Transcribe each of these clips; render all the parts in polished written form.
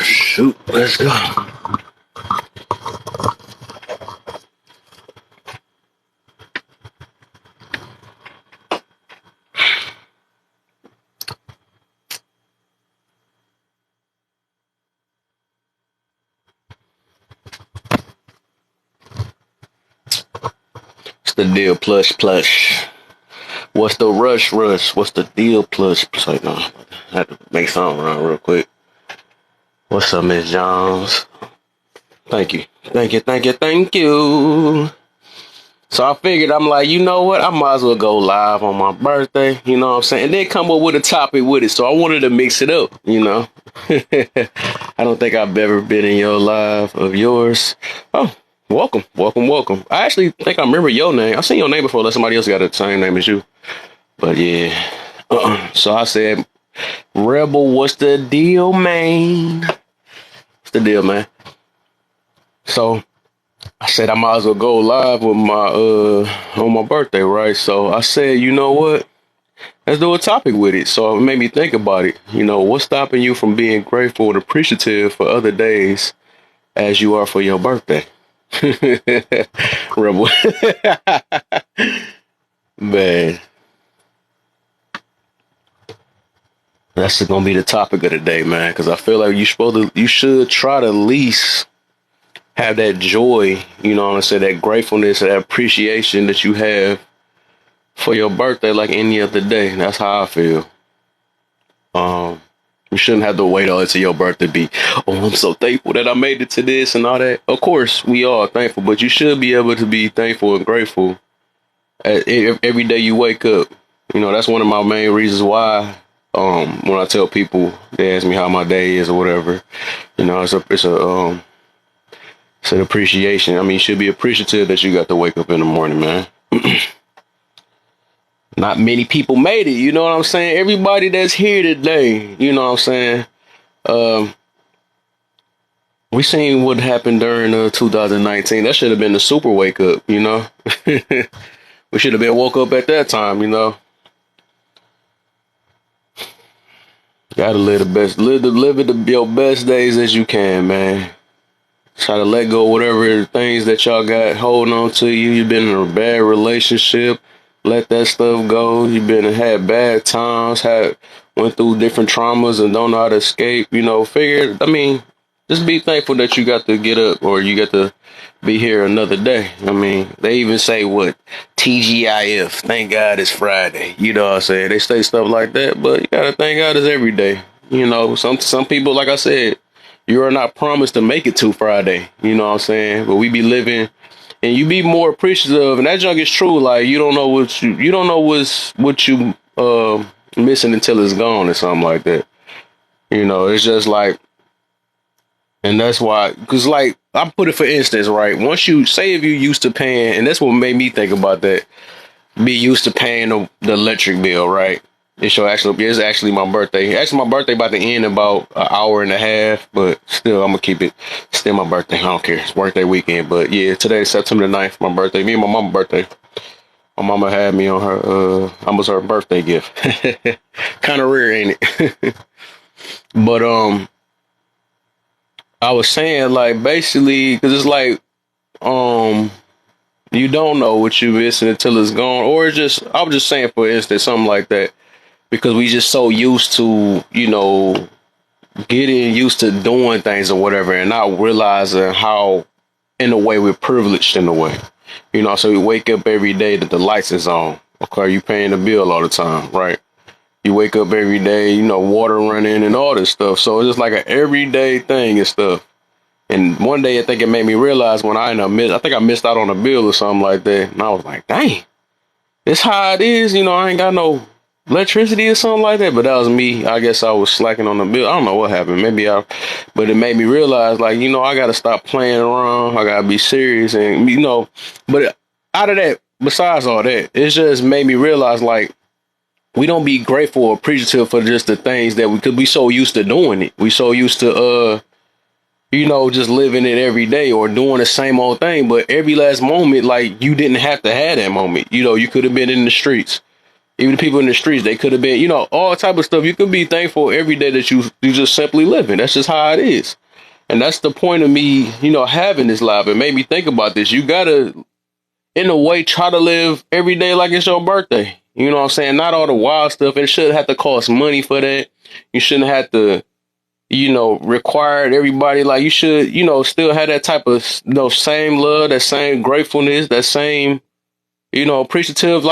Shoot, let's go. What's the deal? Plush, plush. What's the rush, rush? What's the deal? Plush, plush. Like, no, I have to make something around real quick. What's up, Miss Jones? Thank you. Thank you, thank you, thank you. So I figured, I'm like, you know what? I might as well go live on my birthday. You know what I'm saying? And then come up with a topic with it. So I wanted to mix it up, you know? I don't think I've ever been in your live of yours. Oh, welcome, welcome, welcome. I actually think I remember your name. I've seen your name before, unless somebody else got the same name as you. But yeah. So I said, Rebel, what's the deal, man? What's the deal, man? So I said I might as well go live with my on my birthday, right? So I said, you know what? Let's do a topic with it. So it made me think about it. You know, what's stopping you from being grateful and appreciative for other days as you are for your birthday? Rebel. Man. That's gonna be the topic of the day, man. Because I feel like you should try to at least have that joy, you know what I'm saying, that gratefulness, that appreciation that you have for your birthday like any other day. That's how I feel. You shouldn't have to wait until your birthday to be, oh, I'm so thankful that I made it to this and all that. Of course, we are thankful, but you should be able to be thankful and grateful every day you wake up. You know, that's one of my main reasons why when I tell people, they ask me how my day is or whatever, you know, it's an appreciation. I mean, you should be appreciative that you got to wake up in the morning, man. Not many people made it, you know what I'm saying? Everybody that's here today, you know what I'm saying? We seen what happened during 2019. That should have been the super wake up, you know? We should have been woke up at that time, you know? Gotta live your best days as you can, man. Try to let go of whatever things that y'all got holding on to you. You've been in a bad relationship. Let that stuff go. You've had bad times, went through different traumas and don't know how to escape. You know, just be thankful that you got to get up or you got to be here another day. I mean, they even say what? TGIF. Thank God it's Friday. You know what I'm saying? They say stuff like that, but you gotta thank God it's every day. You know, some people, like I said, you are not promised to make it to Friday. You know what I'm saying? But we be living, and you be more appreciative. And that junk is true. Like you don't know what you missing until it's gone or something like that. You know, it's just like, and that's why, because like I put it for instance, right? Once you say if you used to paying, and that's what made me think about that. Be used to paying the electric bill, right? It's actually my birthday. Actually, my birthday about to end in about an hour and a half, but still, I'm gonna keep it. Still my birthday. I don't care. It's birthday weekend, but yeah, today is September the 9th, my birthday. Me and my mama's birthday. My mama had me on her. I was her birthday gift. Kind of rare, ain't it? But I was saying like basically because it's like you don't know what you're missing until it's gone, or it's just I was just saying for instance something like that. Because we just so used to, you know, getting used to doing things or whatever and not realizing how, in a way, we're privileged in a way. You know, so we wake up every day that the lights is on. Okay, you paying the bill all the time, right? You wake up every day, you know, water running and all this stuff. So it's just like an everyday thing and stuff. And one day I think it made me realize when I think I missed out on a bill or something like that. And I was like, dang, it's how it is. I ain't got no electricity or something like that. But that was me. I guess I was slacking on the bill. I don't know what happened. But it made me realize, like, I got to stop playing around. I got to be serious. And, but out of that, besides all that, it just made me realize, like, we don't be grateful or appreciative for just the things that we could be so used to doing it. We so used to, just living it every day or doing the same old thing. But every last moment, like, you didn't have to have that moment. You could have been in the streets. Even the people in the streets, they could have been, all type of stuff. You could be thankful every day that you just simply living. That's just how it is. And that's the point of me, having this life. It made me think about this. You got to, in a way, try to live every day like it's your birthday. You know what I'm saying? Not all the wild stuff. It shouldn't have to cost money for that. You shouldn't have to, require everybody. Like, you should, still have that type of, same love, that same gratefulness, that same, appreciative,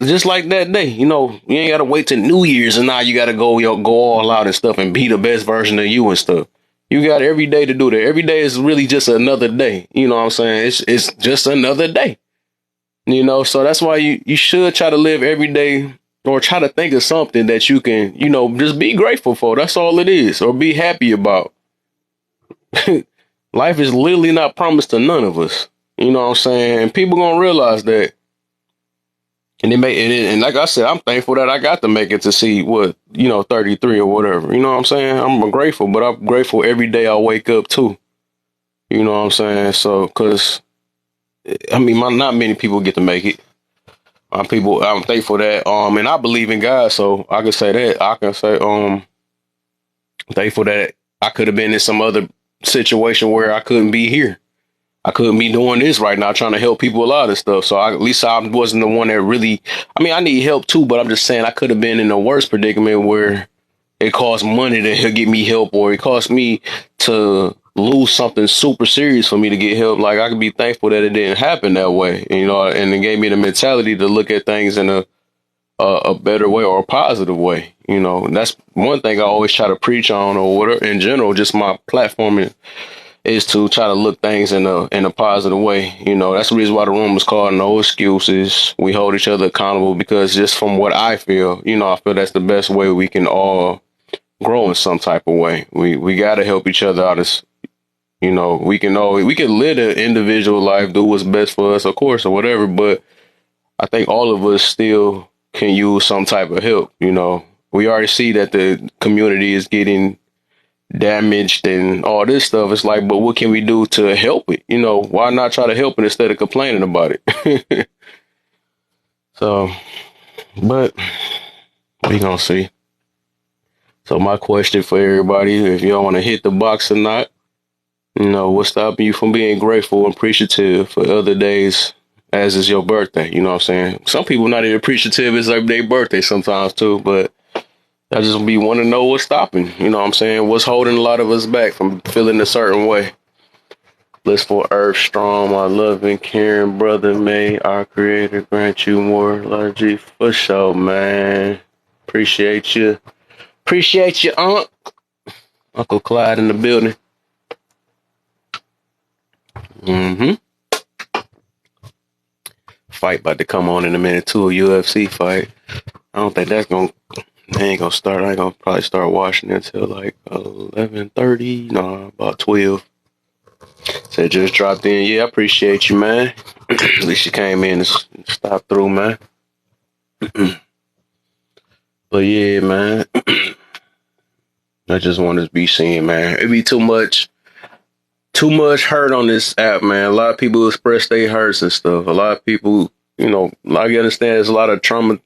just like that day. You ain't got to wait till New Year's and now you got to go all out and stuff and be the best version of you and stuff. You got every day to do that. Every day is really just another day. You know what I'm saying? It's just another day. So that's why you should try to live every day or try to think of something that you can, just be grateful for. That's all it is, or be happy about. Life is literally not promised to none of us. You know what I'm saying? And people gonna realize that. And and like I said, I'm thankful that I got to make it to see 33 or whatever. You know what I'm saying? I'm grateful, but I'm grateful every day I wake up too. You know what I'm saying? So, cause not many people get to make it. I'm thankful that, and I believe in God, so I can say that. I can say, thankful that I could have been in some other situation where I couldn't be here. I couldn't be doing this right now, trying to help people a lot of stuff. So at least I wasn't the one that really, I need help too, but I'm just saying I could have been in a worse predicament where it cost money to get me help, or it cost me to lose something super serious for me to get help. Like, I could be thankful that it didn't happen that way, and it gave me the mentality to look at things in a better way or a positive way. And that's one thing I always try to preach on, or whatever in general, just my platform is to try to look things in a positive way. That's the reason why the room is called No Excuses. We hold each other accountable, because just from what I feel, I feel that's the best way we can all grow in some type of way. We got to help each other out. We can live an individual life, do what's best for us, of course, or whatever. But I think all of us still can use some type of help. We already see that the community is getting damaged and all this stuff. It's like, but what can we do to help it? Why not try to help it instead of complaining about it? So, but we gonna see. So my question for everybody, if y'all want to hit the box or not, what's stopping you from being grateful and appreciative for other days as is your birthday? You know what I'm saying? Some people not even appreciative. It's like their birthday sometimes too, but I just want to know what's stopping. You know what I'm saying? What's holding a lot of us back from feeling a certain way? Blissful Earth Strong, my loving, caring brother, may our Creator grant you more largely for sure, man. Appreciate you. Appreciate you, Uncle Clyde in the building. Fight about to come on in a minute too, a UFC fight. I don't think they ain't gonna start. I ain't gonna probably start watching until like 11:30. No, about 12. So just dropped in. Yeah, I appreciate you, man. At least you came in and stopped through, man. But yeah, man. I just want to be seen, man. It be too much hurt on this app, man. A lot of people express their hurts and stuff. A lot of people, I understand there's a lot of trauma,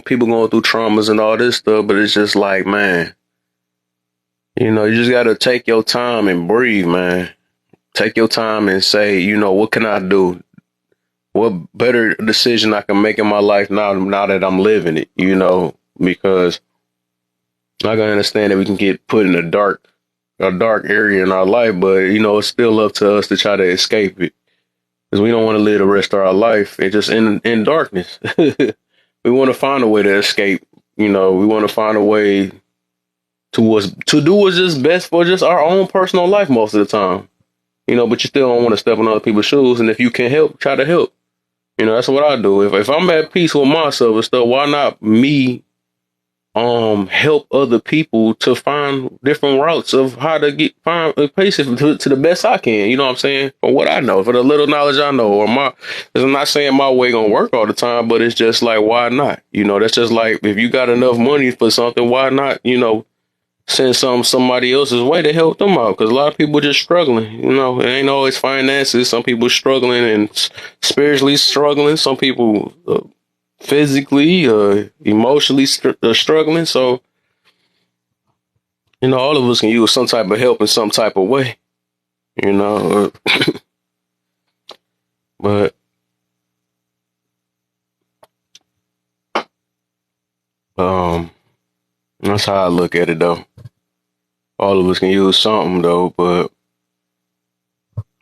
people going through traumas and all this stuff, but it's just like, man, you just got to take your time and breathe, man. Take your time and say, what can I do? What better decision I can make in my life now that I'm living it, because I can understand that we can get put in a dark area in our life, but it's still up to us to try to escape it, because we don't want to live the rest of our life and just in darkness. We want to find a way to escape. We want to find a way to do what's just best for just our own personal life most of the time. but you still don't want to step on other people's shoes. And if you can help, try to help. That's what I do. If I'm at peace with myself and stuff, why not me help other people to find different routes of how to find a place to the best I can. You know what I'm saying? For what I know, for the little knowledge I know, or because I'm not saying my way gonna work all the time, but it's just like, why not? That's just like, if you got enough money for something, why not? Send somebody else's way to help them out, because a lot of people just struggling. It ain't always finances. Some people struggling and spiritually struggling. Some people physically, emotionally struggling. So, all of us can use some type of help in some type of way, but, that's how I look at it though. All of us can use something though, but,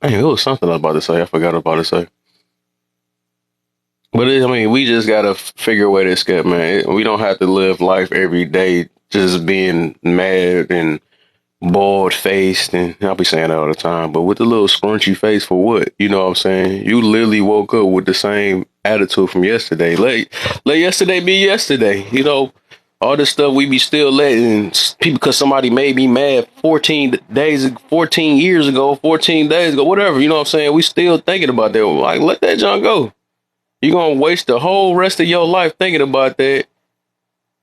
man, it was something I was about to say. I forgot about to say. But we just gotta figure a way to escape, man. We don't have to live life every day just being mad and bald faced, and I'll be saying that all the time, but with the little scrunchy face for what? You know what I'm saying? You literally woke up with the same attitude from yesterday. Let yesterday be yesterday. All this stuff we be still letting people, because somebody made me mad 14 years ago, 14 days ago, whatever. You know what I'm saying? We still thinking about that. Like, let that junk go. You're going to waste the whole rest of your life thinking about that.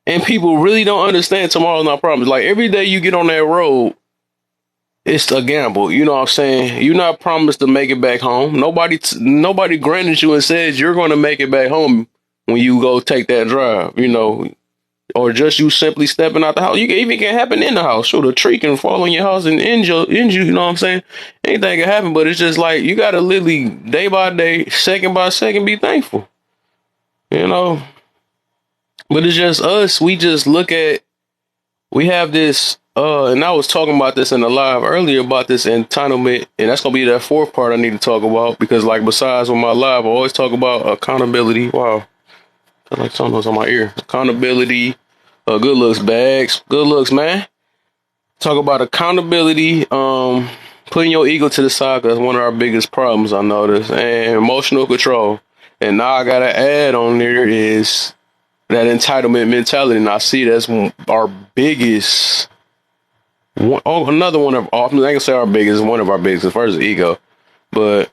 And people really don't understand tomorrow's not promised. Like, every day you get on that road, it's a gamble. You know what I'm saying? You're not promised to make it back home. Nobody granted you and says you're going to make it back home when you go take that drive, or just you simply stepping out the house. Even can happen in the house. Sure, a tree can fall on your house and end you, you know what I'm saying? Anything can happen, but it's just like, you got to literally day by day, second by second, be thankful, But it's just us. We just we have this, and I was talking about this in the live earlier about this entitlement, and that's going to be that fourth part I need to talk about, because like, besides with my live, I always talk about accountability. Wow. I feel like something's on my ear. Accountability, good looks, bags, good looks, man. Talk about accountability, putting your ego to the side, because that's one of our biggest problems, I noticed, and emotional control. And now I got to add on there is that entitlement mentality, and I see that's our biggest. Another one of, I can say our biggest, one of our biggest. First is ego, but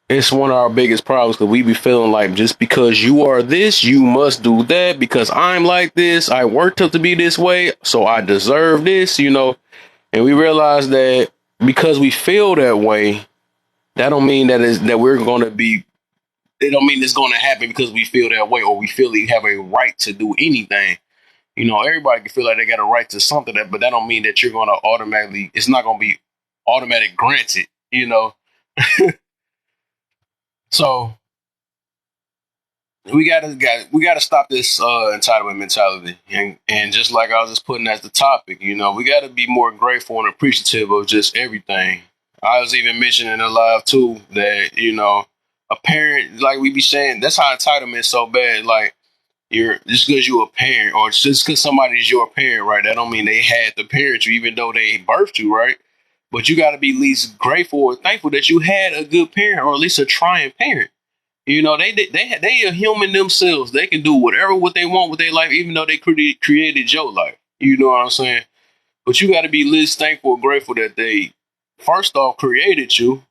it's one of our biggest problems, because we be feeling like, just because you are this, you must do that. Because I'm like this, I worked up to be this way, so I deserve this, And we realize that because we feel that way, that don't mean that we're going to be. It don't mean it's going to happen because we feel that way, or we feel we have a right to do anything. Everybody can feel like they got a right to something, but that don't mean that you're going to automatically. It's not going to be automatic granted. So we gotta stop this entitlement mentality, and just like I was just putting as the topic, we gotta be more grateful and appreciative of just everything. I was even mentioning in the live too that a parent, like we be saying, that's how entitlement is so bad. Like, you're just because you're a parent, or just because somebody's your parent, right? That don't mean they had to parent you, even though they birthed you, right? But you got to be at least grateful or thankful that you had a good parent, or at least a trying parent. They are human themselves. They can do what they want with their life, even though they created your life. You know what I'm saying? But you got to be at least thankful or grateful that they, first off, created you.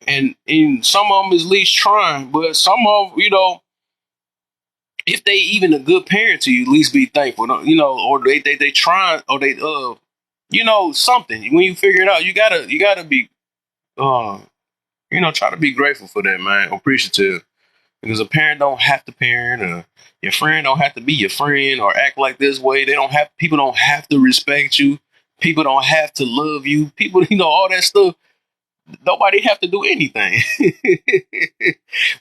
And some of them is at least trying, but some of, if they even a good parent to you, at least be thankful, or they try, or they, something. When you figure it out, you gotta be, try to be grateful for that, man, appreciative. Because a parent don't have to parent, or your friend don't have to be your friend or act like this way. People don't have to respect you. People don't have to love you. People, all that stuff. Nobody have to do anything.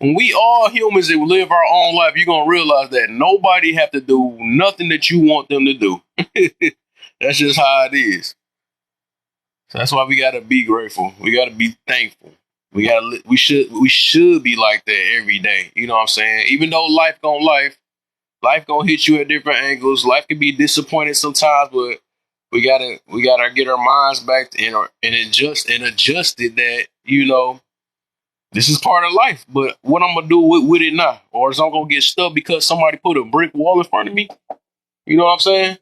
When we all humans that live our own life, you're going to realize that nobody have to do nothing that you want them to do. That's just how it is. So that's why we got to be grateful. We got to be thankful. We should be like that every day. You know what I'm saying? Even though life gonna hit you at different angles. Life can be disappointing sometimes, but we gotta get our minds back and adjust it that this is part of life. But what I'm gonna do with it now, or is I'm gonna get stuck because somebody put a brick wall in front of me? You know what I'm saying?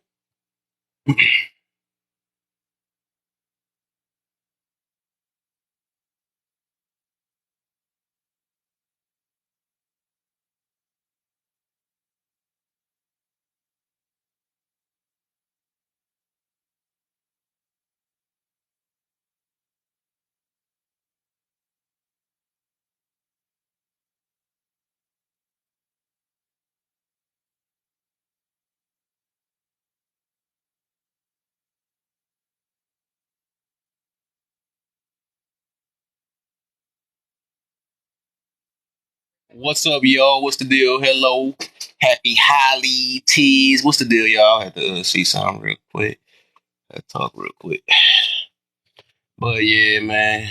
What's up, y'all? What's the deal? Hello, happy Holly teas. What's the deal, y'all? I had to see something real quick. I talk real quick. But yeah, man.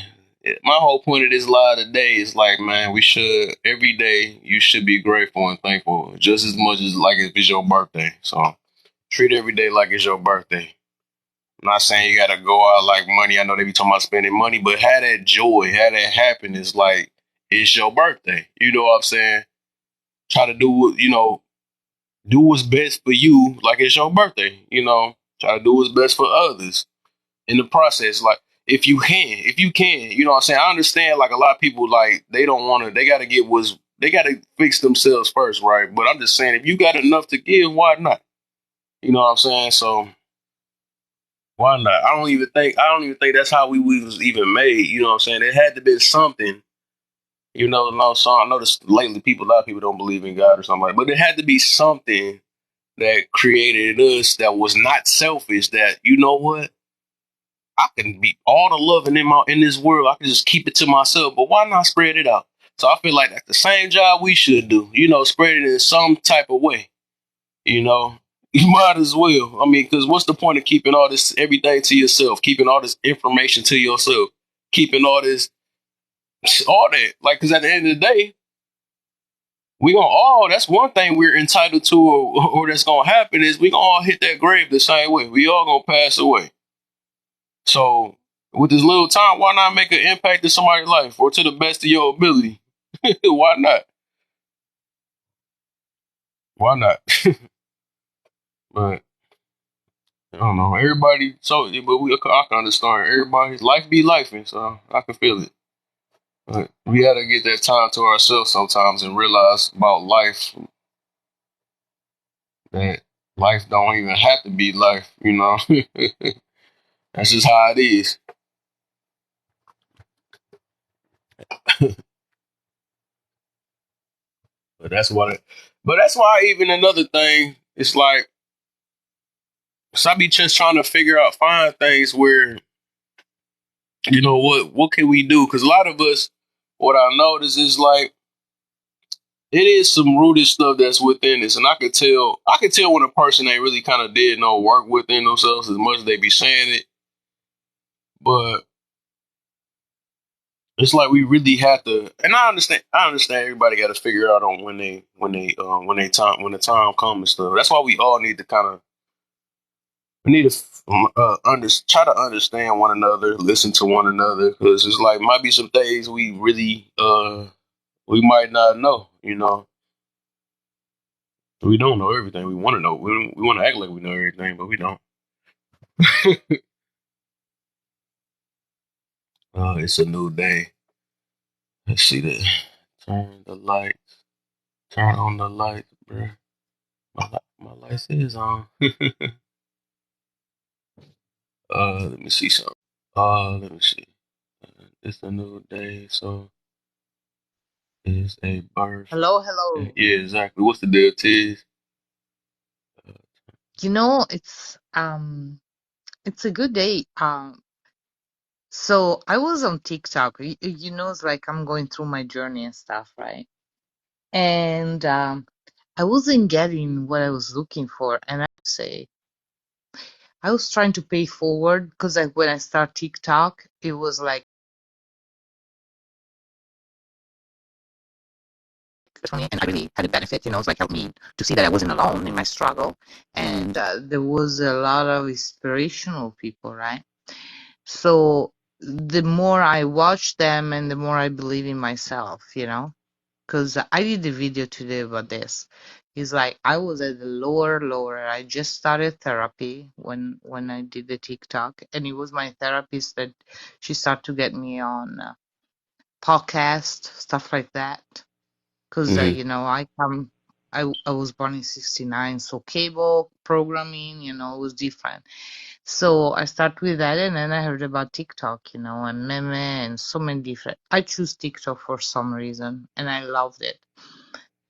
My whole point of this live today is like, man, we should every day you should be grateful and thankful just as much as like if it's your birthday. So treat every day like it's your birthday. I'm not saying you gotta go out like money. I know they be talking about spending money, but have that joy, have that happiness like it's your birthday. You know what I'm saying? Try to do what's best for you like it's your birthday. Try to do what's best for others in the process. Like if you can, you know what I'm saying? I understand like a lot of people like they don't wanna they gotta fix themselves first, right? But I'm just saying if you got enough to give, why not? You know what I'm saying? So why not? I don't even think that's how we was even made. You know what I'm saying? It had to be something. No. So I noticed lately a lot of people don't believe in God or something like. But it had to be something that created us that was not selfish. That you know what? I can be all the loving in this world. I can just keep it to myself. But why not spread it out? So I feel like that's the same job we should do. Spread it in some type of way. You know, you might as well. I mean, because what's the point of keeping all this everything to yourself, keeping all this information to yourself, keeping all that? Like, because at the end of the day, we gonna all. That's one thing we're entitled to, or that's gonna happen is we gonna all hit that grave the same way. We all gonna pass away. So with this little time, why not make an impact in somebody's life or to the best of your ability? Why not? Why not? But I don't know. Everybody, but I can understand. Everybody's life be life, and so I can feel it. But we gotta get that time to ourselves sometimes and realize about life that life don't even have to be life. That's just how it is. But that's what. But that's why even another thing, it's like, so I be just trying to find things where what can we do? Because a lot of us, what I notice is like it is some rooted stuff that's within us, and I can tell when a person ain't really kind of did no work within themselves as much as they be saying it. But it's like we really have to, and I understand everybody got to figure out on when the time comes and stuff. That's why we all need to we need to try to understand one another, listen to one another, because it's like might be some things we really we might not know. We don't know everything. We want to know. We want to act like we know everything, but we don't. It's a new day. Let's see that. Turn the lights. Turn on the lights, bro. My lights is on. Let me see something. Let me see. It's a new day, so it's a birth. Hello, hello. Yeah, exactly. What's the deal, Tiz? It's a good day. So I was on TikTok. It's like I'm going through my journey and stuff, right? And I wasn't getting what I was looking for, and I say I was trying to pay forward because like when I start TikTok, it was like for me, and I really had a benefit. It's like helped me to see that I wasn't alone in my struggle, and there was a lot of inspirational people, right? So the more I watch them, and the more I believe in myself. Because I did a video today about this. It's like I was at the lower. I just started therapy when I did the TikTok, and it was my therapist that she started to get me on podcast stuff like that. Because Hmm. I was born in '69, so cable programming, was different. So I start with that, and then I heard about TikTok, and meme and so many different. I choose TikTok for some reason, and I loved it.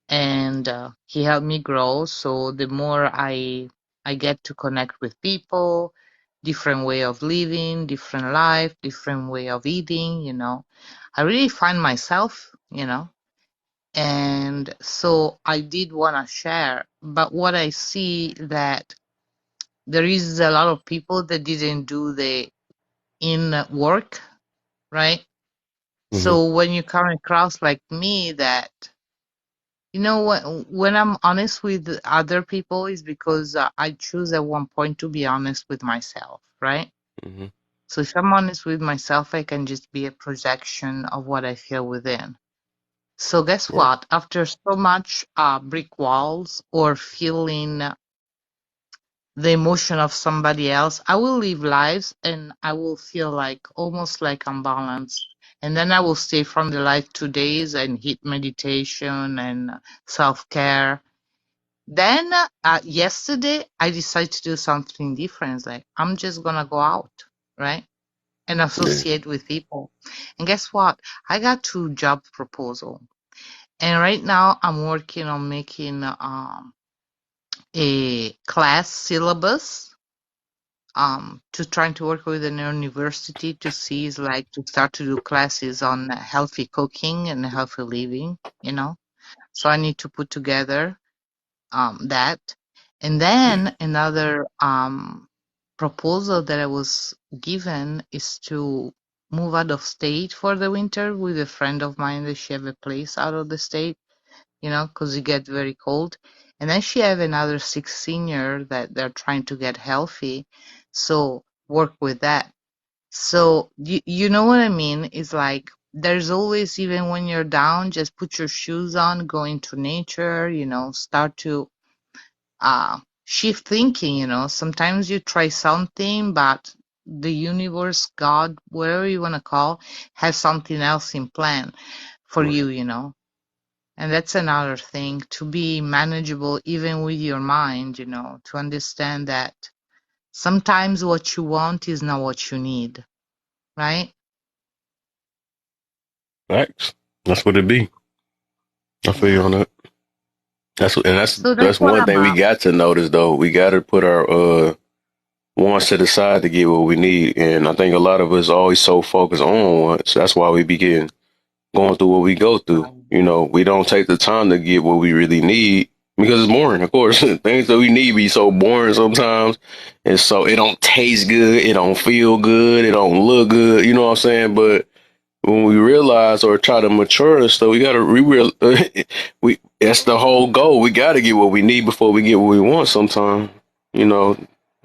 And he helped me grow. So the more I get to connect with people, different way of living, different life, different way of eating, I really find myself. And so I did want to share, but what I see that there is a lot of people that didn't do the in work, right? Hmm. So when you come across like me that when I'm honest with other people is because I choose at one point to be honest with myself, right? Hmm. So if I'm honest with myself, I can just be a projection of what I feel within. So guess Right. what? After so much brick walls or feeling the emotion of somebody else, I will live lives and I will feel like almost like unbalanced. And then I will stay from the life 2 days and hit meditation and self care. Then yesterday I decided to do something different. Like I'm just gonna go out, right? And Yeah. associate with people. And guess what? I got 2 job proposal. And right now I'm working on making a class syllabus to trying to work with an university to see is like to start to do classes on healthy cooking and healthy living. So I need to put together that. And Yeah. then another proposal that I was given is to move out of state for the winter with a friend of mine that she have a place out of the state, because it gets very cold. And then she have another 6 senior that they're trying to get healthy. So work with that. So you know what I mean? It's like there's always, even when you're down, just put your shoes on, go into nature, start to shift thinking. Sometimes you try something, but the universe, God, whatever you want to call, has something else in plan for Right. you. And that's another thing, to be manageable even with your mind, to understand that sometimes what you want is not what you need, right? Facts. That's what it be. I feel you Yeah. on that. That's So that's that's what one I'm thing we up. got to notice though. We got to put our wants to the side to get what we need, and I think a lot of us always so focused on wants. That's why we be going through what we go through. We don't take the time to get what we really need because it's boring. Of course, things that we need be so boring sometimes, and so it don't taste good, it don't feel good, it don't look good. You know what I'm saying? But when we realize or try to mature and stuff, we gotta we real we that's the whole goal. We gotta get what we need before we get what we want. Sometimes, you know,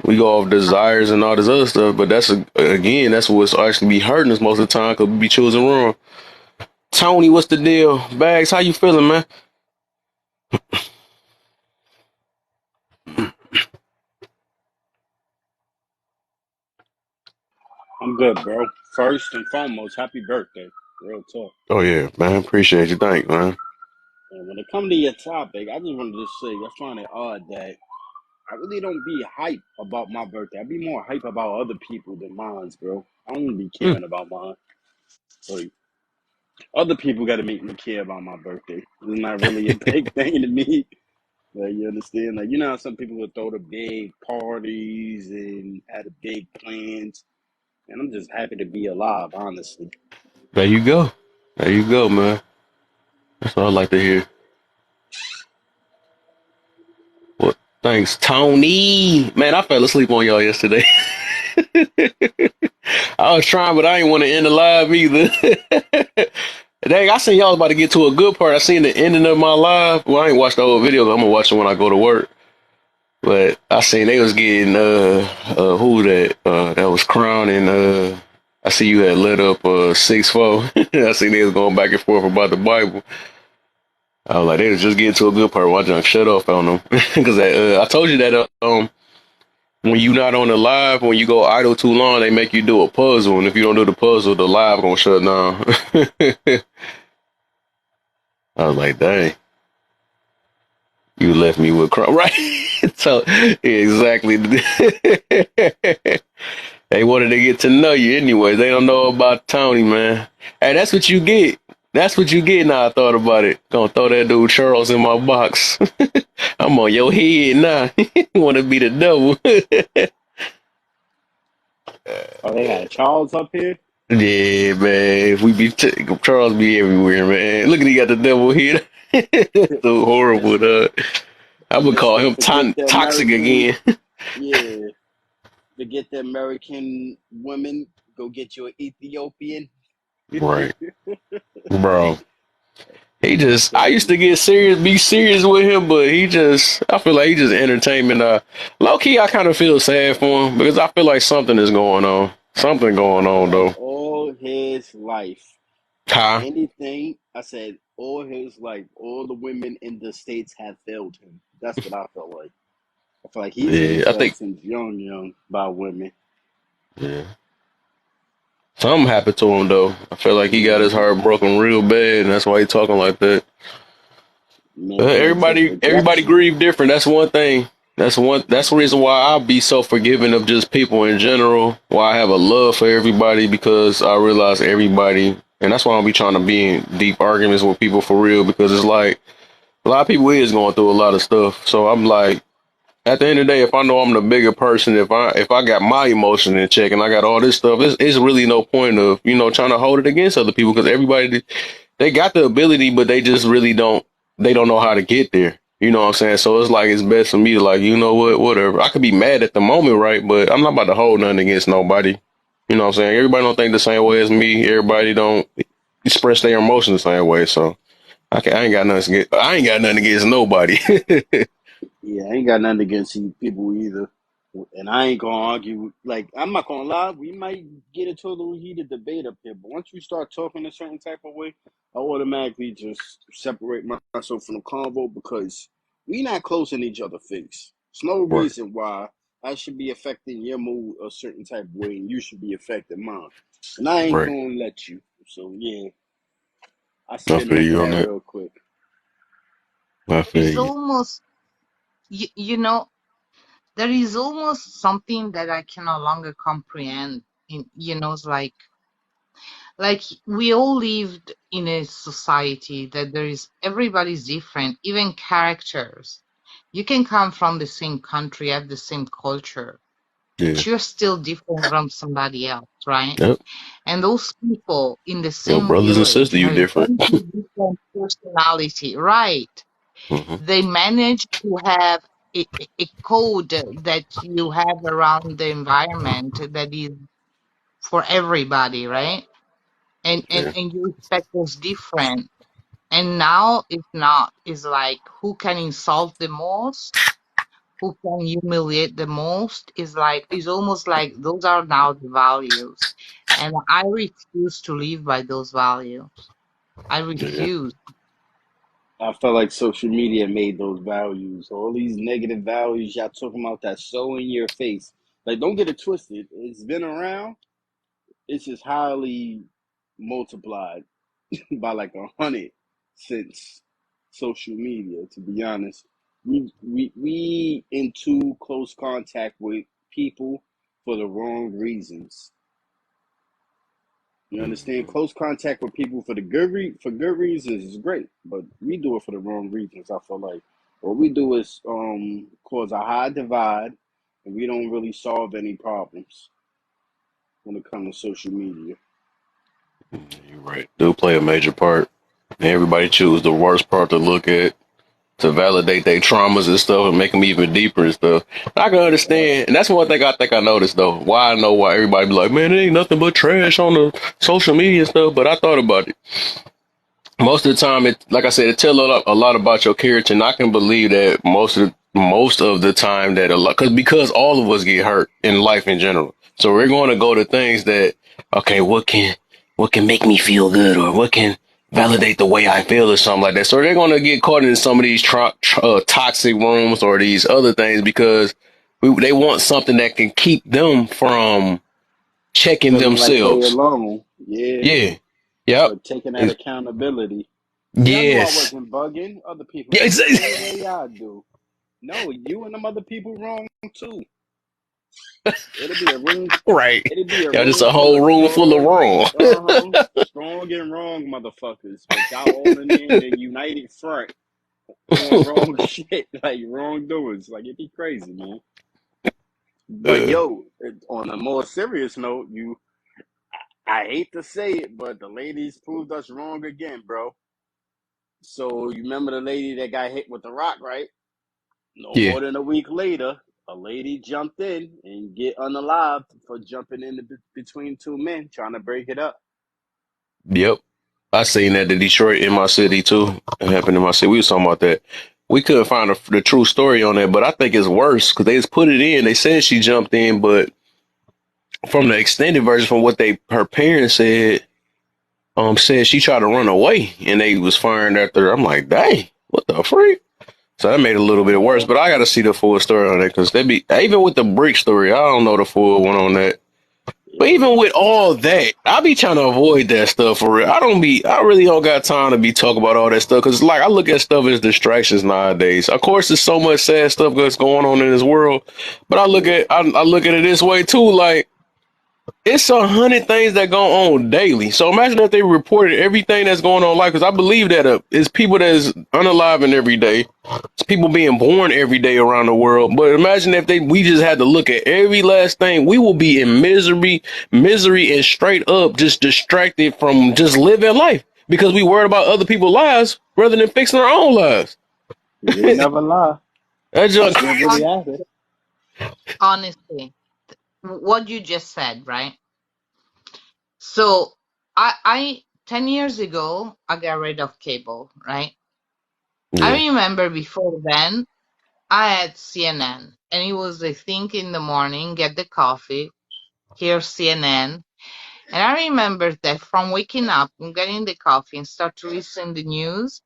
we go off desires and all this other stuff, but again, that's what's actually be hurting us most of the time because we be choosing wrong. Tony, what's the deal? Bags, how you feeling, man? I'm good, bro. First and foremost, happy birthday. Real talk. Oh yeah, man. Appreciate you. Thanks, man. And when it come to your topic, I just wanted to say, I find it odd that I really don't be hype about my birthday. I be more hype about other people than mine's, bro. I don't be Mm. caring about mine. Like, other people got to make me care about my birthday. It's not really a big thing to me. Like, you understand? Like, you know how some people would throw the big parties and have the big plans. And I'm just happy to be alive, honestly. There you go. There you go, man. That's what I like to hear. Well, thanks, Tony. Man, I fell asleep on y'all yesterday. I was trying, but I didn't want to end the live either. Dang, I seen y'all was about to get to a good part. I seen the ending of my live. Well, I ain't watched the whole video. I'm gonna watch it when I go to work. But I seen they was getting who that that was crowning I see you had lit up 6'4". I seen they was going back and forth about the Bible. I was like, they was just getting to a good part. Watch, I shut off on them because I told you that when you not on the live, when you go idle too long, they make you do a puzzle, and if you don't do the puzzle, the live gonna shut down. I was like, dang, you left me with crumb, right? So exactly. They wanted to get to know you anyway. They don't know about Tony, man. Hey, that's what you get. That's what you get. Now I thought about it. Gonna throw that dude Charles in my box. I'm on your head now. Want to be the devil? Oh, they had Charles up here. Yeah, man. If we be Charles be everywhere, man. Look at he got the devil here. So horrible, dog. I would call him Forget the toxic American. again. Yeah, forget the American women. Go get your Ethiopian. Right, bro. He I'm just, I telling used you. to be serious with him, but I feel like he just entertainment. Low key, I kind of feel sad for him because I feel like something is going on. Something going on, Like though. all his life, Huh? anything I said, all his life, all the women in the states have failed him. That's what I felt like. I feel like he's been Yeah, I failed think, since young by women. yeah. Something happened to him, though. I feel like he got his Hmm. heart broken real bad, and that's why he talking like that. Man's just Everybody rejection. grieve different. That's one thing. That's the reason why I'll be so forgiving of just people in general. Why I have a love for everybody because I realize everybody, and that's why I'll be trying to be in deep arguments with people for real because it's like a lot of people is going through a lot of stuff. So I'm like, at the end of the day, if I know I'm the bigger person, if I got my emotion in check and I got all this stuff, it's really no point of trying to hold it against other people because everybody they got the ability, but they just really don't. They don't know how to get there. You know what I'm saying? So it's like it's best for me to like, you know what, whatever. I could be mad at the moment, right? But I'm not about to hold nothing against nobody. You know what I'm saying? Everybody don't think the same way as me. Everybody don't express their emotions the same way. So I ain't got nothing against. I ain't got nothing against nobody. Yeah, I ain't got nothing against these people either. And I ain't gonna argue. Like, I'm not gonna lie, we might get into a little heated debate up here, but once you start talking a certain type of way, I automatically just separate myself from the convo because we not close in each other's face. There's no Right, reason why I should be affecting your mood a certain type of way and you should be affecting mine. And I ain't right. gonna let you. So yeah, I I spin feel over you on that that. real quick. I feel It's you. almost, you know, there is almost something that I can no longer comprehend. It's like we all lived in a society that there is everybody's different, even characters. You can come from the same country, have the same culture, Yeah. but you're still different from somebody else, right? Yep. And those people in the Your same brothers and village sisters, you have a different. completely different personality, right? Hmm. They manage to have a code that you have around the environment that is for everybody, right? And and Yeah. and you expect those different. And now it's not. It's like who can insult the most, who can humiliate the most. It's almost like those are now the values. And I refuse to live by those values. I Yeah. refuse. I felt like social media made those values. All these negative values y'all talking about that's so in your face. Like, don't get it twisted. It's been around. It's just highly multiplied by like 100 since social media. To be honest, we in too close contact with people for the wrong reasons. You understand? Hmm. Close contact with people for the for good reasons is great, but we do it for the wrong reasons. I feel like what we do is cause a high divide, and we don't really solve any problems when it comes to social media. You're right. Do play a major part. And everybody choose the worst part to look at to validate their traumas and stuff and make them even deeper and stuff. I can Yep. understand, and that's one thing I think I noticed though. Why I know why everybody be like, man, it ain't nothing but trash on the social media and stuff. But I thought about it. most of the time, it like I said, it tells a lot about your character, and I can believe that most of the time that a lot because all of us get hurt in life in general. So we're going to go to things that okay, what can make me feel good, or what can validate the way I feel, or something like that. So they're going to get caught in some of these toxic rooms or these other things because they want something that can keep them from checking Feeling like they themselves. alone. Yeah. Yeah. Yep. Or taking that accountability. See, I knew I Yes. wasn't bugging. Other people Yeah, feel the exactly. same way I do. No, you and them other people wrong too. It'll be a room. Right. It'll be a Yeah, just room a full whole of room full of wrong. strong and wrong motherfuckers, but y'all all in the united front on wrong shit, like wrongdoers. Like it'd be crazy, man. But Uh, yo, on a more serious note, I hate to say it, but the ladies proved us wrong again, bro. So you remember the lady that got hit with the rock, right? No yeah. more than a week later, a lady jumped in and get unalived for jumping in between two men trying to break it up. Yep. I seen that in Detroit in my city too. It happened in my city. We was talking about that. We couldn't find the true story on that, but I think it's worse because they just put it in. They said she jumped in, but from the extended version, from what her parents said she tried to run away and they was firing after her. I'm like, dang, what the freak? So that made it a little bit worse, but I got to see the full story on that because they be even with the brick story. I don't know the full one on that. But Yeah. even with all that, I be trying to avoid that stuff for real. I really don't got time to be talking about all that stuff because, like, I look at stuff as distractions nowadays. Of course, there's so much sad stuff that's going on in this world, but Yeah. I look at it this way too. Like, it's 100 things that go on daily. So imagine if they reported everything that's going on in life, because I believe that it's people that's unaliving every day. It's people being born every day around the world. But imagine if we just had to look at every last thing. We will be in misery, and straight up just distracted from just living life because we worried about other people's lives rather than fixing our own lives. They never lie. That's just, Shit really happened. Honestly, what you just said, right? So I 10 years ago, I got rid of cable, right? yeah. I remember before then, I had CNN, and it was I think in the morning, get the coffee, hear CNN. And I remember that from waking up and getting the coffee and start to listen the news,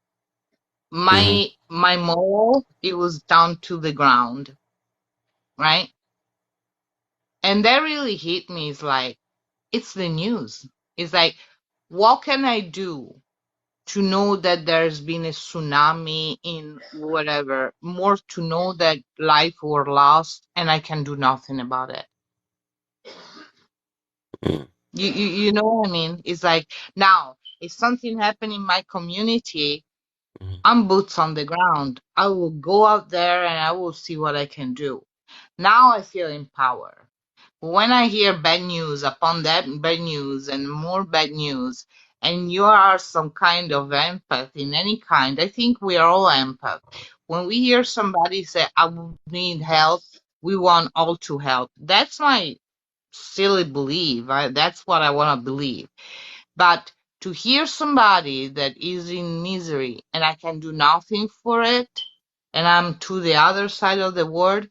Hmm. my moral, it was down to the ground, right? And that really hit me. It's like, it's the news. It's like, what can I do to know that there's been a tsunami in whatever, more to know that life were lost and I can do nothing about it. You know what I mean? It's like now, if something happened in my community, I'm boots on the ground. I will go out there and I will see what I can do. Now I feel empowered. When I hear bad news upon that bad news and more bad news, and you are some kind of empath in any kind, I think we are all empath. When we hear somebody say, I would need help, we want all to help. That's my silly belief. That's what I want to believe. But to hear somebody that is in misery and I can do nothing for it, and I'm to the other side of the world,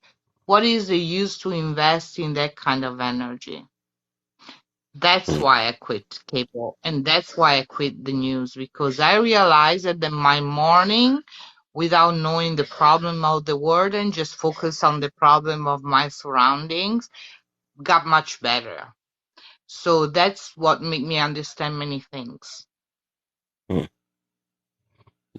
what is the use to invest in that kind of energy? That's why I quit cable, and that's why I quit the news, because I realized that my morning, without knowing the problem of the world and just focus on the problem of my surroundings, got much better. So that's what made me understand many things.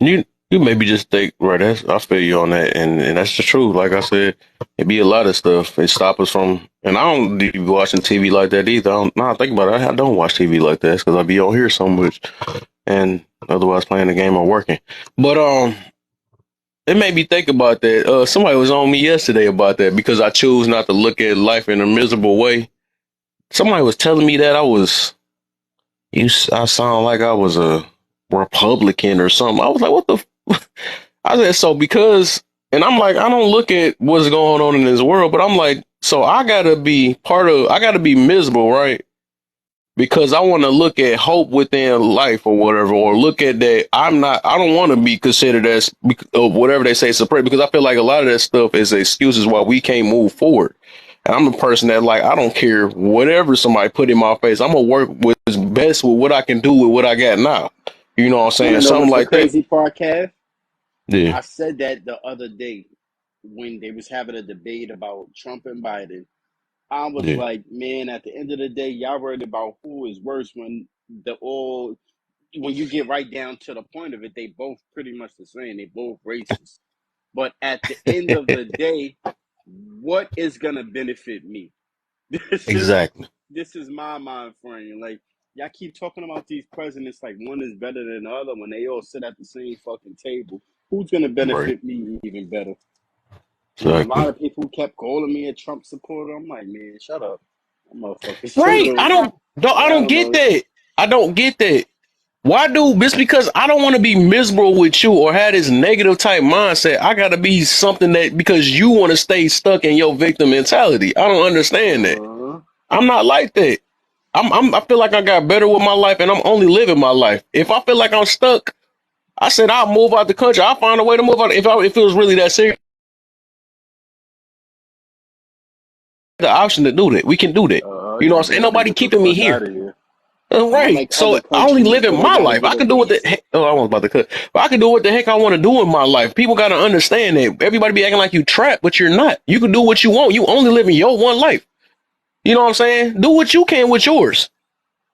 You maybe just think right. I feel you on that, and that's the truth. Like I said, it be a lot of stuff. It stop us from, and I don't be watching TV like that either. Now I think about it, I don't watch TV like that because I be on here so much, and otherwise playing the game or working. But it made me think about that. Somebody was on me yesterday about that because I choose not to look at life in a miserable way. Somebody was telling me that I sound like I was a Republican or something. I was like, what the? I said, so because, and I'm like, I don't look at what's going on in this world, but I'm like, so I gotta be miserable, right? because I want to look at hope within life or whatever, or look at that. I don't want to be considered as whatever they say suppressed, because I feel like a lot of that stuff is excuses why we can't move forward. And I'm the person that, like, I don't care whatever somebody put in my face. I'm gonna work with best with what I can do with what I got now. You know what I'm Want saying? to know Something what's the like that. crazy part, Kev? Yeah, I said that the other day when they was having a debate about Trump and Biden. I was yeah, like, man, at the end of the day, y'all worried about who is worse when you get right down to the point of it, they both pretty much the same. They both racist. But at the end of the day, what is gonna benefit me? This is exactly. this is my mind frame. Like y'all keep talking about these presidents like one is better than the other when they all sit at the same fucking table. Who's gonna Right. benefit me even better? And a lot Exactly. of people kept calling me a Trump supporter. I'm like, man, shut up. That motherfucker should Right. have. I I don't don't get know. that. I don't get that. Why do just because I don't want to be miserable with you or have this negative type mindset, I gotta be something that because you want to stay stuck in your victim mentality. I don't understand that. Uh, I'm not like that. I feel like I got better with my life and I'm only living my life. If I feel like I'm stuck, I said I'll move out the country. I'll find a way to move out. If it was really that serious, the option to do that. We can do that. You know what I'm you saying? Ain't definitely nobody get the keeping me fuck here. out of here. Not Right. like So other I only countries live in where they my gotta life. get I a can do what the visa. heck. Oh, I was about to cut. But I can do what the heck I want to do in my life. People got to understand that everybody be acting like you trapped, but you're not. You can do what you want. You only live in your one life. You know what I'm saying? Do what you can with yours.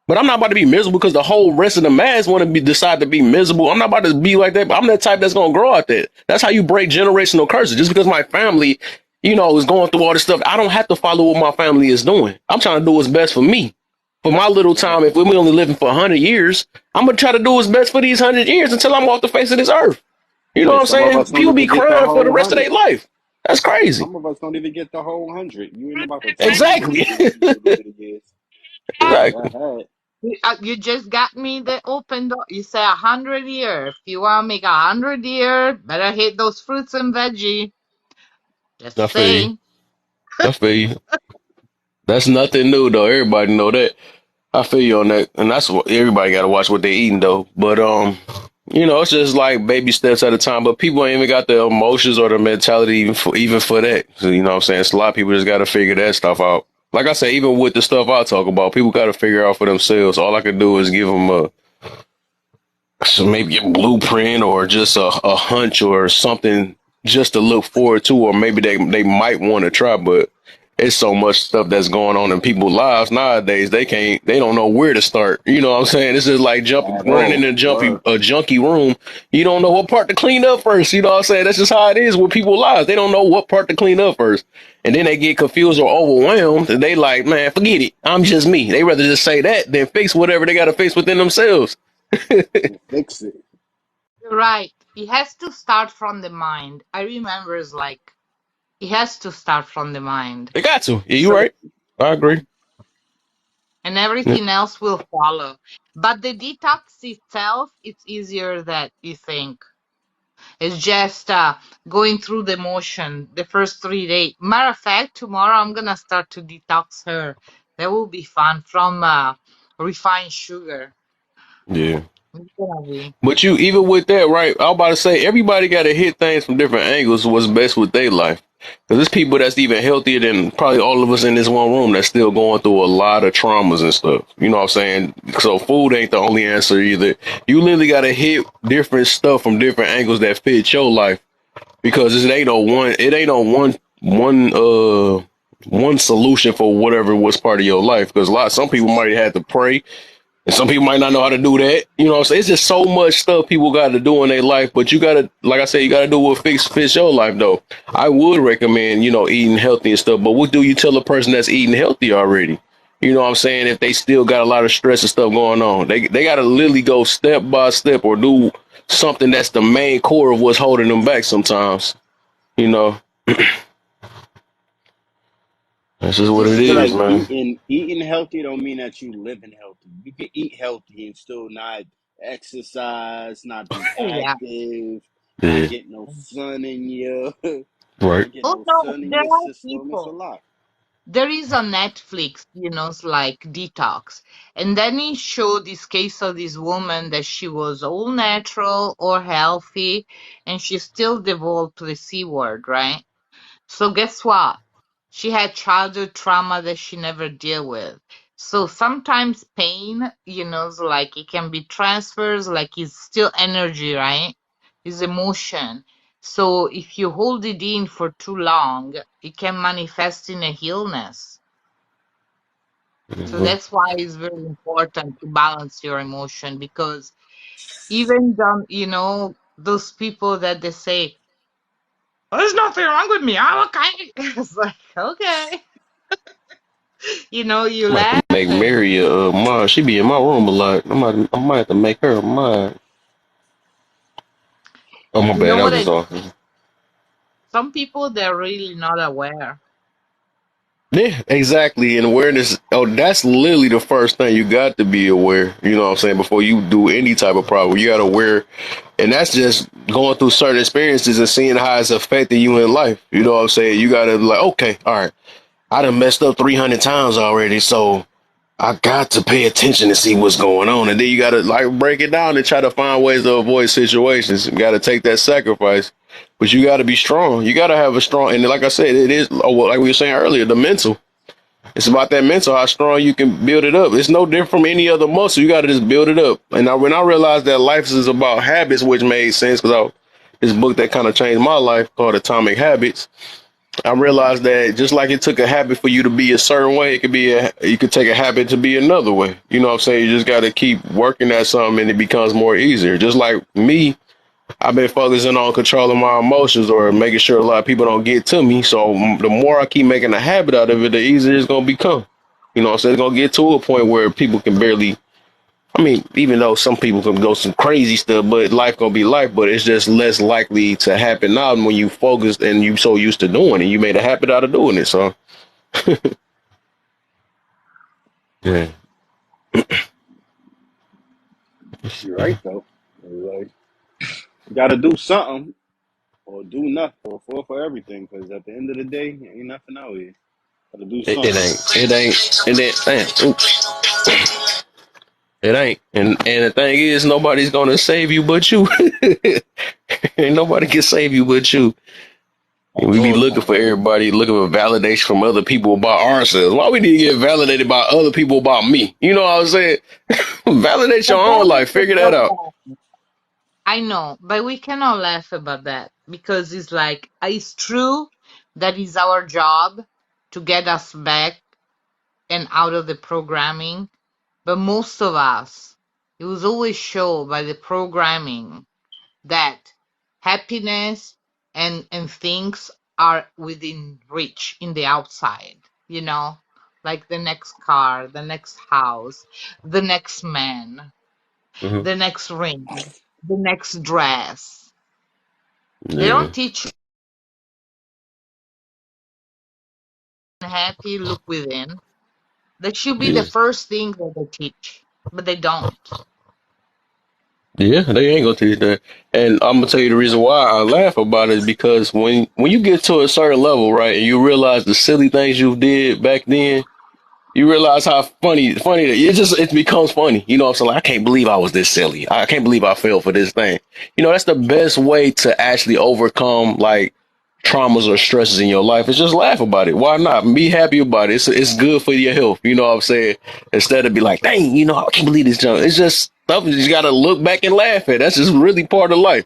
But I'm not about to be miserable because the whole rest of the mass want to be decide to be miserable. I'm not about to be like that. But I'm that type that's gonna grow out there. That's how you break generational curses. Just because my family, is going through all this stuff, I don't have to follow what my family is doing. I'm trying to do what's best for me. For my little Right. time, if we're only living for 100 years, I'm gonna try to do what's best for these 100 years until I'm off the face of this earth. You know what Shit, I'm some of saying? us don't People be even get the crying for the whole rest of 100. their life. That's crazy. Some of us don't even get the whole 100. You ain't about to tell me what Exactly. you're gonna do for the later years. Exactly. Yeah, I had. You just got me the open door. You say 100 year. If you want to make 100 year, better hit those fruits and veggie. Just I feel you. saying. I feel you. That's nothing new though. Everybody know that. I feel you on that, and that's what everybody got to watch what they eating though. But it's just like baby steps at a time. But people ain't even got the emotions or the mentality even for that. So, you know what I'm saying? So a lot of people just got to figure that stuff out. Like I said, even with the stuff I talk about, people got to figure out for themselves. All I can do is give them maybe a blueprint or just a hunch or something just to look forward to, or maybe they might want to try, but it's so much stuff that's going on in people's lives nowadays. They don't know where to start. You know what I'm saying? This is like jumping, At running in all. Word. a junky room. You don't know what part to clean up first. You know what I'm saying? That's just how it is with people's lives. They don't know what part to clean up first. And then they get confused or overwhelmed and they like, man, forget it. I'm just me. They rather just say that than fix whatever they got to fix within themselves. And fix it. You're right. It has to start from the mind. I remember it's like it has to start from the mind. They got to. Yeah, you So right. I agree. and Yeah. everything else will follow. But the detox itself, it's easier than you think. It's just going through the motion the first 3 days. Matter of fact, tomorrow I'm gonna start to detox her. That will be fun from refined sugar. Yeah. It's gonna be. But you, even with that, right? I was about to say, everybody got to hit things from different angles. What's best with their life? Because there's people that's even healthier than probably all of us in this one room that's still going through a lot of traumas and stuff. You know what I'm saying? So food ain't the only answer either. You literally got to hit different stuff from different angles that fit your life. Because it ain't no one solution for whatever was part of your life. Because some people might have to pray. And some people might not know how to do that. You know what I'm saying? It's just so much stuff people got to do in their life. But you got to, like I said, you got to do what fits your life, though. I would recommend, eating healthy and stuff. But what do you tell a person that's eating healthy already? You know what I'm saying? If they still got a lot of stress and stuff going on, they got to literally go step by step or do something that's the main core of what's holding them back sometimes. You know, that's just what it I feel is, like man. eating healthy don't mean that you living healthy. You can eat healthy and still not exercise, not be Oh yeah. active, not Yeah, get no sun in you, right. not get Oh no no, sun in there your are system. It's a people. lot. there is on Netflix, it's like Detox. And then he showed this case of this woman that she was all natural or healthy, and she still developed the C word, right? So guess what? She had childhood trauma that she never deal with. So sometimes pain, is like it can be transfers, like it's still energy, right? It's emotion. So if you hold it in for too long, it can manifest in a illness. So Mhm. that's why it's very important to balance your emotion, because even those people that they say, there's nothing wrong with me, I'm okay. It's like, okay. You I might have to laugh make and Mary a mod. She be in my room a lot. I might have to make her a mod. Oh my you know bad, I what was I just off. some people they're really not aware. Yeah, exactly. And awareness, oh, that's literally the first thing you got to be aware. You know what I'm saying? Before you do any type of problem, you got to aware. And that's just going through certain experiences and seeing how it's affecting you in life. You know what I'm saying? You got to like, okay, all right, I done messed up 300 times already. So I got to pay attention to see what's going on. And then you got to like break it down and try to find ways to avoid situations. You got to take that sacrifice. But you got to be strong. You got to have a strong, and like I said, it is, oh, well, like we were saying earlier, the mental. It's about that mental, how strong you can build it up. It's no different from any other muscle. You got to just build it up. And when I realized that life is about habits, which made sense because this book that kind of changed my life called Atomic Habits. I realized that just like it took a habit for you to be a certain way, it could be you could take a habit to be another way. You know what I'm saying? You just got to keep working at something and it becomes more easier. Just like me, I've been focusing on controlling my emotions or making sure a lot of people don't get to me. So the more I keep making a habit out of it, the easier it's gonna become. You know what I'm saying? It's gonna get to a point where people can barely. I mean, even though some people can go some crazy stuff, but life gonna be life. But it's just less likely to happen now when you focus and you so used to doing it. You made a habit out of doing it. So yeah, You're right though. Like, you got to do something or do nothing for everything. Because at the end of the day, ain't nothing out here. Got to do it something. ain't. It ain't. And then, damn, oops, it ain't. And the thing is, nobody's gonna save you but you. Ain't nobody can save you but you. At We be all looking for times. everybody, looking for validation from other people about ourselves. Why we need to get validated by other people about me? You know what I'm saying? Validate your But own life. Figure that out. I know, but we cannot laugh about that, because it's like it's true that is our job to get us back and out of the programming, but most of us, it was always shown by the programming that happiness and things are within reach in the outside, like the next car, the next house, the next man, Hmm. the next ring, the next dress. They Yeah. don't teach you happy, look within. That should be the Yeah. first thing that they teach, but they don't. Yeah, they ain't gonna teach that. And I'm gonna tell you the reason why I laugh about it is because when you get to a certain level, right, and you realize the silly things you did back then, you realize how funny it becomes funny. You know what I'm saying? Like, I can't believe I was this silly. I can't believe I fell for this thing. You know, that's the best way to actually overcome like traumas or stresses in your life. Is just laugh about it. Why not? Be happy about it. It's good for your health. You know what I'm saying? Instead of be like, dang, I can't believe this junk. It's just stuff you just gotta look back and laugh at. That's just really part of life.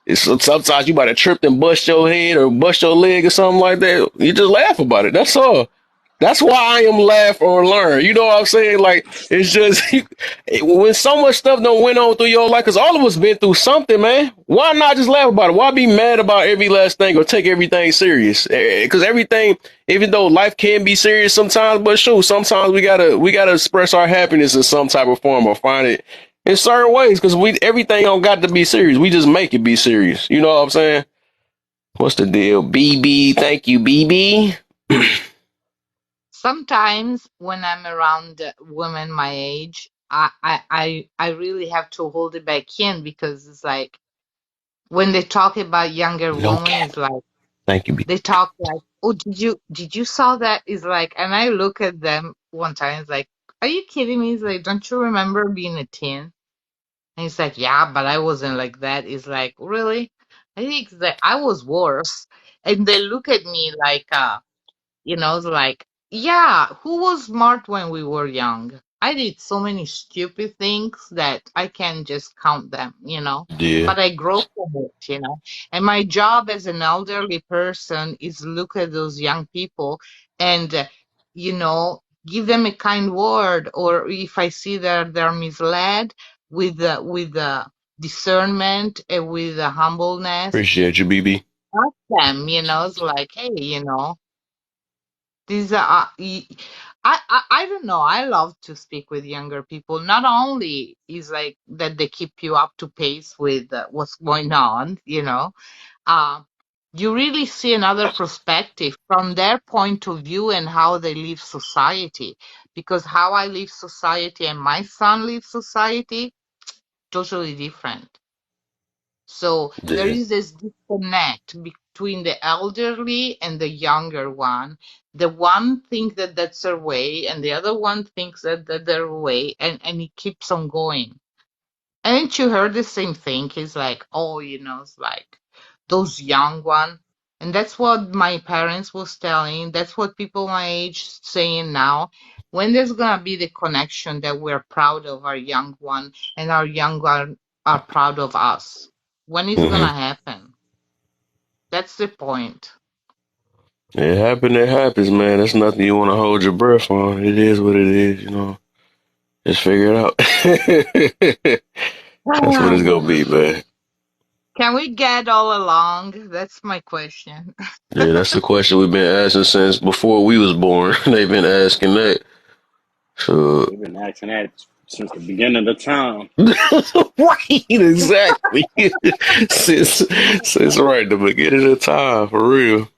It's sometimes you might have tripped and bust your head or bust your leg or something like that. You just laugh about it. That's all. That's why I am laugh or learn. You know what I'm saying? Like it's just when so much stuff don't went on through your life, because all of us been through something, man. Why not just laugh about it? Why be mad about every last thing or take everything serious? Because everything, even though life can be serious sometimes, but shoot, sometimes we gotta express our happiness in some type of form or find it in certain ways. Because we everything don't got to be serious. We just make it be serious. You know what I'm saying? What's the deal, BB? Thank you, BB. Sometimes when I'm around women my age, I really have to hold it back in, because it's like when they talk about younger No women, cap. it's like Thank you, BB. they talk like, Oh, did you saw that? Is like, and I look at them one time. It's like, are you kidding me? It's like, don't you remember being a teen? And he's like, yeah, but I wasn't like that. It's like, really? I think that I was worse. And they look at me like, it's like, yeah, who was smart when we were young? I did so many stupid things that I can't just count them. Yeah. But I grow from it. And my job as an elderly person is look at those young people and, give them a kind word, or if I see that they're misled, with discernment and with humbleness, Appreciate you, BB. ask them. It's like, hey, these are, I don't know. I love to speak with younger people. Not only is like that they keep you up to pace with what's going on. Uh, you really see another perspective from their point of view and how they live society. Because how I live society and my son lives society, totally different. So there Yeah. is this disconnect between the elderly and the younger one. The one thinks that that's their way, and the other one thinks that their way, and it keeps on going. Haven't you heard the same thing? It's like, oh, it's like those young one. And that's what my parents was telling. That's what people my age saying now. When there's gonna be the connection that we're proud of our young one and our young one are proud of us? When is Hmm. gonna happen? That's the point. It happens, man. That's nothing you want to hold your breath on. It is what it is. Just figure it out. That's what it's gonna be, man. Can we get all along? That's my question. Yeah, that's the question we've been asking since before we was born. They've been asking that. So They've been asking that since the beginning of the time. right, exactly. since since right the beginning of time, for real.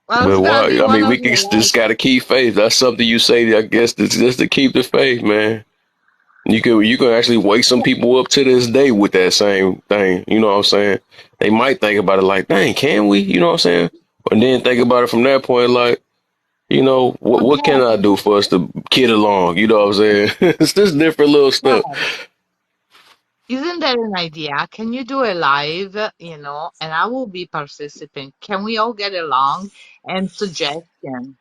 Well, it's But gonna why? be I one mean, of we can the just gotta keep faith. That's something you say. I guess that's just to keep the faith, man. You can actually wake some people up to this day with that same thing. You know what I'm saying? They might think about it like, dang, can we? You know what I'm saying? And then think about it from that point, like, what can I do for us to get along? You know what I'm saying? It's just different little stuff. last. Isn't that an idea? Can you do a live, and I will be participant. Can we all get along and suggestion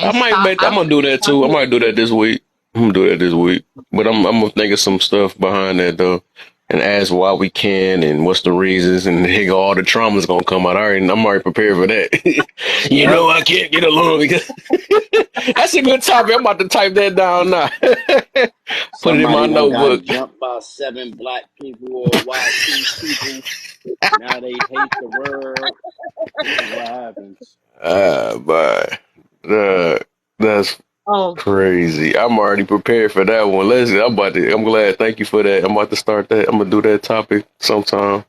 I and might start make. I'm ask gonna do that too. I might do that this week. I'm gonna do that this week. But I'm gonna think of some stuff behind that though, and ask why we can and what's the reasons, and here all the trauma's gonna come out. I'm already prepared for that. Yep. I can't get along because that's a good topic. I'm about to type that down now. Put it in my Somebody done got notebook. jumped by 7 black people or white people. Now they hate the world. This is what happens. But that's Oh, crazy. I'm already prepared for that one. I'm glad. Thank you for that. I'm about to start that. I'm gonna do that topic sometime.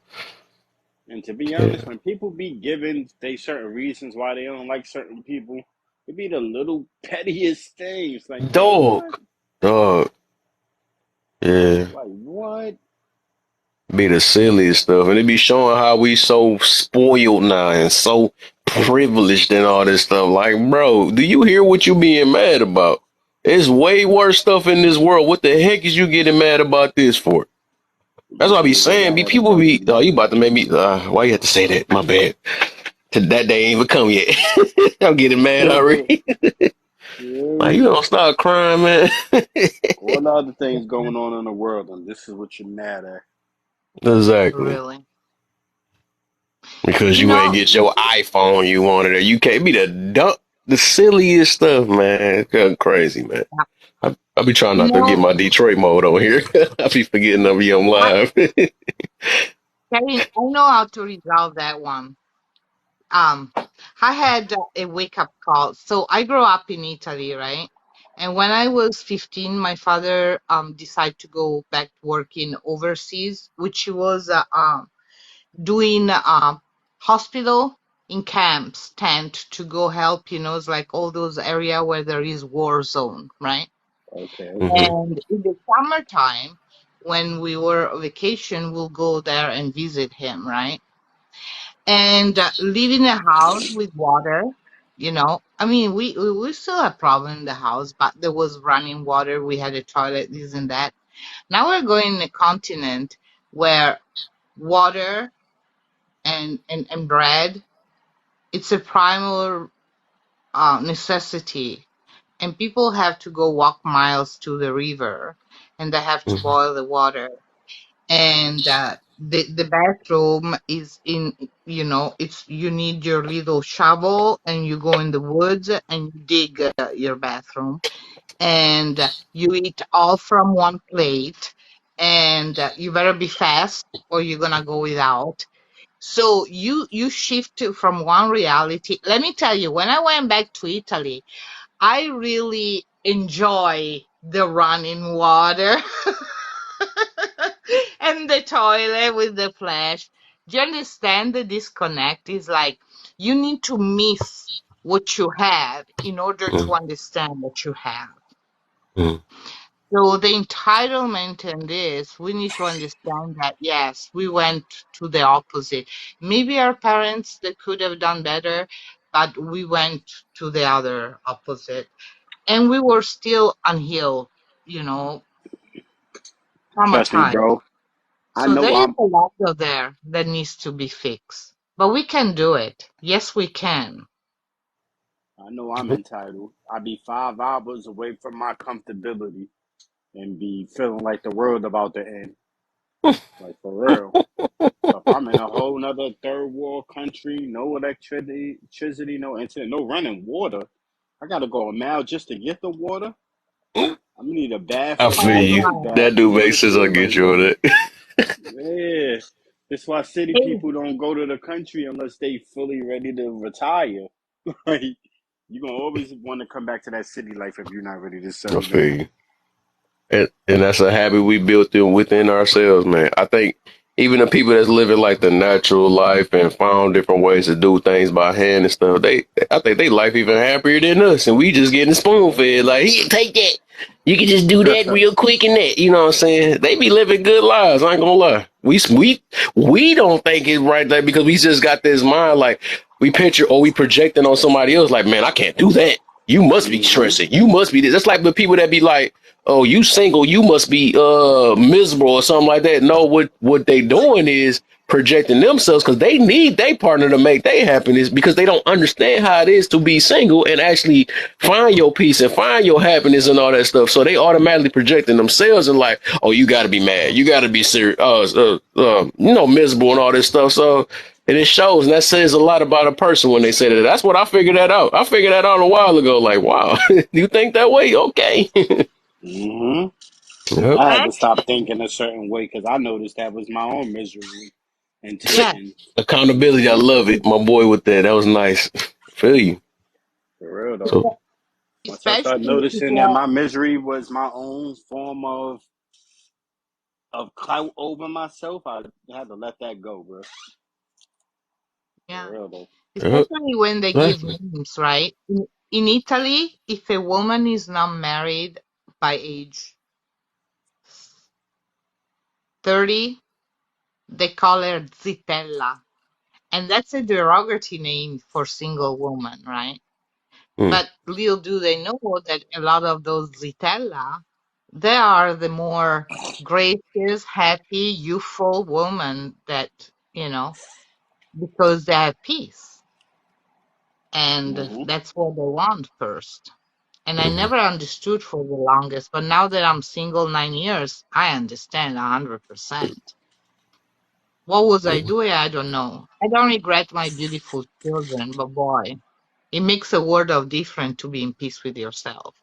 And to be honest, Yeah. when people be given they certain reasons why they don't like certain people, it be the little pettiest things. Like, man, what? Dog. Dog. Yeah. Like, what? Be the silliest stuff. And it be showing how we so spoiled now and so privileged and all this stuff. Like, bro, do you hear what you being mad about? There's way worse stuff in this world. What the heck is you getting mad about this for? That's what I be Because they saying. got Be other people work to be, oh, do. you about to make me, why you have to say that? My bad. That day ain't even come yet. I'm getting mad already. Like, you Really? don't stop crying, man. All the other things going on in the world, and this is what you're mad at. Exactly. really? Because You you ain't know, get your iPhone you wanted, or you can't be the silliest stuff, man. It's kinda crazy, man. I be trying you not to get know, my Detroit mode on here. I be forgetting to be on I, live. Kevin, I know how to resolve that one. Um, I had a wake up call. So I grew up in Italy, right? And when I was 15, my father decided to go back working overseas, which he was doing hospital in camps tent to go help, it's like all those area where there is war zone, right? Okay. Hmm. And in the summertime, when we were on vacation, we'll go there and visit him, right? and live in a house with water. I mean, we still have problem in the house, but there was running water. We had a toilet, this and that. Now we're going in a continent where water and bread, it's a primal necessity, and people have to go walk miles to the river, and they have to Mhm. boil the water, and the bathroom is in, it's, you need your little shovel and you go in the woods and you dig your bathroom, and you eat all from one plate, and you better be fast or you're gonna go without. So you shift from one reality. Let me tell you, when I went back to Italy, I really enjoy the running water and the toilet with the flash. Do you understand the disconnect? Is like you need to miss what you have in order to Mhm. understand what you have. Mhm. So the entitlement in this, we need to understand that yes, we went to the opposite. Maybe our parents, they could have done better, but we went to the other opposite. And we were still unhealed, you know, Trust me, traumatized. bro. I So know there is I'm a lot of there that needs to be fixed. But we can do it. Yes, we can. I know I'm entitled. I be 5 hours away from my comfortability and be feeling like the world about to end. Like for real. So if I'm in a whole nother third world country, no electricity, no internet, no running water, I gotta go a mile just to get the water. I'm gonna need a bath I with feel Oh no you. ice my. bath. That do You make sense. I understand? get Like, you on that. yeah. That's why city Hey, people don't go to the country unless they fully ready to retire. Like, you're gonna always want to come back to that city life if you're not ready to I settle feel down. you. And that's a habit we built in within ourselves, man. I think even the people that's living like the natural life and found different ways to do things by hand and stuff, I think they life even happier than us, and we just getting spoon fed. Like, here, take that. You can just do that real quick and that. You know what I'm saying? They be living good lives. I ain't gonna lie. We don't think it's right there because we just got this mind like we picture or we projecting on somebody else. Like, man, I can't do that. You must be Mm-hmm. stressing. You must be this. That's like the people that be like, oh, you single, you must be miserable or something like that. No, what they doing is projecting themselves because they need their partner to make their happiness because they don't understand how it is to be single and actually find your peace and find your happiness and all that stuff. So they automatically projecting themselves and like, oh, you got to be mad, you got to be serious, miserable and all this stuff. So and it shows, and that says a lot about a person when they say that. That's what I figured that out. I figured that out a while ago. Like, wow, you think that way? Okay. Mm-hmm. Yep. I had right? to stop thinking a certain way because I noticed that was my own misery Yeah. and Accountability, I love it. My boy with that. That was nice. Feel you. for real though. So, Once I started Especially if noticing that my misery was my own form of clout over myself, I had to let that go, bro. yeah. For real though. yep. Especially when they give Exactly. names, right? In Italy, if a woman is not married by age 30, they call her zitella. And that's a derogatory name for single woman, right? Mm, But little do they know that a lot of those zitella, they are the more gracious, happy, youthful woman that, you know, because they have peace. And Mm-hmm. that's what they want first. And I mm, never understood for the longest, but now that I'm single 9 years, I understand 100%. What was I mm. doing? I don't know. I don't regret my beautiful children, but boy, it makes a world of difference to be in peace with yourself.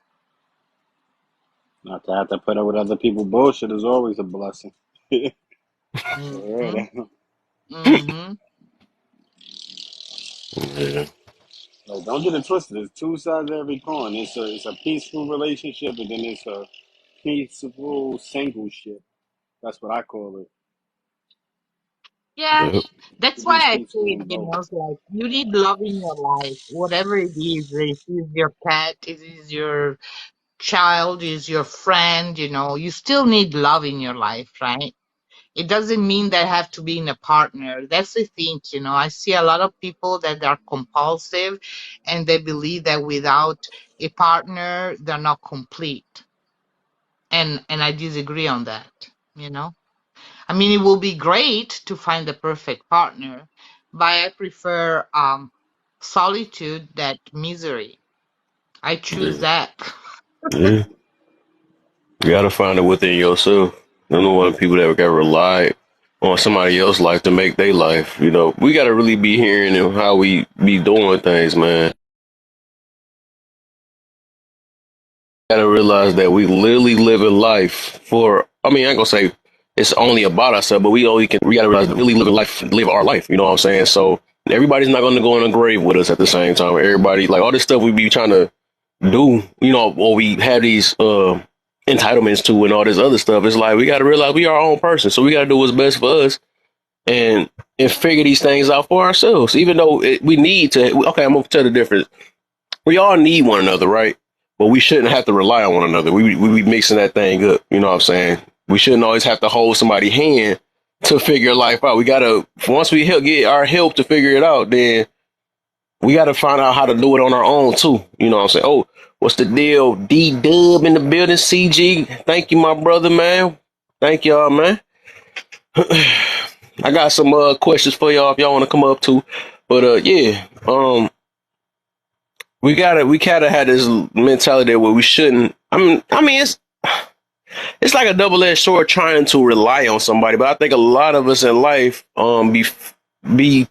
Not to have to put up with other people's bullshit is always a blessing. For real Mm-hmm. though. Mm-hmm. Yeah. Like, don't get it twisted. There's two sides of every coin. It's a peaceful relationship, and then it's a peaceful single ship. That's what I call it. Yeah, Yep. You that's can be why I peaceful say, in both. it's like you need love in your life, whatever it is. If it's your pet, if it's your child, is your friend, you still need love in your life, right? It doesn't mean that I have to be in a partner. That's the thing, you know. I see a lot of people that are compulsive and they believe that without a partner, they're not complete. And I disagree on that, you know. I mean, it will be great to find the perfect partner, but I prefer solitude that misery. I choose Yeah. that. Yeah. You gotta find it within yourself. I don't want people that gotta rely on somebody else's life to make their life. You know, we gotta really be hearing how we be doing things, man. Gotta realize that we literally live a life for. I mean, I ain't gonna say it's only about ourselves, but we gotta realize that we really live a life, live our life. You know what I'm saying? So everybody's not gonna go in the grave with us at the same time. Everybody, like all this stuff we be trying to do, you know, or we have these entitlements to and all this other stuff. It's like we gotta realize we are our own person, so we gotta do what's best for us and figure these things out for ourselves. Even though we need to. Okay, I'm gonna tell the difference. We all need one another, right? But we shouldn't have to rely on one another. We be mixing that thing up. You know what I'm saying? We shouldn't always have to hold somebody's hand to figure life out. We gotta once we get our help to figure it out, then we gotta find out how to do it on our own too. You know what I'm saying? Oh, what's the deal? D Dub in the building. CG. Thank you, my brother, man. Thank y'all, man. I got some questions for y'all if y'all want to come up too. But yeah, we gotta have this mentality where we shouldn't. I mean, it's like a double-edged sword trying to rely on somebody. But I think a lot of us in life be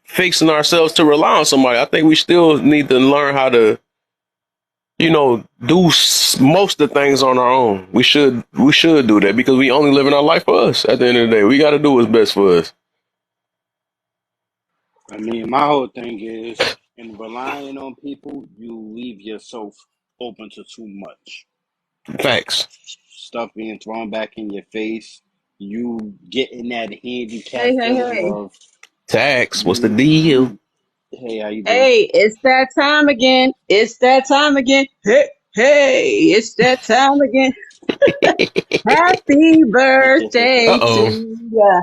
fixing ourselves to rely on somebody. I think we still need to learn how to, you know, do most of the things on our own. We should do that because we only live in our life for us. At the end of the day, we got to do what's best for us. I mean, my whole thing is, in relying on people, you leave yourself open to too much Facts. stuff being thrown back in your face. You getting that handicap Hey, hey, feeling hey. of Tax. What's the deal? you. Hey, how you doing? Hey, it's that time again. It's that time again. Hey, hey, it's that time again. Happy Uh birthday oh. to ya.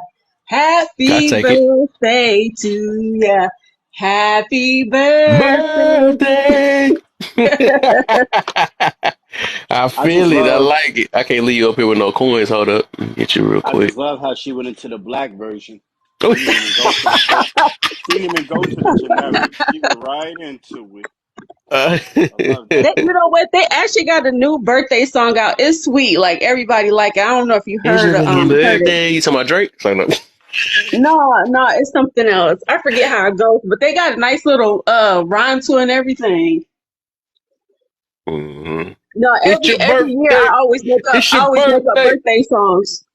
Gotta Happy take it. birthday to ya. Happy birthday. Birthday. I I just feel it. I love, like it. I can't leave you up here with no coins. Hold up. Let me get you real I quick. just love how she went into the black version. She didn't even go to the first. She didn't even go to the generic. She went right into it. I love that. You know what? They actually got a new birthday song out. It's sweet. Like everybody like it. I don't know if you It's heard your heard it. birthday. You talking about Drake? It's like, no. No, no, it's something else. I forget how it goes, but they got a nice little rhyme to it and everything. Mhm. No, It's your every year birthday. It's I your always make up birthday. birthday songs.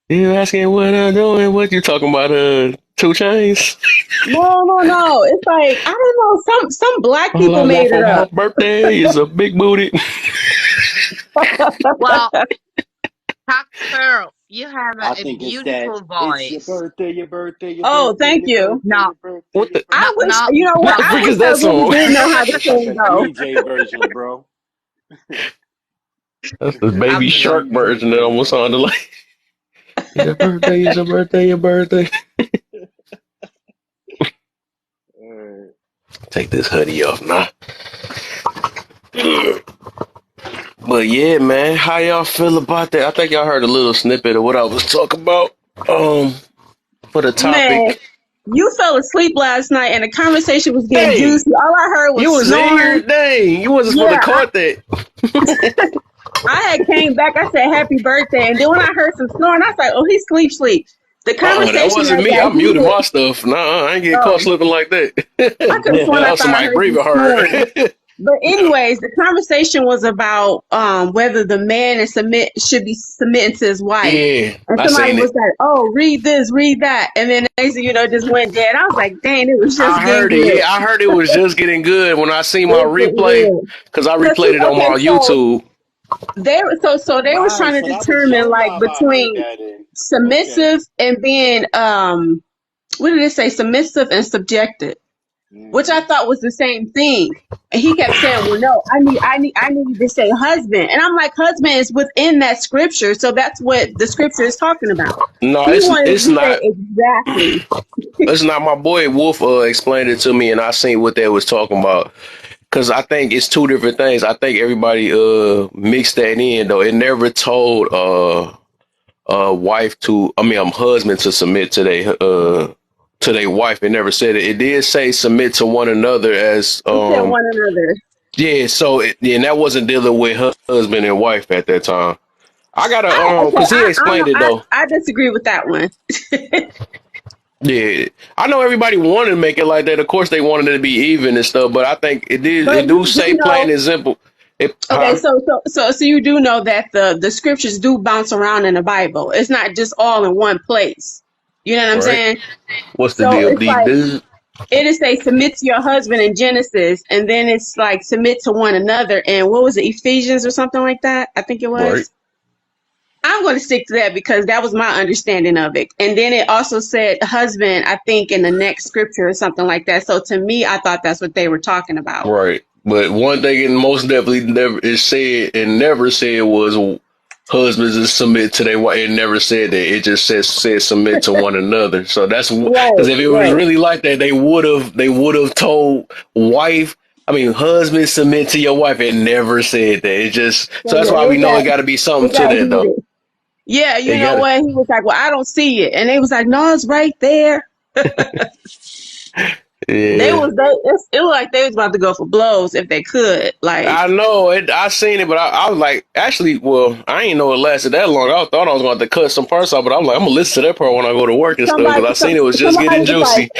You asking what I'm doing? What you talking about? Two chains? No, no, no. It's like I don't know. Some black All people I want made for it my up. birthday is a big booty. Well, Cock Sparrow, you have I a think it's that. beautiful It's your voice. birthday, your birthday, your Oh, birthday, thank your you. birthday, No, your birthday, What your the no, I birthday. wish no, you know what? what the no. I freak wish is I that really song? did know how the That's like song a go. DJ version, bro. That's the baby I'm The shark done. DJ version that almost version. sounded like your birthday is your birthday, your birthday. Uh, Take this hoodie off now. But yeah, man, how y'all feel about that? I think y'all heard a little snippet of what I was talking about. Um, for the Man, topic. you fell asleep last night and the conversation was getting Dang, juicy. All I heard you was was in here. snoring. Dang, you wasn't supposed to Yeah, caught that. I had came back. I said happy birthday, and then when I heard some snoring, I was like, "Oh, he sleep." The That conversation wasn't had me. got I muted heated. my stuff. Nah, I ain't get caught Oh, slipping like that. I could have sworn That I was thought I somebody heard you breathing snoring. hard. But anyways, the conversation was about whether the man should be submitting to his wife. Yeah, And I somebody seen was it. like, "Oh, read this, read that," and then next thing you know, it just went dead. I was like, "Dang, it was I just getting heard it. good." Yeah, I heard it was just getting good when I seen my It replay did. because I Cause see, replayed it on okay, my so YouTube. they was right. trying to So that was determine your like vibe. I heard between that in. Okay. submissive and being what did it say? Submissive and subjected. which I Mm-hmm. thought was the same thing. And he kept saying, "Well, no, I need to say husband." And I'm like, "Husband is within that scripture, so that's what the scripture is talking about." No, He wanted it's to say not. exactly. It's not. My boy Wolf explained it to me, and I seen what they was talking about. Cause I think it's two different things. I think everybody mixed that in though. It never told wife to. I mean, husband to submit to their wife. It never said it. It did say submit to one another as He said one another. yeah. So and that wasn't dealing with husband and wife at that time. I gotta Okay, cause he explained it though. I disagree with that one. Yeah, I know everybody wanted to make it like that. Of course, they wanted it to be even and stuff, but I think it did. But It do you do say plain know, and simple. It, okay, huh? so you do know that the scriptures do bounce around in the Bible. It's not just all in one place. You know what I'm Right. saying? What's the So deal, it's D? like Dude? it is say submit to your husband in Genesis, and then it's like submit to one another. And what was it, Ephesians or something like that? I think it Right. was. I'm going to stick to that because that was my understanding of it. And then it also said husband, I think, in the next scripture or something like that. So to me, I thought that's what they were talking about. Right. But one thing it most definitely never is said and never said was husbands is submit to their wife. It never said that. It just said submit to one another. So that's because Right, if it was right. really like that, they would have told wife. I mean, husband submit to your wife. It never said that. It just So so that's why we know it got to be something it to got that though. heated. Yeah, you It know got to. what? He was like, well, I don't see it. And they was like, no, it's right there. Yeah. It was like they was about to go for blows if they could. Like, I know it. I seen it, but I was like, actually, well, I didn't know it lasted that long. I thought I was going to cut some parts off, but I'm like, I'm gonna listen to that part when I go to work and stuff somebody, because I seen it was just somebody getting was like, juicy.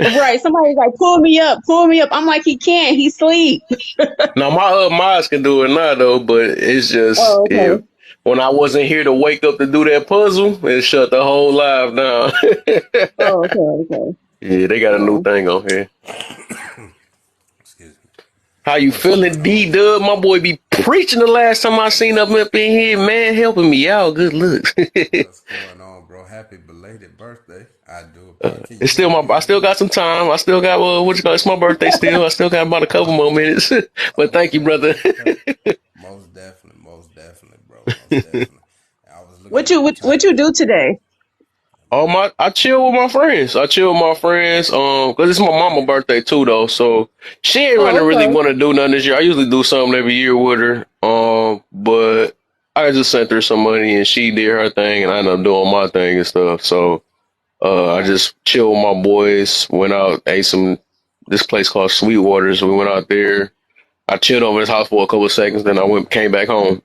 right, somebody was like, pull me up, pull me up. I'm like, he can't, he sleep. Now my mods can do it now though, but it's just Oh, if okay. when I wasn't here to wake up to do that puzzle, it shut the whole live down. Oh, okay, okay. Yeah, they got a new Oh. thing on here. Excuse me. How you What's going feeling, D on? Dub? My boy be preaching the last time I seen him up in here, man, helping me out. Good looks. What's going on, bro? Happy belated birthday. I do appreciate. Can you It's hear still me? my. You I hear still me? got some time. I still got what you call it? It's my birthday still. I still got about a couple more minutes. But thank you, Okay, brother. okay. Most definitely, bro. Most definitely. I was looking What at you the what title. you do today? I chill with my friends. I chill with my friends. Cause it's my mama's birthday too, though. So she ain't Oh, really okay. want to do nothing this year. I usually do something every year with her. But I just sent her some money and she did her thing, and I ended up doing my thing and stuff. So I just chill with my boys. Went out, ate some this place called Sweetwater. So we went out there. I chilled over his house for a couple of seconds, then came back home.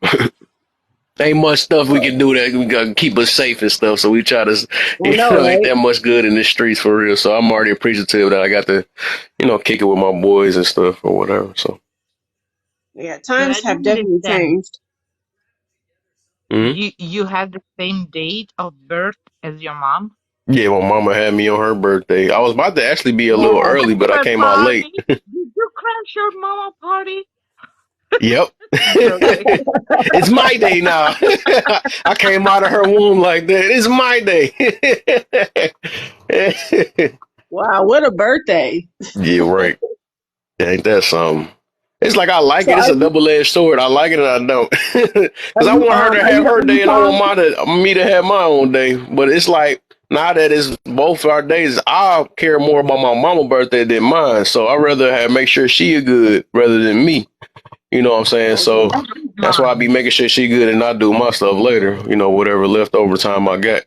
Ain't much stuff we Oh, can do that we gotta keep us safe and stuff. So we try to, I know, ain't right? that much good in the streets for real. So I'm already appreciative that I got to, kick it with my boys and stuff or whatever. So, Yeah, But I times have don't definitely understand. changed. mhm. You had the same date of birth as your mom? Yeah, my mama had me on her birthday. I was about to actually be a little Wow. early, but I Bachelor came out late. party? Did you crash your mama party? Yep. Joking. It's my day now. I came out of her womb like that. It's my day. Wow, what a birthday. Yeah, right. Ain't that something? It's like I like So it. It's a double-edged sword. I like it and I don't. Because I want her to have her are you day and I want me to have my own day. But it's like now that it's both our days, I care more about my mama's birthday than mine. So I'd rather make sure she is good rather than me. You know what I'm saying? So okay. And she's that's why I be mine. making sure she good and I do my stuff later. Whatever leftover time I got.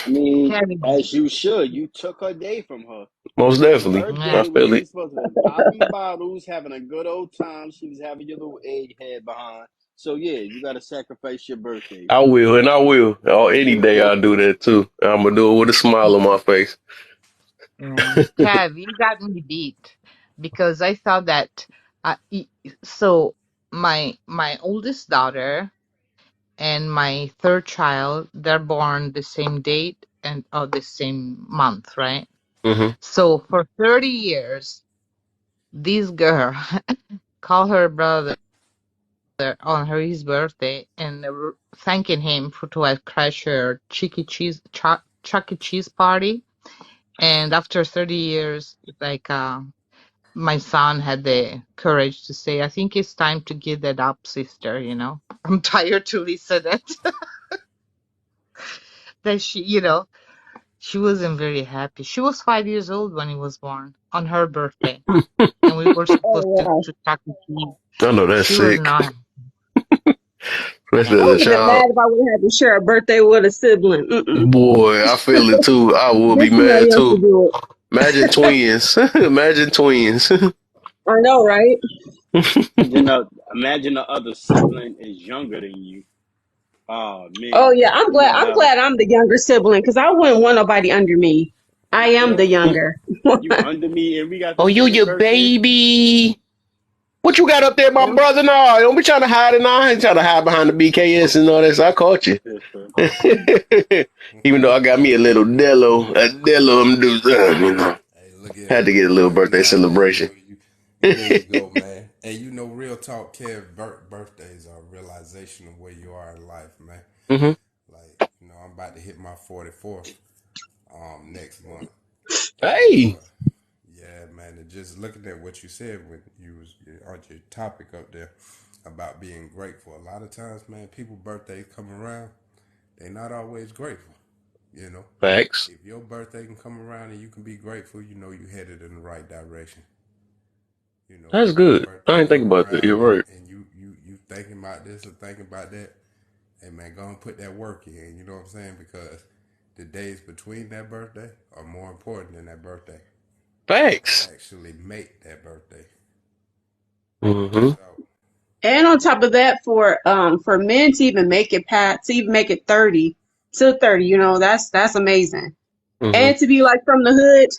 I mean, Kevin. as you should. You took her day from her. Most Your definitely. I Yeah. birthday when feel you it. was supposed to be popping bottles, having a good old time. She was having your little egghead behind. So yeah, you got to sacrifice your birthday. I will, and I will. Oh, any day I'll do that too. I'm gonna do it with a smile on my face. Yeah. Kev, you got me beat because I thought that uh, e- so my oldest daughter and my third child, they're born the same date and the same month, right? Hmm. So for 30 years, this girl called her brother on his birthday and thanking him for to have crashed her Chuck E. Cheese party. And after 30 years, like my son had the courage to say, I think it's time to give that up, sister, you know. I'm tired to listen that that she wasn't very happy. She was 5 years old when he was born on her birthday, and we were supposed Oh wow. to talk to Eve. I know that's She was sick. not. Especially I as a would have been child. mad if I would have had to share a birthday with a sibling. Mm-mm. Boy, I feel it too. I would be Get somebody mad else to too. do it. Imagine twins. Imagine twins. I know, right? Imagine the other sibling is younger than you. Oh Oh man, yeah, I'm you glad. end I'm up glad I'm the younger sibling because I wouldn't want nobody under me. I am the yeah. younger. You under me, and we got Oh, the you same your birthday. baby. What you got up there, my Yeah. brother? No, don't be trying to hide it now. I ain't trying to hide behind the BKS and all that. So I caught you. Even though I got me a little Dello, Hey, look at had to look get a at little what you birthday got, man. celebration. There you go, man. And real talk, Kev. Birthdays are a realization of where you are in life, man. Hmm. Like I'm about to hit my 44th next month, and Hey, yeah, man. And just looking at what you said when you was on your topic up there about being grateful. A lot of times, man, people birthdays come around, they're not always grateful. You know, facts. if your birthday can come around and you can be grateful, you headed in the right direction. That's If your good. I birthday ain't think come about that. You're around and, right. and you thinking about this or thinking about that, hey man, go and put that work in. You know what I'm saying? Because the days between that birthday are more important than that birthday. Facts. Actually, make that birthday for Hmm. sure. And on top of that, for men to even make it past, to even make it 30 to 30, that's amazing. Hmm. And to be like from the hood,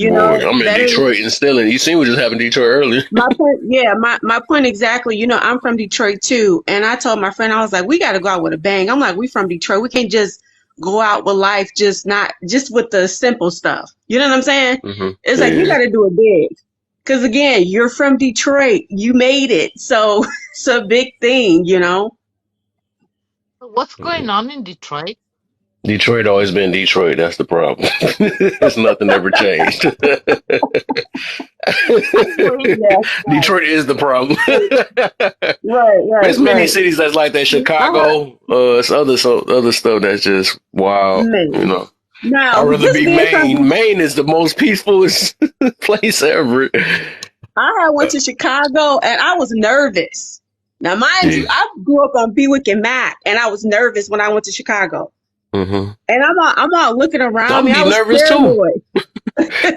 Boy, I'm in that is Detroit and still in. You seen what just happened in Detroit earlier? my point. Yeah, my point exactly. I'm from Detroit too, and I told my friend I was like, we got to go out with a bang. I'm like, we from Detroit, we can't just go out with life just with the simple stuff. You know what I'm saying? Hmm. It's like you Yeah. got to do it big. Because again, you're from Detroit, you made it, so it's a big thing. So what's going on in Detroit? Detroit always been Detroit. That's the problem. It's nothing ever changed. Yeah, Detroit is the problem. right, right, There's many right. cities that's like that. I had, Chicago, it's other stuff that's just wild. man. I'd Now, rather just be being from Maine. Maine is the most peaceful place ever. I had went to Chicago and I was nervous. Now, mind you, Yeah. I grew up on Bewick and Mac, and I was nervous when I went to Chicago. Hmm. And I'm all looking around me. I'm I be was nervous too. paranoid.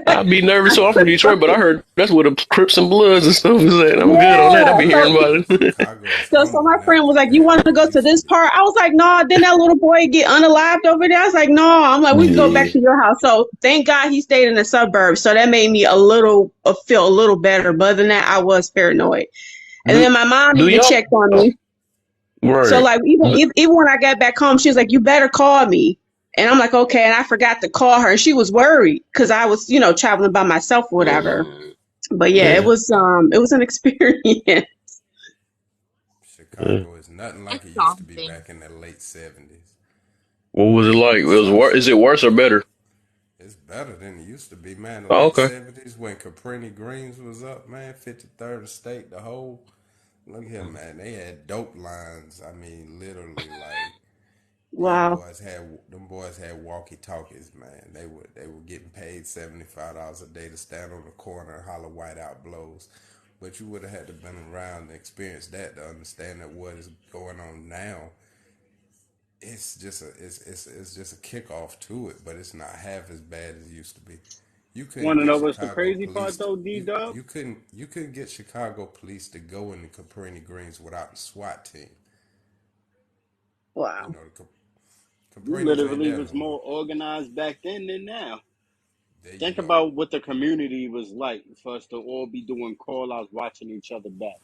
I'd be nervous too. I'm from Detroit, but I heard that's where the Crips and Bloods and stuff is at. I'm good on that. I Yeah. be hearing So, about it. Chicago is so humble my now friend was like, "You compared to want to what go it to used to this be. part?" I was like, "No." Then that little boy get unalived over there. I was like, "No." I'm like, "We can go back Yeah. to your house." So thank God he stayed in the suburbs. So that made me feel a little better. But other than that, I was paranoid. And Do then my mom do even y'all? checked on Oh, me. So right. like even when I got back home, she was like, "You better call me." And I'm like, "Okay." And I forgot to call her. And she was worried because I was, traveling by myself or whatever. Mm, But yeah, yeah. it was an experience. Yeah. Chicago is nothing That's like it used to be something. back in the late '70s. What was it like? It was Is it worse or better? It's better than it used to be, man. The Oh, late okay. '70s when Caprini Greens was up, man. 53rd Estate, the whole. Look here, man. They had dope lines. I mean, literally, like Wow. them boys had walkie talkies, man. They were getting paid $75 a day to stand on the corner and holler white out blows. But you would have had to been around and experience that to understand that what is going on now. It's just a kickoff to it, but it's not half as bad as it used to be. You couldn't Want to get know what's the Chicago crazy part police. though, D Dub? You couldn't get Chicago police to go into Caprini Greens without the SWAT team. Wow. The You Caprinis ain't literally there was no more. more organized back then than now. There you Think go. about what the community was like for us to all be doing call outs, watching each other back.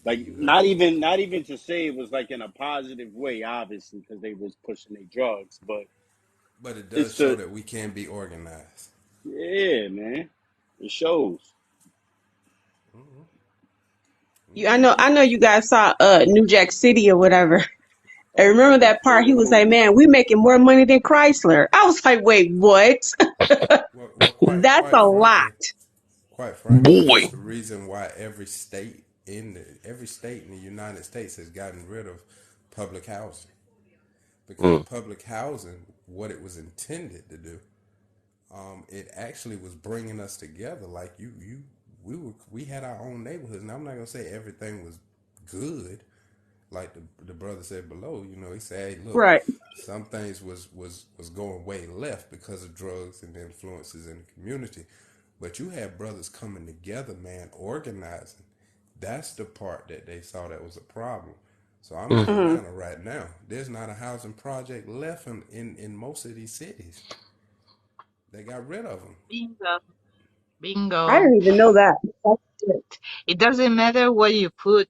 Like You know, not even to say it was like in a positive way, obviously, because they was pushing their drugs, but but it does it's show the that we can be organized. yeah, man. It shows. I know you guys saw New Jack City or whatever. And remember It's that part? so He was like, foolish. "Man, we making more money than Chrysler." I was like, "Wait, what?" Well, That's a lot. quite frankly, that's Boy. the reason why every state in the United States has gotten rid of public housing, because Mm. public housing, what it was intended to do, it actually was bringing us together. Like we had our own neighborhoods. And I'm not gonna say everything was good, like the brother said below. He said, "Hey, look, Right. some things was going way left because of drugs and influences in the community, but you had brothers coming together, man, organizing. That's the part that they saw that was a problem. So I'm in Mm. Hmm. Atlanta right now. There's not a housing project left in most of these cities. They got rid of them. Bingo. I Bingo. didn't even know that. That's good. It doesn't matter what you put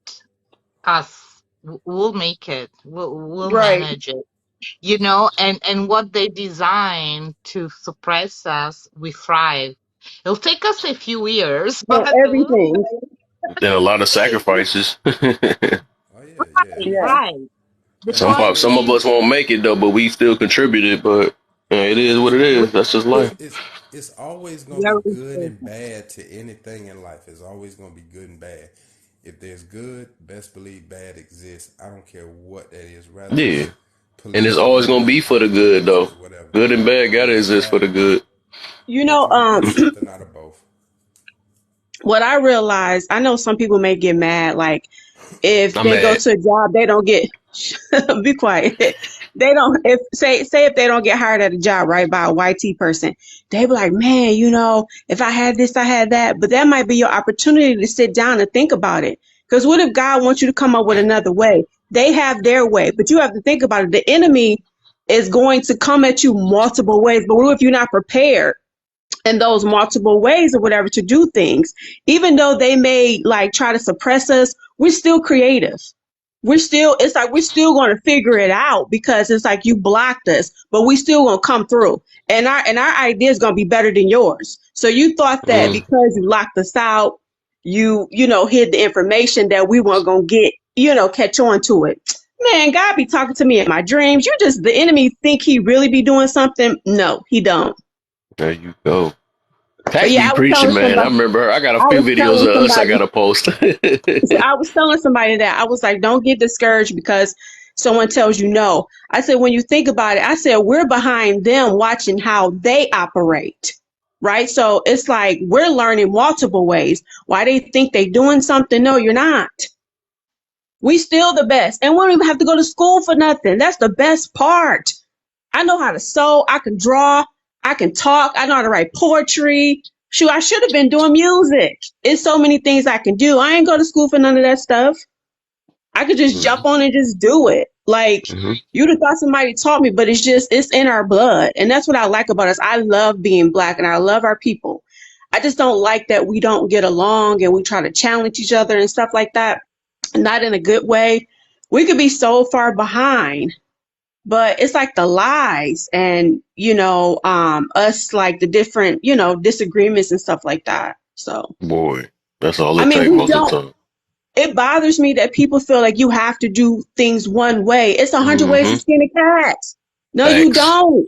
us. We'll make it. We'll Right. manage it. You know, and what they design to suppress us, we thrive. It'll take us a few years, Yeah, but everything. Then a lot of sacrifices. Oh yeah, yeah. right, Yeah. right. The And point Some of is, us won't make it though, but we still contributed. But it is what it we, is. That's just it's life. it's always gonna be Very good true. and bad to anything in life. It's always gonna be good and bad. If there's good, best believe bad exists. I don't care what that is, rather Yeah, it's and it's political always or gonna be for the good though. religious or whatever. Good and bad gotta Good and exist for bad, the good. You but know, you're gonna get something out of both. what I realized, I know some people may get mad, like if I'm they go mad. to a job, they don't get, be quiet. They don't, if say if they don't get hired at a job, right, by a YT person, they be like, man, if I had this, I had that. But that might be your opportunity to sit down and think about it. Because what if God wants you to come up with another way? They have their way, but you have to think about it. The enemy is going to come at you multiple ways. But what if you're not prepared in those multiple ways or whatever to do things? Even though they may like try to suppress us, we're still creative. It's like we're still going to figure it out because it's like you blocked us, but we still going to come through. And our idea is going to be better than yours. So you thought that Mm. because you locked us out, you hid the information that we weren't going to get, catch on to it. Man, God be talking to me in my dreams. The enemy think he really be doing something. No, he don't. There you go. But Pat yeah, be preaching, man. I remember her. I got a I few was videos telling of us I somebody, gotta post. I was telling somebody that I was like, don't get discouraged because someone tells you no. I said, when you think about it, I said, we're behind them watching how they operate. Right. So it's like we're learning multiple ways. Why they think they doing something? No, you're not. We still the best. And we don't even have to go to school for nothing. That's the best part. I know how to sew. I can draw. I can talk. I know how to write poetry. Shoot, I should have been doing music. It's so many things I can do. I ain't go to school for none of that stuff. I could just Hmm. jump on and just do it. Like, Hmm. you'd have thought somebody taught me, but it's in our blood. And that's what I like about us. I love being black and I love our people. I just don't like that we don't get along and we try to challenge each other and stuff like that. Not in a good way. We could be so far behind, but it's like the lies and us, like the different disagreements and stuff like that. So Boy, that's all I it mean, take most of the time. it bothers me that people feel like you have to do things one way. It's 100 ways to Hmm. skin a cat. No, you Facts. don't.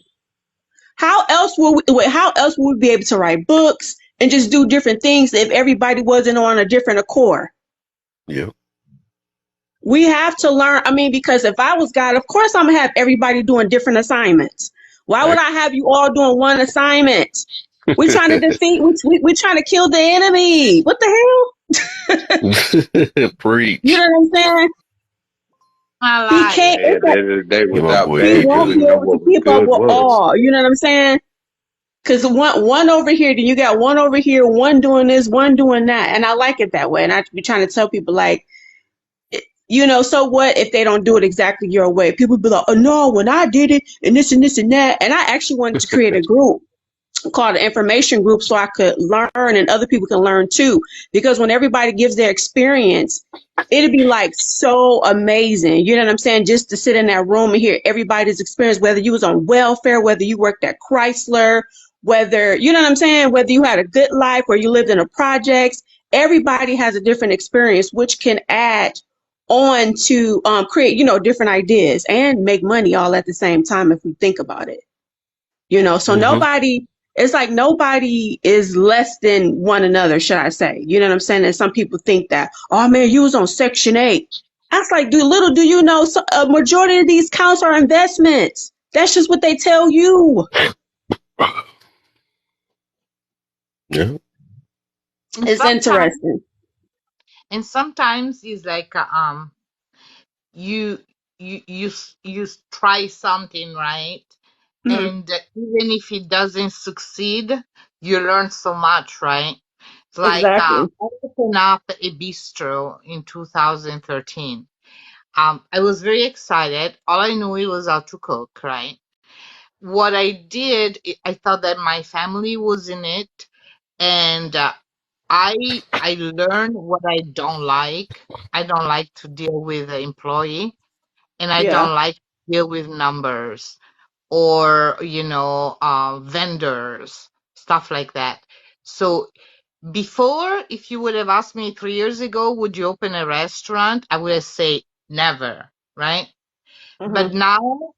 How else would we be able to write books and just do different things if everybody wasn't on a different accord? Yeah. We have to learn. I mean, because if I was God, of course I'm gonna have everybody doing different assignments. Why would Facts. I have you all doing one assignment? We're trying to defeat. We're trying to kill the enemy. What the hell? You Preach. know what I'm saying? I He lie. can't. Yeah, It's like they Yeah, my without boy he bad, they Preacher. won't be wouldn't know able to what was keep up good with was. all. You know what I'm saying? Because one over here, then you got one over here, one doing this, one doing that, and I like it that way. And I be trying to tell people like, so what if they don't do it exactly your way? People be like, oh no, when I did it, and this and that. And I actually wanted to create a group called an information group so I could learn and other people can learn too. Because when everybody gives their experience, it'd be like so amazing. You know what I'm saying? Just to sit in that room and hear everybody's experience, whether you was on welfare, whether you worked at Chrysler, whether, you know what I'm saying? Whether you had a good life or you lived in a projects, everybody has a different experience, which can add on to create, different ideas and make money all at the same time if we think about it. So Mm-hmm. it's like nobody is less than one another, should I say. You know what I'm saying? And some people think that, oh man, you was on Section 8. That's like, little do you know, a majority of these counts are investments. That's just what they tell you. Yeah. And It's sometimes, interesting. it's like you you try something, right? Hmm. And even if it doesn't succeed, you learn so much, right? It's like Exactly. I opened up a bistro in 2013. I was very excited. All I knew it was how to cook, right? What I did, I thought that my family was in it, and I learned what I don't like. I don't like to deal with the employee, and I Yeah. don't like to deal with numbers or vendors, stuff like that. So before, if you would have asked me 3 years ago, would you open a restaurant, I would have said never, right? Hmm. But now,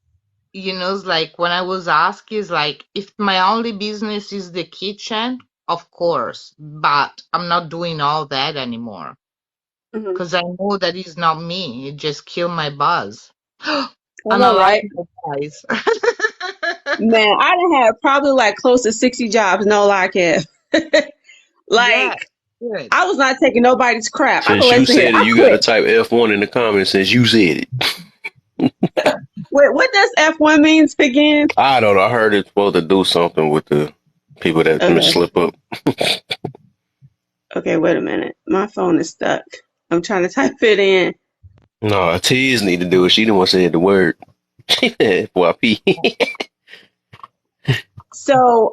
it's like when I was asked, is like, if my only business is the kitchen, of course, but I'm not doing all that anymore Hmm. because I know that is not me. It just killed my buzz. I know, Unalive, right? guys. Man, I done had probably like close to 60 jobs, no lie, Kev. Yeah, Like, good. I was not taking nobody's crap. I Since go, you listen here, said it, I you got to quit. type F1 in the comments since you said it. Wait, what does F1 means again? I don't know. I heard it's supposed to do something with the people that Okay. slip up. Okay, wait a minute. My phone is stuck. I'm trying to type it in. No, Tiz need to do it. She the one said the word. FYP. So,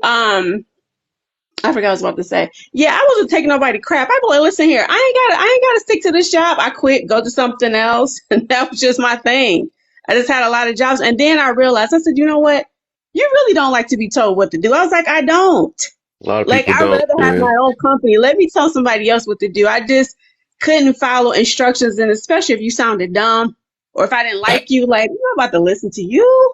I forgot what I was about to say. Yeah, I wasn't taking nobody crap. I be like, listen here, I ain't gotta stick to this job. I quit, go to something else. And that was just my thing. I just had a lot of jobs. And then I realized, I said, you know what? You really don't like to be told what to do. I was like, I don't. A lot of Like, people I'd don't. rather have Yeah. my own company. Let me tell somebody else what to do. I just couldn't follow instructions. And especially if you sounded dumb or if I didn't like you, like, I'm not about to listen to you.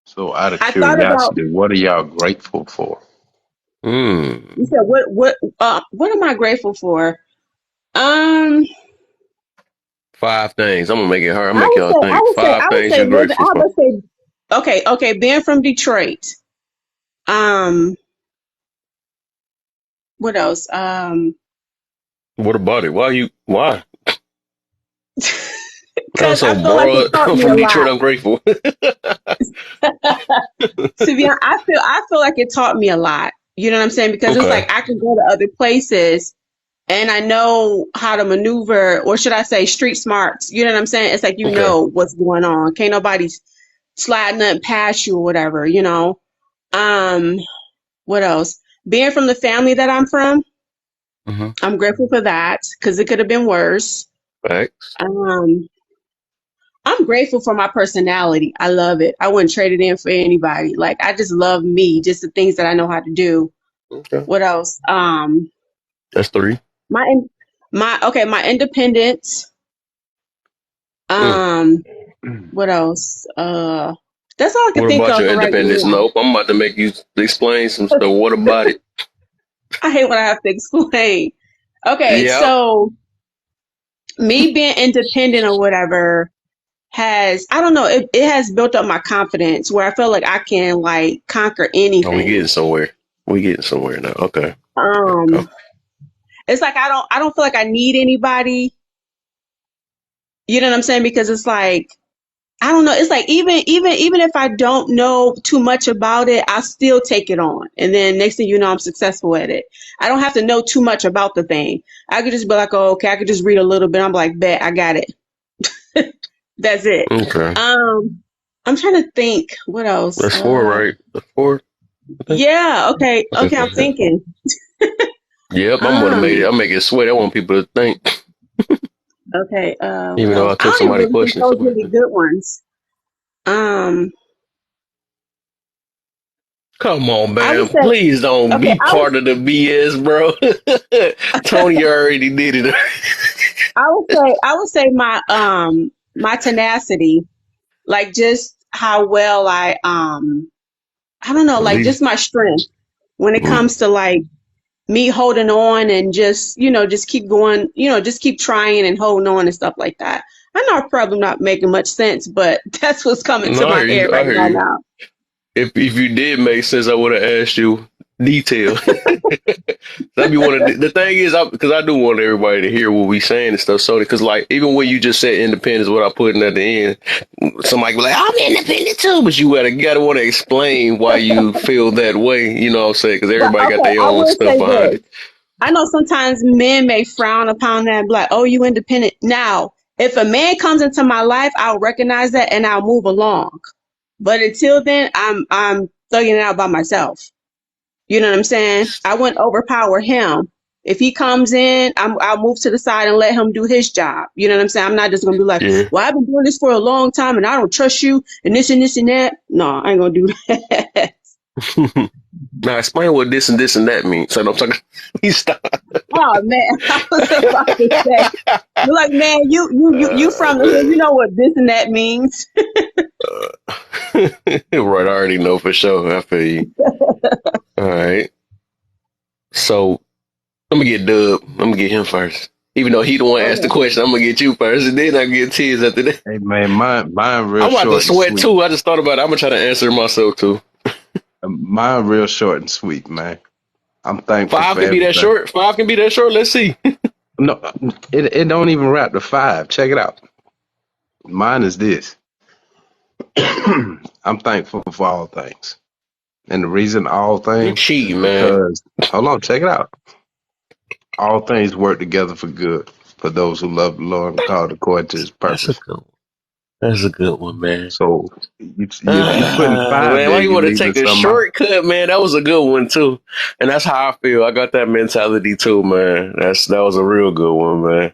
So, out of I thought about, curiosity, what are y'all grateful for? you Mm. said, what am I grateful for? Um, 5 things. I'm gonna make it hard. I'm I make would y'all say, I think. would say, Five I would things say you're living. grateful I for. would say, okay, being from Detroit. Um, what else? What about it? Why you? Why? I'm Because so I feel like it broad. taught I'm me from a Detroit. lot. I'm grateful. To be honest, I feel like it taught me a lot. You know what I'm saying? Because it's Okay. like I can go to other places and I know how to maneuver, or should I say, street smarts. You know what I'm saying? It's like you Okay. know what's going on. Can't nobody slide nothing past you or whatever. Um, what else? Being from the family that I'm from. Mm-hmm. I'm grateful for that because it could have been worse. Facts. Um, I'm grateful for my personality. I love it. I wouldn't trade it in for anybody. Like I just love me, just the things that I know how to do. Okay. What else? That's 3. My my independence. Mm. Um, what else? That's all I can What think about of your for right independence? now. Nope. I'm about to make you explain some stuff. What about it? I hate when I have to explain. Okay, Yep. so me being independent or whatever I don't know, it has built up my confidence where I feel like I can like conquer Oh, we getting anything. somewhere. We getting somewhere now. Okay. Oh, Um, it's like I don't feel like I need anybody. You know what I'm saying? Because it's like I don't know. It's like even if I don't know too much about it, I still take it on. And then next thing you know, I'm successful at it. I don't have to know too much about the thing. I could just be like, oh, okay, I could just read a little bit. I'm like, bet I got it. That's it. okay. I'm trying to think what else. That's 4, right? That's 4, I think. Yeah, okay, Okay, okay, go I'm ahead. thinking. Yep, I'm motivated. Um, I make it sweat. I want people to think, okay, what even though else? I I took don't even somebody's really think question. those So really good ones. Um, Come on, I would man. say, Please don't okay, be part of the BS, bro. Tony already did it. I would say my tenacity, like just how well I don't know, At like just least. my strength when it Mm. comes to like me holding on and just, just keep going, just keep trying and holding on and stuff like that. I know I'm probably not making much sense, but that's what's coming to No, I my hear head you. I right hear now. you. If you did make sense, I would have asked you detail. That'd be one of the thing is because I do want everybody to hear what we saying and stuff. So because like even when you just said independence, what I put in at the end, somebody be like, I'm independent too, but you gotta want to explain why you feel that way. You know what I'm saying? Because But everybody got okay, their I own will stuff say behind this. it. I know sometimes men may frown upon that and be like, oh, you independent. Now, if a man comes into my life, I'll recognize that and I'll move along. But until then, I'm thugging it out by myself. You know what I'm saying? I wouldn't overpower him. If he comes in, I'll move to the side and let him do his job. You know what I'm saying? I'm not just gonna be like, Yeah. well, I've been doing this for a long time and I don't trust you and this and that. No, I ain't gonna do that. Now explain what this and that means. So I'm talking. He stop. Oh man, I was about to say, you're like, man, you from the hood, you Man. know what this and that means. Right, I already know for sure. I feel you. All right. So I'm gonna get Dub. I'm gonna get him first. Even though he the one asked the Okay. question, I'm gonna get you first, and then I can get Tiz after that. Hey man, mine real I'm about to short and sweat sweet. too. I just thought about it. I'm gonna try to answer myself too. Mine real short and sweet, man. I'm thankful Five for can be that everything. short. Five can be that short. Let's see. No, it don't even wrap to five. Check it out. Mine is this. I'm thankful for all things. And the reason all You things is cheating, man. because, hold on, check it out. All things work together for good for those who love the Lord and called according to his That's a purpose. good one. That's a good one, man. So you putting five Man, there, why you you want to leaving take the some out. shortcut, man? That was a good one too, and that's how I feel. I got that mentality too, man. That was a real good one, man.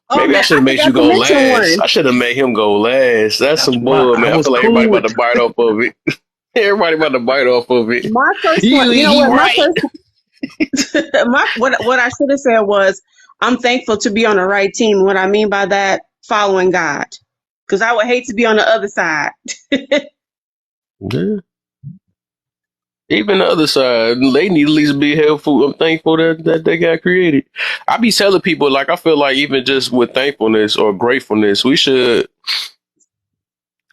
Oh Maybe I man, should I have made forgot you to go mention last. one. I should have made him go last. That's That's some why bull, I man. I was feel like cool everybody with about to bite off of it. Everybody about to bite off of it. My first one, You, you know he what? My right. first, what I should have said was, I'm thankful to be on the right team. What I mean by that, following God, because I would hate to be on the other side. Yeah. Even the other side, they need at least be helpful. I'm thankful that they got created. I be telling people, like, I feel like even just with thankfulness or gratefulness, we should,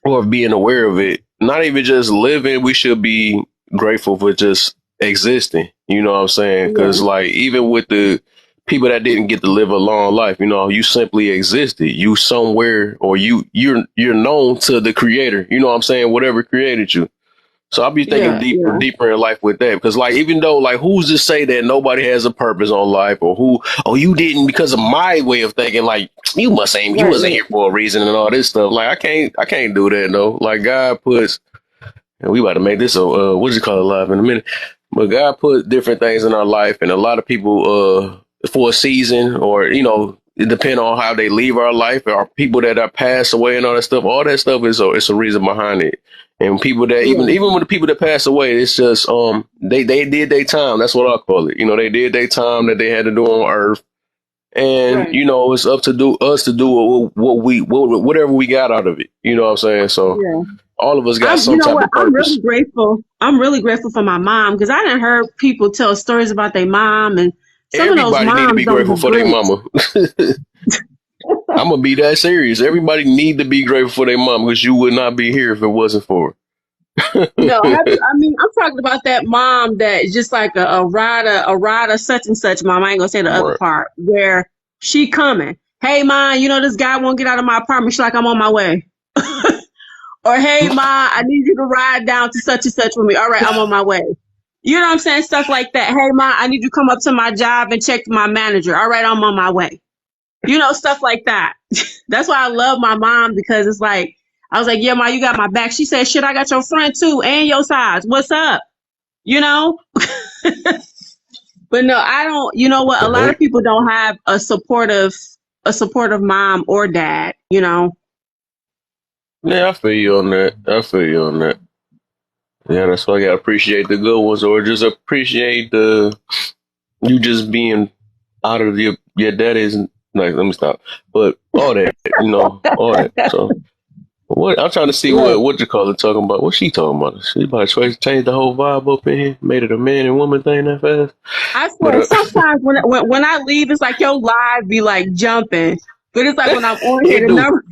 or being aware of it, not even just living, we should be grateful for just existing. You know what I'm saying? Yeah, Because, like, even with the people that didn't get to live a long life, you simply existed. You somewhere, or you're known to the creator. You know what I'm saying? Whatever created you. So I'll be thinking yeah, yeah, deeper in life with that. Because like, even though like, who's to say that nobody has a purpose on life, or oh, you didn't because of my way of thinking, like, you right, wasn't right. here for a reason and all this stuff. Like, I can't do that though. Like God puts, and we about to make this a, what do you call it live in a minute. But God put different things in our life, and a lot of people, for a season, or it depend on how they leave our life, or people that are passed away and all that stuff. All that stuff is it's a reason behind it. And people that Yeah, even with the people that pass away, it's just they did their time. That's what I call it. They did their time that they had to do on Earth, and right. it's up to do us to do whatever we got out of it. You know what I'm saying? So Yeah. all of us got You some know type what? of purpose. I'm really grateful for my mom because I didn't heard people tell stories about their mom, and some of those Everybody need to moms be don't grateful be for their great. mama. I'm gonna be that serious. Everybody need to be grateful for their mama because you would not be here if it wasn't for her. No, have you? I mean, I'm talking about that mom that is just like a rider, such and such mom. I ain't gonna say the other Right. part where she coming. Hey, mom, this guy won't get out of my apartment. She's like, I'm on my way. Or hey, mom, I need you to ride down to such and such with me. All right, I'm on my way. You know what I'm saying? Stuff like that. Hey, mom, I need you to come up to my job and check my manager. All right, I'm on my way. Stuff like that. That's why I love my mom because it's like, I was like, yeah, ma, you got my back. She said, shit, I got your friend too and your size. What's up? You know? But no, I don't, you know what? A lot Right. of people don't have a supportive mom or dad. Yeah, I feel you on that. I feel you on that. Yeah, that's why I gotta appreciate the good ones, or just appreciate the you just being out of your daddy's. Like, let me stop. But all that, all that. So what I'm trying to see Right. what you call it talking about. What's she talking about? She about to change the whole vibe up in here, made it a man and woman thing that fast. I But swear, sometimes when I leave, it's like your live be like jumping, but it's like when I'm on here, it the do. numbers.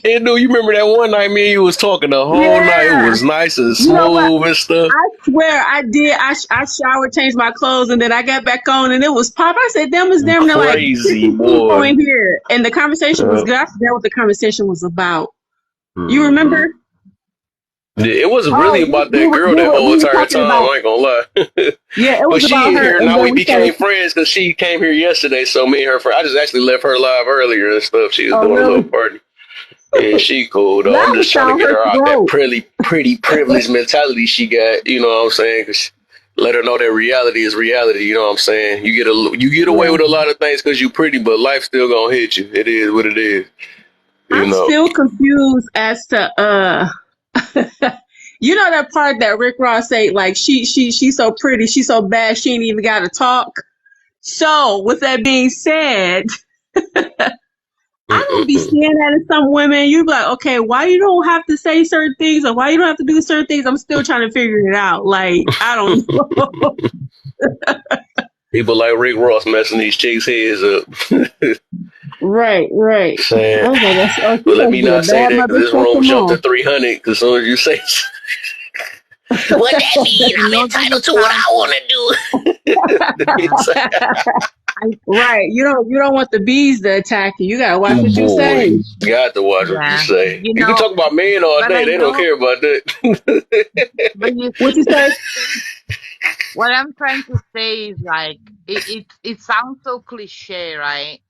It do. You remember that one night me and you was talking the whole night? It Yeah. was nice and You know what? smooth and stuff. I swear I did. I showered, changed my clothes, and then I got back on, and it was pop. I said, "Damn, it's damn near like Crazy 50 people boy. in here," and the conversation was Uh, good. I forgot what the conversation was about. You remember? hmm It was Oh, really about that girl that we whole were entire talking time. about. I ain't gonna lie. Yeah, it But was she about in her, here and now. then We we started. became friends because she came here yesterday. So me and her friend, I just actually left her live earlier and stuff. She was Oh, doing a little really? party. Yeah, she cool though. I'm Y'all just was trying to down get her her out that throat. pretty privileged mentality she got. You know what I'm saying? 'Cause let her know that reality is reality. You know what I'm saying? You get away Yeah. with a lot of things because you pretty, but life still gonna hit you. It is what it is. You I'm know. still confused as to you know that part that Rick Ross say like she's so pretty, she's so bad she ain't even got to talk. So with that being said, I don't be Mm-mm-mm. seeing that in some women. You be like, okay, why you don't have to say certain things or why you don't have to do certain things? I'm still trying to figure it out. Like I don't know. People like Rick Ross messing these chicks' heads up. Right, right. Saying, I was like, that's, oh, she but let must me be a not say bad that because this room motherfucking jumped to mom. 300. Because as soon as you say, what that mean? You I'm know that entitled it's to what time. I want to do. It's I Right. You don't want the bees to attack you. You gotta watch what you boy, say. you got to watch what you yeah. say. You You can know, talk about men all but day; I they don't know, care about that. but you What you see, say? what I'm trying to say is like it sounds so cliche, right?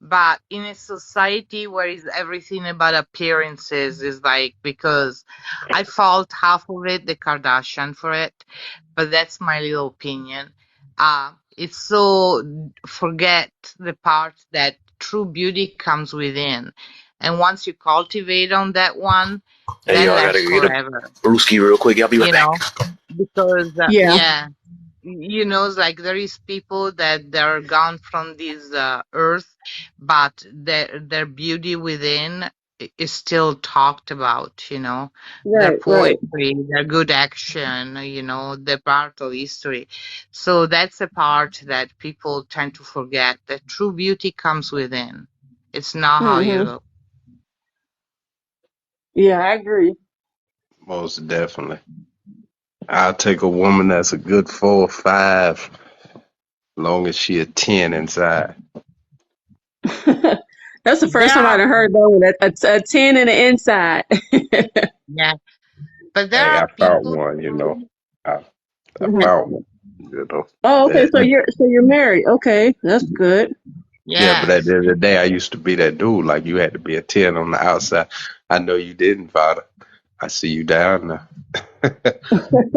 But in a society where is everything about appearances is like because I fault half of it, the Kardashian for it, but that's my little opinion. It's so forget the part that true beauty comes within. And once you cultivate on that one, Hey, that y'all, I gotta lasts get a forever, brewski real quick. I'll be right you back. know? Because Yeah. yeah, it's like there is people that they're gone from this earth, but their beauty within is still talked about, their Right, right. poetry, their good action, the part of history. So that's a part that people tend to forget, that true beauty comes within. It's not how you Hmm. look. Yeah, I agree. Most definitely. I'll take a woman that's a good 4 or 5, long as she a 10 inside. That's the There first time are, I've heard that one. A 10 in the inside. yeah, but there Hey, are I found people one, too. I, I Mhm. found one, you know. Oh, okay. So That, you're married. Okay, that's good. yeah, but at Yes. the end of the day, I used to be that dude. Like, you had to be a 10 on the outside. I know you didn't, Father. I see you down there.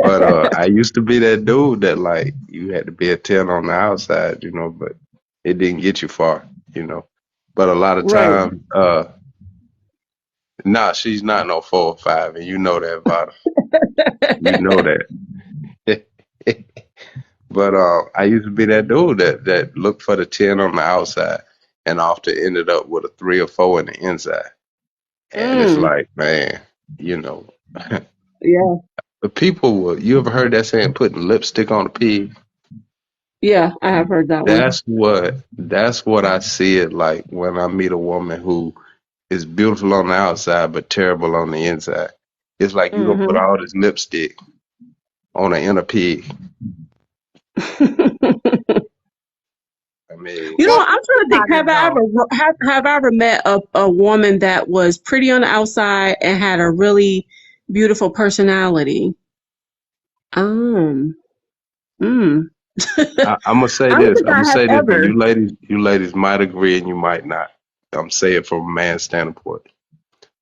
But I used to be that dude that, like, you had to be a 10 on the outside, but it didn't get you far. But a lot of Right. times, nah, she's not no 4 or 5, and you know that, Vada. You know that. But I used to be that dude that looked for the 10 on the outside and often ended up with a 3 or 4 in the inside. And it's Mm. like, man, you know, Yeah. the people will, you ever heard that saying, putting lipstick on a pig? Yeah, I have heard that one. That's what I see it like when I meet a woman who is beautiful on the outside but terrible on the inside. It's like you gonna put Hmm. all this lipstick on an inner pig. I mean, You know, Well, what, I'm think trying to think. about it though. Have I ever met a woman that was pretty on the outside and had a really beautiful personality? Um. Mm. I'm gonna say I don't this. think I'm gonna I have say this, and ever. you ladies might agree and you might not. I'm saying it from a man's standpoint.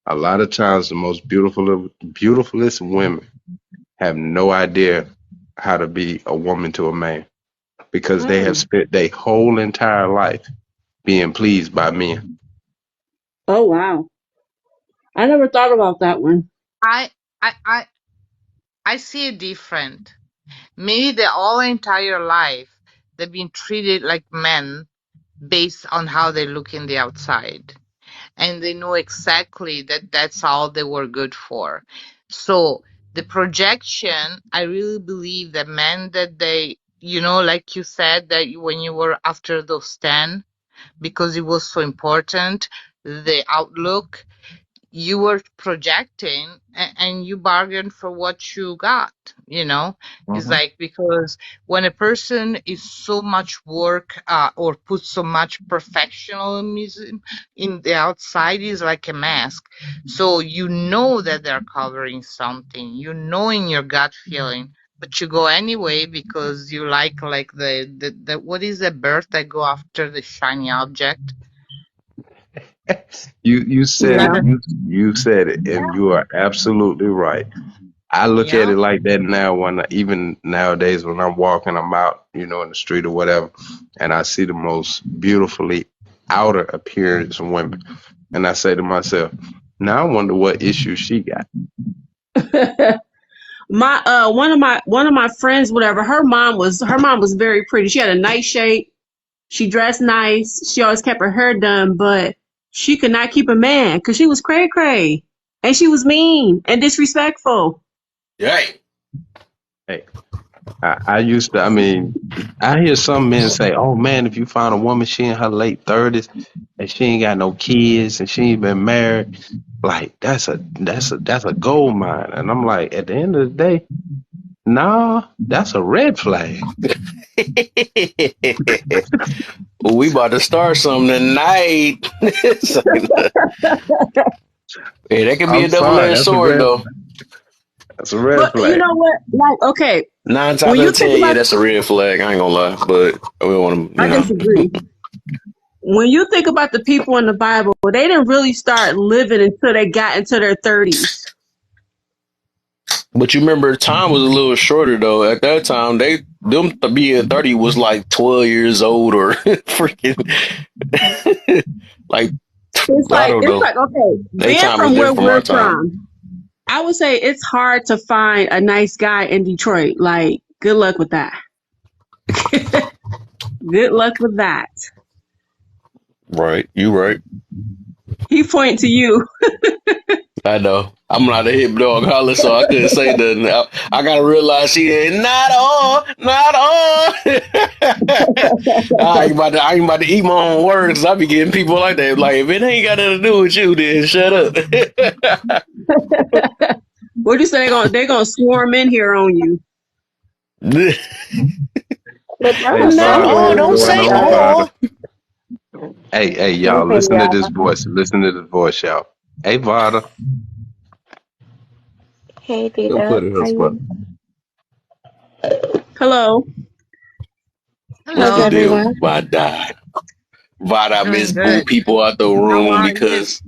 A lot of times, the most beautifulest women have no idea how to be a woman to a man because they have Mm. spent their whole entire life being pleased by men. Oh wow. I never thought about that one. I, I, I see it different. Maybe their whole entire life they've been treated like men based on how they look in the outside. And they know exactly that that's all they were good for. So the projection, I really believe that men that they, like you said, that when you were after those 10, because it was so important, the outlook, you were projecting and you bargained for what you got, it's Mhm. like, because when a person is so much work or puts so much perfectionism in the outside, is like a mask. So that they're covering something, in your gut feeling, but you go anyway because you like the what is the bird that go after the shiny object. You said Yeah. it. You said it, and you are absolutely right. I look at Yeah. it like that now even nowadays when I'm walking, I'm out, in the street or whatever, and I see the most beautifully outer appearance of women. And I say to myself, now I wonder what issue she got. My one of my friends, whatever, her mom was very pretty. She had a nice shape. She dressed nice. She always kept her hair done, but she could not keep a man because she was cray cray and she was mean and disrespectful. Hey. Hey, I used to, I mean, I hear some men say, oh man, if you find a woman, she in her late 30s and she ain't got no kids and she ain't been married, like that's a gold mine. And I'm like, at the end of the day, nah, that's a red flag. Well, we about to start something tonight. So, hey, that could be I'm a double sorry, edged that's a sword, red though. that's a red But you flag. know what? Like, okay, Nine when times out you of think 10, yeah, about, that's a red flag. I ain't gonna lie, but we don't want to, I disagree. When you think about the people in the Bible, they didn't really start living until they got into their 30s. But you remember, time was a little shorter though. At that time, them to be at 30 was like 12 years old or freaking like It's I like don't it's know. like okay, Their being time is from where different from we're our time. from, I would say it's hard to find a nice guy in Detroit. Like, good luck with that. Good luck with that. Right, you right. He point to you. I know. I'm not a hip dog holler, so I couldn't say nothing. I gotta realize she ain't not all, not all. I ain't about to eat my own words. 'Cause I be getting people like that. Like, if it ain't got nothing to do with you, then shut up. What you say? They gonna swarm in here on you. But y'all Hey, are Not so Vada, all. what's Don't rude. going say on, Y'all, Vada? all. Hey, y'all, listen, listen to y'all. this voice. Listen to this voice, y'all. Hey, Vada. Hey, Go D-Dub, put it how in spot. you? Hello. What's How's the Hello. deal? everyone? Vada. Vada Doing miss boo good. people out the How room are you? because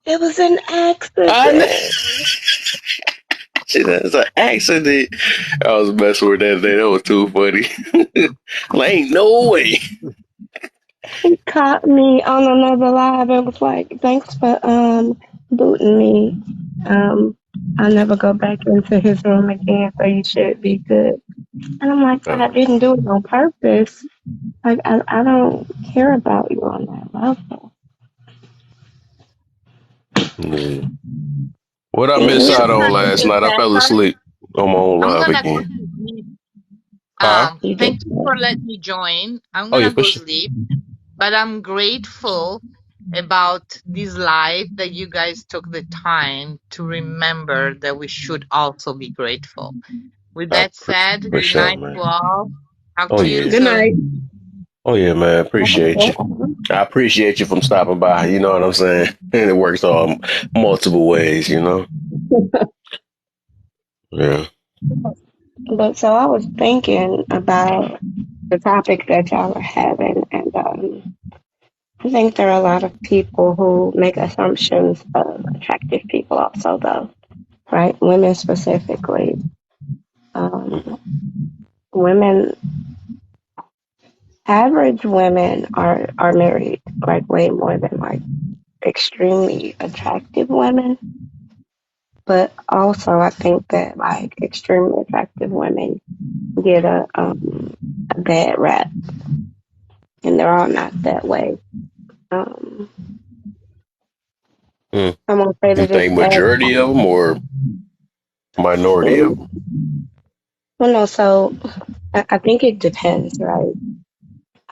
It was an I know. accident. Shit, that's an accident. I was messing with that day. That was too funny. Like, ain't no way. He caught me on another live and was like, "Thanks for booting me. Um, I'll never go back into his room again, so you should be good." And I'm like, "But I didn't do it on purpose. Like, I don't care about you on that level." Yeah. What I And miss you out I'm on gonna last go night? I back fell on. asleep. I'm on I'm live gonna go again. sleep. Huh? you Thank just you for letting me join. I'm Oh, yeah, gonna for go sure. sleep, but I'm grateful about this life that you guys took the time to remember that we should also be grateful. With I that said, for good sure, night man. to all. Talk Oh, to you yeah. Good soon. night. Oh, yeah, man. have a Appreciate good you. one. I appreciate you from stopping by. You know what I'm saying? And it works all multiple ways, you know? Yeah. But so I was thinking about the topic that y'all are having, and I think there are a lot of people who make assumptions of attractive people, also, though, right? Women specifically. Mhm. Um, women, average women are married like way more than like extremely attractive women. But also, I think that like extremely attractive women get a bad rap, and they're all not that way. Um, Mm. I'm gonna say You that think it's majority of them or minority of them? well, no. So I think it depends, right?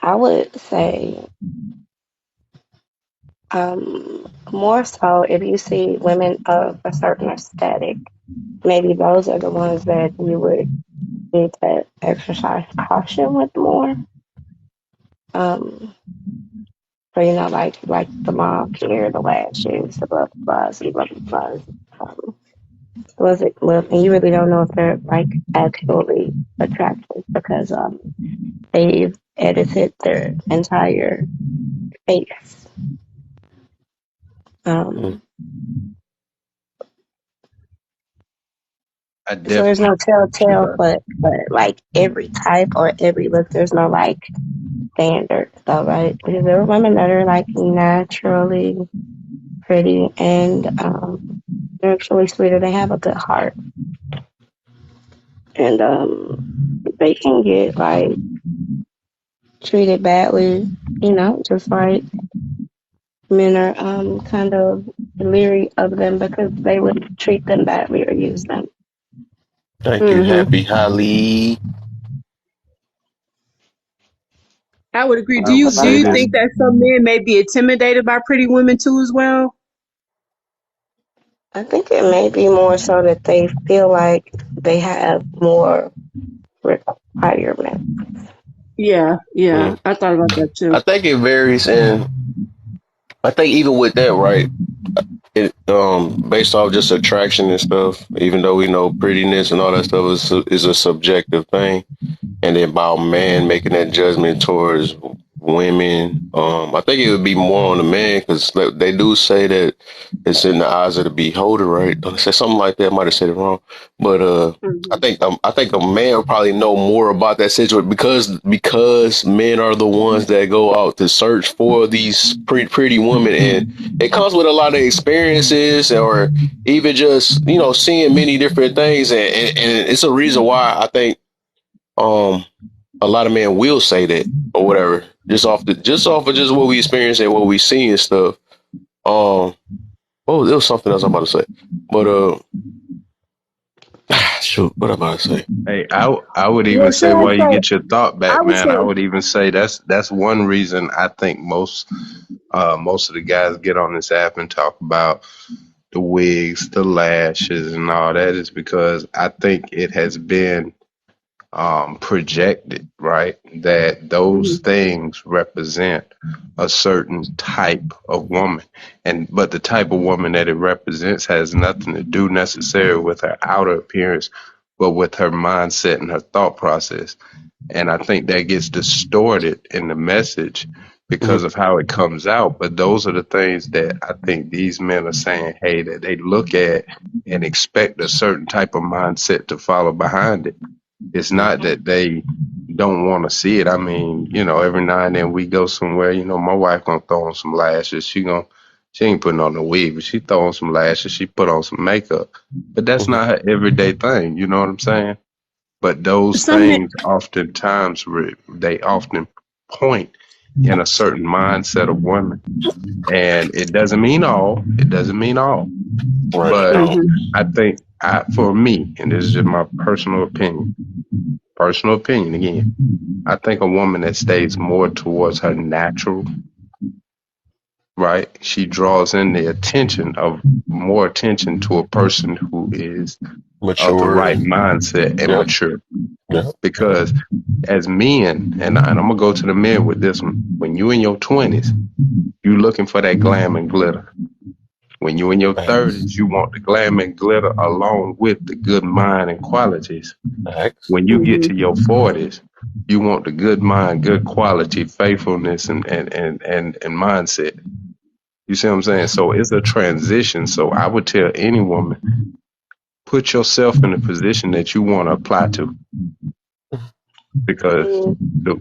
I would say more so if you see women of a certain aesthetic, maybe those are the ones that you would need to exercise caution with more. Um, so like the mom here, the lashes, the blah blah blah, blah blah blah. Was it look, and you really don't know if they're like actually attractive because they've edited their entire face. Mm. Um, I so there's definitely. no I'm telltale, sorry. but like every type or every look, there's no like standard though, right? Because there are women that are like naturally pretty and they're actually sweeter. They have a good heart, and they can get like treated badly, just like men are kind of leery of them because they would treat them badly or use them. Thank you, Hmm. Happy Holly. I would agree. Do I would you do say you this. think that some men may be intimidated by pretty women too as well? I think it may be more so that they feel like they have more requirements. Yeah, yeah. Mm. I thought about that I too. think it varies, and I think even with that, right? It based off just attraction and stuff. Even though we know prettiness and all that stuff is a subjective thing, and then about man making that judgment towards women. I think it would be more on the man because they do say that it's in the eyes of the beholder, right? I said something like that. I might have said it wrong, but Hmm. I think a man would probably know more about that situation because men are the ones that go out to search for these pretty women, and it comes with a lot of experiences or even just seeing many different things, and it's a reason why I think um a lot of men will say that or whatever, just off of just what we experience and what we see and stuff. Oh, there was something else I'm about to say, but shoot, what am I about to say? Hey, I would even Well, should say I while you say? get your thought I back, would man. I say. would even say that's one reason I think most of the guys get on this app and talk about the wigs, the lashes, and all that is because I think it has been projected, right? That those Mhm. things represent a certain type of woman. But the type of woman that it represents has nothing to do necessarily with her outer appearance, but with her mindset and her thought process. And I think that gets distorted in the message because Mm-hmm. of how it comes out. But those are the things that I think these men are saying, hey, that they look at and expect a certain type of mindset to follow behind it. It's not that they don't want to see it. I mean, every now and then we go somewhere, my wife gonna throw on some lashes. She ain't putting on a wig, but she throw on some lashes. She put on some makeup. But that's Mm-hmm. not her everyday thing. You know what I'm saying? But those Some men. things oftentimes, they often point in a certain mindset of women. And it doesn't mean all. It doesn't mean all. Right. But No. Hmm. I think for me, and this is just my personal opinion again, I think a woman that stays more towards her natural, right? She draws in the attention of more attention to a person who is of the Mature right and mindset and yeah, mature. yeah. Because as men, and I'm gonna go to the men with this one, when you in your 20s, you looking for that glam and glitter. When you in your Facts. 30s, you want the glam and glitter along with the good mind and qualities. Facts. When you get Hmm. to your 40s, you want the good mind, good quality, faithfulness, and mindset. You see what I'm saying? So it's a transition. So I would tell any woman, put yourself in the position that you want to apply to, because Mm,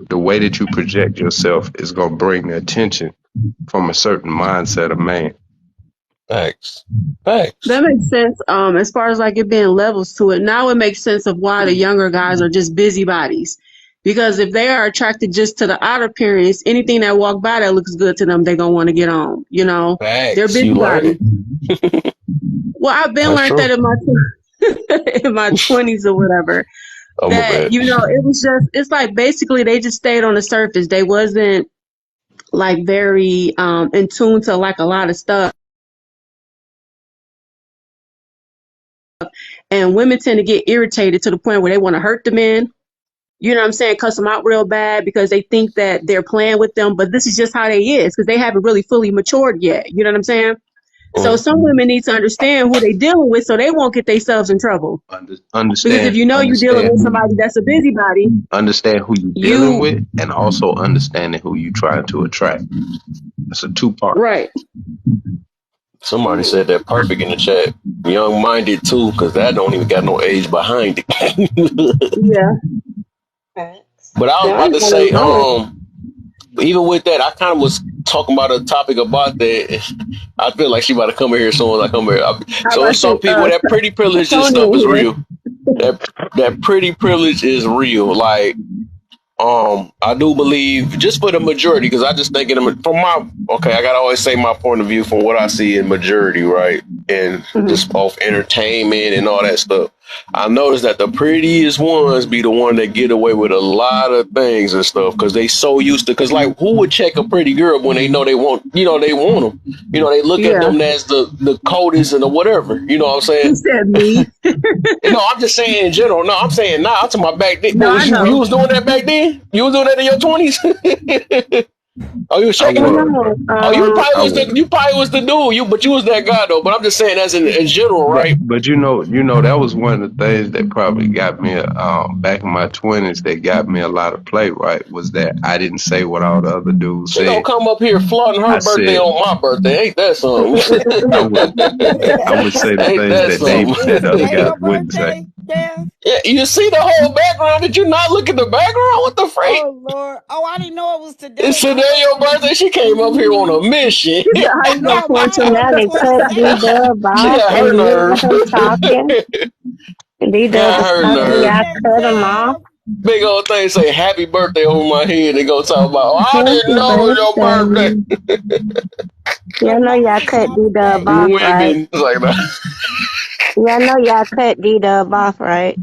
the way that you project yourself is going to bring the attention from a certain mindset of man. Facts. Facts. That makes sense. As far as like it being levels to it, now it makes sense of why the younger guys are just busybodies. Because if they are attracted just to the outer appearance, anything that walk by that looks good to them, they're gonna want to get on. You know, they're Facts. You busybodies. learning. Well, I've been That's learned that true. in my in my 20s or whatever. I'm a That bet. it was just it's like basically they just stayed on the surface. They wasn't like very in tune to like a lot of stuff. And women tend to get irritated to the point where they want to hurt the men. You know what I'm saying? Cuss them out real bad because they think that they're playing with them. But this is just how they is because they haven't really fully matured yet. You know what I'm saying? So Mm. some women need to understand who they dealing with so they won't get themselves in trouble. Because if Understand, you know you're dealing understand with who somebody you that's a busybody, understand who you dealing you with, and also understanding who you trying to attract. It's a two part. right. Somebody said that perfect in the chat. Young minded too, because that don't even got no age behind it. Yeah. Facts. But I was Y'all about to know say, even with that, I kind of was talking about a topic about that. I feel like she about to come in here as soon as I come here. How So about it's some you? people that pretty privilege and Tony stuff in is here. real. That pretty privilege is real. Like I do believe just for the majority, because I just think from my okay, I gotta always say my point of view from what I see in majority, right? And Hmm. just off entertainment and all that stuff. I noticed that the prettiest ones be the one that get away with a lot of things and stuff because they so used to. Because like, who would check a pretty girl when they know they want, they want them. They look at Yeah. them as the coldest and the whatever. You know what I'm He saying? said me. And no, I'm just saying in general. No, I'm saying nah. I'm talking about back then. No, What I was you know. was doing that back then? You was doing that in your 20s? Oh, you was I checking No, them? was, no. bro. Oh, I was. you probably was the dude. But you was that guy though. But I'm just saying that's in general, right? But that was one of the things that probably got me back in my 20s that got me a lot of play, right? Was that I didn't say what all the other dudes She gonna said. come up here flaunting her I birthday said on my birthday. Ain't that something? I would I would say the Ain't things that that something? that the other Today guys your wouldn't say. birthday, Kev? Yeah, you see the whole background? Did you not look at the background? What the freak? Oh Lord. Oh, I didn't know it was It's today. I today thought your birthday. She came up here on a mission. He said, how you gonna no, flaunt mine your on Now the they birthday? cut 27th. D-Dub She off got and her you let nerve. him talking. D-Dub was Got her talking, nerve. y'all Birthday, cut him off. Kev. Big old thing say happy birthday over my head. They go talk about, oh, I didn't Happy know it was birthday. No, Y'all know y'all mine's cut not D-Dub today. your off, birthday. right? Women. It's like that. Y'all know y'all cut D-Dub off, right?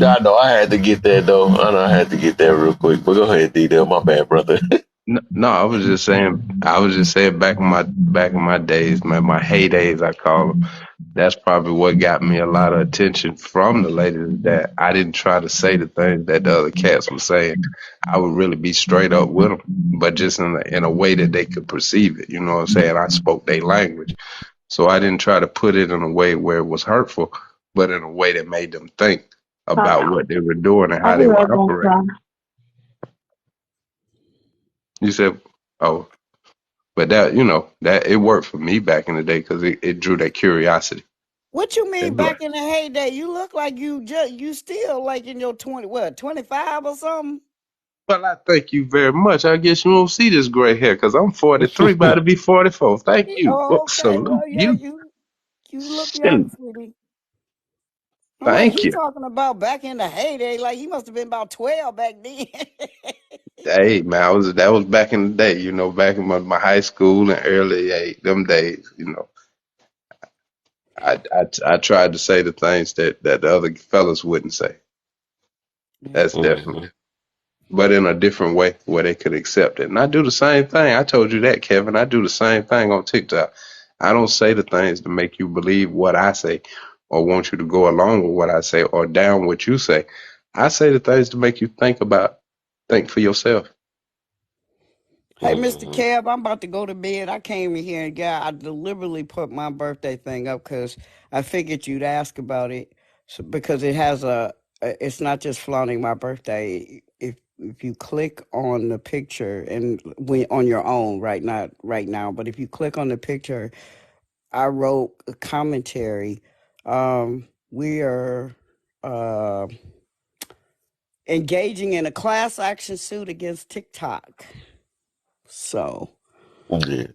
I know I had to get that though. I know I had to get that real quick. But go ahead, D. My bad, brother. No, I was just saying back in my days, man, my heydays I call them. That's probably what got me a lot of attention from the ladies that I didn't try to say the things that the other cats were saying. I would really be straight up with them, but just in a way that they could perceive it. You know what I'm saying? I spoke their language. So I didn't try to put it in a way where it was hurtful, but in a way that made them think Hold about on. what they were doing and I'll how be they right were back, operating. y'all. You said, oh, but that it worked for me back in the day because it drew that curiosity. What you That's mean right. back in the heyday? You look like you still like in your 25 or something? Well, I thank you very much. I guess you won't see this gray hair because I'm 43, about to be 44. Thank you. Oh, Well, okay. salute Well, yeah, you. you look young, Salute. sweetie. I'm like, Thank he you. talking about back in the heyday, like he must have been about 12 back then. Hey, man, that was back in the day, back in my high school and early them days, I tried to say the things that the other fellas wouldn't say. Yeah. That's definitely, but in a different way where they could accept it. And I do the same thing. I told you that, Kevin. I do the same thing on TikTok. I don't say the things to make you believe what I say or want you to go along with what I say or down what you say. I say the things to make you think for yourself. Hey, Mr. Cab, I'm about to go to bed. I came in here and I deliberately put my birthday thing up because I figured you'd ask about it. So, because it's not just flaunting my birthday. If you click on the picture and on your own, right, not right now, but if you click on the picture, I wrote a commentary. We are uh, engaging in a class action suit against TikTok. So. Yeah,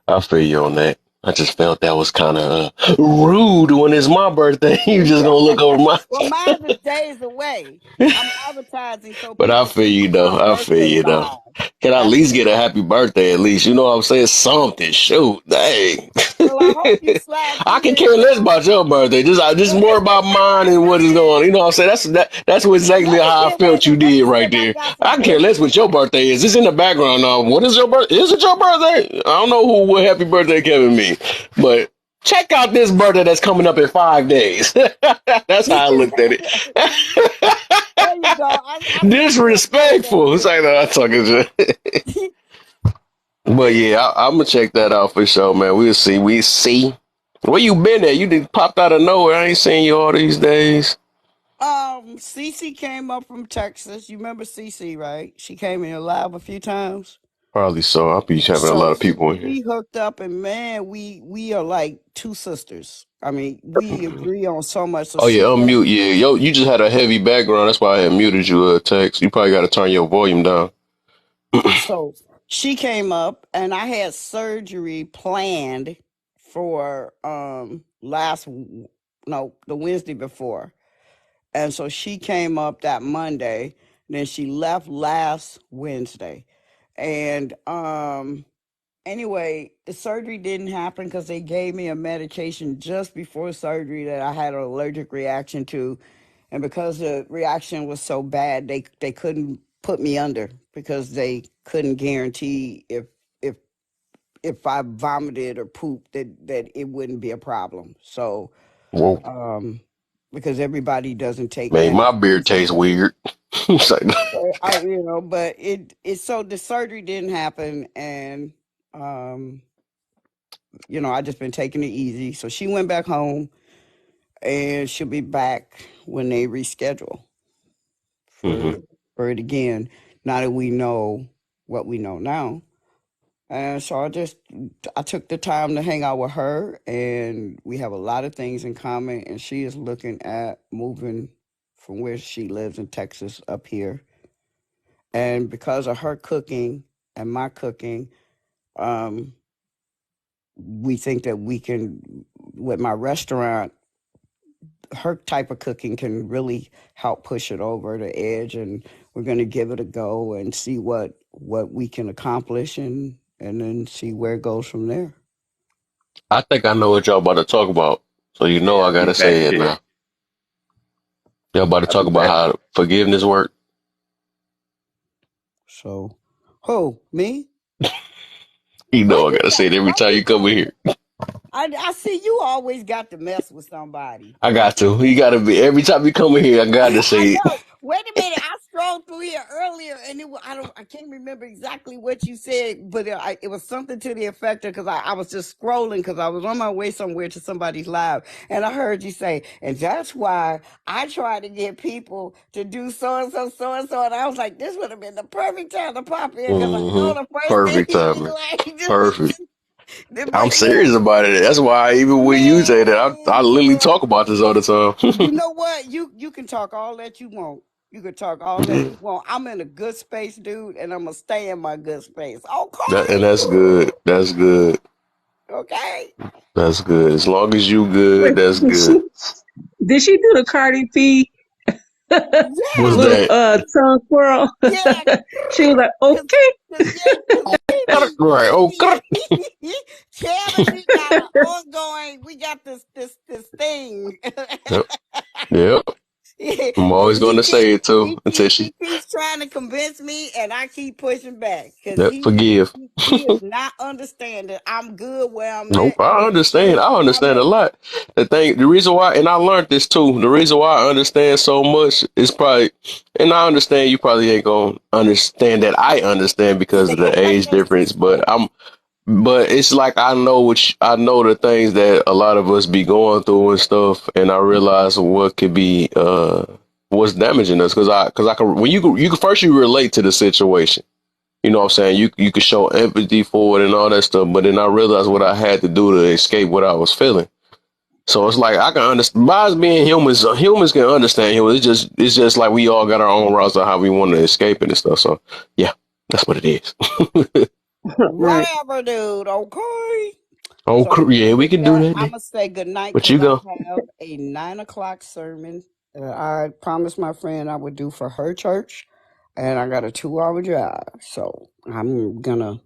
I feel you on that. I just felt that was kind of rude when it's my birthday. You just gonna look over my. Well, mine is days away. I'm advertising so But I people feel can you see my though. I feel birthday you though. live. Can I at That's least what. get a happy birthday? At least you know what I'm saying. Something. Shoot, dang. Well, I hope you slide I through can there, care less girl. about your birthday. Just more about mine and what is going on. You know what I'm saying? That's what Let exactly me how I see. Wait a felt you minute. Let did me see right if I there. got some I can care less pictures. what your birthday is. It's in the background now. What is your birthday? Is it your birthday? I don't know what happy birthday Kevin mean, but check out this birthday that's coming up in 5 days. That's how I looked at it. There you go. I sent you a birthday Disrespectful. It's like, no, I'm picture. talking shit. But yeah, I'm gonna check that out for sure, man. We'll see. We see. Where you been at? You did popped out of nowhere. I ain't seen you all these days. Cece came up from Texas. You remember Cece, right? She came in live a few times. Probably so. I'll be having a lot So of people in here. we hooked up, and man, we are like two sisters. I mean, we agree on so much. So Oh yeah, she unmute. came. Yeah, yo, you just had a heavy background. That's why I had muted you. Text. You probably got to turn your volume down. So she came up, and I had surgery planned for the Wednesday before. And so she came up that Monday, then she left last Wednesday. And anyway, the surgery didn't happen because they gave me a medication just before surgery that I had an allergic reaction to. And because the reaction was so bad, they couldn't put me under because they couldn't guarantee if if I vomited or pooped that it wouldn't be a problem. So Whoa, because everybody doesn't take made my beer medication. taste weird. It's like, But it so the surgery didn't happen, and I just been taking it easy. So she went back home, and she'll be back when they reschedule hmm for it again. Now that we know what we know now. And so I took the time to hang out with her, and we have a lot of things in common. And she is looking at moving from where she lives in Texas up here. And because of her cooking and my cooking, um, we think that we can, with my restaurant, her type of cooking can really help push it over the edge. And we're going to give it a go and see what we can accomplish, and then see where it goes from there. I think I know what y'all about to talk about. So you know Yeah, I I'll be gotta back say it here. now. Y'all about to I'll talk be about back. how forgiveness work. So, who, me? You Why know I you gotta got? say it every Why time you you come in here. I see you always got to mess with somebody. I got to. You gotta be every time you come in here. I gotta I say it. know. Wait a minute. I scrolled through here earlier, and I can't remember exactly what you said, but it was something to the effect of, because I was just scrolling because I was on my way somewhere to somebody's live, and I heard you say, and that's why I try to get people to do so and so, so and so, and I was like, this would have been the perfect time to pop in because I know the first thing Perfect you be timing. like, Perfect. I'm but yeah, serious about it. That's why even when you say that, I man, literally look. talk about this all the time. You know what? You can talk all that you want. You can talk all that you want. I'm in a good space, dude, and I'm gonna stay in my good space. And Okay. that's good. That's good. Okay. That's good. As long as you Wait, good, that's did good. she do the Cardi B What's Yeah. little that? tongue twirl? Yeah. She was like, Cause, okay. cause baby, Right. Oh, Chad and me got an ongoing. We got this thing. yep. Yep. I'm always going to say it too until she. He keeps trying to convince me, and I keep pushing back because Yep. Forgive. he is not understanding. I'm good where I'm Nope. at, and I he's understand. good I where I'm understand a at. lot. The reason why, and I learned this too. The reason why I understand so much is probably, and I understand you probably ain't gonna understand that I understand because of the age difference. But it's like I know the things that a lot of us be going through and stuff, and I realize what could be what's damaging us because I can when you can first you relate to the situation. You know what I'm saying? You could show empathy for it and all that stuff, but then I realized what I had to do to escape what I was feeling. So it's like I can understand. By us being humans, humans can understand humans. It's just like we all got our own routes of how we want to escape it and stuff. So yeah, that's what it is. Right. Whatever, dude. Okay. Oh, So yeah, we with can do that, that I'm then. gonna say good night But because you I go. have a 9 o'clock sermon that I promised my friend I would do for her church, and I got a 2 hour drive. So I'm gonna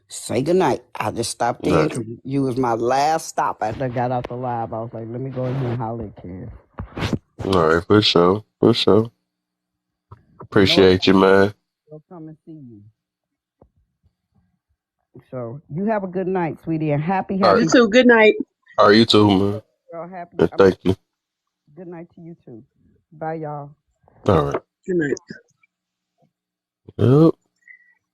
say good night. I just stopped All in right. because you was my last stop after I got out the live. I was like, let me go in here and holler at Ken. All right, for sure. For sure. I know if Appreciate you, man. I'll come and see you. So you have a good night, sweetie, and happy, All You right. happy, too. Good night. Are you too, man? girl, happy. And thank you. Good night to you too. Bye, y'all. All right. Good night. Yep.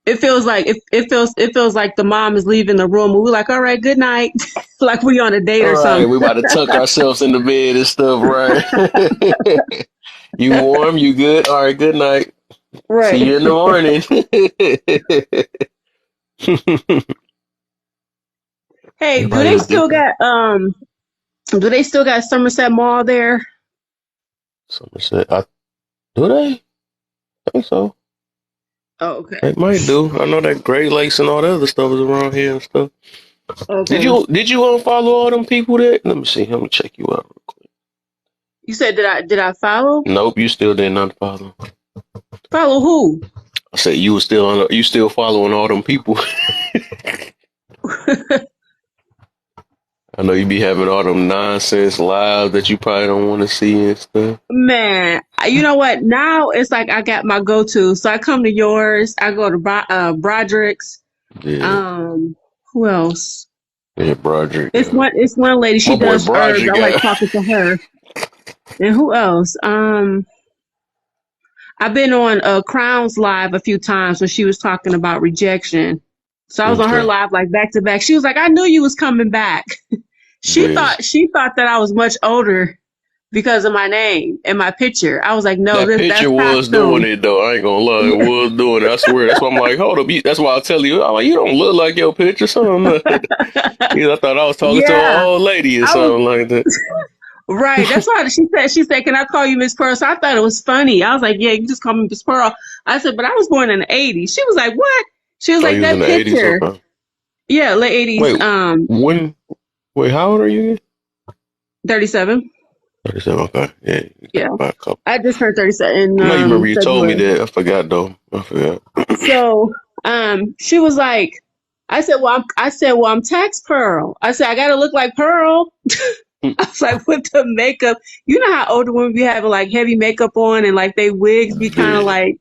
It feels like the mom is leaving the room and we're like, all right, good night. Like we on a date All or right. something. We about to tuck ourselves in the bed and stuff, right? You warm? You good? All right. Good night. See Right. you in the morning. Hey, Everybody look different. do they still got Somerset Mall there? Somerset. Do they? I think so. Oh, okay. They might do. I know that Great Lakes and all the other stuff is around here and stuff. Did Okay. you unfollow all them people that? Let me see. Let me check you out real quick. You said did I follow? Nope, you still didn't unfollow. Follow who? I said you still following all them people. I know you be having all them nonsense lives that you probably don't want to see and stuff. Man, you know what? Now it's like I got my go-to. So I come to yours. I go to Broderick's. Yeah, Um, who else? yeah, Broderick. It's one lady. My She boy does herbs. Broderick I like got. talking to her. And who else? I've been on Crown's live a few times when she was talking about rejection. So I was on her Okay. live like back to back. She was like, "I knew you was coming back." She Yeah. thought that I was much older because of my name and my picture. I was like, "No, That that's picture was doing costume." it though. I ain't gonna lie, it was doing it. I swear. That's why I'm like, hold up. That's why I tell you, I'm like, you don't look like your picture, something. Yeah, I thought I was talking to an Yeah, old lady or I was something like that. right. That's why she said, "Can I call you Miss Pearl?" So I thought it was funny. I was like, "Yeah, you can just call me Miss Pearl." I said, "But I was born in the '80s." She was like, "What?" She was Oh, like, you was in "That the '80s. picture." Okay. Yeah, late '80s. Wait, when? Wait, how old are you again? 37. 37. Okay. Yeah, you got Yeah. about a couple. I just turned 37 in I know you remember you told me February. that. I forgot though. I forgot. So, she was like, I said, well, I'm tax Pearl. I said, I gotta look like Pearl. I was like, with the makeup, you know how older women be having like heavy makeup on and like they wigs be kind of Yeah, like,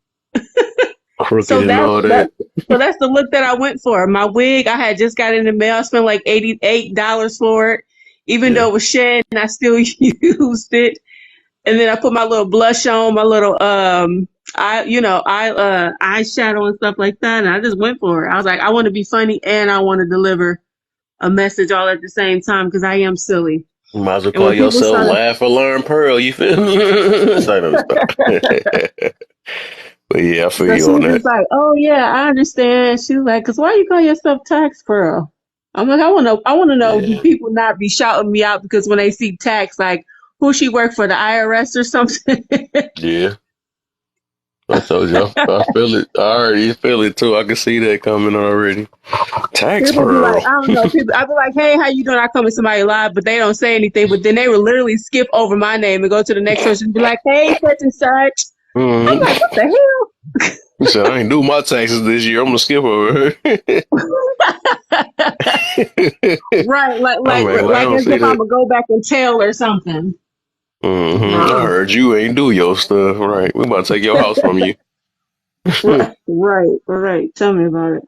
crooked so and all that. that's the look that I went for. My wig, I had just got in the mail. I spent like $88 for it. Even Yeah, though it was shed and I still used it. And then I put my little blush on, my little eyeshadow and stuff like that. And I just went for it. I was like, I want to be funny and I want to deliver a message all at the same time because I am silly. you might as well And call when people yourself started, Laugh or Learn Pearl. You feel me? Say no stop. But yeah, I feel so you she on was that. just like, "Oh yeah, I understand." She was like, "Cause why you call yourself Tax Pearl?" I'm like, I want to know, do Yeah, people not be shouting me out because when they see tax, like, who she work for, the IRS or something? yeah. I told you, I feel it. I already feel it too. I can see that coming already. Tax People be like, Pearl. I don't know. I be like, hey, how you doing? I come to somebody live, but they don't say anything. But then they will literally skip over my name and go to the next person and be like, hey, such and such. I'm like, what Mm-hmm. the He said, I ain't do my taxes this year. I'm gonna skip over her. hell? Right, like I like mean, like, I like don't as see if I'm that. gonna go back and tell or something. I No. heard you ain't do your stuff right. We about to take your house from you. Right. Tell me about it.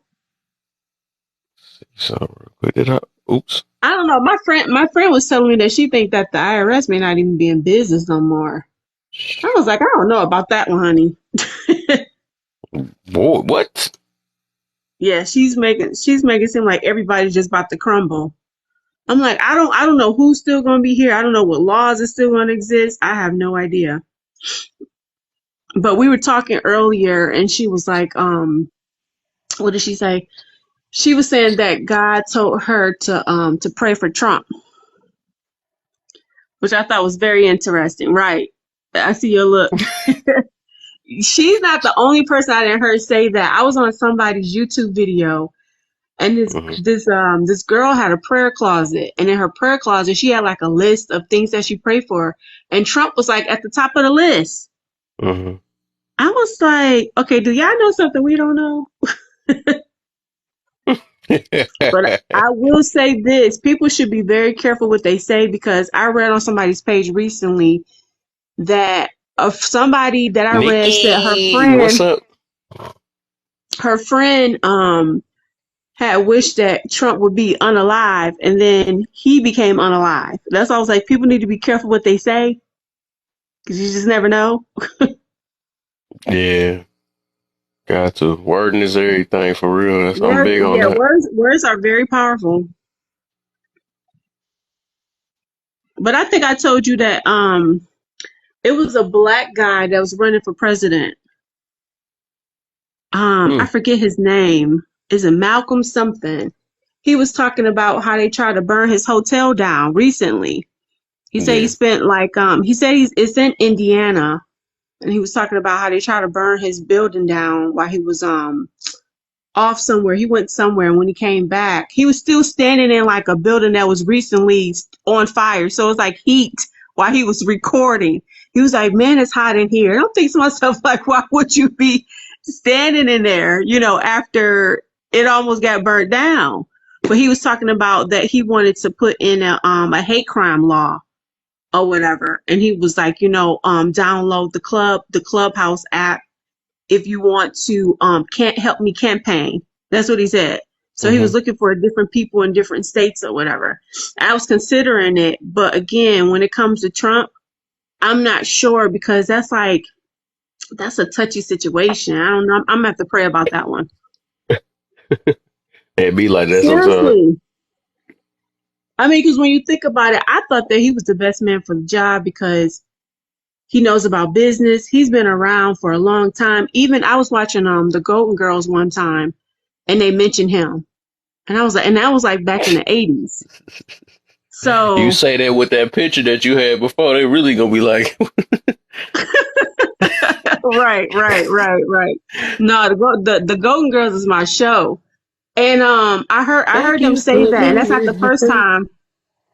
So real quick, did I? Oops. I don't know. My friend was telling me that she think that the IRS may not even be in business no more. I was like, I don't know about that one, honey. Boy, what? Yeah, she's making it seem like everybody's just about to crumble. I'm like, I don't know who's still gonna be here. I don't know what laws are still gonna exist. I have no idea. But we were talking earlier and she was like, what did she say? She was saying that God told her to pray for Trump, which I thought was very interesting. Right. I see your look. She's not the only person I didn't heard say that. I was on somebody's YouTube video And Mhm. this girl had a prayer closet, and in her prayer closet she had like a list of things that she prayed for, and Trump was like at the top of the list. Mhm. I was like, okay, do y'all know something we don't know? But I will say this: people should be very careful what they say, because I read on somebody's page recently that of somebody that I read said Nikki, what's up? her friend had wished that Trump would be unalive, and then he became unalive. That's why I was like, people need to be careful what they say, because you just never know. Yeah, got to. Wording is everything for real. I'm Words, big on yeah, that. words are very powerful. But I think I told you that it was a black guy that was running for president. I Mm, forget his name. Is it Malcolm something? He was talking about how they tried to burn his hotel down recently. He said he yeah. spent like he said it's in Indiana, and he was talking about how they tried to burn his building down while he was off somewhere. He went somewhere, and when he came back, he was still standing in like a building that was recently on fire. So it was like heat while he was recording. He was like, "Man, it's hot in here." And I'm thinking to myself, like, why would you be standing in there, after it almost got burnt down? But he was talking about that he wanted to put in a hate crime law or whatever. And he was like, download the Clubhouse app if you want to can't help me campaign. That's what he said. So he was Hmm. looking for different people in different states or whatever. I was considering it, but again, when it comes to Trump, I'm not sure, because that's a touchy situation. I don't know. I'm gonna have to pray about that one. It be like that sometimes. Seriously. I mean, because when you think about it, I thought that he was the best man for the job, because he knows about business. He's been around for a long time. Even I was watching the Golden Girls one time, and they mentioned him. And I was like, and that was like back in the 80s. You So, say that with that picture that you had before, they really gonna be like, right. No, the Golden Girls is my show. And I thank heard them you say for that, and that's not being the first here. time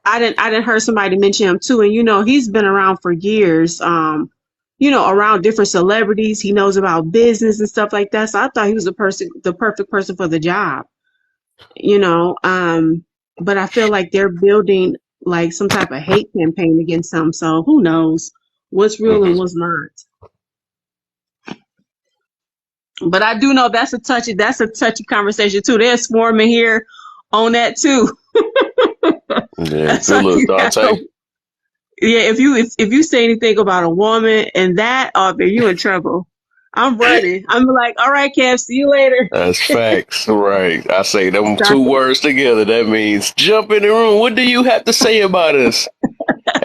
I didn't heard somebody mention him too. And he's been around for years. Around different celebrities. He knows about business and stuff like that. So I thought he was the perfect person for the job. you know. But I feel like they're building like some type of hate campaign against him. So who knows what's real and Hmm. what's not. But I do know that's a touchy conversation too. They're swarming here on that too. Yeah, That's good why look, you have Dante. to. Yeah, if you say anything about a woman and that, oh, then you in trouble. I'm running. I'm like, all right, Kev, see you later. That's facts, right? I say them Start two words together. That means jump in the room. What do you have to say about us?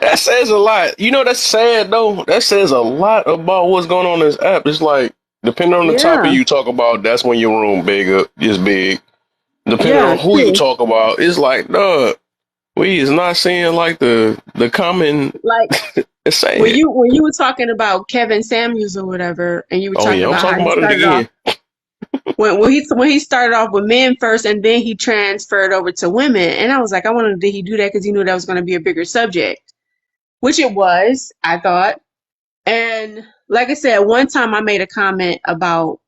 That says a lot. You know, that's sad though. That says a lot about what's going on in this app. It's like, depending on the topic Yeah, you talk about, that's when your room is big. Depending yeah, on who you true. talk about, it's like, duh, we is not seeing like the common. Like It's when sad. you were talking about Kevin Samuels or whatever, and you were Oh talking yeah, I'm about how talking he about it started off again. when he started off with men first, and then he transferred over to women, and I was like, I wonder, did he do that because he knew that was going to be a bigger subject, which it was, I thought. And like I said, one time I made a comment about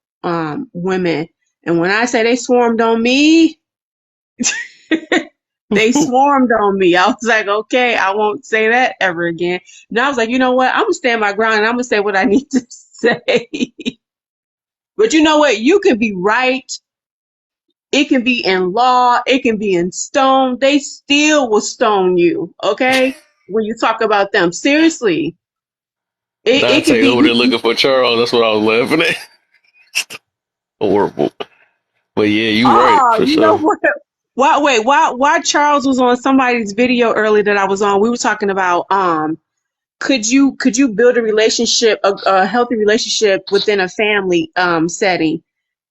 women, and when I say they swarmed on me, they swarmed on me. I was like, okay, I won't say that ever again. And I was like, you know what? I'm gonna stand my ground, and I'm gonna say what I need to say. But you know what? You can be right. It can be in law. It can be in stone. They still will stone you. Okay, when you talk about them, seriously, it can Dante be over there you. looking for Charles. That's what I was laughing at. Horrible. But yeah, you right Oh, for you know sure. what? Why wait? Why Charles was on somebody's video earlier that I was on? We were talking about could you build a relationship, a healthy relationship within a family setting?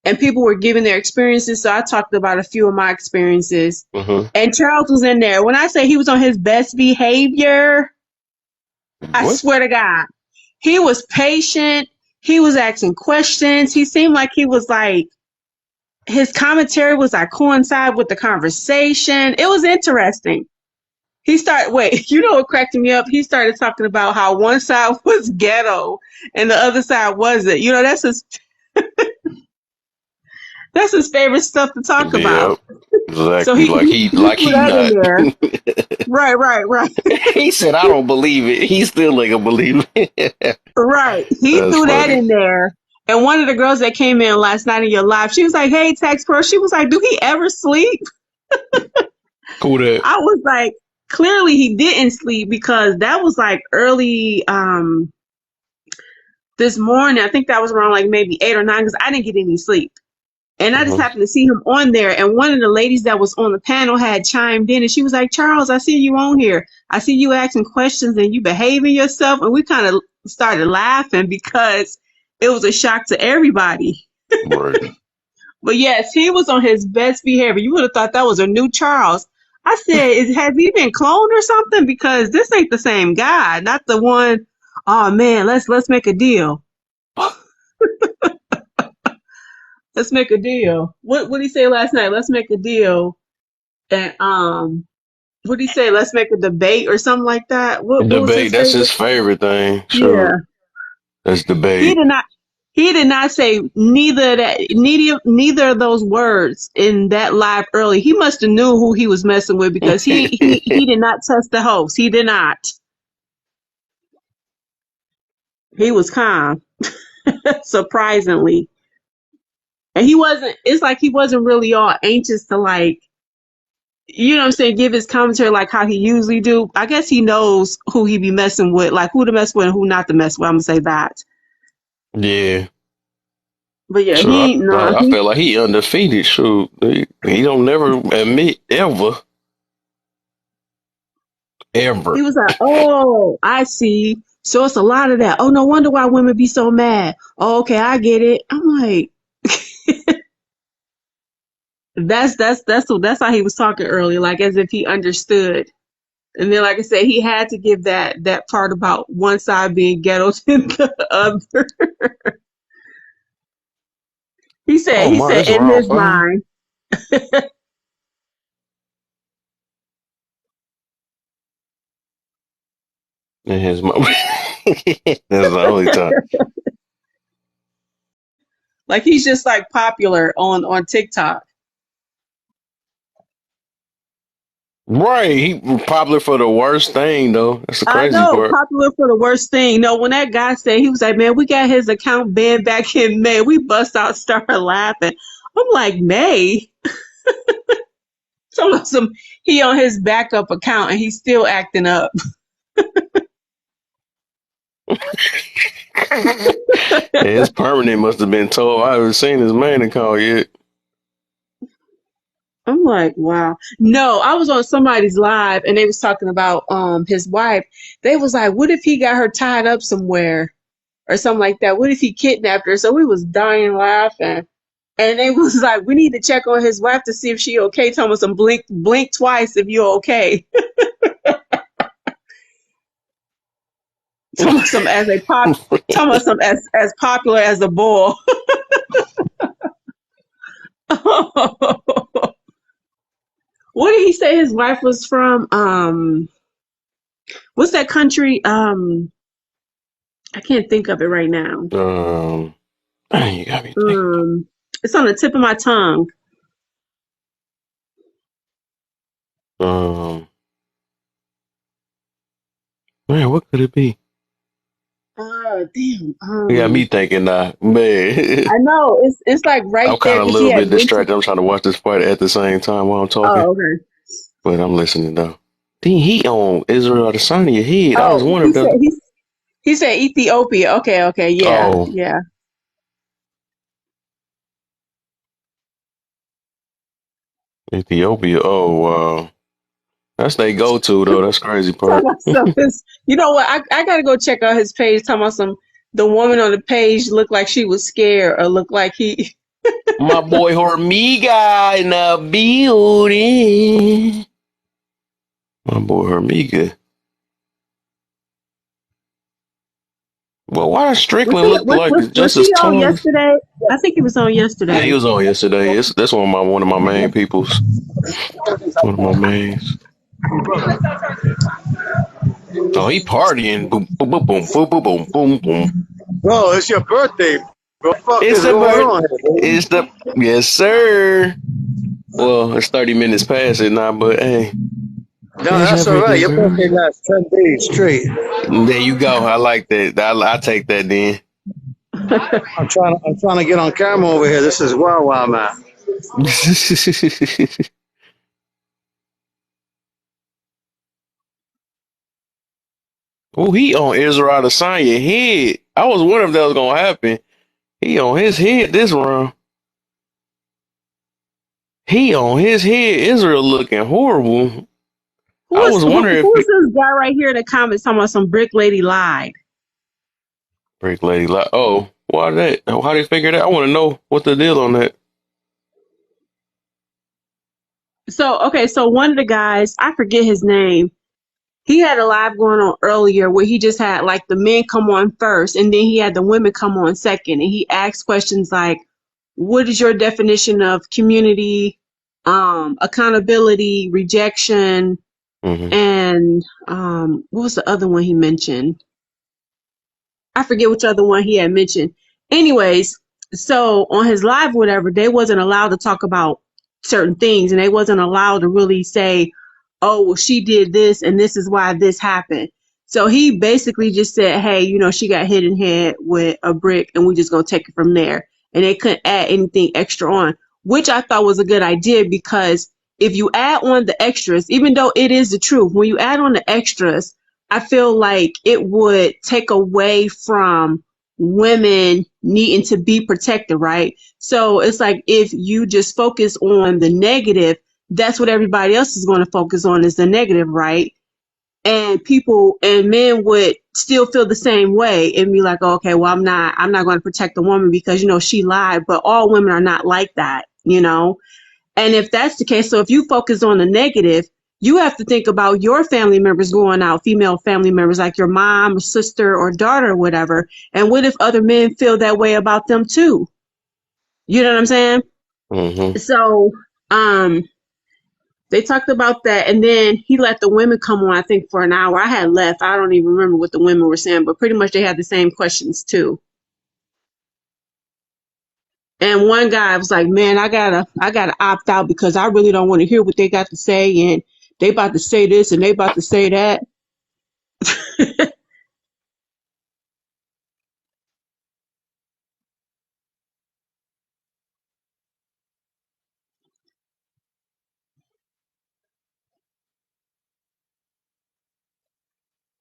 And people were giving their experiences, so I talked about a few of my experiences. Hmm. And Charles was in there. When I say he was on his best behavior, I What? swear to God, he was patient. He was asking questions. He seemed like he was like his commentary was like coincide with the conversation. It was interesting. He started, wait, you know what cracked me up? He started talking about how one side was ghetto and the other side wasn't. You know, that's his favorite stuff to talk about. Yep. So Exactly. he Like he he like threw he that in not. there. Right, right, right. He said, I don't believe it. He still ain't gonna believe it. Right. He That's threw that funny. in there. And one of the girls that came in last night in your live, she was like, "Hey, Tex Pro." She was like, "Do he ever sleep?" Who that? I was like, clearly he didn't sleep because that was like early this morning. I think that was around like maybe 8 or 9 because I didn't get any sleep. And I just Mhm. happened to see him on there. And one of the ladies that was on the panel had chimed in and she was like, "Charles, I see you on here. I see you asking questions and you behaving yourself." And we kind of started laughing because it was a shock to everybody. Right. But yes, he was on his best behavior. You would have thought that was a new Charles. I said, has he been cloned or something? Because this ain't the same guy, not the one. Oh man, let's make a deal. Let's make a deal. What did he say last night? Let's make a deal. And what did he say? Let's make a debate or something like that. What was Debate. his That's his favorite? favorite thing. Sure. Yeah, That's he debate. did not. He did not say neither of those words in that live early. He must have knew who he was messing with because he did not test the host. He did not. He was calm, surprisingly. And he wasn't, it's like he wasn't really all anxious to like, you know what I'm saying, give his commentary like how he usually do. I guess he knows who he be messing with, like who to mess with and who not to mess with. I'm gonna say that. Yeah. But yeah, Sure. I he feel like he undefeated. Shoot. He don't never admit ever. he Ever. was like, "Oh, I see. So it's a lot of that. Oh, no wonder why women be so mad. Oh, okay, I get it." I'm like, that's how he was talking earlier, like as if he understood. And then, like I said, he had to give that part about one side being ghetto to the other. Oh He my, said it's in raw his fire. mind. In his mouth. That's the only time. Like he's just like popular on TikTok. Right. He popular for the worst thing though. That's the I crazy know, part. popular for the worst thing. No, when that guy said he was like, "Man, we got his account banned back in May," we bust out, started laughing. I'm like, May? Some he on his backup account and he's still acting up. His permanent must have been told. I haven't seen his man account yet. I'm like, wow. No, I was on somebody's live and they was talking about his wife. They was like, what if he got her tied up somewhere or something like that? What if he kidnapped her? So we was dying laughing. And they was like, we need to check on his wife to see if she okay. Tell us some blink twice if you're okay. Tell us some tell us some as popular as a bull. What did he say his wife was from? What's that country? I can't think of it right now. um, dang, you got me thinking. It's on the tip of my tongue. Um, man, what could it be? Damn. You got me thinking now, man. I know it's like right I'm kind there of a because he little had bit mentioned. distracted. I'm trying to watch this fight at the same time while I'm talking, Oh, okay. but I'm listening though. Then he on Israel the sign of your head. I was Oh, wondering if that. he said Ethiopia. Okay, okay, yeah, Oh, yeah. Ethiopia. Oh, wow. That's they go to though. That's crazy Talking part. about some you know what? I gotta go check out his page. Talking about some the woman on the page looked like she was scared or looked like he. My boy Hormiga in the building. My boy Hormiga. Well, why does Was Strickland he look like it's was just he as on tall as? yesterday? I think he was on Yeah, he yesterday. was on yesterday. That's one of my main peoples. One of my mains. Oh, he partying. Boom, boom, boom, boom, boom, boom, boom, boom, boom. Bro, it's your birthday. Bro, fuck It's is the going bird. on here, It's the yes, sir. Well, it's 30 minutes past it now, but hey, bro? No, it's your that's all right. birthday, Your girl. birthday lasts 10 days straight. There you go. I like that. I take that then. I'm trying to get on camera over here. This is wild where I'm at. Oh, he on Israel Adesanya head. I was wondering if that was gonna happen. He on his head this round. He on his head. Israel looking horrible. I was wondering if Who is this guy right here in the comments talking about some brick lady lied? Break Lady like, oh, why that? How they figure that? I want to know what the deal on that. So okay, so one of the guys, I forget his name. He had a live going on earlier where he just had like the men come on first and then he had the women come on second and he asked questions like, what is your definition of community, accountability, rejection, Hmm. and what was the other one he mentioned? I forget which other one he had mentioned. Anyways, so on his live, whatever, they wasn't allowed to talk about certain things and they wasn't allowed to really say, oh, well, she did this and this is why this happened. So he basically just said, hey, she got hit in the head with a brick and we just gonna take it from there. And they couldn't add anything extra on, which I thought was a good idea because if you add on the extras, even though it is the truth, when you add on the extras, I feel like it would take away from women needing to be protected, right? So it's like if you just focus on the negative, that's what everybody else is going to focus on is the negative, right? And people and men would still feel the same way and be like, oh, okay, well, I'm not going to protect the woman because, she lied, but all women are not like that. And if that's the case, so if you focus on the negative, you have to think about your family members going out, female family members like your mom or sister or daughter or whatever. And what if other men feel that way about them too? You know what I'm saying? Hmm. So, um, they talked about that and then he let the women come on, I think for an hour. I had left. I don't even remember what the women were saying, but pretty much they had the same questions too. And one guy was like, "Man, I gotta opt out because I really don't want to hear what they got to say, and they about to say this and they about to say that."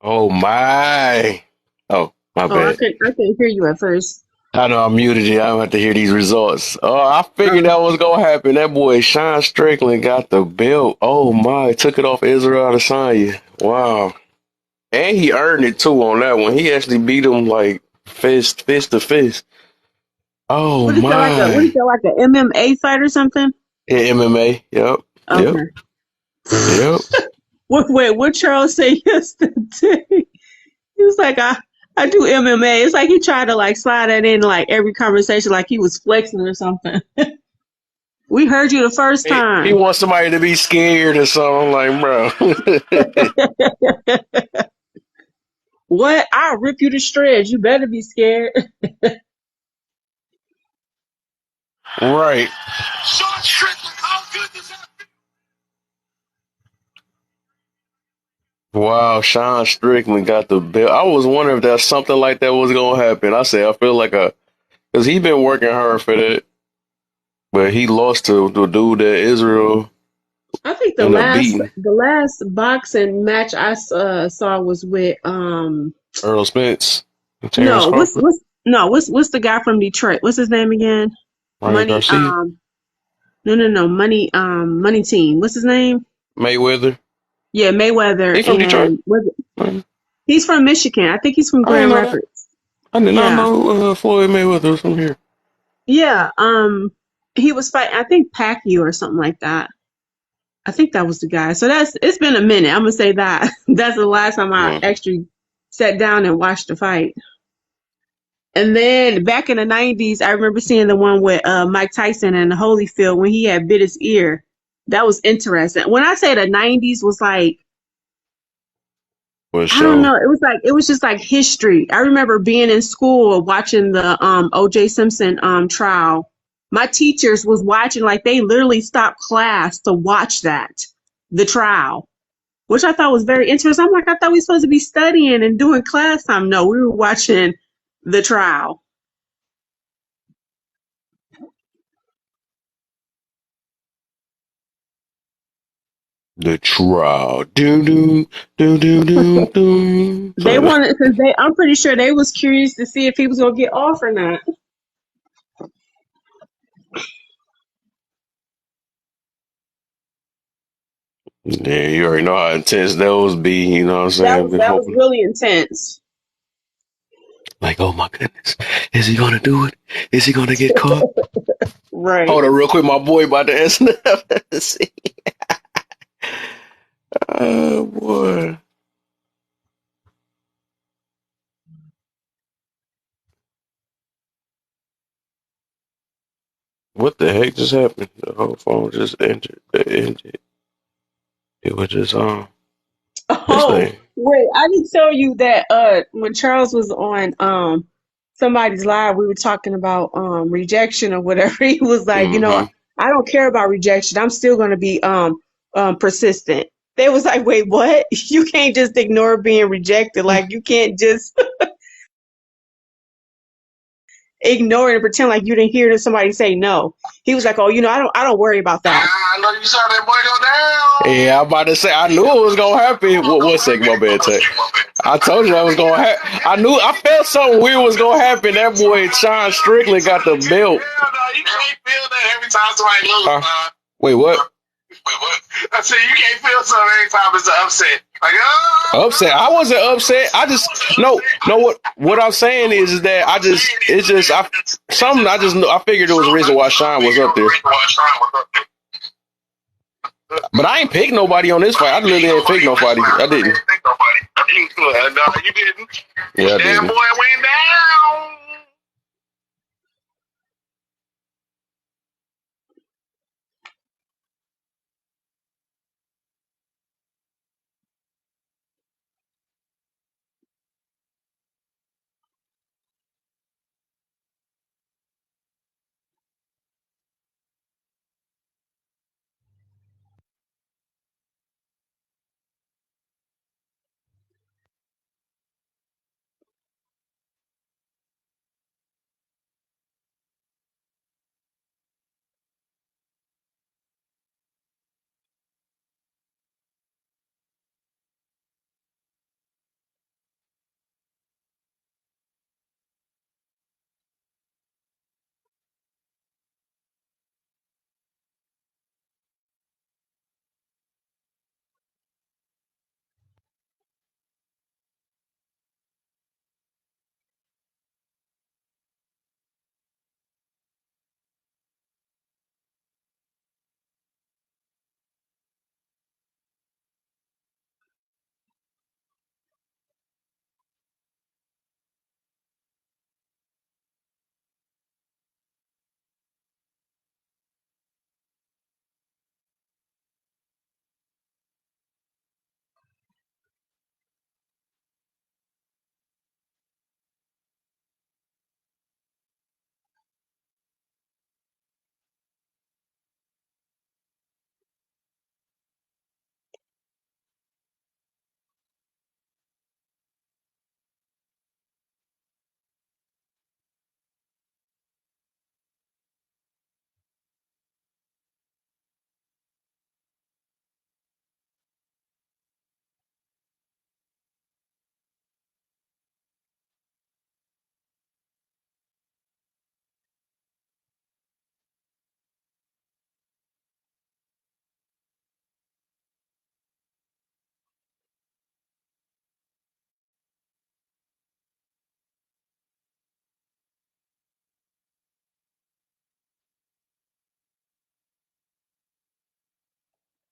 Oh my. Oh, my Oh, I bad. couldn't I couldn't hear you at first. I know I muted you. I don't have to hear these results. Oh, I figured Oh, that was gonna happen. That boy Sean Strickland got the belt. Oh my, took it off Israel Adesanya. Wow. And he earned it too on that one. He actually beat him like fist to fist. Oh what is my. that like a MMA fight or something? Yeah, MMA. Yep. Yep. Okay. Yep. What Charles say yesterday? He was like, I do MMA. It's like he tried to like slide that in like every conversation, like he was flexing or something. We heard you the first He time. wants somebody to be scared or something. I'm like, bro. What? I'll rip you to shreds. You better be scared. Right. Wow, Sean Strickland got the belt. I was wondering if that's something like that was gonna happen. I say I feel like because he been working hard for that, but he lost to the dude that Israel I think the ended up last beating, the last boxing match I saw was with Earl Spence, and Terrence no Crawford, what's the guy from Detroit? What's his name again? Ryan Money Garcia, no money team. What's his name? Mayweather. Yeah, Mayweather He from Detroit. and was it, I he's from Michigan. I think he's from didn't Grand know that. Rapids. I did not Yeah. know Floyd Mayweather was from here. Yeah. He was fighting I think Pacquiao or something like that. I think that was the guy. So it's been a minute. I'm gonna say that. That's the last time I Mhm. actually sat down and watched the fight. And then back in the 90s, I remember seeing the one with Mike Tyson and Holyfield when he had bit his ear. That was interesting. When I say the 90s was like, For I don't sure. know, it was just like history. I remember being in school watching the OJ Simpson trial. My teachers was watching, like they literally stopped class to watch the trial, which I thought was very interesting. I'm like, I thought we were supposed to be studying and doing class time. No, we were watching the trial. The trial. Doom doom doom doom doom doom. They wanted, because I'm pretty sure they was curious to see if he was gonna get off or not. Yeah, you already know how intense those be, you know what I'm saying? Been That was hoping. really intense. Like, oh my goodness. Is he gonna do it? Is he gonna get caught? Right. Hold on real quick, my boy about to answer that. See. Oh boy. What the heck just happened? The whole phone just ended. It was just this Oh, thing. wait, I didn't tell you that when Charles was on somebody's live, we were talking about rejection or whatever. He was like, Mm-hmm. I don't care about rejection. I'm still gonna be persistent. They was like, wait, what? You can't just ignore being rejected. Like you can't just ignore it and pretend like you didn't hear somebody say no. He was like, oh, I don't worry about that. I know you saw that boy go down. Yeah, I'm about to say I knew it was gonna happen. One second, my bad, Tech. I told you that was gonna happen. I felt something weird was gonna happen. That boy Sean Strickland got the belt. Hell no, you can't feel that every time somebody loses. Wait, what? Wait, what? I said you can't feel something every time it's an upset. Like, upset. I wasn't upset. I just no. What I'm saying is that I just knew. I figured there was a reason why Sean was up there. But I ain't picked nobody on this fight. I literally ain't picked nobody. I didn't. No, you didn't. Yeah, I didn't. That boy went down.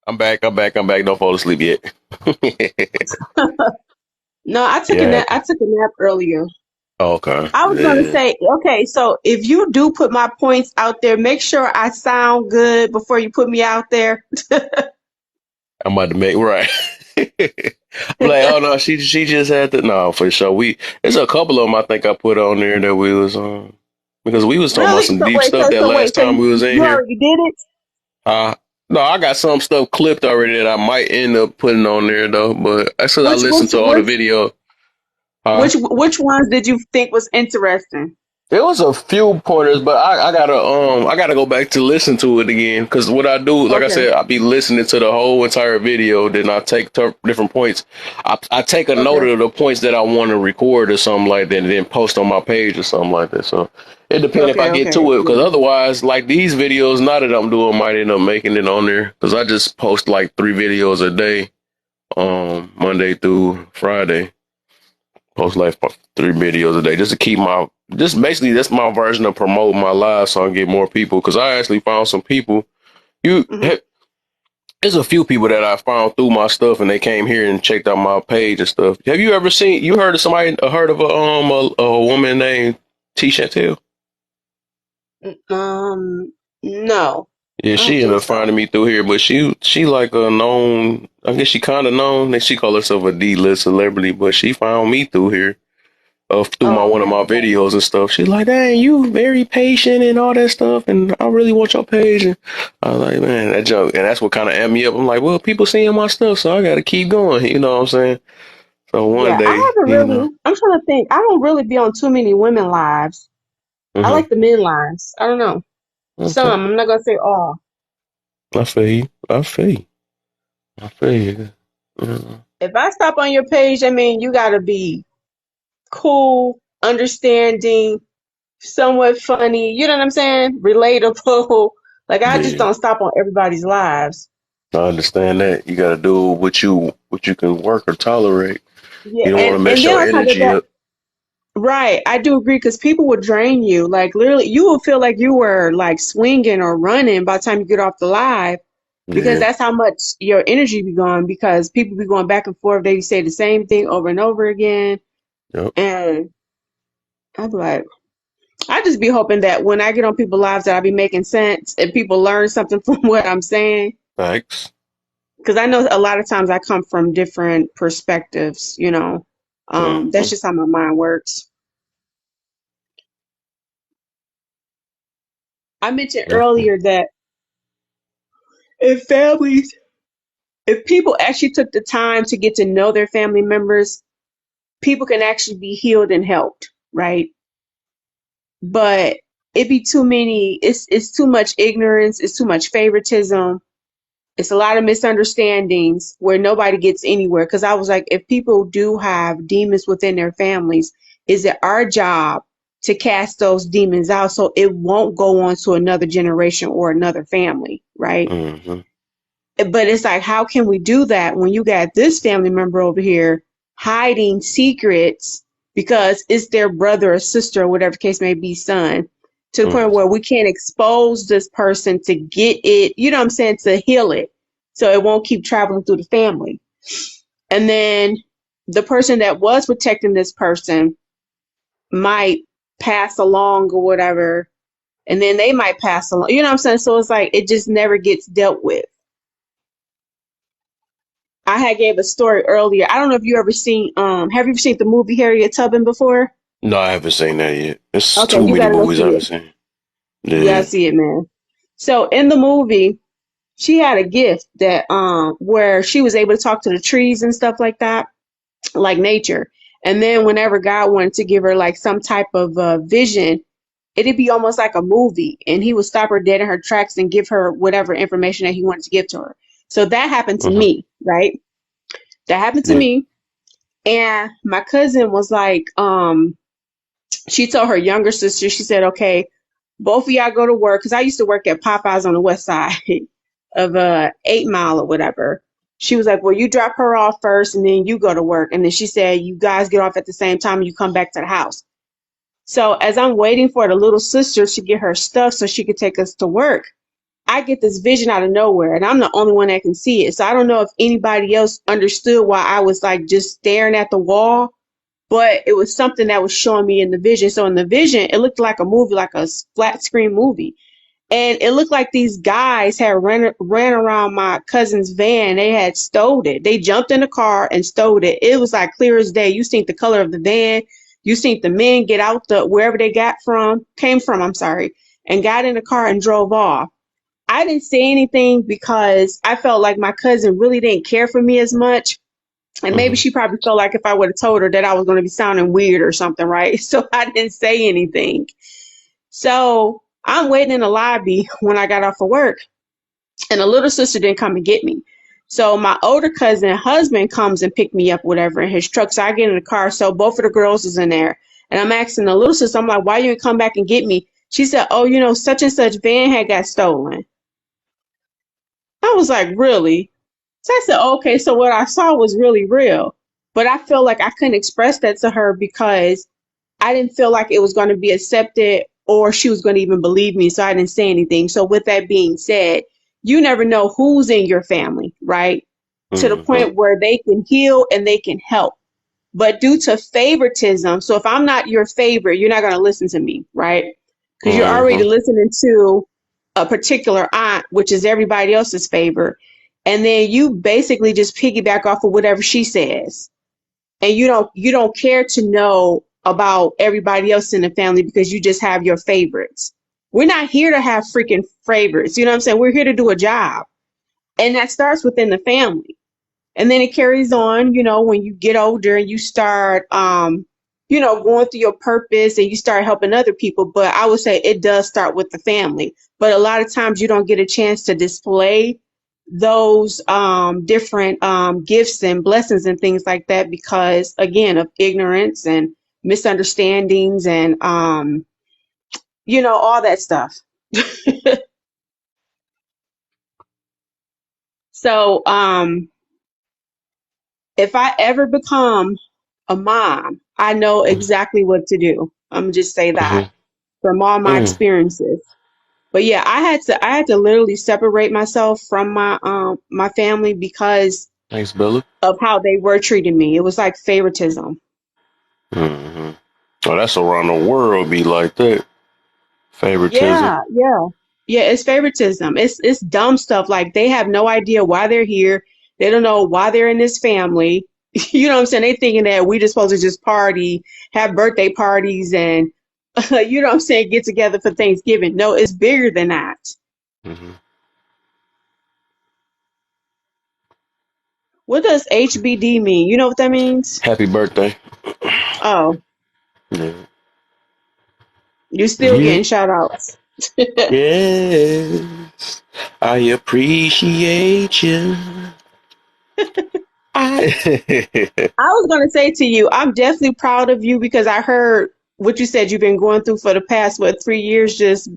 I'm back. I'm back. I'm back. Don't fall asleep yet. No, I took a Yeah. nap. I took a nap earlier. Okay. I was gonna Yeah. say, okay, so if you do put my points out there, make sure I sound good before you put me out there. I'm about to make right. I'm like, oh no, she just had to no for sure. There's a couple of them I think I put on there that we was on because we was talking about Really? some So deep wait, stuff that last so time we was in you here. already did it? Uh no, I got some stuff clipped already that I might end up putting on there though. But I said I Which listened which to all the which video. Huh? which ones did you think was interesting? There was a few pointers, but I gotta go back to listen to it again because what I do, like I Okay, said, I be listening to the whole entire video, then I take different points. I take a note okay, of the points that I want to record or something like that, and then post on my page or something like that. So it depends if I get okay. to it, because Yeah. otherwise, like these videos, now that I'm doing, might end up making it on there because I just post like 3 videos a day, Monday through Friday. Post like 3 videos a day just to keep my just basically that's my version of promoting my live so I can get more people because I actually found some people. You Hmm. There's a few people that I found through my stuff and they came here and checked out my page and stuff. Have you ever seen you heard of somebody heard of a woman named T Chantel? No, Yeah, I don't she ended think up so. finding me through here, but she like a known. I guess she kind of known. That she call herself a D-list celebrity, but she found me through here through my Oh, one of okay. my videos and stuff. She's like, "Dang, you very patient and all that stuff, and I really want your page." And I was like, "Man, that joke," and that's what kind of amped me up. I'm like, "Well, people seeing my stuff, so I got to keep going." You know what I'm saying? So one Yeah, I day, haven't you really. know, I'm trying to think. I don't really be on too many women lives. I hmm like the men lives. I don't know. okay, Some. I'm not gonna say all. I feel you. I feel you. I feel you. Mhm. If I stop on your page, I mean you gotta be cool, understanding, somewhat funny. You know what I'm saying? Relatable. Like I just Yeah, don't stop on everybody's lives. I understand that. You got to do what you can work or tolerate. Yeah, You don't want to and mess then your on top of energy that, up. right? I do agree because people will drain you. Like literally, you will feel like you were like swinging or running by the time you get off the live because Yeah. that's how much your energy be gone. Because people be going back and forth. They say the same thing over and over again, Yep. and I'm like, I just be hoping that when I get on people's lives that I be making sense and people learn something from what I'm saying. Thanks. Because I know a lot of times I come from different perspectives, you know. That's Hmm. just how my mind works. I mentioned earlier that if families, if people actually took the time to get to know their family members, people can actually be healed and helped, right? But it be too many, it's too much ignorance, it's too much favoritism. It's a lot of misunderstandings where nobody gets anywhere. Because I was like, if people do have demons within their families, is it our job to cast those demons out so it won't go on to another generation or another family, right? Hmm. But it's like, how can we do that when you got this family member over here hiding secrets because it's their brother or sister or whatever the case may be, son, to the point where we can't expose this person to get it, you know what I'm saying, to heal it so it won't keep traveling through the family. And then the person that was protecting this person might pass along or whatever, and then they might pass along, you know what I'm saying? So it's like it just never gets dealt with. I had gave a story earlier. I don't know if you ever seen have you ever seen the movie Harriet Tubman before? No, I haven't seen that yet. It's Okay, too you many gotta go movies I see haven't it. seen. You gotta Yeah. see it, man. So in the movie, she had a gift that where she was able to talk to the trees and stuff like that, like nature. And then whenever God wanted to give her like some type of vision, it'd be almost like a movie, and he would stop her dead in her tracks and give her whatever information that he wanted to give to her. So that happened to Hmm. me, right? That happened to Yeah. me. And my cousin was like, she told her younger sister, she said, okay, both of y'all go to work. Cause I used to work at Popeyes on the west side of 8 Mile or whatever. She was like, well, you drop her off first and then you go to work. And then she said, you guys get off at the same time and you come back to the house. So as I'm waiting for the little sister to get her stuff so she could take us to work, I get this vision out of nowhere and I'm the only one that can see it. So I don't know if anybody else understood why I was like just staring at the wall, but it was something that was showing me in the vision. So in the vision, it looked like a movie, like a flat screen movie. And it looked like these guys had ran around my cousin's van. They had stowed it. They jumped in the car and stowed it. It was like clear as day. You seen the color of the van. You seen the men get out the wherever they came from, I'm sorry, and got in the car and drove off. I didn't say anything because I felt like my cousin really didn't care for me as much. And maybe Mhm. she probably felt like if I would have told her that I was going to be sounding weird or something, right? So I didn't say anything. So I'm waiting in the lobby when I got off of work, and the little sister didn't come and get me. So my older cousin husband comes and picked me up, whatever, in his truck. So I get in the car. So both of the girls is in there. And I'm asking the little sister, I'm like, why you didn't come back and get me? She said, oh, such and such van had got stolen. I was like, really? So I said, okay, so what I saw was really real. But I feel like I couldn't express that to her because I didn't feel like it was going to be accepted or she was going to even believe me. So I didn't say anything. So with that being said, you never know who's in your family, right? To the Mhm. point where they can heal and they can help. But due to favoritism, so if I'm not your favorite, you're not going to listen to me, right? Because you're already Mhm. listening to a particular aunt, which is everybody else's favorite. And then you basically just piggyback off of whatever she says, and you don't care to know about everybody else in the family because you just have your favorites. We're not here to have freaking favorites. You know what I'm saying? We're here to do a job. And that starts within the family. And then it carries on, when you get older and you start going through your purpose and you start helping other people. But I would say it does start with the family. But a lot of times you don't get a chance to display those different gifts and blessings and things like that because, again, of ignorance and misunderstandings and all that stuff. So if I ever become a mom, I know exactly what to do. I'm gonna just say that Mhm. from all my Mhm. experiences. But yeah, I had to literally separate myself from my family because Thanks, Bella. of how they were treating me. It was like favoritism. Mhm. Oh, that's around the world. Be like that. Favoritism. Yeah, yeah. Yeah, it's favoritism. It's dumb stuff. Like they have no idea why they're here. They don't know why they're in this family. You know what I'm saying? They thinking that we just supposed to just party, have birthday parties and you know what I'm saying, get together for Thanksgiving. No, it's bigger than that. Mhm. What does HBD mean? You know what that means? Happy birthday. Oh, Yeah. you're still You. getting shout outs. Yes. I appreciate you. I. I was going to say to you, I'm definitely proud of you because I heard what you said you've been going through for the past, 3 years, just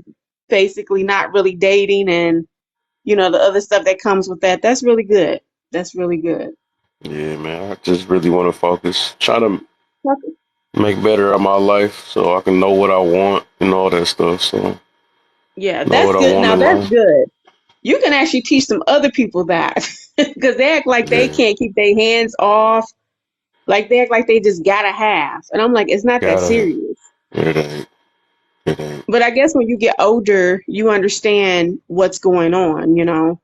basically not really dating and, the other stuff that comes with that. That's really good. That's really good. Yeah, man. I just really want to focus. Try to Okay. make better of my life so I can know what I want and all that stuff. So Yeah, know that's what I good. want Now in that's life. good. You can actually teach some other people that because they act like they Yeah, can't keep their hands off. Like they act like they just gotta have. And I'm like, it's not that gotta have. serious. It ain't. It ain't. But I guess when you get older, you understand what's going on. Yeah.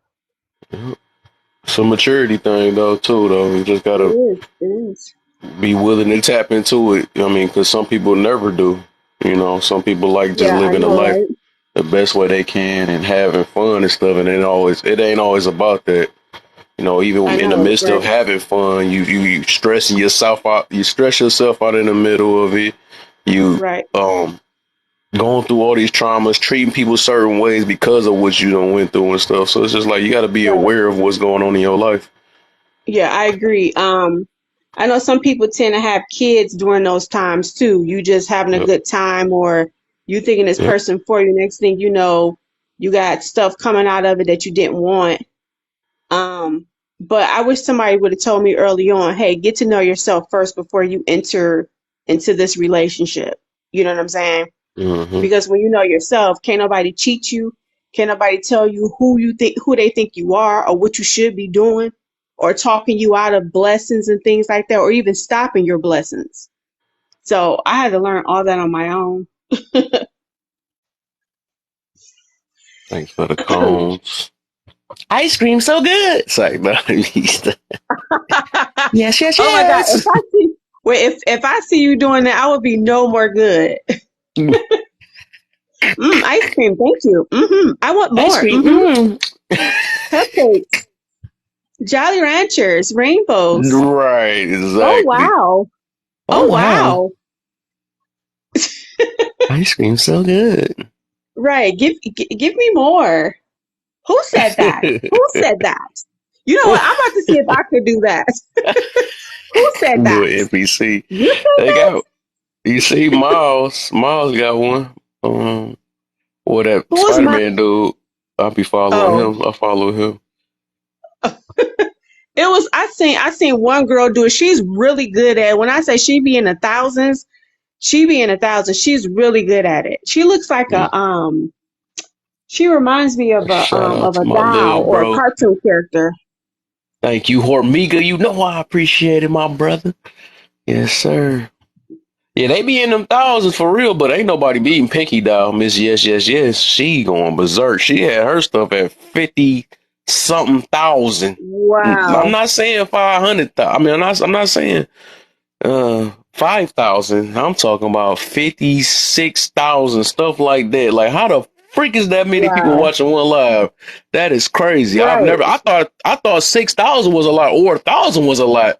It's a maturity thing though too. Though you just It gotta is. It is. be willing to tap into it. I mean, because some people never do. Some people like just Yeah, I living a know, life right? the best way they can and having fun and stuff. And it ain't always about that. I Even in the know, midst of right? having fun, you stressing yourself out. You stress yourself out in the middle of it. You Right. um going through all these traumas, treating people certain ways because of what you done went through and stuff. So it's just like you got to be Right. aware of what's going on in your life. Yeah, I agree. I know some people tend to have kids during those times too. You just having a Yep. good time or you thinking this Yep. person for you. Next thing you know, you got stuff coming out of it that you didn't want. Um, but I wish somebody would have told me early on, hey, get to know yourself first before you enter into this relationship. You know what I'm saying? Hmm. Because when you know yourself, can't nobody cheat you. Can't nobody tell you who they think you are or what you should be doing or talking you out of blessings and things like that or even stopping your blessings. So I had to learn all that on my own. Thanks for the cones. Ice cream so good. It's like, no, yes, yes, Oh my God. If yes. I see, wait, if I see you doing that, I would be no more good. Ice cream. Thank you. I want Ice more. cream. Mm. Cupcakes, Jolly Ranchers, rainbows. Right, Oh, exactly. wow. Oh Oh, wow, wow. ice cream so good. Right. Give me more. Who said that? Who said that? You know what? I'm about to see if I could do that. Who said Do that? an NPC. You said They that? got you see Miles. Miles got one. Or that Who was Spider my? Man dude. I'll be following Oh, him. I follow him. it was. I seen one girl do it. She's really good at it. When I say she be in the thousands, she be in the thousands. She's really good at it. She looks like Mm. a. She reminds me Shout out of to a my little doll or a bro. cartoon character. Thank you, Hormiga. You know I appreciate it, my brother. Yes, sir. Yeah, they be in them thousands for real, but ain't nobody beating Pinky Doll. Miss Yes, Yes, Yes. She going berserk. She had her stuff at 50 something thousand. I'm Wow. not saying 500,000. I mean, I'm not saying 5,000. I'm talking about 56,000, stuff like that. Like, how the freak is that many people Wow. watching one live? That is crazy. Right. I thought 6,000 was a lot or 1,000 was a lot.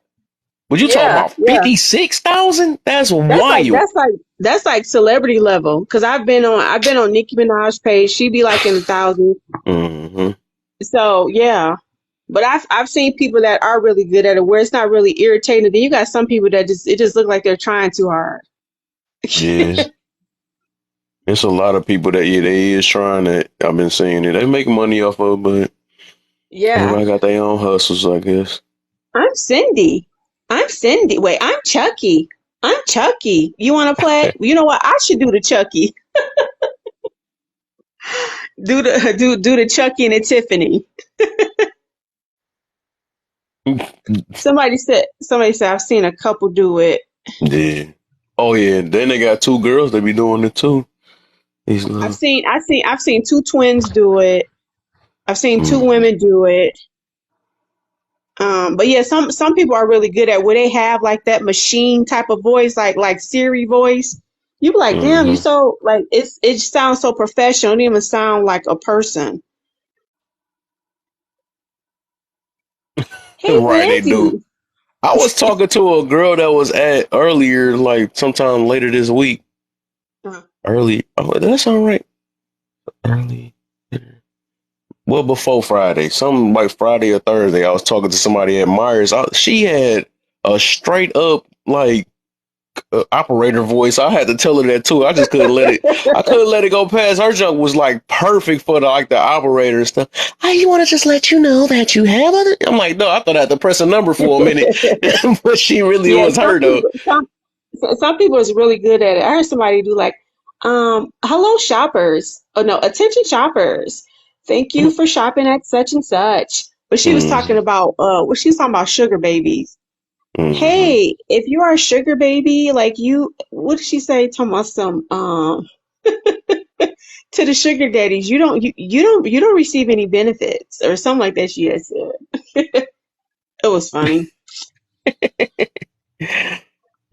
But you talking Yeah. about Yeah. 56,000? That's That's like wild. that's like that's like celebrity level. Cause I've been on Nicki Minaj's page. She be like in the thousands. Hmm. So yeah. But I've seen people that are really good at it where it's not really irritating. Then you got some people that just look like they're trying too hard. Yeah, it's a lot of people that, yeah, they is trying that. I've been seeing it. They make money off of it, but Yeah. everybody got their own hustles, I guess. I'm Cindy. I'm Cindy. Wait, I'm Chucky. I'm Chucky. You want to play? You know what? I should do the Chucky. Do the Chucky and the Tiffany. Somebody said I've seen a couple do it. Yeah. Oh yeah. Then they got two girls that be doing it too. These I've little. seen I've seen I've seen two twins do it. I've seen two Mm, women do it. But yeah, some people are really good at where they have like that machine type of voice, like Siri voice. You be like, damn, you hmm. so like it sounds so professional. It don't even sound like a person. Hey, Right, they do. Brandy. I was talking to a girl that was at earlier, like sometime later this week. Uh, Early. Oh, that's all right. Early. Well, before Friday, something like Friday or Thursday, I was talking to somebody at Myers. She had a straight up like operator voice. I had to tell her that too. I just couldn't let it. I couldn't let it go past. Her junk was like perfect for the operator and stuff. I want to just let you know that you have other. I'm like, no, I thought I had to press a number for a minute, but she really yeah, was her though. some people is really good at it. I heard somebody do like, hello shoppers. Oh no, attention shoppers. Thank you for shopping at such and such. But she was talking Mm-hmm. about she was talking about sugar babies. Mm-hmm. Hey, if you are a sugar baby, like what did she say? Talking about some to the sugar daddies, you don't receive any benefits or something like that. She had said it was funny.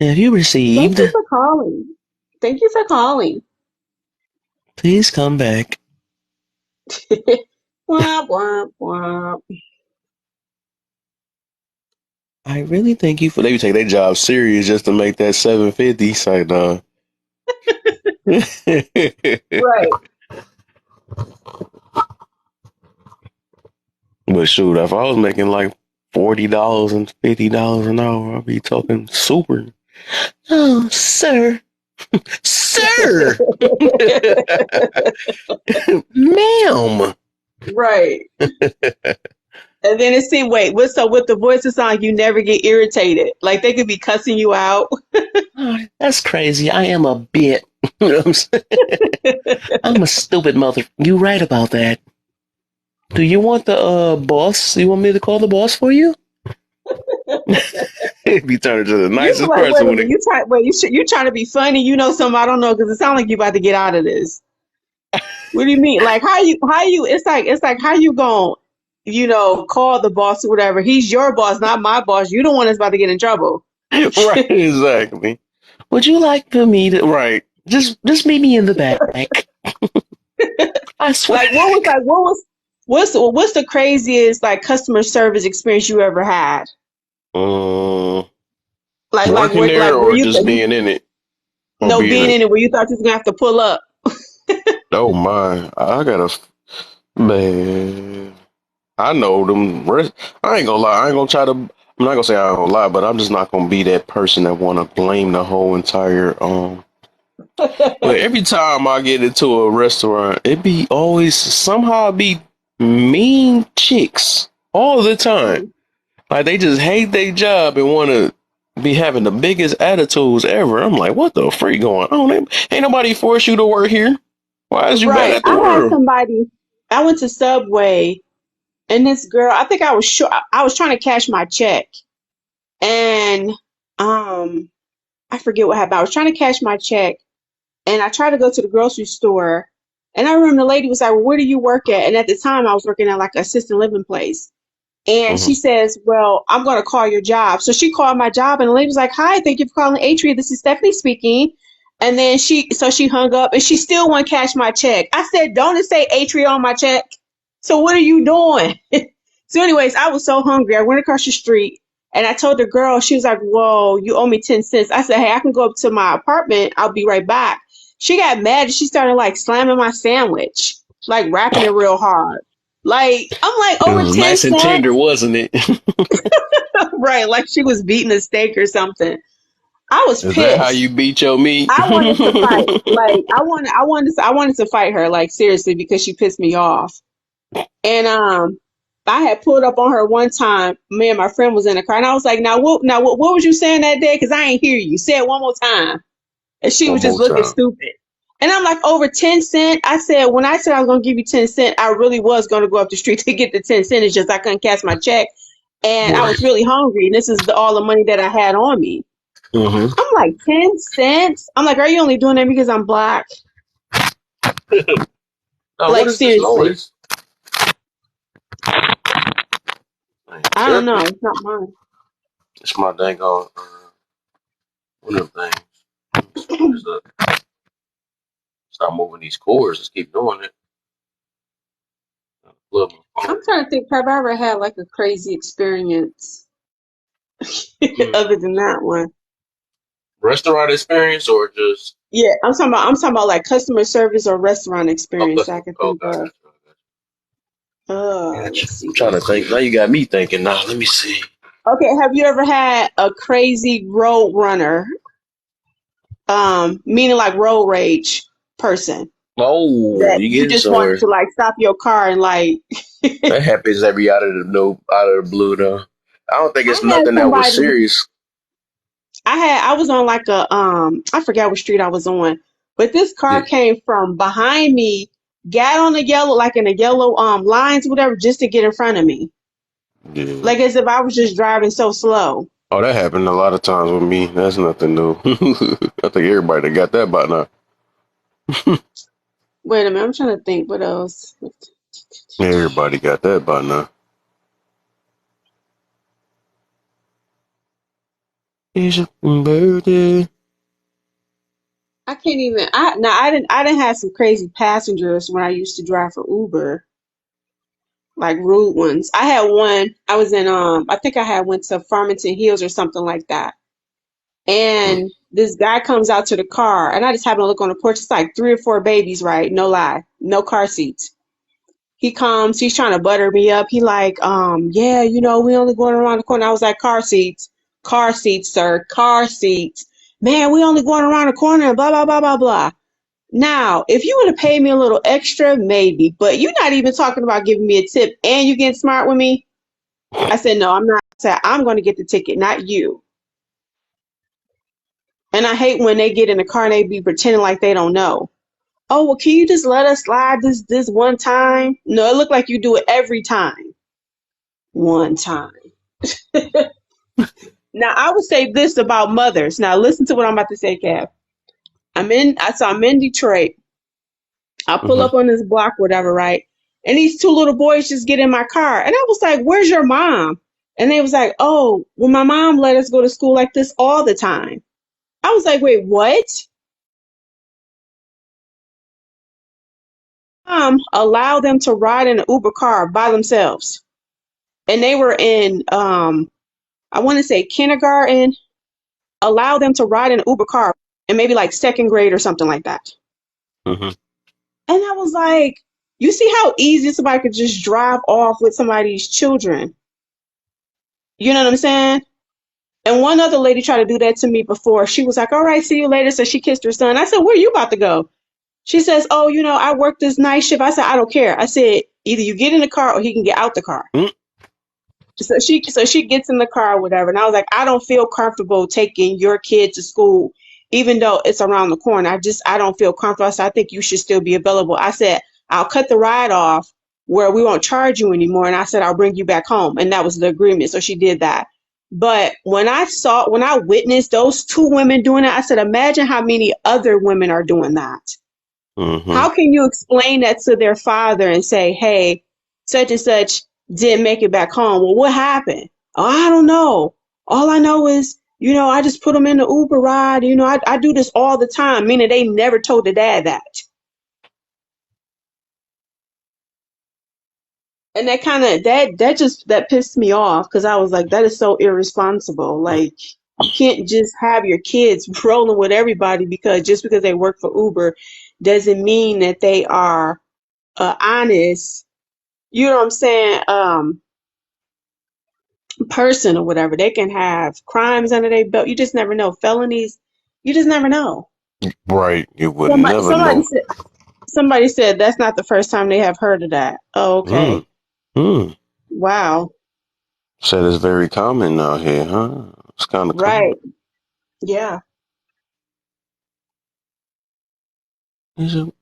Have you Thank received? you for calling. Thank you for calling. Please come back. Womp womp womp. I really thank you for. They take their job serious just to make that 750. Say, nah. Right. But shoot, if I was making like $40 and $50 an hour, I'd be talking super. Oh, sir, sir, ma'am. Right. And then it seemed, wait, what's up with the voices on? You never get irritated. Like they could be cussing you out. Oh, that's crazy. I am a bit. You know what I'm saying? I'm a stupid mother. You right about that. Do you want the boss? You want me to call the boss for you? Be turning to the You nicest like, wait person a when minute, it. you trying to be funny? You know something I don't know because it sounds like you about to get out of this. What do you mean? Like how you? It's like how you going call the boss or whatever. He's your boss, not my boss. You the one that's about to get in trouble. Right, exactly. Would you like for me to? Right. Just meet me in the back. I swear. What's the craziest like customer service experience you ever had? Um, Like working where there where or you just being in it or no being being in. in it where you thought you was gonna have to pull up. Oh my! I gotta man. I know them. I ain't gonna lie. I ain't gonna try to. I'm not gonna say I ain't gonna lie, but I'm just not gonna be that person that want to blame the whole entire. But every time I get into a restaurant, it be always somehow be mean chicks all the time. Like they just hate their job and want to be having the biggest attitudes ever. I'm like, what the freak going on? Ain't nobody force you to work here. Why is you mad Right. at the I had world? somebody. I went to Subway, and this girl. I think I was sure I was trying to cash my check, and um, I forget what happened. I was trying to cash my check, and I tried to go to the grocery store, and I remember the lady was like, well, "Where do you work at?" And at the time, I was working at like an assisted living place. And Hmm. she says, well, I'm going to call your job. So she called my job, and the lady was like, hi, thank you for calling Atria. This is Stephanie speaking. And then she hung up, and she still won't cash my check. I said, don't it say Atria on my check? So what are you doing? So anyways, I was so hungry. I went across the street, and I told the girl, she was like, whoa, you owe me 10 cents. I said, hey, I can go up to my apartment. I'll be right back. She got mad, and she started like slamming my sandwich, like wrapping it real hard. Like, I'm like, It over was 10 nice and cents? tender, wasn't it? Right, like she was beating a steak or something. I was Is that how pissed. you beat your meat? I wanted to fight. Like I wanted to fight her like seriously because she pissed me off. And I had pulled up on her one time. Me and my friend was in the car, and I was like, "What was you saying that day? Because I ain't hear you. Say it one more time." And she One was just more looking time. stupid. And I'm like, over 10 cent. I said, when I said I was gonna give you 10 cent, I really was gonna go up the street to get the 10 cent. It's just I couldn't cash my check, and I Right. was really hungry. And this is all the money that I had on me. Mm-hmm. I'm like, 10 cents? I'm like, are you only doing that because I'm black? Now, what Like, is this seriously. noise? I ain't I don't tripping. know. It's not mine. It's my dang on one of them things. Let me see what is up. Stop moving these cords. Just keep doing it. Plug my I'm phone. trying to think, have I ever had like a crazy experience other than Mm. that one? Restaurant experience or just Yeah, I'm talking about like customer service or restaurant oh experience that I customer? can Oh, think God, of. gotcha. Let's see I'm trying here. to think. Now you got me thinking. Now let me see. Okay, have you ever had a crazy road runner, meaning like road rage person Oh, that you you getting just wanted somewhere? to like stop your car and like That happens every out of the no out of the blue though. I don't think I it's had nothing that was somebody serious. I was on like a I forgot what street I was on, but this car Yeah. came from behind me, got on the yellow like in the yellow lines, whatever, just to get in front of me. Yeah. Like as if I was just driving so slow. Oh, that happened a lot of times with me. That's nothing new. I think everybody that got that by now. Wait a minute, I'm trying to think what else. Everybody got that by now. It's your birthday. I can't even I didn't have some crazy passengers when I used to drive for Uber, like rude ones. I had one, I was in I think I had went to Farmington Hills or something like that. Mm. And this guy comes out to the car, and I just happened to look on the porch. It's like three or four babies, right? No lie, no car seats. He comes, he's trying to butter me up. He like, yeah, we only going around the corner. I was like, car seats, sir, car seats. Man, we only going around the corner. Blah blah blah blah blah. Now, if you would have paid me a little extra, maybe, but you're not even talking about giving me a tip, and you getting smart with me. I said, no, I'm not. I said, I'm going to get the ticket, not you. And I hate when they get in the car and they be pretending like they don't know. Oh, well, can you just let us slide this one time? No, it looked like you do it every time. One time. Now I would say this about mothers. Now listen to what I'm about to say, Kev. I'm in Detroit. I pull Mm-hmm. up on this block, whatever, right? And these two little boys just get in my car. And I was like, where's your mom? And they was like, oh, well, my mom let us go to school like this all the time. I was like, wait, what? Allow them to ride in an Uber car by themselves. And they were in, I want to say kindergarten, allow them to ride in an Uber car and maybe like second grade or something like that. Mm-hmm. And I was like, you see how easy somebody could just drive off with somebody's children? You know what I'm saying? And one other lady tried to do that to me before. She was like, all right, see you later. So she kissed her son. I said, where are you about to go? She says, oh, I work this night shift. I said, I don't care. I said, either you get in the car or he can get out the car. So she gets in the car or whatever. And I was like, I don't feel comfortable taking your kid to school, even though it's around the corner. I don't feel comfortable. I said, I think you should still be available. I said, I'll cut the ride off where we won't charge you anymore. And I said, I'll bring you back home. And that was the agreement. So she did that. But when I witnessed those two women doing that, I said, imagine how many other women are doing that. Mm-hmm. How can you explain that to their father and say, hey, such and such didn't make it back home? Well, what happened? Oh, I don't know. All I know is, I just put them in the Uber ride. I do this all the time, meaning they never told the dad that. And that kind of, that pissed me off because I was like, that is so irresponsible. Like, you can't just have your kids rolling with everybody just because they work for Uber doesn't mean that they are honest, you know what I'm saying, person or whatever. They can have crimes under their belt. You just never know. Felonies, you just never know. Right. You would Somebody, never somebody know. said, somebody said that's not the first time they have heard of that. Oh, okay. Mm. Mm. Wow. Said it's very common out here, huh? It's kind of common. Right. Yeah. Is it?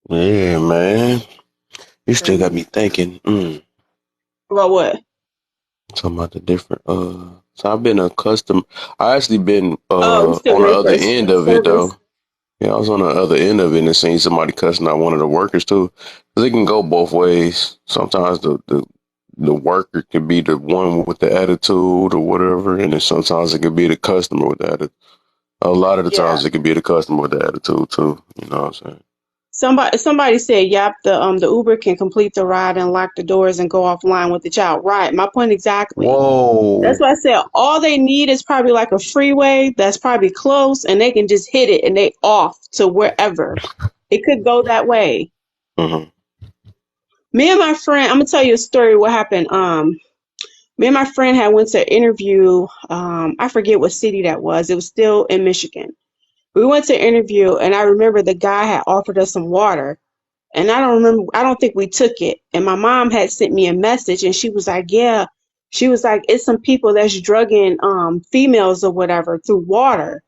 Yeah, man. You still got Crazy. me thinking. Well, what? Talking about the different. So I've been accustomed. I actually been Oh, you still on the wait for other end of it though. service? Yeah, I was on the other end of it and seen somebody cussing out one of the workers too. 'Cause it can go both ways. Sometimes the worker could be the one with the attitude or whatever, and then sometimes it could be the customer with the attitude. A lot of the Yeah. times it could be the customer with the attitude too. You know what I'm saying? Somebody said, yep, the Uber can complete the ride and lock the doors and go offline with the child. Right. My point exactly. That's Whoa. why I said all they need is probably like a freeway that's probably close and they can just hit it and they off to wherever. It could go that way. Hmm. Me and my friend, I'm gonna tell you a story what happened. Me and my friend had went to an interview. I forget what city that was. It was still in Michigan. We went to an interview and I remember the guy had offered us some water. And I don't think we took it. And my mom had sent me a message and she was like, yeah. She was like, it's some people that's drugging females or whatever through water.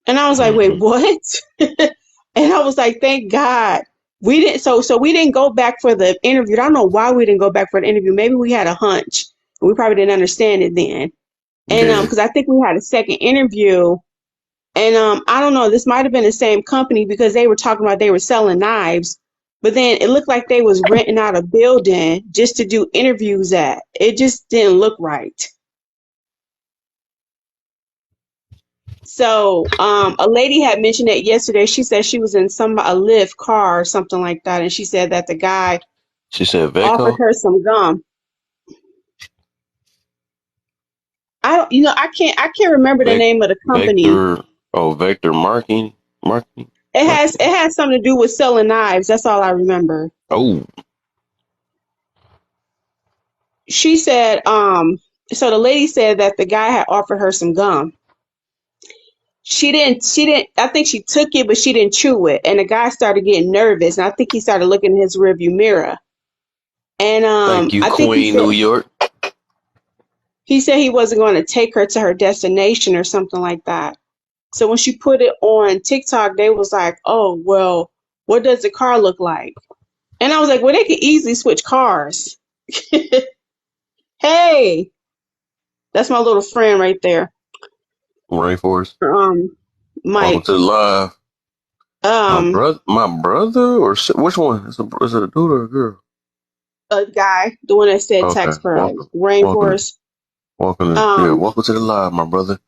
And I was like, wait, Hmm. what? And I was like, thank God. We didn't so we didn't go back for the interview. I don't know why we didn't go back for the interview. Maybe we had a hunch. We probably didn't understand it then. And Yeah. because I think we had a second interview and I don't know, this might have been the same company because they were talking about they were selling knives, but then it looked like they was renting out a building just to do interviews at. It just didn't look right. So a lady had mentioned it yesterday. She said she was in a Lyft car or something like that, and she said that the guy She said offered Veco, her some gum. I don't, I can't remember the Vec, name of the company. Vector, Vector marketing. It has something to do with selling knives. That's all I remember. Oh, She said, so the lady said that the guy had offered her some gum. She didn't, I think she took it, but she didn't chew it. And the guy started getting nervous. And I think he started looking in his rearview mirror. And thank you, I think Queen, New York. he said he wasn't going to take her to her destination or something like that. So when she put it on TikTok, they was like, oh, well, what does the car look like? And I was like, well, they could easily switch cars. Hey, that's my little friend right there. Rainforest. Um, Welcome Mike. to the live. Um, My brother, or which one? Is it a dude or a girl? a guy, the one that said Okay, text for welcome, rainforest. yeah, Um, welcome to the live, my brother.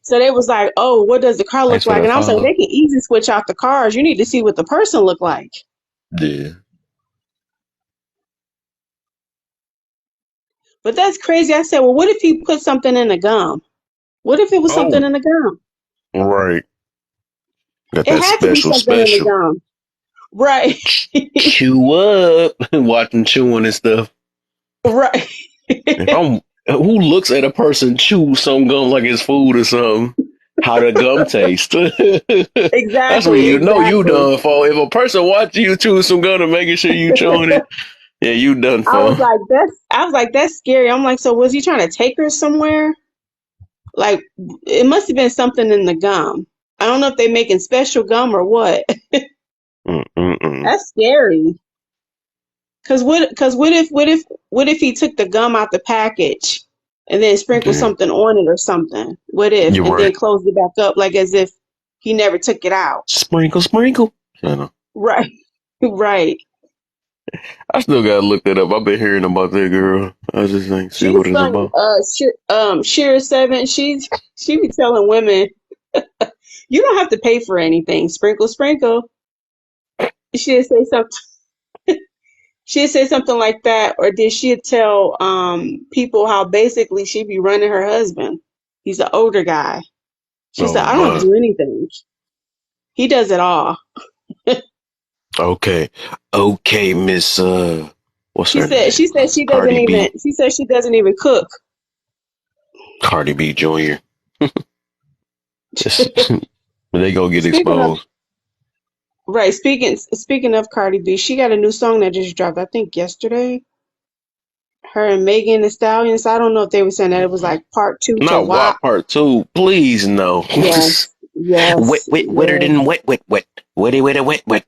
so they was like, oh, what does the car look Thanks for like? that And I was like, follow. they can easily switch out the cars. You need to see what the person look like. Yeah. But that's crazy. I said, well, what if he put something in the gum? What if it was something Oh, in the gum? right. Got It that had to be special, something in the special. gum. Right. Chew up, watching chewing and stuff. Right. If I'm, who looks at a person chew some gum like it's food or something? How the gum taste? That's when Exactly. you know you Exactly. done for. If a person watching you chew some gum and making sure you chewing it, yeah, you done for. I was like, that's scary. I'm like, so was he trying to take her somewhere? Like, it must have been something in the gum. I don't know if they're making special gum or what. Mm-mm-mm. That's scary. What if he took the gum out the package and then sprinkled Yeah, something on it or something? What if you're and then right. closed it back up like as if he never took it out? Sprinkle, sprinkle. I know. Right. Right. I still gotta look that up. I've been hearing about that girl. I just think see what She's it's funny. about. Shira Seven. She be telling women you don't have to pay for anything. Sprinkle, sprinkle. She'd say something. She'd say something like that, or did she tell people how basically she be running her husband? He's an older guy. She said, Oh "I don't have to my. do anything. He does it all." Okay. Okay, Miss what's her name? She said she doesn't Cardi even. B. She said she doesn't even cook. Cardi B Jr. They gonna get Speaking of exposed. right, speaking of Cardi B, she got a new song that just dropped. I think yesterday. Her and Megan Thee Stallion. So I don't know if they were saying that it was like part two to Not WAP. WAP Part 2. Please no. Yes, Wet, yes, wet, wetter yes. than wet, wet, wet. Wetty, wetty, wet, wet.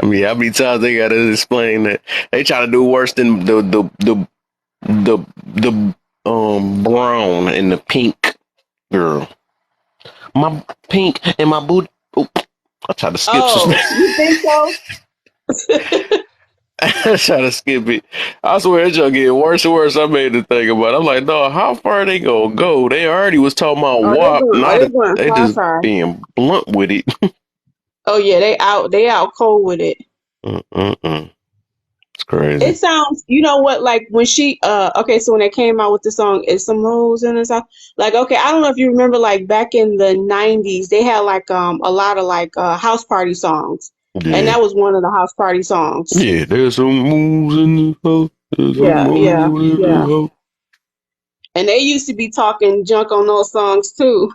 I mean, how many times they gotta explain that? They try to do worse than the brown and the pink girl. My pink and my boot. Oh, I tried to skip some. Oh, you think so? I tried to skip it. I swear it's gonna get worse and worse. I made to think about it. I'm like, no, how far they gonna go? They already was talking about WAP. They Not a, going they far, just far. being blunt with it. Oh yeah, they out cold with it. Mm-mm-mm. It's It crazy. sounds, you know what, like when she okay, so when they came out with the song "It's Some Hoes in the South," like okay, I don't know if you remember, like back in the '90s, they had like a lot of like house party songs, and Yeah. that was one of the house party songs. Yeah, there's some moves in the house. There's some Yeah, yeah, moves in yeah. the house. And they used to be talking junk on those songs too.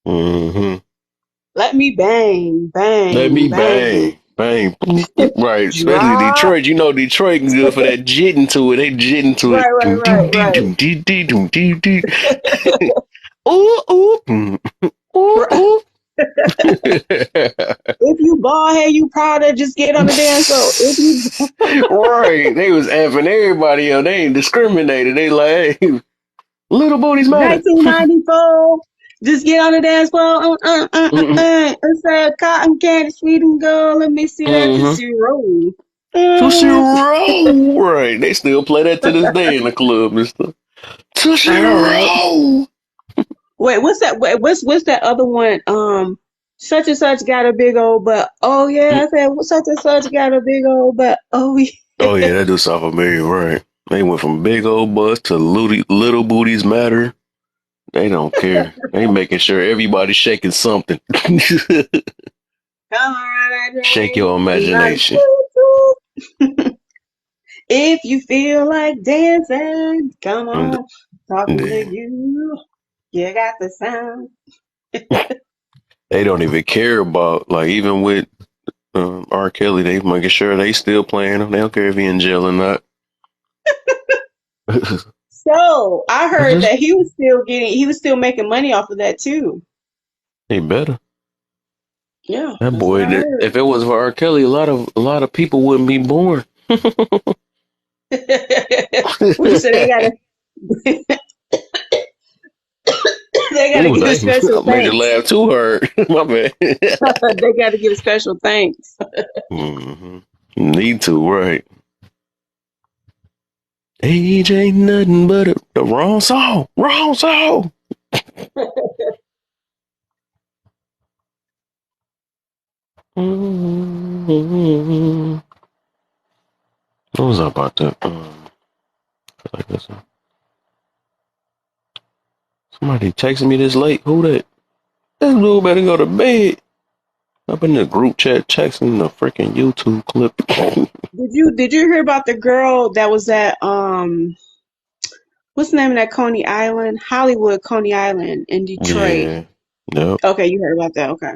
Mm-hmm. Let me bang, Let bang, me bang. bang. Bang. Right. Especially Drop. Detroit. You know Detroit good for that jitting to it. They jitting to it. Right, right, Doom, doom, right, dee, right. doom, dee, dee, doom, dee, dee. Ooh, ooh, ooh, Right. ooh. If you bald head, you powder, just get on the dance floor. If you Right. They was effing everybody up. They ain't discriminated. They like, hey, little booties matter. 1994, just get on the dance floor. It said cotton candy, sweet and gold. Let me see that Mm-hmm. Tootsie Roll. Tootsie Mm. Roll. Right. They still play that to this day in the club and stuff. Tootsie I know, right? Roll. Wait, what's that? Wait, what's that other one? Such and such got a big old butt. Oh yeah, I said such and such got a big old butt. Oh yeah. Oh yeah, that do South America, right? They went from big old butts to little booties matter. They don't care. They making sure everybody's shaking something. Come on, that Shake train. your I'm like, imagination. choo choo. If you feel like dancing, come And on. Talking to then you, you got the sound. they don't even care about like even with R. Kelly, they making sure they still playing him. They don't care if he in jail or not. So I I heard just that he was still making money off of that too. he better. Yeah, That that's what boy, I heard. if it was for R. Kelly, a lot of people wouldn't be born. We said they gotta they gotta Ooh, give a they special I made you thanks. laugh too hard. My bad. They gotta give a special thanks. hmm Need to, right? Age ain't nothing but the wrong song. Wrong song. Mm-hmm. What was I about to? Like this. Somebody texting me this late. Who that? This dude better go to bed. Up in the group chat texting the freaking YouTube clip. Did you hear about the girl that was at what's the name of that Coney Island? Hollywood Coney Island in Detroit. Yeah. Yep. Okay, you heard about that. Okay.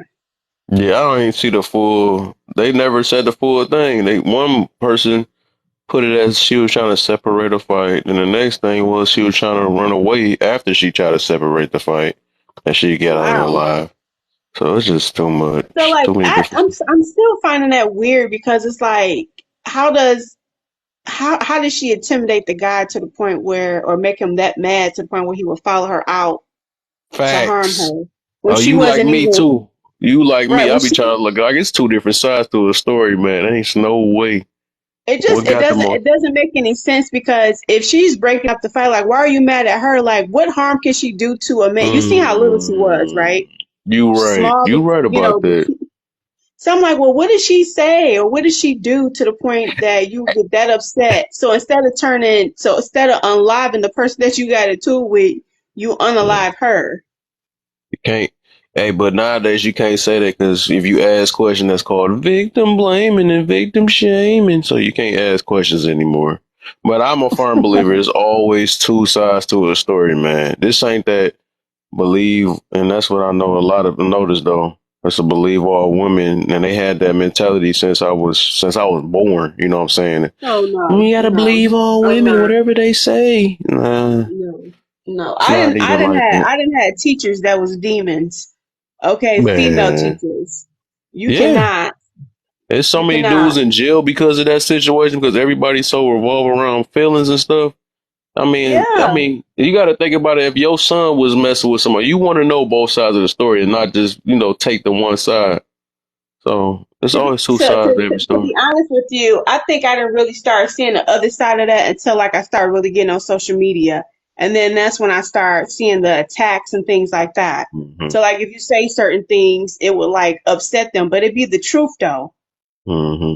Yeah, I don't even see the full. They never said the full thing. One person put it as she was trying to separate a fight, and the next thing was she was trying to run away after she tried to separate the fight, and she got out Wow. alive. So it's just too So much, like too many I, different. I'm still finding that weird because it's like how does how did she intimidate the guy to the point where or make him that mad to the point where he would follow her out to harm Facts. her when Oh, she you like wasn't me even too. You like right me. I when be she trying to look like it's two different sides to a story, man. Ain't no way. it What just it got the doesn't most? it doesn't make any sense because if she's breaking up the fight, like why are you mad at her? Like what harm can she do to a man? You see how little she was, Mm, right? you right. Small, You right you about know. that. So I'm like, well, what did she say or what did she do to the point that you get that upset? So instead of unliving the person that you got into it with, you unalive her. You can't. Hey, but nowadays you can't say that because if you ask questions, that's called victim blaming and victim shaming. So you can't ask questions anymore. But I'm a firm believer. There's always two sides to a story, man. This ain't that believe, and that's what I know. A lot of notice though. It's a believe all women, and they had that mentality since I was born. You know what I'm saying? Oh no, You gotta no, believe all I'm women, not. whatever they say. Nah, No, no. it's not even like that, I didn't have teachers that was demons. Okay, female man. teachers. You Yeah. cannot. There's so You many cannot. dudes in jail because of that situation because everybody's so revolve around feelings and stuff. I mean, I Yeah. mean, you got to think about it. If your son was messing with somebody, you want to know both sides of the story and not just take the one side. So there's always two sides to every To story. be honest with you, I think I didn't really start seeing the other side of that until like I started really getting on social media. And then that's when I start seeing the attacks and things like that. hmm So like if you say certain things, it would like upset them, but it'd be the truth though. hmm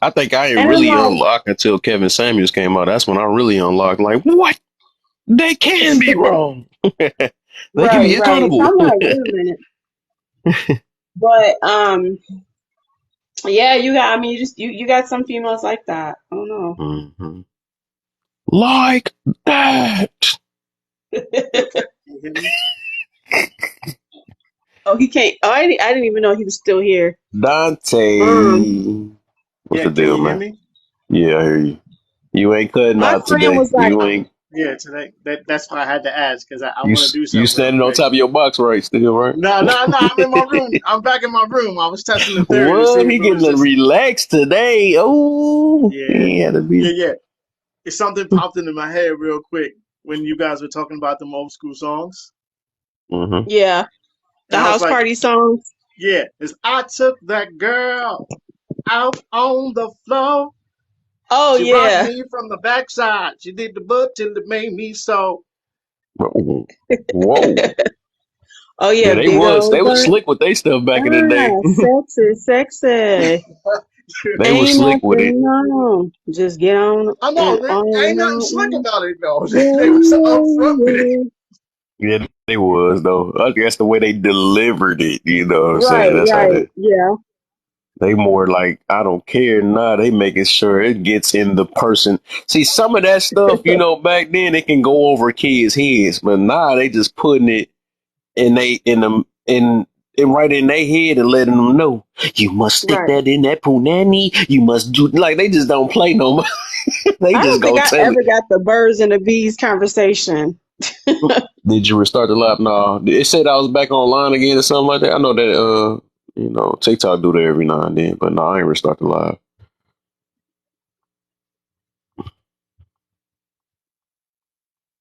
I think I ain't And I'm really like, unlocked until Kevin Samuels came out. That's when I really unlocked. Like, what? They can be wrong. They can right, be right. So accountable. I'm like, wait a minute. But yeah, you got I mean you got some females like that. I don't know. hmm Like that. Can you hear me? Oh, he can't. Oh, I didn't even know he was still here. Um, Dante. What's Yeah, the can deal, you hear man? me? Yeah, I hear you. You ain't cutting my out friend today. was like, You ain't. Yeah, today. That's why I had to ask because I You want to do you something real standing on quick. top of your box right still, right? No, no, no. I'm in my room. I'm back in my room. I was testing the theory to see What? if He it was getting just. relaxed today. Oh, Yeah, he had to be. yeah, yeah. It's something popped into my head real quick when you guys were talking about them old school songs, Mm-hmm. yeah, and the I was house like, party songs. yeah, it's I took that girl out on the floor. Oh She rocked yeah, me from the backside. She did the butt till it made me so. Whoa. oh yeah, Yeah, they big was old they was butt. slick with they stuff back in the day. Ah, sexy, sexy. They was Ain't slick with it. nothing wrong. Just get on I know, and there ain't nothing slick on. about it though. Yeah, They was upfront with it. yeah, yeah. Yeah, they was though. I guess the way they delivered it, you know what I'm Right, saying? That's how right. they Yeah. they more like I don't care. Nah, they making sure it gets in the person. See, some of that stuff, back then it can go over kids' heads, but nah, they just putting it in them in right in their head and letting them know you must stick Right. that in that punani. You must do like they just don't play no more. They I just don't think go I tell it. ever got the birds and the bees conversation. Did you restart the lap? No, it said I was back online again or something like that. I know that. You know, TikTok do that every now and then, but no, I ain't restart the live.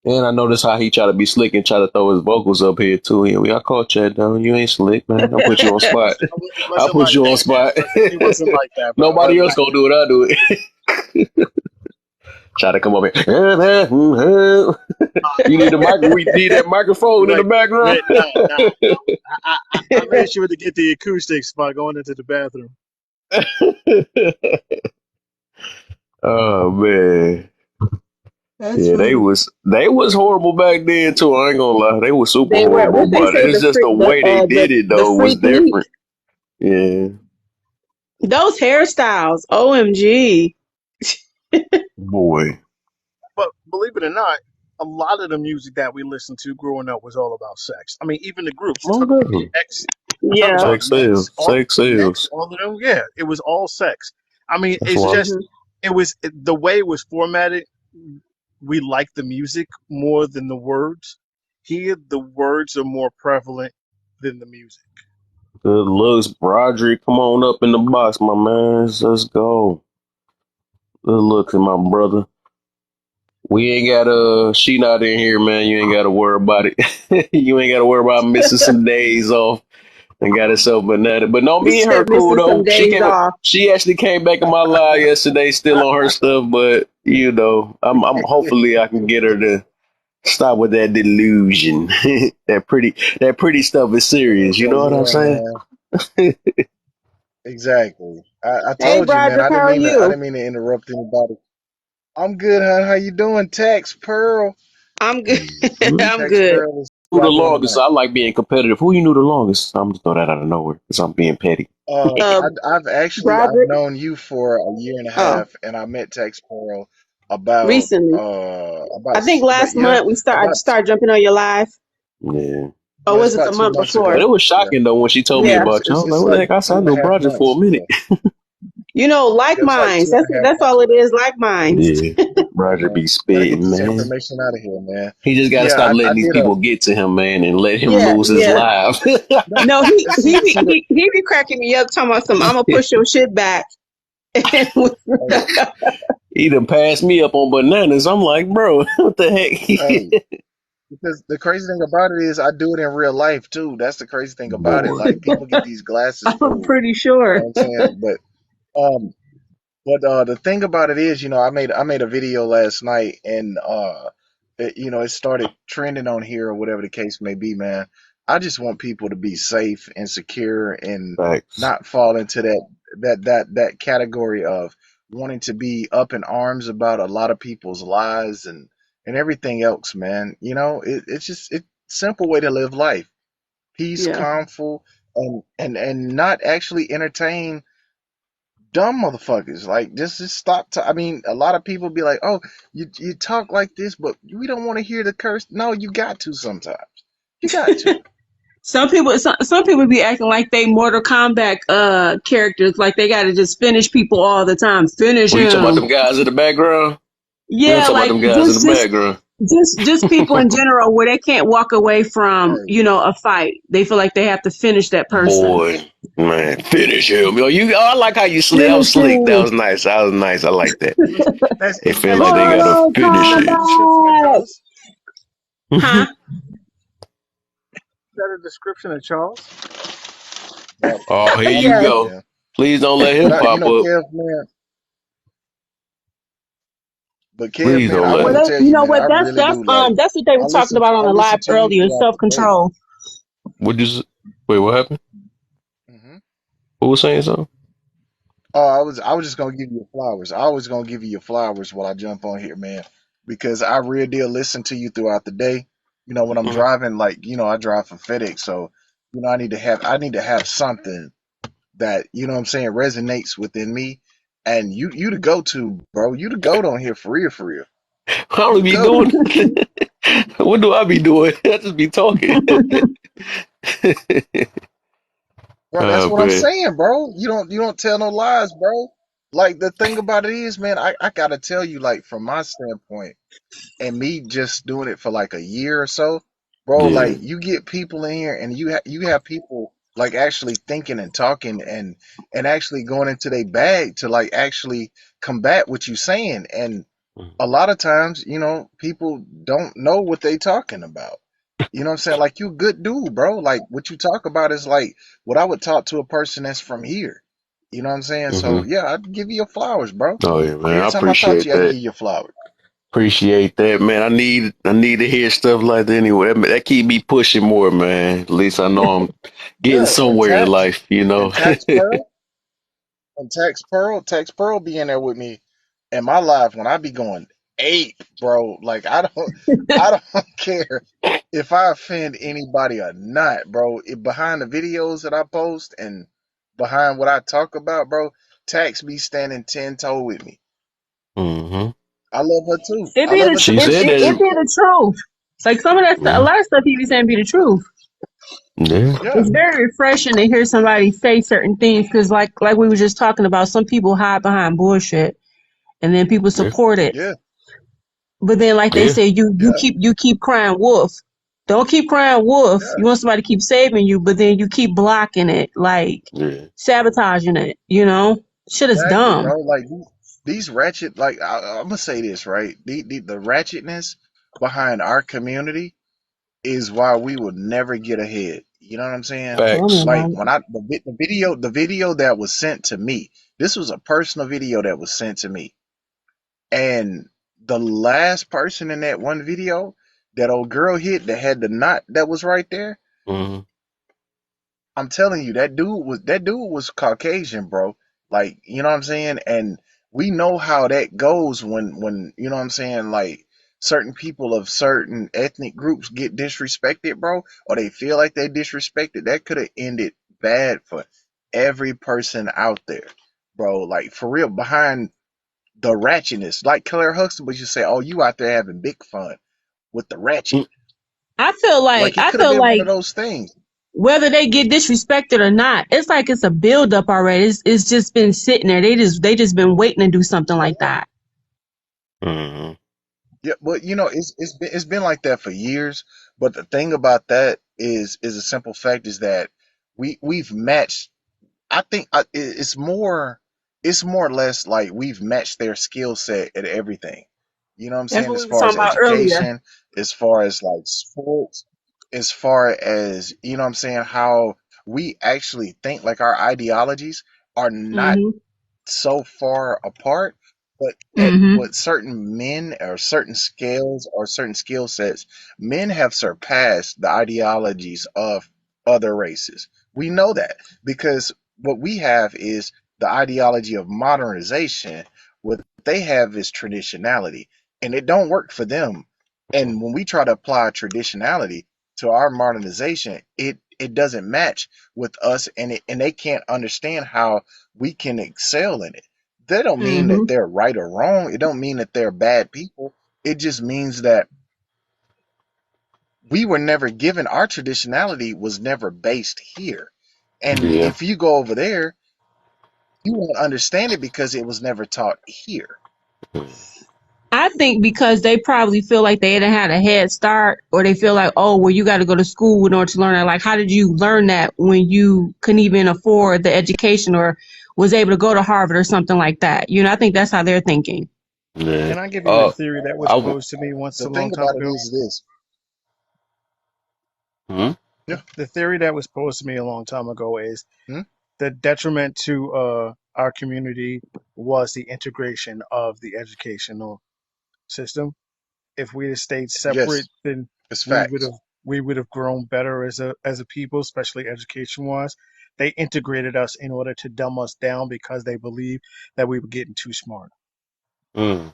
And I notice how he try to be slick and try to throw his vocals up here too. Yeah, I call Chad down. You ain't slick, man. I put you on spot. It I wasn't put like you on that, man. spot. It wasn't like that, bro. It Nobody wasn't else like gonna do it. I do it. Try to come up here. You need the mic. We need that microphone in the right. background. Right. Nah. I made sure to get the acoustics by going into the bathroom. Oh man. That's Yeah, funny. they was horrible back then too. I ain't gonna lie, they was super They were horrible. what they But say it's just the way they did it the though was freak meat. different. Yeah, Those hairstyles, OMG. boy. But believe it or not, a lot of the music that we listened to growing up was all about sex. I mean, even the groups. Oh, Talk about the definitely. X. Talk Yeah. about Sex Next. sells. Sex sells. All of them. Yeah, it was all sex. I mean, That's it's why. just Hmm. the way it was formatted. We like the music more than the words. Here, the words are more prevalent than the music. Good looks, Broderick. Come on up in the box, my man. Let's go. Good looks, my brother. We ain't got she not in here, man. You ain't got to worry about it. You ain't got to worry about missing some days off and got herself banana. But no, He me and her said cool missing some though. days off. She actually came back in my live yesterday, still on her stuff. But you know, I'm hopefully I can get her to stop with that delusion. That pretty stuff is serious. You Well, know what I'm yeah, saying? man. Exactly. I Hey, told you, man. Broderick, how are I you? didn't mean to interrupt anybody. I'm good, huh? How you doing, Tex Pearl? I'm good. Who I'm Tex good. Pearl is the y'all doing longest? tonight? I like being competitive. Who you knew the longest? I'm just throw that out of nowhere because I'm being petty. Uh, I've Broderick. known you for a year and a Oh, half, and I met Tex Pearl about recently. I think but last yeah, month I about started jumping on your live. Yeah. Or yeah, it's was it the about two month months But before? it ago. was Yeah, shocking though when she told me Yeah. about you. I was like, it's what the like heck? I said I two and knew a half Broderick for months. a minute. Yeah, You know, like yeah, it's like minds. two and a half That's months all it ago. is, like minds. Yeah. Roger Yeah, be gotta get spitting, this man. information out of here, man. He just But gotta yeah, stop I letting these did a people get to him, man, and let him Yeah, lose his yeah. life. no, No, see see the he be cracking me up talking about some I'm gonna push your shit back. hey, He done passed me up on bananas. I'm like, bro, what the hey. heck? Because the crazy thing about it is I do it in real life too. That's the crazy thing about it. Boy. Like people get these glasses I'm fooled. pretty You know sure. what I'm saying? But the thing about it is, I made a video last night and it started trending on here or whatever the case may be, man. I just want people to be safe and secure and Facts. not fall into that category of wanting to be up in arms about a lot of people's lives and everything else, man. It's just it's simple way to live life. Peace, Yeah. calmful, and not actually entertain dumb motherfuckers. Like just stop. I mean, a lot of people be like, "Oh, you talk like this, but we don't want to hear the curse." No, you got to sometimes. You got to. Some people be acting like they Mortal Kombat characters, like they gotta just finish people all the time. Finish Were you talking about him. them guys in the background? You ain't Yeah, talking about like them guys in the background. just people in general where they can't walk away from, Hey, a fight. They feel like they have to finish that person. Boy, man, finish him. Yo, I like how you slick. That was Finish slick. That him. was nice. That was nice. I like that. They Is feel that like is they that gotta Mortal finish is that a it. description of Kombat. Charles? Huh? Is that a description of Charles? no, Oh, here not you at Yes. all, go. man. Please don't let But him pop up. Kev, Please man, don't I let Well, want him. to tell you you, know man, what? I really do like. That's what they were talking about on I the live listen to you earlier. throughout Self the day. control. What wait, what happened? Hmm. Who was saying something? Oh, I was just gonna give you your flowers. I was gonna give you your flowers while I jump on here, man, because I real deal listen to you throughout the day. When I'm Mhm. driving, like I drive for FedEx, so I need to have something that what I'm saying resonates within me. And you the go to, bro. You the goat on here for real, for real. I You only the be goat, doing. What do I be doing? I just be talking. bro. That's Oh what I'm man, saying, bro. You don't tell no lies, bro. Like the thing about it is, man, I gotta tell you, like from my standpoint. And me just doing it for like a year or so, bro, yeah, like you get people in here and you have people. like actually thinking and talking and actually going into their bag to like actually combat what you saying. And a lot of times, you know, people don't know what they talking about. You know what I'm saying? Like you a good dude, bro. Like what you talk about is like what I would talk to a person that's from here. You know what I'm saying? So Mm-hmm. yeah, I'd give you your flowers, bro. Oh yeah, man. Every I time I talk to appreciate you, I give that. you your flowers. Appreciate that, man. I need to hear stuff like that anyway. That keep me pushing more, man. At least I know I'm getting Yeah, and somewhere in life, you know. Tax Pearl and Tax Pearl be in there with me in my life when I be going ape, bro. Like I don't care if I offend anybody or not, bro. Behind the videos that I post and behind what I talk about, bro, Tax be standing 10-toe with me. hmm I love her too. It I be love the her She too. said it that. be the truth. It's like some of that stuff, a Yeah, lot of stuff he be saying be the truth. yeah, Yeah, It's very refreshing to hear somebody say certain things because, like we were just talking about, some people hide behind bullshit and then people yeah, support it. yeah, But then, like they yeah, say, yeah, you keep crying wolf. Don't keep crying wolf. yeah. You want somebody to keep saving you, but then you keep blocking it, like yeah. sabotaging it. You know, shit is Exactly, dumb. bro. Like these ratchet, like I'm gonna say this right. The ratchetness behind our community is why we will never get ahead. You know what I'm saying? Tell me Facts. Like about it. when the video that was sent to me, this was a personal video that was sent to me, and the last person in that one video, that old girl hit that had the knot that was right there. hmm I'm telling you, that dude was Caucasian, bro. Like, you know what I'm saying? And we know how that goes when you know what I'm saying, like certain people of certain ethnic groups get disrespected, bro, or they feel like they disrespected. That could have ended bad for every person out there, bro. Like for real, behind the ratchetness, like Claire Huxtable used to say, "Oh, you out there having big fun with the ratchet." Like it I could have feel been one like of those things. whether they get disrespected or not, it's like it's a buildup already. It's just been sitting there. They just been waiting to do something like that. hmm Yeah, but you know, it's been like that for years. But the thing about that is a simple fact is that we've matched. I think it's more or less like we've matched their skill set at everything. You know what I'm That's saying? what As we were far as talking about earlier. education, as far as like sports, as far as you know what I'm saying, how we actually think, like our ideologies are not Mhm. so far apart, but Mhm. but certain men or certain scales or certain skill sets, men have surpassed the ideologies of other races. We know that because what we have is the ideology of modernization. What they have is traditionality, and it don't work for them. And when we try to apply traditionality to our modernization, it doesn't match with us, and they can't understand how we can excel in it. That don't mean that Mhm. they're right or wrong. It don't mean that they're bad people. It just means that we were never given, our traditionality was never based here. And Yeah. if you go over there, you won't understand it because it was never taught here. I think because they probably feel like they didn't had a head start, or they feel like, oh, well, you got to go to school in order to learn that. Like, how did you learn that when you couldn't even afford the education or was able to go to Harvard or something like that? You know, I think that's how they're thinking. Yeah. Can I give you a Uh, theory that was I. w- posed to me once The a long thing time about it ago? is this. Hmm? Yeah. The theory that was posed to me a long time ago is Hmm? the detriment to our community was the integration of the educational system. If we had stayed separate, Yes, then it's we would facts. have we would have grown better as a people, especially education wise. They integrated us in order to dumb us down because they believed that we were getting too smart. Mm.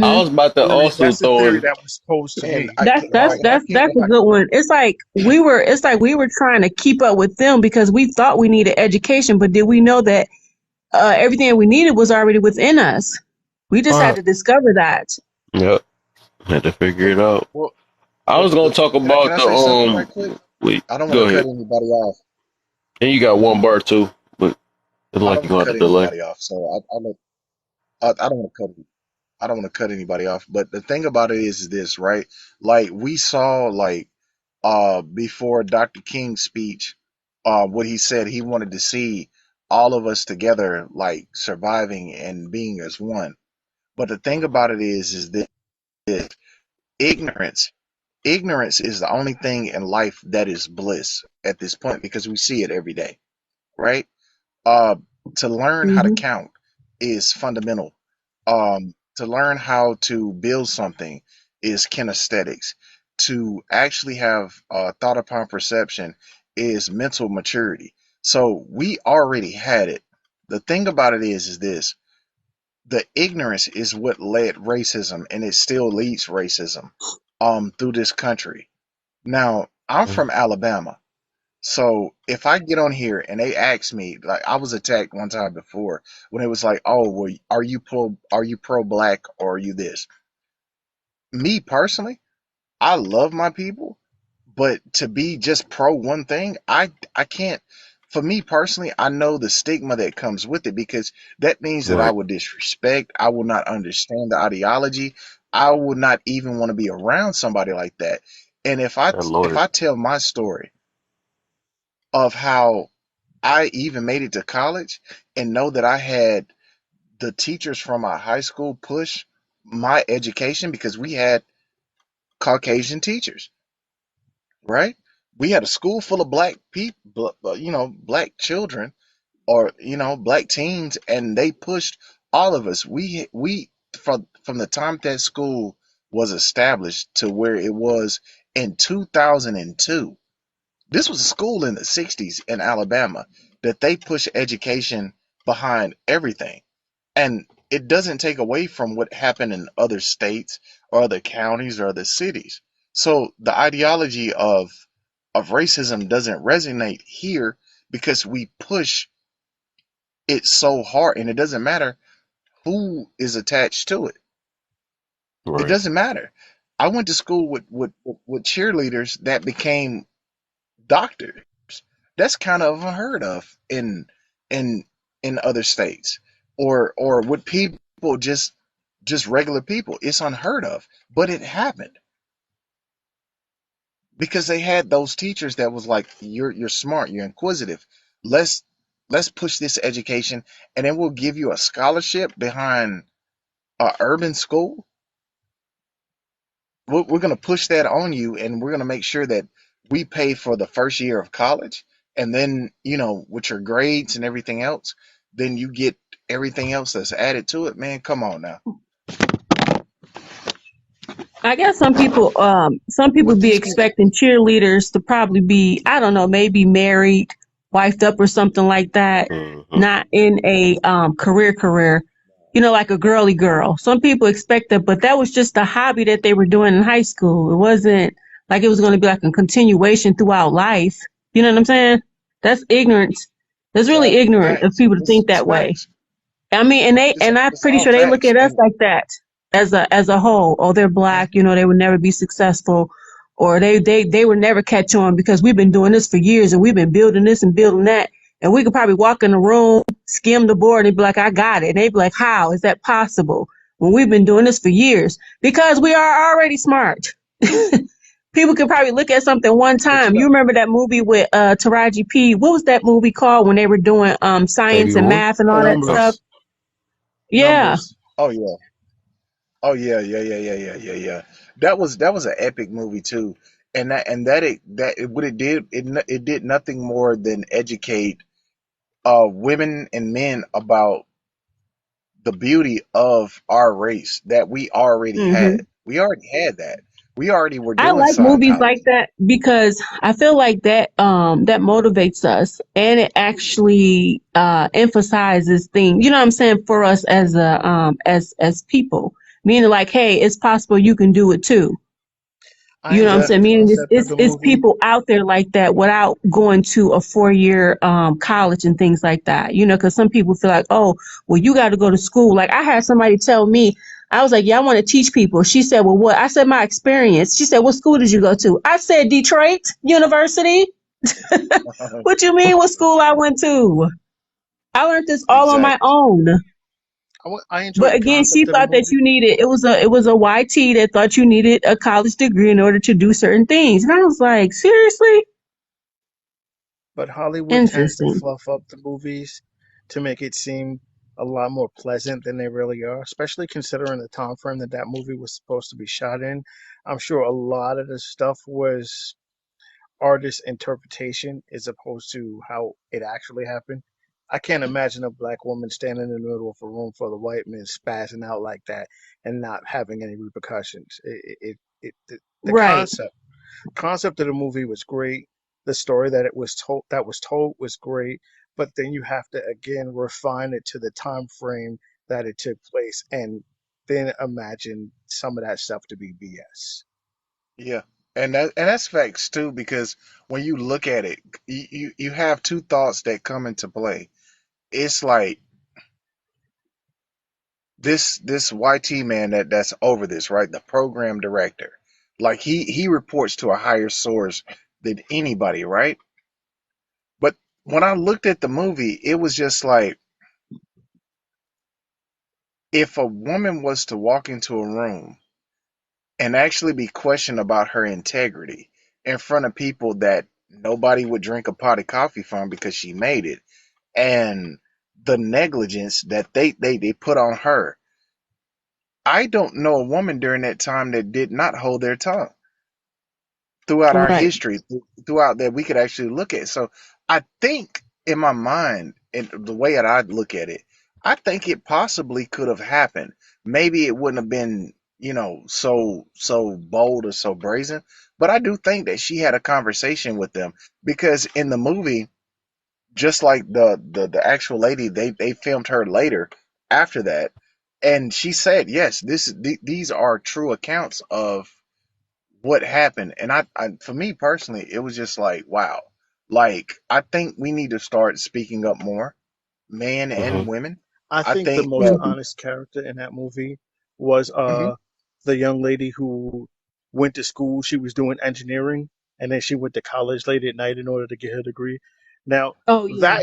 I Hmm. was about to also That's the throw theory in. that was posed to And me. I can't like I can't That's a lie. good one. It's like we were trying to keep up with them because we thought we needed education, but did we know that everything we needed was already within us? We just had Uh, to discover that. yep. Had to figure it out. Well, I was gonna talk can about I the say something right quick? Wait, I don't want go to cut ahead. anybody off. And you got one bar too, but it's I like don't you're want gonna to have cut to delay. anybody off. So I don't want to cut. I don't want to cut anybody off. But the thing about it is this, right? Like we saw, like before Dr. King's speech, what he said, he wanted to see all of us together, like surviving and being as one. But the thing about it is this: ignorance. Ignorance is the only thing in life that is bliss at this point because we see it every day, right? Uh, to learn how to Hmm. count is fundamental. To learn how to build something is kinesthetics. To actually have thought upon perception is mental maturity. So we already had it. The thing about it is this: the ignorance is what led racism, and it still leads racism through this country. Now, I'm from Alabama. So if I get on here and they ask me, like I was attacked one time before when it was like, "Oh, well, are you pro black or are you this?" Me personally, I love my people, but to be just pro one thing, I can't. For me personally, I know the stigma that comes with it because that means that I Right. will disrespect, I will not understand the ideology, I will not even want to be around somebody like that. And That if Lord. I tell my story of how I even made it to college and know that I had the teachers from my high school push my education because we had Caucasian teachers, right? We had a school full of black people, black children or black teens, and they pushed all of us. We from the time that school was established to where it was in 2002. This was a school in the 60s in Alabama that they push education behind everything. And it doesn't take away from what happened in other states or other counties or other cities. So the ideology of racism doesn't resonate here because we push it so hard, and it doesn't matter who is attached to it. It Right. doesn't matter. I went to school with cheerleaders that became doctors. That's kind of unheard of in in other states, or with people, just regular people. It's unheard of, but it happened because they had those teachers that was like, you're smart, you're inquisitive. Let's let's push this education, and then we'll give you a scholarship behind a urban school. We're going to push that on you, and we're going to make sure that we pay for the first year of college, and then with your grades and everything else, then you get everything else that's added to it. Man, come on now. I guess some people With be these people. expecting cheerleaders to probably be, I don't know, maybe married, wifed up or something like that, Mm-hmm. not in a career, like a girly girl. Some people expect that, but that was just a hobby that they were doing in high school. It wasn't like it was going to be like a continuation throughout life. You know what I'm saying? That's ignorance. That's really ignorant of Facts. people to It's, think it's that way. facts. I mean, It's and I'm it's pretty all sure they look facts. at us And like that as a whole. Oh, they're black, mhm. they would never be successful, or they would never catch on because we've been doing this for years and we've been building this and building that. And we could probably walk in the room, skim the board, and be like, I got it. And they'd be like, how is that possible? When we've been doing this for years. Because we are already smart. People could probably look at something one But time. You remember that movie with Taraji P. What was that movie called when they were doing Baby science and Ruth. math and all that Oh. stuff? Numbers. Yeah. Numbers. oh yeah. Oh yeah, yeah, yeah, yeah, yeah, yeah, yeah. That was an epic movie too. What it did, it did nothing more than educate women and men about the beauty of our race that we already Hmm. had. We already had that. We already were I doing like movies like Scientology. that because I feel like that motivates us and it actually emphasizes things, you know what I'm saying, for us as a as people. Meaning like, hey, it's possible you can do it too. I You know what I'm enjoyed saying? it. Meaning What's it's that it's, type of it's movie? people out there like that without going to a 4-year college and things like that. Because some people feel like, oh, well, you got to go to school. Like I had somebody tell me, I was like, yeah, I want to teach people. She said, well, what? I said, my experience. She said, what school did you go to? I said, Detroit University. What you mean? What school I went to? I learned this all on my Exactly. own. I enjoyed But the again, she concept of the thought that movie. you needed it was a YT that thought you needed a college degree in order to do certain things. And I was like, seriously? But Hollywood tends to Interesting. fluff up the movies to make it seem a lot more pleasant than they really are, especially considering the time frame that that movie was supposed to be shot in. I'm sure a lot of the stuff was artist interpretation as opposed to how it actually happened. I can't imagine a black woman standing in the middle of a room full of white men spazzing out like that and not having any repercussions. The Right. concept of the movie was great. The story that was told was great, but then you have to again refine it to the time frame that it took place, and then imagine some of that stuff to be BS. Yeah. And that's facts too, because when you look at it, you have two thoughts that come into play. It's like this YT man that's over this, right? The program director. Like he reports to a higher source than anybody, right? But when I looked at the movie, it was just like if a woman was to walk into a room and actually be questioned about her integrity in front of people that nobody would drink a pot of coffee from because she made it, and the negligence that they put on her. I don't know a woman during that time that did not hold their tongue throughout our Right. history, throughout that we could actually look at. So I think in my mind, and the way that I look at it, I think it possibly could have happened. Maybe it wouldn't have been, so bold or so brazen, but I do think that she had a conversation with them because in the movie, just like the actual lady, they filmed her later after that, and she said, yes, these are true accounts of what happened. And for me personally, it was just like, wow. Like, I think we need to start speaking up more, men and Mhm. women. I I think the think most that, Hmm. honest character in that movie was mhm, the young lady who went to school. She was doing engineering, and then she went to college late at night in order to get her degree. Now Oh yeah.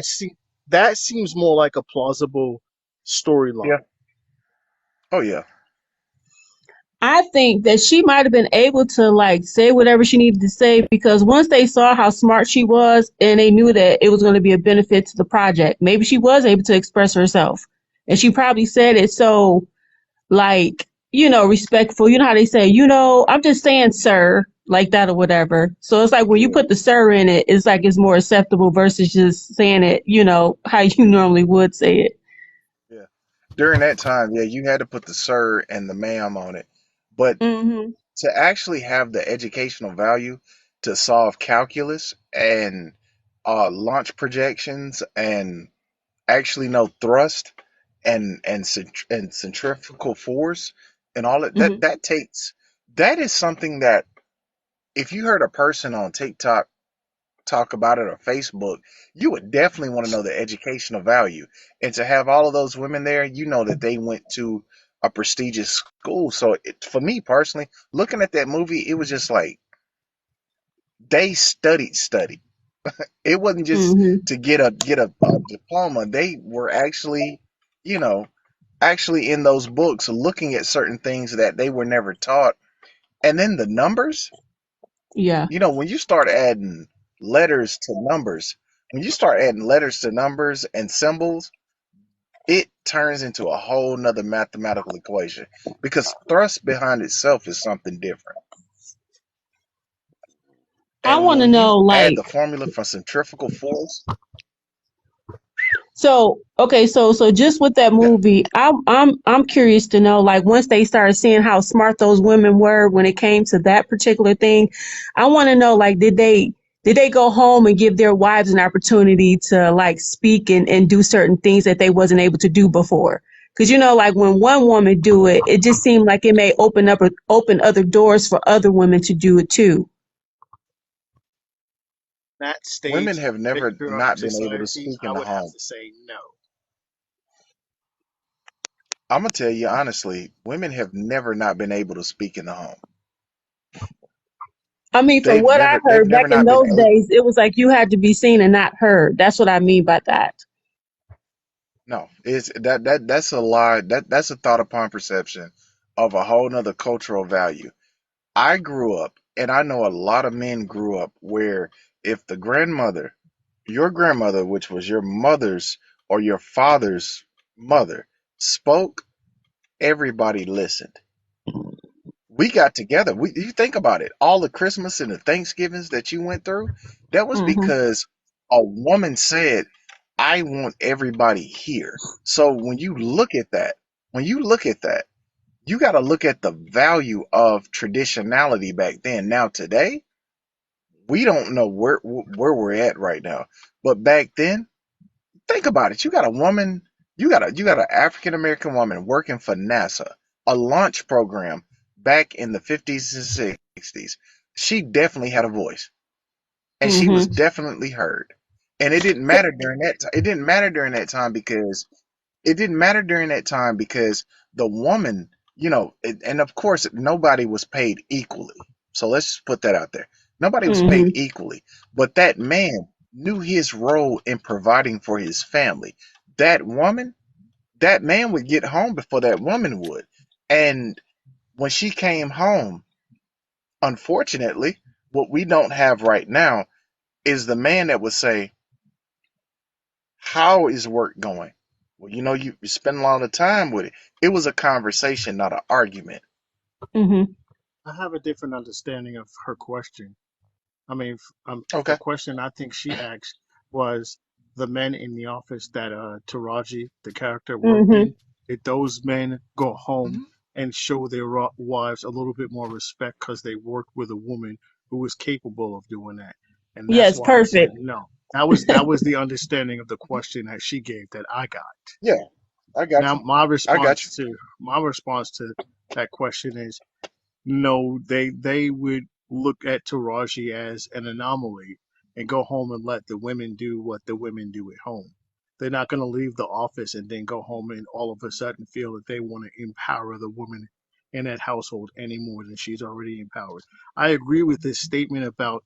that seems more like a plausible yeah, storyline. oh yeah, I think that she might have been able to like say whatever she needed to say because once they saw how smart she was and they knew that it was going to be a benefit to the project, maybe she was able to express herself. And she probably said it so like, respectful. You know how they say, I'm just saying, sir, like that or whatever. So it's like when you yeah, put the sir in it, it's like it's more acceptable versus just saying it, how you normally would say it. yeah. During that time, yeah, you had to put the sir and the ma'am on it. But Hmm. to actually have the educational value to solve calculus and launch projections and actually know thrust and centrifugal force and all that Hmm. that is something that if you heard a person on TikTok talk about it or Facebook, you would definitely want to know the educational value. And to have all of those women there, you know that they went to a prestigious school. So for me personally, looking at that movie, it was just like they studied. It wasn't just Hmm. to get a diploma. They were actually, you know, actually in those books looking at certain things that they were never taught. And then the numbers, Yeah. when you start adding letters to numbers, when you start adding letters to numbers and symbols, it turns into a whole nother mathematical equation because thrust behind itself is something different. I And want to when you know, add like, the formula for centrifugal force, so okay, so just with that yeah, movie, I'm curious to know, like, once they started seeing how smart those women were when it came to that particular thing, I want to know, like, did they go home and give their wives an opportunity to like speak and do certain things that they wasn't able to do before? Because like when one woman do it, it just seemed like it may open other doors for other women to do it too. That women stage in have the never patriarchal not been able to societies, speak in I the would have home. to say no. I'm gonna tell you honestly, women have never not been able to speak in the home. I mean, from what I They've heard back never in not been those able. days, it was like you had to be seen and not heard. That's what I mean by that. No, it's that's a lie. That's a thought upon perception of a whole nother cultural value. I grew up, and I know a lot of men grew up where if the grandmother your grandmother, which was your mother's or your father's mother, spoke, everybody listened. We got together. You think about it, all the Christmas and the Thanksgivings that you went through, that was Mhm. because a woman said, I want everybody here. So when you look at that, you got to look at the value of traditionality back then. Now today, we don't know where we're at right now, but back then, think about it. You got a woman, you got an African American woman working for NASA, a launch program back in the 50s and 60s. She definitely had a voice, and she was Mhm. definitely heard. And it didn't matter during that. It didn't matter during that time because it didn't matter during that time because the woman, and of course, nobody was paid equally. So let's just put that out there. Nobody was paid Mhm. equally, but that man knew his role in providing for his family. That woman, that man would get home before that woman would. And when she came home, unfortunately, what we don't have right now is the man that would say, how is work going? Well, you spend a lot of time with it. It was a conversation, not an argument. Mhm. I have a different understanding of her question. I mean, the Okay. question I think she asked was the men in the office that Taraji, the character, worked Mhm. in. Did those men go home Hmm. and show their wives a little bit more respect because they worked with a woman who was capable of doing that? And that's Yes, why I said perfect. no. That was the understanding of the question that she gave that I got. Yeah, I got Now you. I got you. my response to that question is no, they would look at Taraji as an anomaly and go home and let the women do what the women do at home. They're not going to leave the office and then go home and all of a sudden feel that they want to empower the woman in that household any more than she's already empowered. I agree with this statement about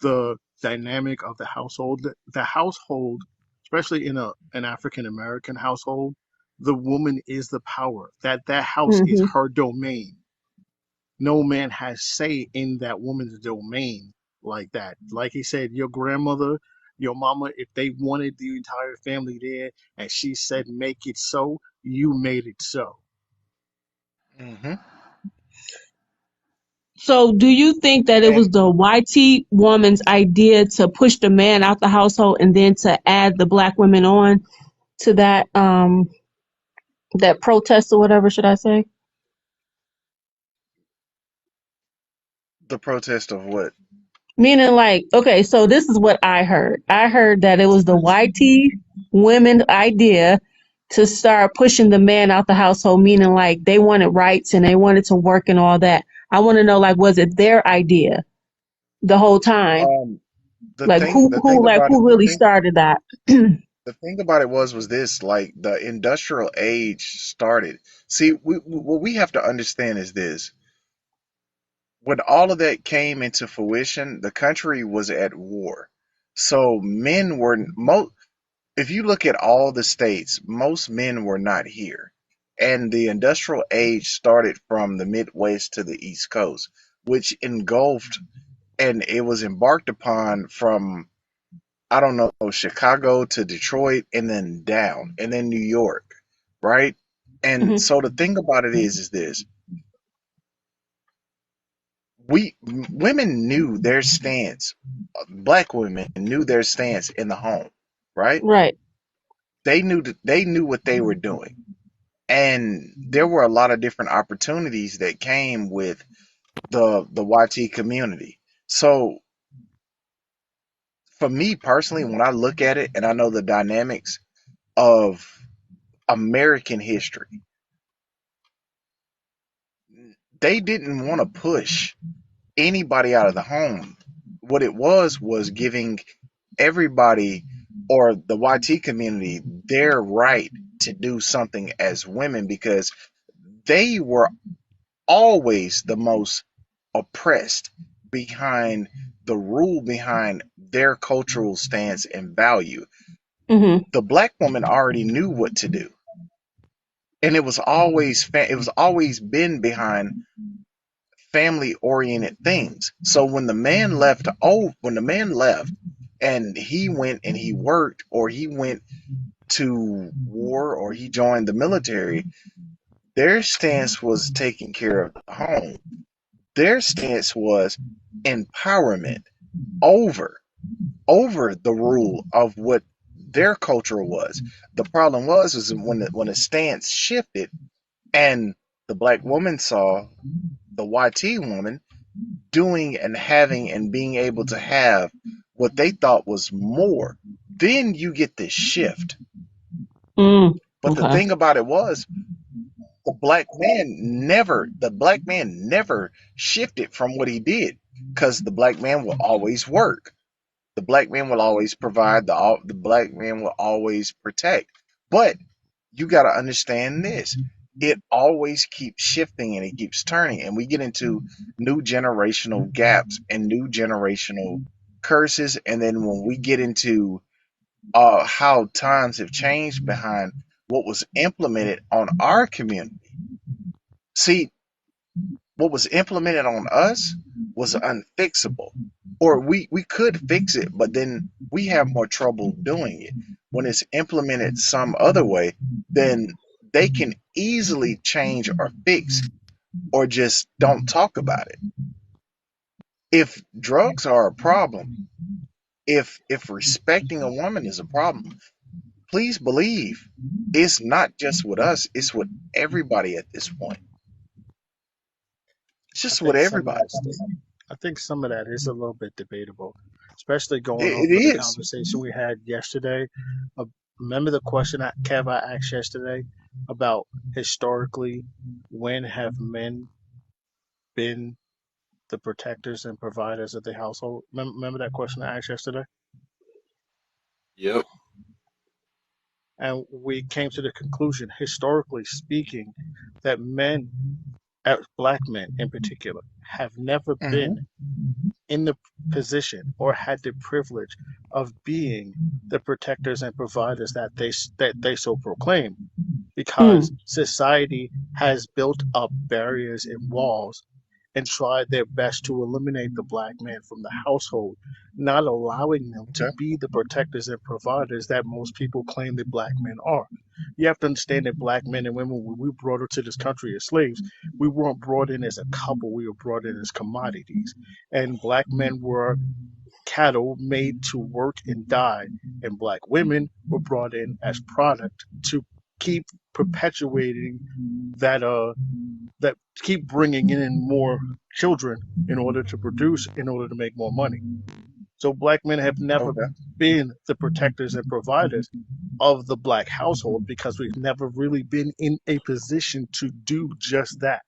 the dynamic of the household. The household, especially in an African American household, the woman is the power. That house is Mhm. her domain. No man has say in that woman's domain like that. Like he said, your grandmother, your mama, if they wanted the entire family there and she said make it so, you made it so. Hmm. So, do you think that it was And the YT woman's idea to push the man out the household and then to add the black women on to that protest or whatever should I say? the protest of what? Meaning like, okay, so this is what I heard. I heard that it was the YT women's idea to start pushing the man out the household, meaning like they wanted rights and they wanted to work and all that. I want to know, like, was it their idea the whole time? Um, the Like thing, the thing about it, who really started that? the thing about it was this: like the industrial age started. See, what we have to understand is this: when all of that came into fruition, the country was at war. So men were most. If you look at all the states, most men were not here. And the industrial age started from the Midwest to the East Coast, which engulfed and it was embarked upon from, I don't know, Chicago to Detroit and then down and then New York, right? And Hmm. so the thing about it is this: women knew their stance. Black women knew their stance in the home, right? Right. They knew what they were doing. And there were a lot of different opportunities that came with the YT community. So for me personally, when I look at it and I know the dynamics of American history, they didn't want to push anybody out of the home. What it was giving everybody or the YT community their right to do something as women because they were always the most oppressed behind the rule behind their cultural stance and value. Hmm. The black woman already knew what to do, and it was always been behind family oriented things. So when the man left, and he went and he worked, or he went to war, or he joined the military, their stance was taking care of the home. Their stance was empowerment over over the rule of what their culture was. The problem was is when the stance shifted and the black woman saw the YT woman doing and having and being able to have what they thought was more, then you get this shift. Mm, But the okay. thing about it was the black man never shifted from what he did, because the black man will always work. The black man will always provide. The black man will always protect. But you got to understand this. It always keeps shifting and it keeps turning. And we get into new generational gaps and new generational curses. And then when we get into how times have changed behind what was implemented on our community. See, what was implemented on us was unfixable. Or we could fix it, but then we have more trouble doing it. When it's implemented some other way, then they can easily change or fix, or just don't talk about it. If drugs are a problem, if respecting a woman is a problem, please believe it's not just with us, it's with everybody at this point. It's I just with think some of everybody. that stuff. I think some of that is a little bit debatable, especially going It off of the is. conversation we had yesterday. Uh, Remember the question that Kev I asked yesterday about historically, when have men been the protectors and providers of the household? Remember that question I asked yesterday? Yep. And we came to the conclusion, historically speaking, that men, black men in particular, have never Hmm. been in the position or had the privilege of being the protectors and providers that they so proclaim, because Mm, society has built up barriers and walls and tried their best to eliminate the black man from the household, not allowing them to Okay. be the protectors and providers that most people claim that black men are. You have to understand that black men and women, when we brought into this country as slaves, we weren't brought in as a couple, we were brought in as commodities. And black men were cattle made to work and die, and black women were brought in as product to keep perpetuating that keep bringing in more children in order to produce, in order to make more money. So black men have never Okay. been the protectors and providers of the black household because we've never really been in a position to do just that.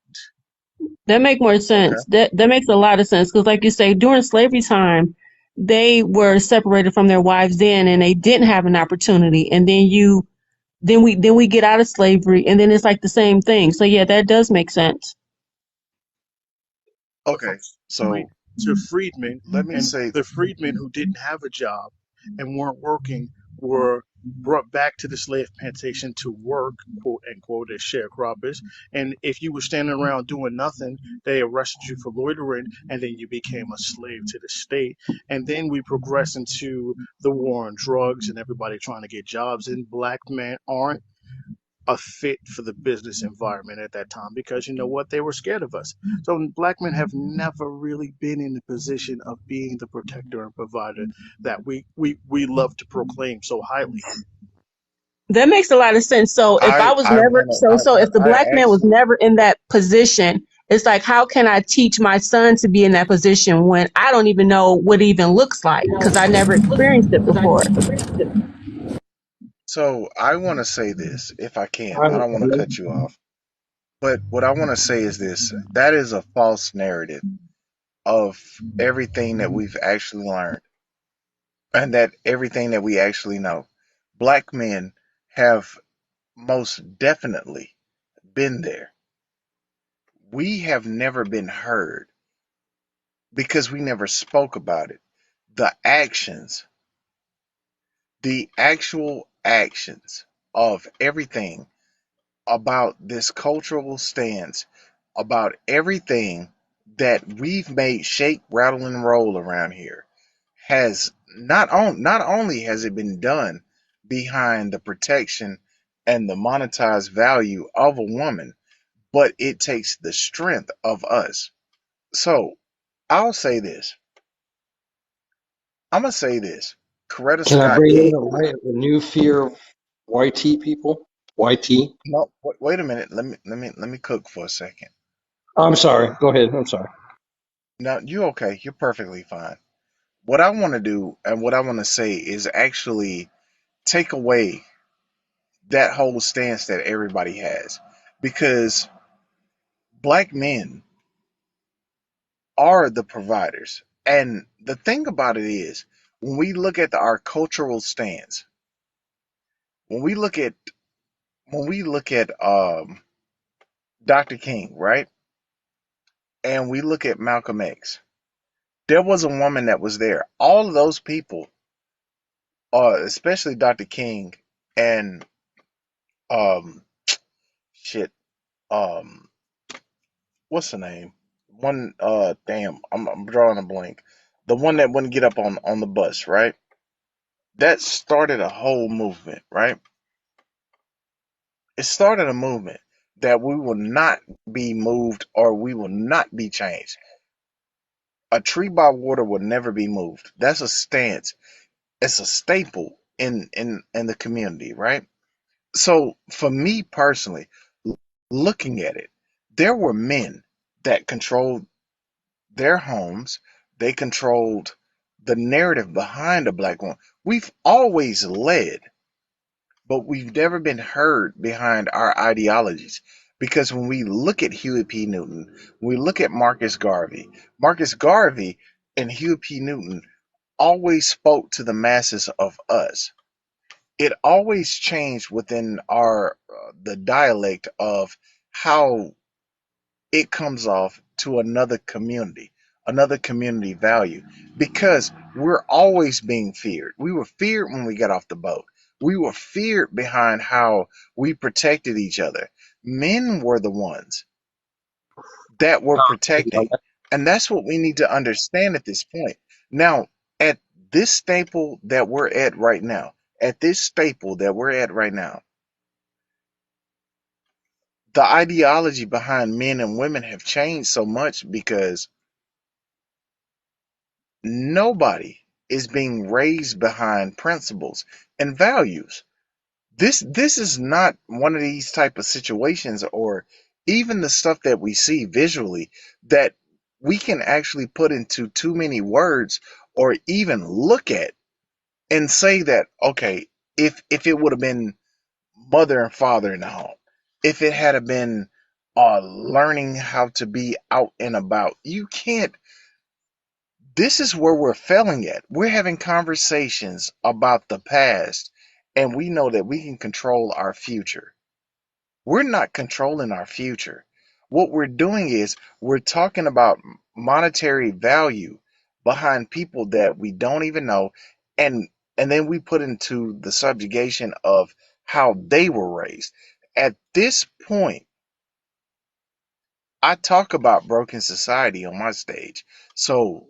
that make more Okay. sense. That makes a lot of sense because, like you say, during slavery time, they were separated from their wives then, and they didn't have an opportunity. And then we get out of slavery, and then it's like the same thing. So yeah, that does make sense. But from Okay. slavery So to freedmen, let me and say, the freedmen who didn't have a job and weren't working were brought back to the slave plantation to work, quote unquote, as sharecroppers. And if you were standing around doing nothing, they arrested you for loitering, and then you became a slave to the state. And then we progress into the war on drugs and everybody trying to get jobs, and black men aren't a fit for the business environment at that time because you know what, they were scared of us. So black men have never really been in the position of being the protector and provider that we love to proclaim so highly. That makes a lot of sense. So if I was I never want to, so if the I black man was actually, never in that position, it's like how can I teach my son to be in that position when I don't even know what it even looks like because I never experienced it before. so I want to say this if I can. I don't want to cut you off. But what I want to say is this: that is a false narrative of everything that we've actually learned, and that everything that we actually know. Black men have most definitely been there. We have never been heard because we never spoke about it. The actions, the actual actions of everything about this cultural stance, about everything that we've made shake, rattle, and roll around here has not only has it been done behind the protection and the monetized value of a woman, but it takes the strength of us. So I'll say this. I'm gonna say this. Coretta Can I Scott bring in King. a light of the new fear of YT people? YT? No, wait a minute. Let me cook for a second. I'm sorry. Go ahead. I'm sorry. No, you okay? You're perfectly fine. What I want to do and what I want to say is actually take away that whole stance that everybody has, because black men are the providers. And the thing about it is, when we look at our cultural stance, when we look at Dr. King, right? And we look at Malcolm X, there was a woman that was there. All of those people, especially Dr. King and um shit, um what's the name? One damn, I'm drawing a blank. The one that wouldn't get up on the bus, right? That started a whole movement, right? It started a movement that we will not be moved or we will not be changed. A tree by water will never be moved. That's a stance. It's a staple in the community, right? So for me personally, looking at it, there were men that controlled their homes. They controlled the narrative behind a black woman. We've always led, but we've never been heard behind our ideologies. Because when we look at Huey P. Newton, we look at Marcus Garvey and Huey P. Newton always spoke to the masses of us. It always changed within our the dialect of how it comes off to another community value, because we're always being feared. We were feared when we got off the boat. We were feared behind how we protected each other. Men were the ones that were protecting. And that's what we need to understand at this point. Now, at this staple that we're at right now, the ideology behind men and women have changed so much because nobody is being raised behind principles and values. This is not one of these type of situations, or even the stuff that we see visually, that we can actually put into too many words or even look at and say that, okay, if it would have been mother and father in the home, if it had been learning how to be out and about, you can't. This is where we're failing at. We're having conversations about the past, and we know that we can control our future. We're not controlling our future. What we're doing is we're talking about monetary value behind people that we don't even know, and and then we put into the subjugation of how they were raised. At this point, I talk about broken society on my stage. So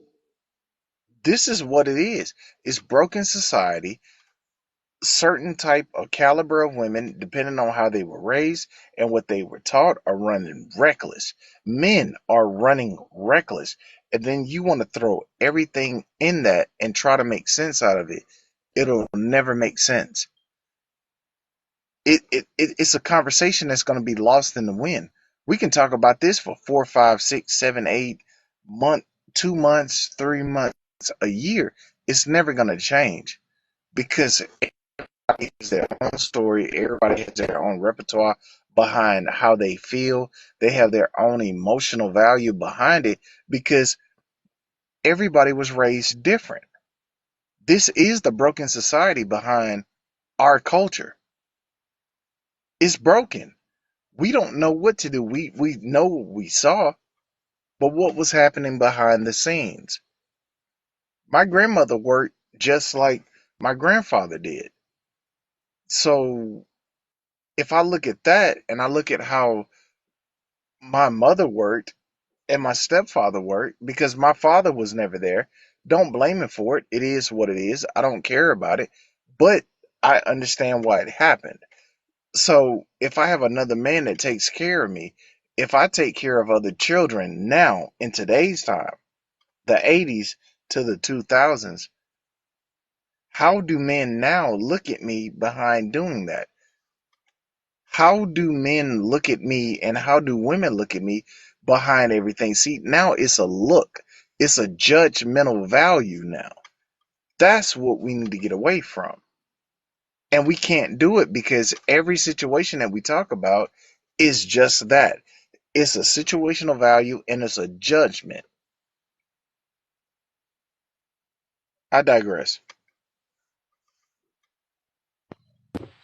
this is what it is. It's broken society. Certain type of caliber of women, depending on how they were raised and what they were taught, are running reckless. Men are running reckless. And then you want to throw everything in that and try to make sense out of it. It'll never make sense. It's a conversation that's going to be lost in the wind. We can talk about this for 4, 5, 6, 7, 8 months, 2 months, 3 months, a year. It's never going to change because everybody has their own story. Everybody has their own repertoire behind how they feel. They have their own emotional value behind it because everybody was raised different. This is the broken society behind our culture. It's broken. We don't know what to do. We know what we saw, but what was happening behind the scenes? My grandmother worked just like my grandfather did. So if I look at that and I look at how my mother worked and my stepfather worked, because my father was never there. Don't blame him for it. It is what it is. I don't care about it, but I understand why it happened. So if I have another man that takes care of me, if I take care of other children now in today's time, the 80s to the 2000s, how do men now look at me behind doing that? How do men look at me and how do women look at me behind everything? See, now it's a look. It's a judgmental value now. That's what we need to get away from. And we can't do it because every situation that we talk about is just that. It's a situational value and it's a judgment. I digress.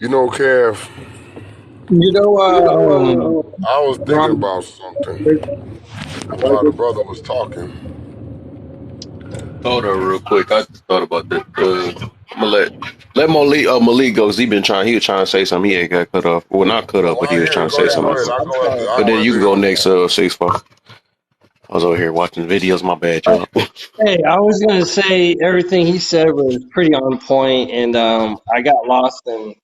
You know, Kev, You know, I was thinking Robert, about something while the brother was talking. Hold on, real quick. I just thought about this. I'm gonna let Malik go. 'Cause he was trying to say something. He ain't got cut off. Well, not cut off, Oh, but I he was hear trying you. to Go say ahead, go something. ahead. I'm sorry. But I then go you can after go him. next, 6-4. I was over here watching videos. My bad, y'all. hey, I was gonna say everything he said was pretty on point, and I got lost in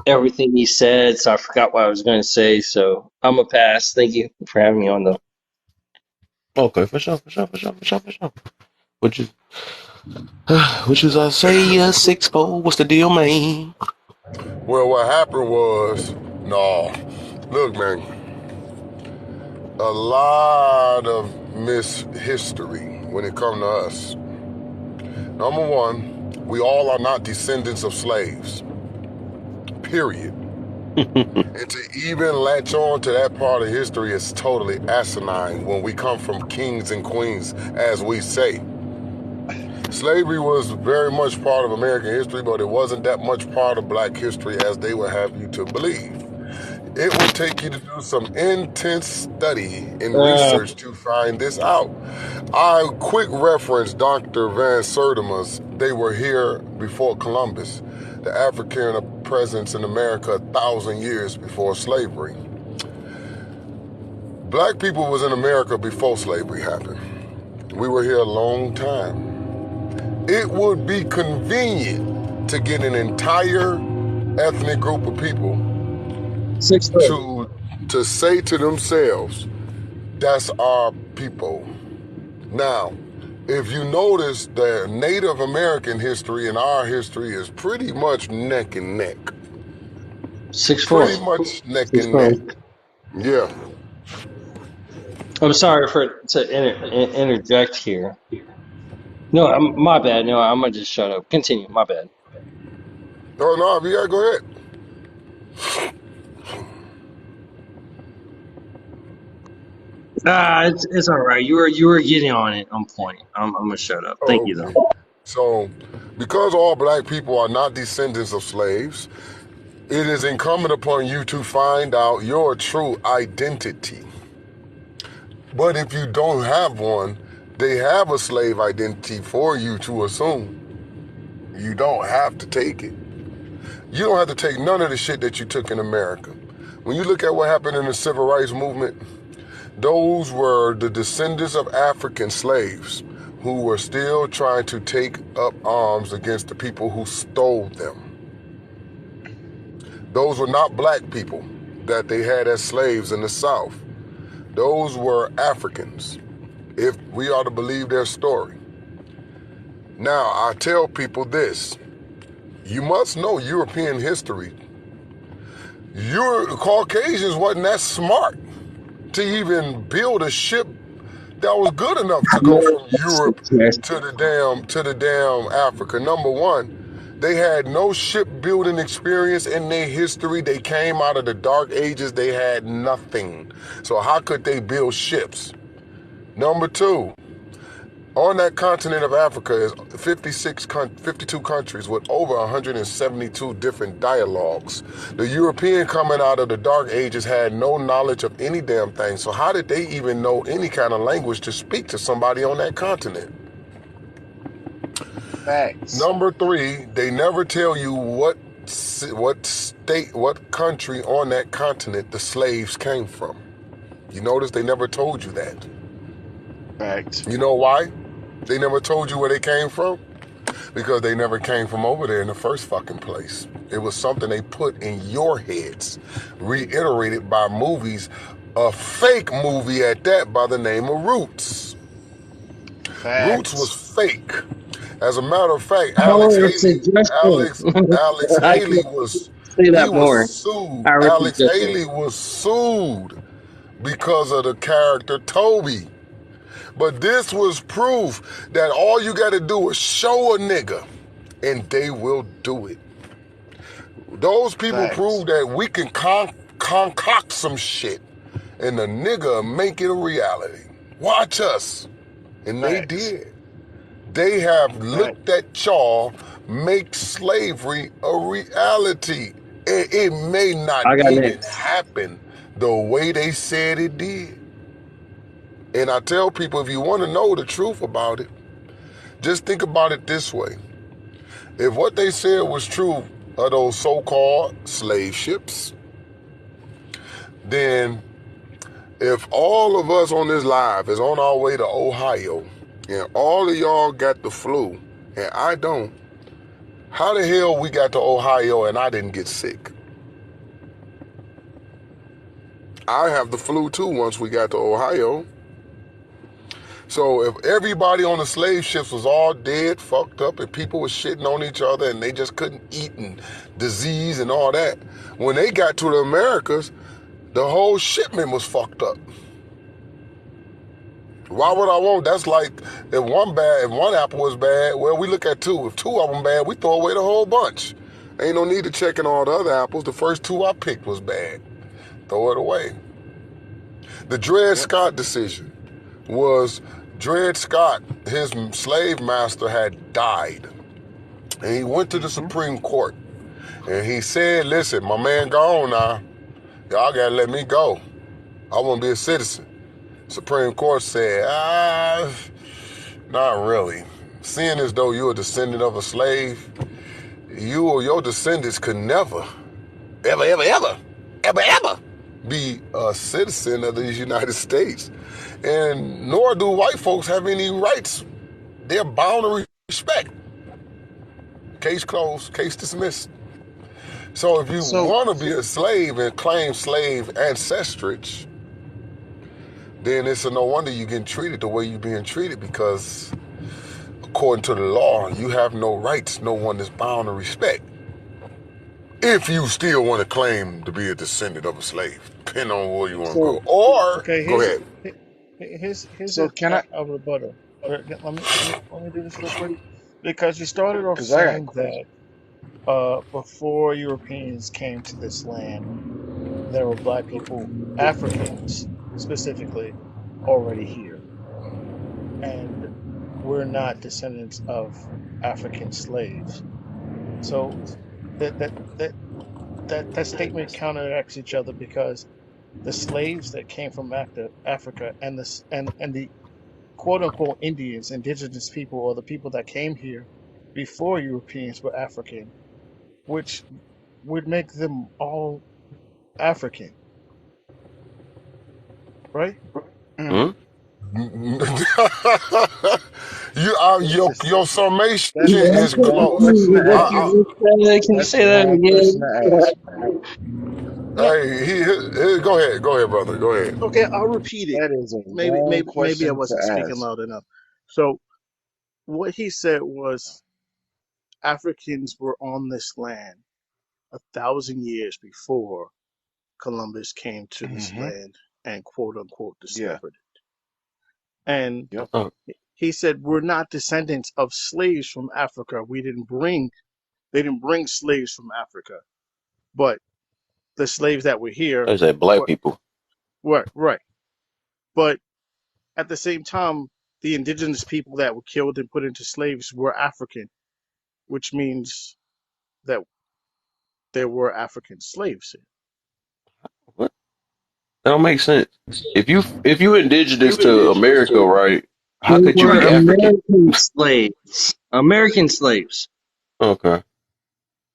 everything he said, so I forgot what I was gonna say. So I'm a pass. Thank you for having me on, though. Okay, for sure, for sure, for sure, for sure, for sure. Which is, which is, I say, 6-4. What's the deal, man? Well, what happened was, no, look, man, a lot of mishistory when it come to us. Number one, we all are not descendants of slaves, period. And to even latch on to that part of history is totally asinine when we come from kings and queens, as we say. Slavery was very much part of American history, but it wasn't that much part of black history as they would have you to believe. It would take you to do some intense study and Uh, research to find this out. I quick reference Dr. Van Sertima's They Were Here Before Columbus, the African presence in America 1,000 years before slavery. Black people was in America before slavery happened. We were here a long time. It would be convenient to get an entire ethnic group of people 6 foot. to say to themselves, that's our people. Now, if you notice, the Native American history and our history is pretty much neck and neck. 6'4". Pretty much neck Six and foot. neck. Yeah. I'm sorry to interject here. No, my bad. No, I'm gonna just shut up. Continue. My bad. Oh, no, yeah, go ahead. It's all right. You were getting on it on point. I'm gonna shut up. Thank Oh, you though. okay. So, because all black people are not descendants of slaves, it is incumbent upon you to find out your true identity. But if you don't have one, they have a slave identity for you to assume. You don't have to take it. You don't have to take none of the shit that you took in America. When you look at what happened in the civil rights movement, those were the descendants of African slaves who were still trying to take up arms against the people who stole them. Those were not black people that they had as slaves in the South. Those were Africans, if we are to believe their story. Now, I tell people this. You must know European history. Caucasians wasn't that smart to even build a ship that was good enough to go No, from Europe to the damn Africa. Number one, they had no shipbuilding experience in their history. They came out of the dark ages. They had nothing. So how could they build ships? Number two, on that continent of Africa is 52 countries with over 172 different dialogues. The European coming out of the Dark Ages had no knowledge of any damn thing. So how did they even know any kind of language to speak to somebody on that continent? Facts. Number three, they never tell you what state, what country on that continent the slaves came from. You notice they never told you that. Facts. You know why? They never told you where they came from because they never came from over there in the first fucking place. It was something they put in your heads, reiterated by movies, a fake movie at that by the name of Roots. Roots was Facts. fake. As a matter of fact, More suggestion. Alex I Haley can was say he that was more. sued. Power Alex suggestion. Haley was sued because of the character Toby. But this was proof that all you got to do is show a nigga, and they will do it. Those people Facts. prove that we can concoct some shit, and the nigga make it a reality. Watch us. And they Facts. did. They have Facts. looked at y'all make slavery a reality. It may not I got even next. happen the way they said it did. And I tell people, if you want to know the truth about it, just think about it this way. If what they said was true of those so-called slave ships, then if all of us on this live is on our way to Ohio and all of y'all got the flu and I don't, how the hell we got to Ohio and I didn't get sick? I have the flu too once we got to Ohio. So if everybody on the slave ships was all dead, fucked up, and people was shitting on each other and they just couldn't eat and disease and all that, when they got to the Americas, the whole shipment was fucked up. Why would I want? That's like if one apple was bad, well, we look at two. If two of them bad, we throw away the whole bunch. Ain't no need to checking all the other apples. The first two I picked was bad. Throw it away. The Dred Yep. Scott decision was Dred Scott, his slave master had died. And he went to the Mm-hmm. Supreme Court. And he said, listen, my man gone now. Y'all gotta let me go. I want to be a citizen. Supreme Court said, not really. Seeing as though you're a descendant of a slave, you or your descendants could never, ever be a citizen of these United States. And nor do white folks have any rights. They're bound to respect. Case closed, case dismissed. So if you So want to be a slave and claim slave ancestrage, then it's a no wonder you're getting treated the way you're being treated, because according to the law, you have no rights no one is bound to respect. If you still want to claim to be a descendant of a slave, depending on where you want to so go. Or, Okay, go ahead. here's so can I? a rebuttal. Let me do this real quick, because you started off Because I got saying questions. that before Europeans came to this land, there were black people, Africans specifically, already here, and we're not descendants of African slaves. So that that that that statement counteracts each other, because the slaves that came from Africa, and the quote unquote Indians, indigenous people, or the people that came here before Europeans, were African, which would make them all African, right? Hmm? Mm-hmm. It's just Your summation Yeah, that's I is the can't wrong close. agree question to with what ask. you just said. Can you That's say the that wrong question again? to ask, man. No, Go ahead, brother, go ahead. okay, I'll repeat it. That is a Maybe, wrong maybe I question to wasn't speaking ask. loud enough. So what he said was Africans were on this land 1,000 years before Columbus came to this Mm-hmm. land and quote unquote Yeah. discovered it. And I Yep. thought, he said we're not descendants of slaves from Africa. They didn't bring slaves from Africa, but the slaves that were here I said black were people. right. But at the same time, the indigenous people that were killed and put into slaves were African, which means that there were African slaves here. What? That don't make sense. If you indigenous to America, right? They How could you were be African? American slaves. American slaves. Okay,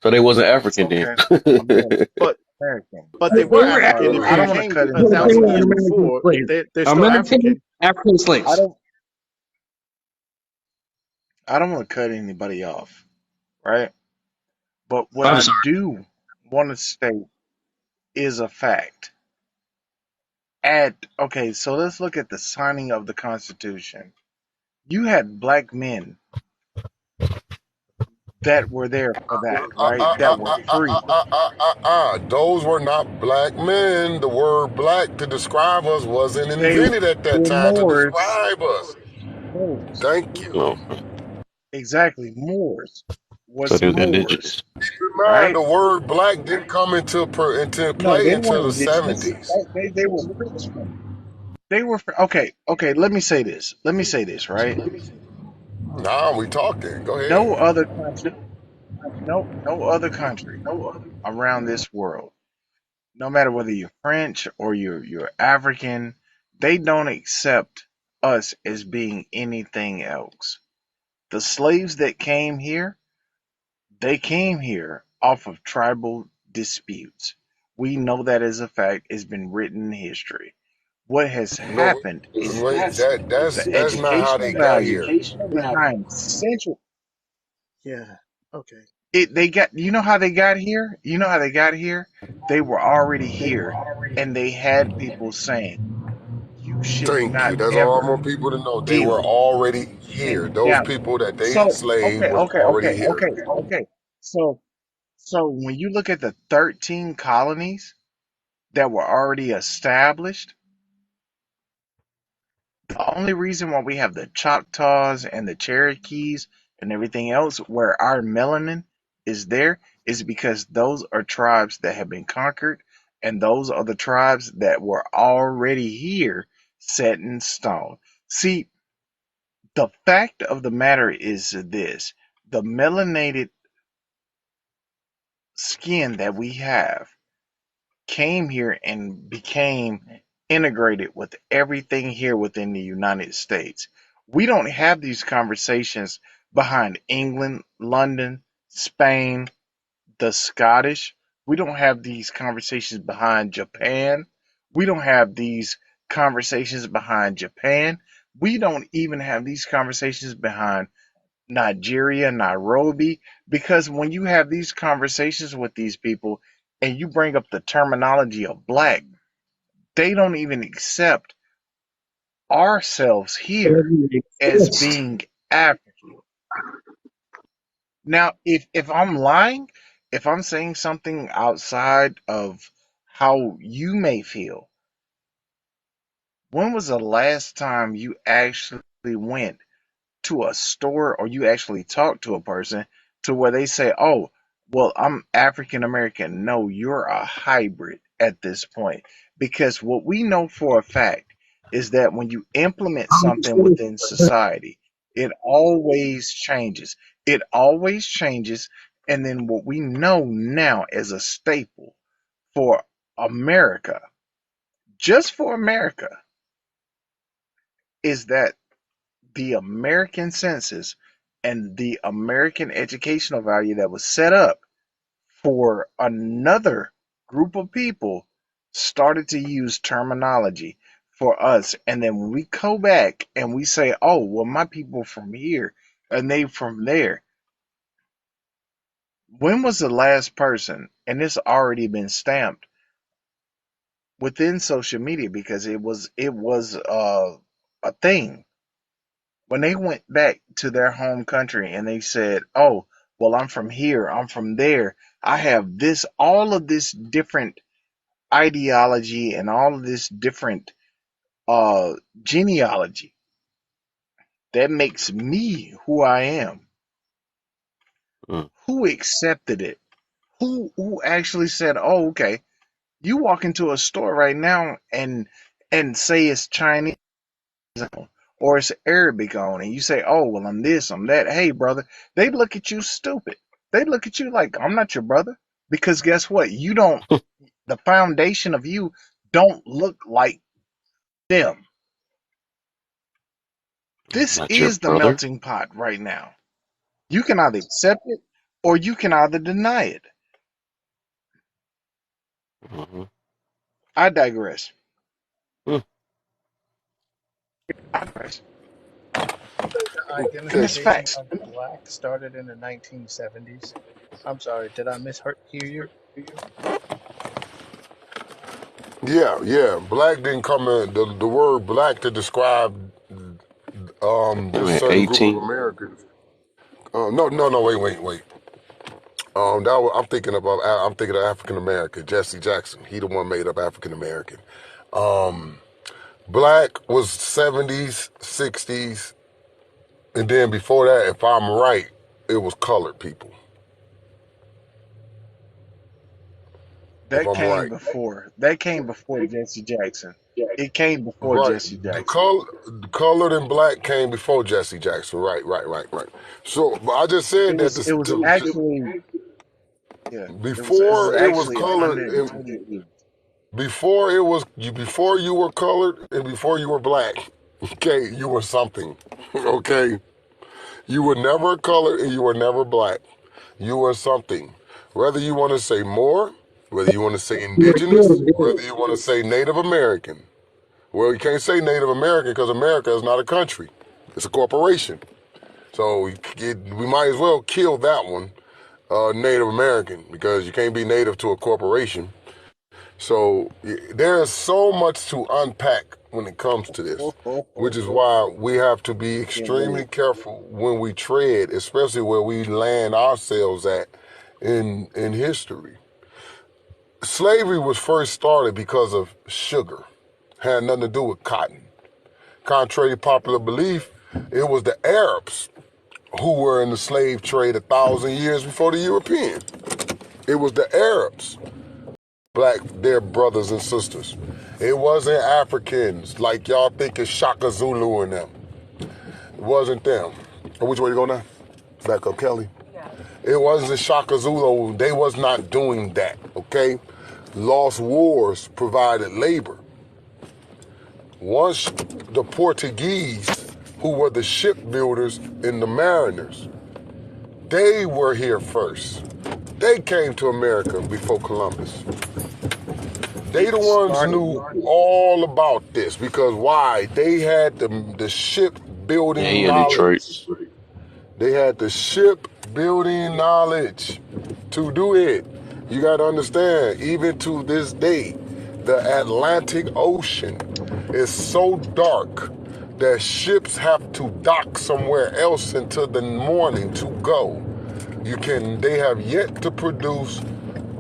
so they wasn't African then. Okay. American. But American. they They were were African. If I they don't African, want to came cut a but they anybody thousand were off. years American before, slaves. they're still American African. African I slaves. don't. I don't want to cut anybody off, right? But what I'm I sorry. do want to state is a fact. Okay, so let's look at the signing of the Constitution. You had black men that were there for that, right? That were free. Those were not black men. The word black to describe us wasn't They invented at that were time to Moors. describe us. Moors. Thank you. Okay. Exactly. Moors So was they was Moors, indigenous. Keep in mind, right? the word black didn't come into No, play they until weren't the indigenous. 70s. They were Frenchmen. They were okay. Let me say this. Let me say this, right? Now we talking. Go No ahead. other country, no other country around this world, no matter whether you're French or you're African, they don't accept us as being anything else. The slaves that came here, they came here off of tribal disputes. We know that as a fact. It's been written in history. What has No, happened is wait. this: That's the that's not how educational they got value here. behind central. Yeah. Okay. They got, you know how they got here? You know how they got here? They were already here, and they had people saying, "You should Thank not you. That's all I ever want people to know. They were deal." already here. Those Now, people that they so enslaved was already here. okay. So when you look at the 13 colonies that were already established, the only reason why we have the Choctaws and the Cherokees and everything else where our melanin is there is because those are tribes that have been conquered, and those are the tribes that were already here set in stone. See, the fact of the matter is this: the melanated skin that we have came here and became integrated with everything here within the United States. We don't have these conversations behind England, London, Spain, the Scottish. We don't have these conversations behind Japan. We don't have these conversations behind Japan. We don't even have these conversations behind Nigeria, Nairobi, because when you have these conversations with these people and you bring up the terminology of black, they don't even accept ourselves It here doesn't as exist. being African. Now, if I'm lying, if I'm saying something outside of how you may feel, when was the last time you actually went to a store or you actually talk to a person to where they say, "Oh, well, I'm African American." No, you're a hybrid at this point. Because what we know for a fact is that when you implement something within society, it always changes. It always changes. And then what we know now as a staple for America, just for America, is that the American census and the American educational value that was set up for another group of people started to use terminology for us. And then when we go back and we say, "Oh, well, my people from here and they from there." When was the last person, and it's already been stamped within social media because it was a thing when they went back to their home country and they said, "Oh, well, I'm from here, I'm from there, I have this, all of this different ideology and all of this different uh, genealogy that makes me who I am." Mm. Who accepted it? Who actually said, "Oh, okay"? You walk into a store right now and say it's Chinese or it's Arabic on, and you say, "Oh, well, I'm this, I'm that." Hey, brother, they look at you stupid. They look at you like, "I'm not your brother," because guess what? You don't. The foundation of you don't look like them. This Not your is the brother. melting pot right now. You can either accept it or you can either deny it. Hmm. I digress. Mm. I digress. The and it's identification facts. of black started in the 1970s. I'm sorry, did I mishear you? Yeah. Black didn't come in. The word black to describe I this mean, certain group of 18. Americans. No. Wait. I'm thinking of African American. Jesse Jackson. He the one made up African American. Black was 70s, 60s, and then before that, if I'm right, it was colored people. If That I'm came right. before. That came before Jesse Jackson. It came before Right. Jesse The Jackson. color, colored and black came before Jesse Jackson. Right. So, but I just said that It was actually yeah. It was before it was actually colored, 120 years. before you were colored and before you were black. Okay, you were something. Okay, you were never colored and you were never black. You were something. Whether you want to say more, whether you want to say You're indigenous, still whether you want to say Native American. Well, you can't say Native American because America is not a country. It's a corporation. So we might as well kill that one, Native American, because you can't be native to a corporation. So there's so much to unpack when it comes to this, which is why we have to be I can't wait. extremely careful when we tread, especially where we land ourselves at in history. Slavery was first started because of sugar, had nothing to do with cotton. Contrary to popular belief, it was the Arabs who were in the slave trade 1,000 years before the European. It was the Arabs, black, their brothers and sisters. It wasn't Africans like y'all think it's Shaka Zulu and them. It wasn't them. Which way you go now? Back up, Kelly. It wasn't Shaka Zulu. They was not doing that, okay? Lost wars provided labor. Once the Portuguese, who were the shipbuilders and the mariners, they were here first. They came to America before Columbus. They It the ones started knew with all about this because why? They had the Yeah, shipbuilding he in Detroit. knowledge. They had the shipbuilding knowledge to do it. You got to understand, even to this day, the Atlantic Ocean is so dark that ships have to dock somewhere else until the morning to go. They have yet to produce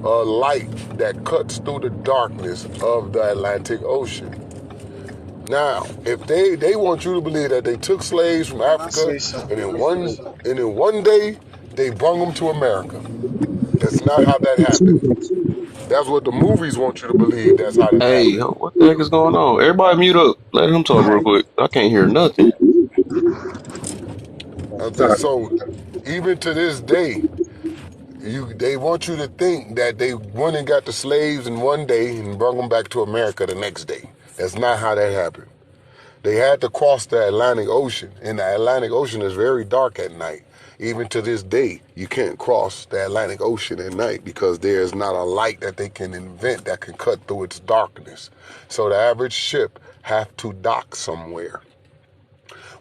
a light that cuts through the darkness of the Atlantic Ocean. Now, if they want you to believe that they took slaves from Can I Africa say something and real quick? in one day they brung them to America. That's not how that happened. That's what the movies want you to believe. That's how that Hey, happened. yo, what the heck is going on? Everybody mute up. Let him talk real quick. I can't hear nothing. sorry. So even to this day, they want you to think that they went and got the slaves in one day and brought them back to America the next day. That's not how that happened. They had to cross the Atlantic Ocean, and the Atlantic Ocean is very dark at night. Even to this day, you can't cross the Atlantic Ocean at night because there's not a light that they can invent that can cut through its darkness. So the average ship have to dock somewhere.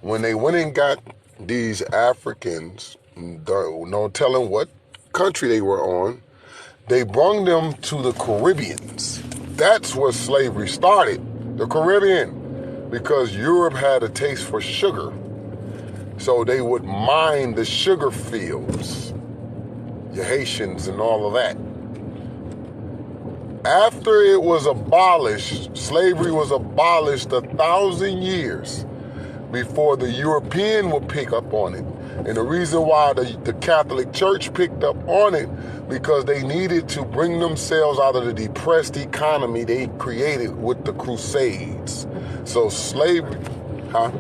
When they went and got these Africans, no telling what country they were on, they brung them to the Caribbeans. That's where slavery started, the Caribbean, because Europe had a taste for sugar. So they would mine the sugar fields, your Haitians and all of that. After it was abolished, slavery was abolished 1,000 years before the European would pick up on it. And the reason why the Catholic Church picked up on it, because they needed to bring themselves out of the depressed economy they created with the Crusades. So slavery, huh?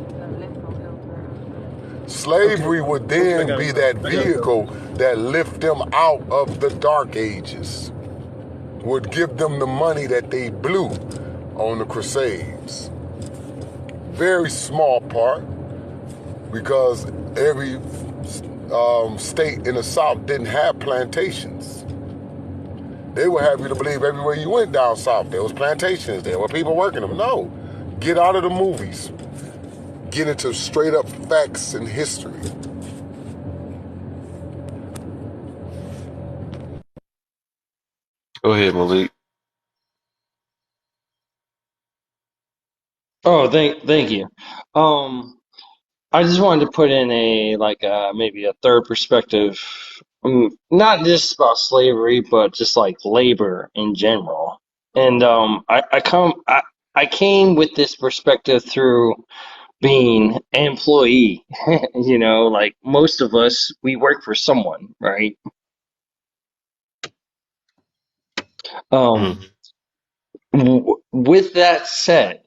Okay, Slavery would I then gotta be go. that vehicle that lift them out of the dark ages, would give them the money that they blew on the Crusades. Very small part, because every state in the South didn't have plantations. They would have you to believe everywhere you went down South, there was plantations, there were people working them. No, get out of the movies. get into straight up facts and history. Go ahead, Malik. Oh, thank you. Um, I just wanted to put in a like maybe a third perspective, not just about slavery, but just like labor in general. And I came with this perspective through being an employee. You know, like most of us, we work for someone, right? Mm. Um, with that said,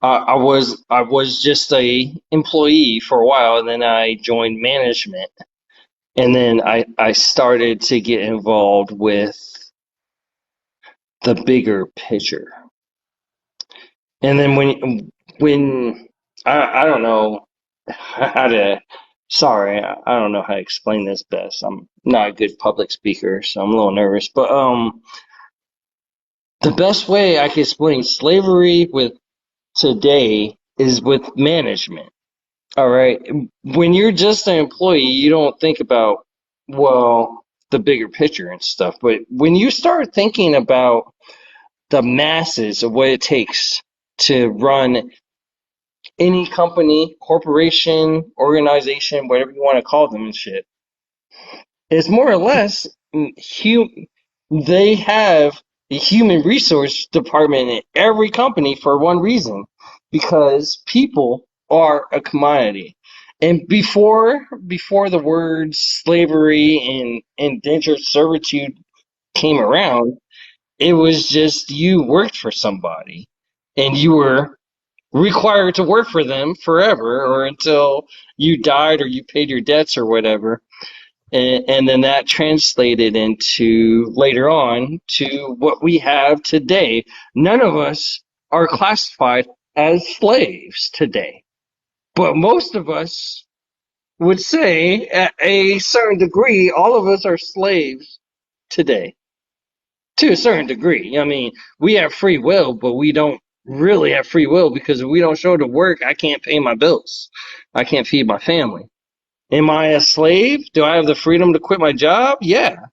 I was just a employee for a while, and then I joined management, and then I started to get involved with the bigger picture. And then when I don't know how to sorry, I don't know how to explain this best. I'm not a good public speaker, so I'm a little nervous. But the best way I can explain slavery with today is with management. All right. When you're just an employee, you don't think about, well, the bigger picture and stuff. But when you start thinking about the masses of what it takes to run any company, corporation, organization, whatever you want to call them and shit, it's more or less they have a human resource department in every company for one reason, because people are a commodity. And before the words slavery and indentured servitude came around, it was just you worked for somebody and you were required to work for them forever or until you died or you paid your debts or whatever. And then that translated into later on to what we have today. None of us are classified as slaves today, but most of us would say at a certain degree, all of us are slaves today to a certain degree. I mean, we have free will, but we don't really have free will because if we don't show to work, I can't pay my bills. I can't feed my family. Am I a slave? Do I have the freedom to quit my job? Yeah.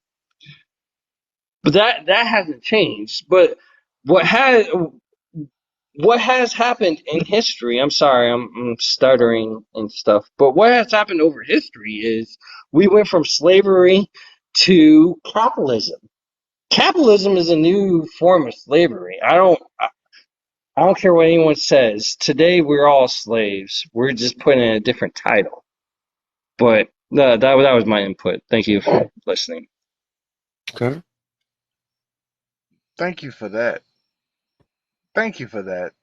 But that hasn't changed. But what has what has happened in history, I'm sorry, I'm stuttering and stuff, but what has happened over history is we went from slavery to capitalism. Capitalism is a new form of slavery. I don't care what anyone says. Today we're all slaves. We're just putting in a different title. But that was my input. Thank you for listening. Okay. Thank you for that. Thank you for that.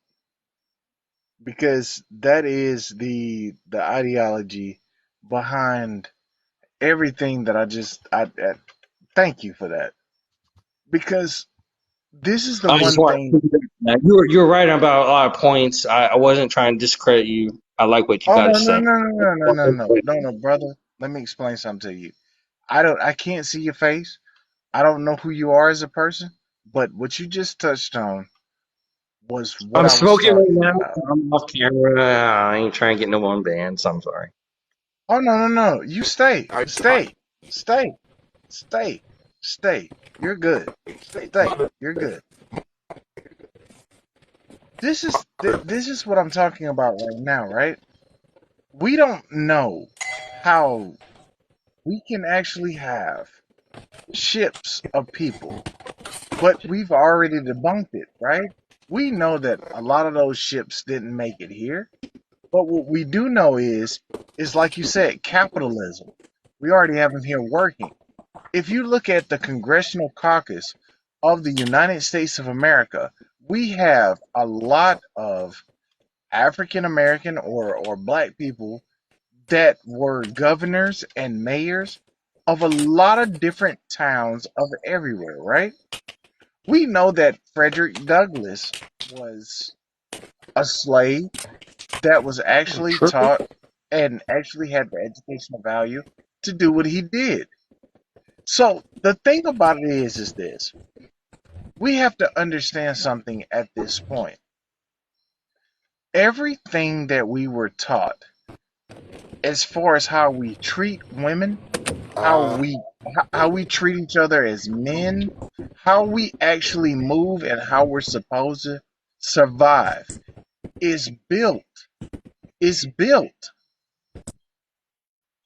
Because that is the ideology behind everything that I thank you for that. Because this is the I just one want thing. you were right about a lot of points. I wasn't trying to discredit you. I like what you Oh got no to no say. no no no no no no no no brother. Let me explain something to you. I can't see your face. I don't know who you are as a person, but what you just touched on was what I'm I was smoking right talking now. about. I'm off camera. I ain't trying to get no one banned, so I'm sorry. Oh no no no! You stay, I, I, stay, stay, stay, stay. You're good. Stay. You're good. This is what I'm talking about right now, right? We don't know how we can actually have ships of people, but we've already debunked it, right? We know that a lot of those ships didn't make it here, but what we do know is like you said, capitalism. We already have them here working. If you look at the Congressional Caucus of the United States of America, we have a lot of African American or black people that were governors and mayors of a lot of different towns of everywhere, right? We know that Frederick Douglass was a slave that was actually Tripping. taught and actually had the educational value to do what he did. So the thing about it is this: we have to understand something at this point. everything that we were taught as far as how we treat women, how Uh, we how we treat each other as men, how we actually move and how we're supposed to survive is built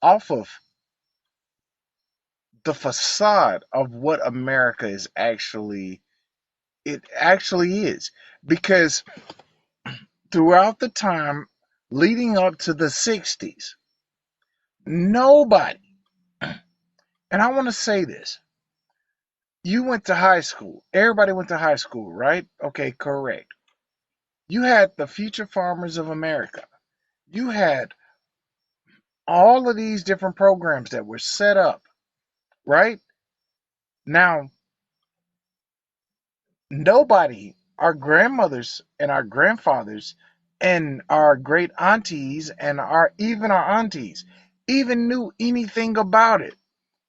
off of the facade of what America is actually it actually is. Because throughout the time leading up to the 60s, nobody, and I want to say this, you went to high school. Everybody went to high school, right? Okay, correct. You had the Future Farmers of America. You had all of these different programs that were set up, right? Now, nobody, our grandmothers and our grandfathers and our great aunties and our aunties even knew anything about it.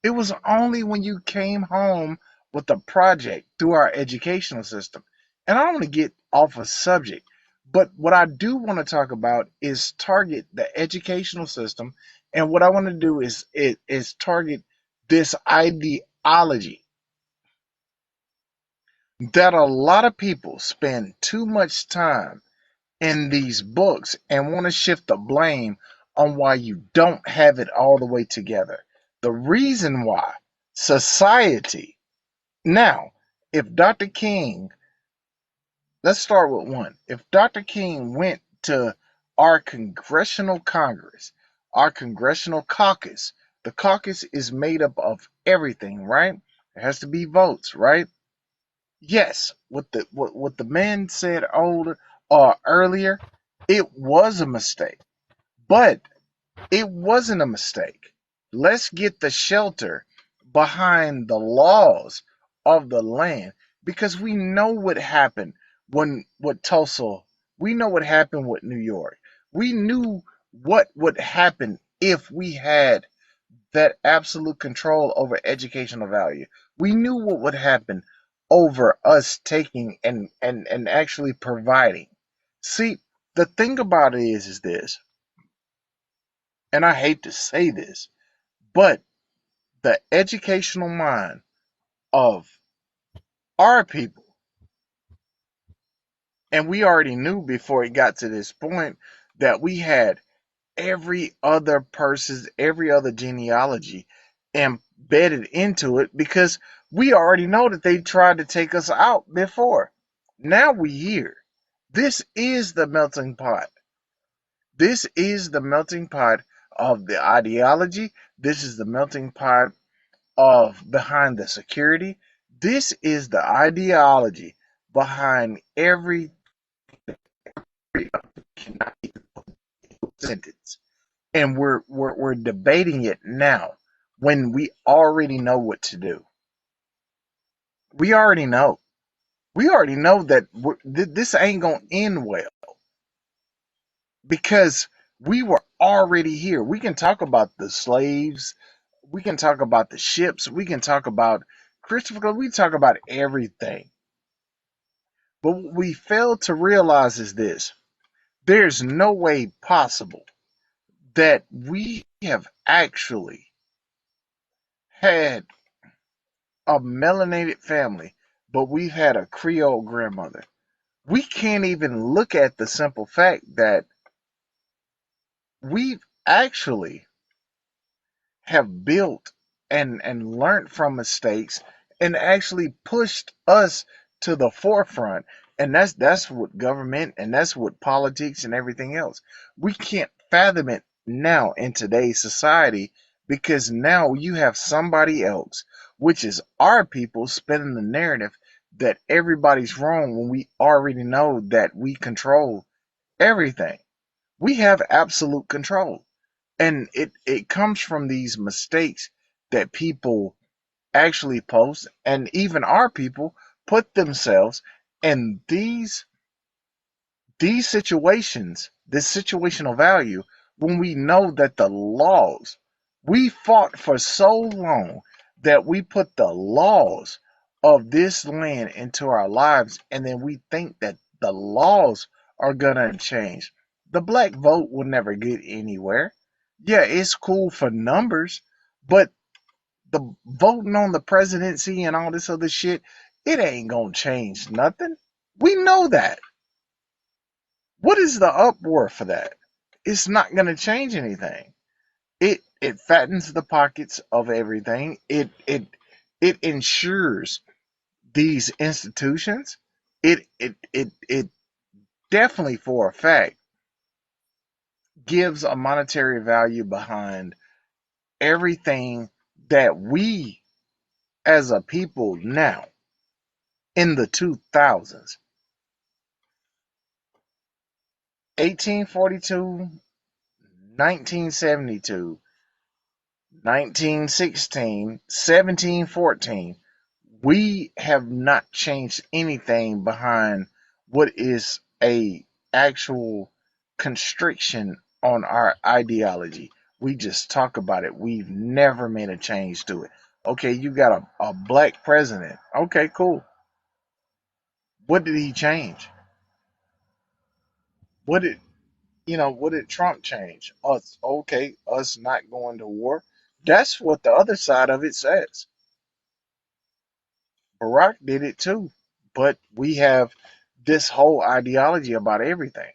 It was only when you came home with a project through our educational system. And I don't want to get off a subject, but what I do want to talk about is target the educational system. And what I want to do is target this ideology that a lot of people spend too much time in these books and want to shift the blame on why you don't have it all the way together. The reason why society now, if Dr. King, let's start with one. If Dr. King went to our congressional Congress, our congressional caucus, the caucus is made up of everything, right? There has to be votes, right? Yes, what the man said earlier, it was a mistake, but it wasn't a mistake. Let's get the shelter behind the laws of the land because we know what happened when with Tulsa. We know what happened with New York. We knew what would happen if we had that absolute control over educational value. We knew what would happen over us taking and actually providing. See, the thing about it is this, and I hate to say this, but the educational mind of our people, and we already knew before it got to this point that we had every other genealogy embedded into it because we already know that they tried to take us out before. Now we here. This is the melting pot. This is the melting pot of the ideology. This is the melting pot of behind the security. This is the ideology behind every sentence. And we're debating it now when we already know what to do. We already know. We already know that this ain't gonna end well because we were already here. We can talk about the slaves. We can talk about the ships. We can talk about Christopher. We talk about everything. But what we fail to realize is this: there's no way possible that we have actually had a melanated family, but we've had a Creole grandmother. We can't even look at the simple fact that we've actually have built and learned from mistakes and actually pushed us to the forefront. And that's what government and that's what politics and everything else. We can't fathom it now in today's society because now you have somebody else, which is our people, spinning the narrative that everybody's wrong when we already know that we control everything. We have absolute control. And it comes from these mistakes that people actually post, and even our people put themselves in these situations, this situational value, when we know that the laws, we fought for so long that we put the laws of this land into our lives, and then we think that the laws are gonna change. The black vote will never get anywhere. Yeah, it's cool for numbers, but the voting on the presidency and all this other shit, it ain't gonna change nothing. We know that. What is the uproar for that? It's not gonna change anything. It fattens the pockets of everything. It ensures these institutions. It definitely for a fact gives a monetary value behind everything that we as a people now in the 2000s, 1842, 1972, 1916, 1714, we have not changed anything behind what is a actual constriction on our ideology. We just talk about it. We've never made a change to it. Okay, you got a black president. Okay, cool. What did he change? What did what did Trump change? Us, okay, us not going to war. That's what the other side of it says. Barack did it too. But we have this whole ideology about everything.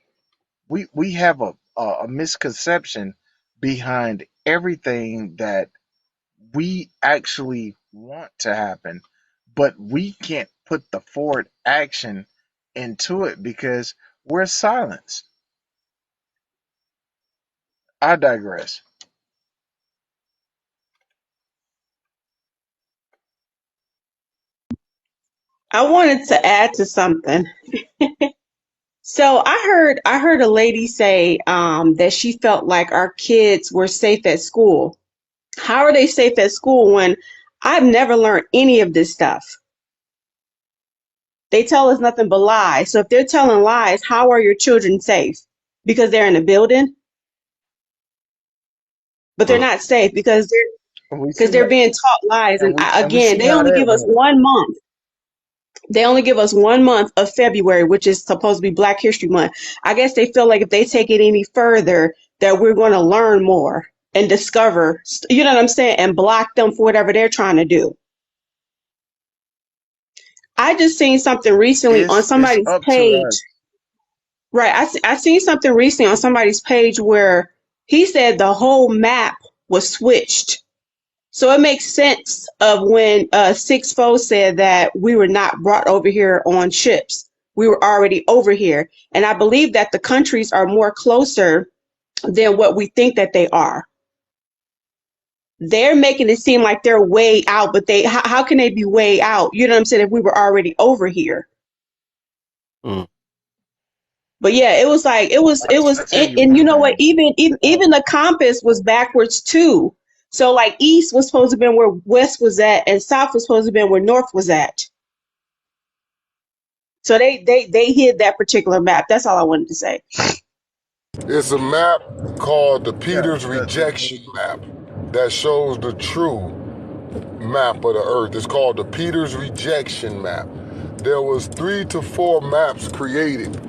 We have a misconception behind everything that we actually want to happen, but we can't put the forward action into it because we're silenced. I digress. I wanted to add to something. So I heard a lady say that she felt like our kids were safe at school. How are they safe at school when I've never learned any of this stuff? They tell us nothing but lies. So if they're telling lies, how are your children safe? Because they're in a building, but they're Mm. not safe And we because see they're being taught lies. And and we again, see they how only that give us went. 1 month. They only give us 1 month of February, which is supposed to be Black History Month. I guess they feel like if they take it any further, that we're going to learn more and discover, you know what I'm saying, and block them for whatever they're trying to do. I just seen something recently on It's somebody's up to page. us. Right. I seen something recently on somebody's page where he said the whole map was switched. So it makes sense of when 6-4 said that we were not brought over here on ships. We were already over here. And I believe that the countries are more closer than what we think that they are. They're making it seem like they're way out, but how can they be way out? You know what I'm saying? If we were already over here. Mm. But yeah, it was like I tell you and you one know what? thing. Even the compass was backwards too. So like east was supposed to be where west was at, and south was supposed to be where north was at. So they hid that particular map. That's all I wanted to say. It's a map called the Yeah, Peters Rejection Map that shows the true map of the earth. It's called the Peters Rejection Map. There was 3 to 4 maps created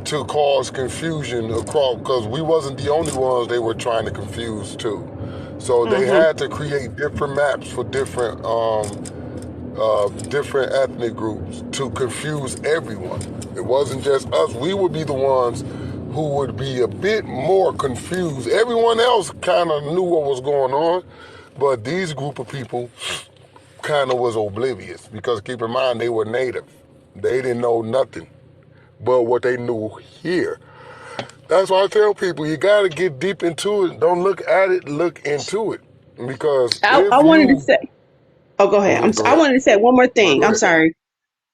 to cause confusion across, because we wasn't the only ones they were trying to confuse too. So they Hmm. had to create different maps for different ethnic groups to confuse everyone. It wasn't just us. We would be the ones who would be a bit more confused. Everyone else kind of knew what was going on, but these group of people kind of was oblivious, because keep in mind they were native. They didn't know nothing but what they knew here. That's why I tell people you got to get deep into it. Don't look at it, look into it. Because I if wanted to you... say. Oh, go ahead. Go I ahead. wanted to say one more No, thing. go I'm ahead. sorry.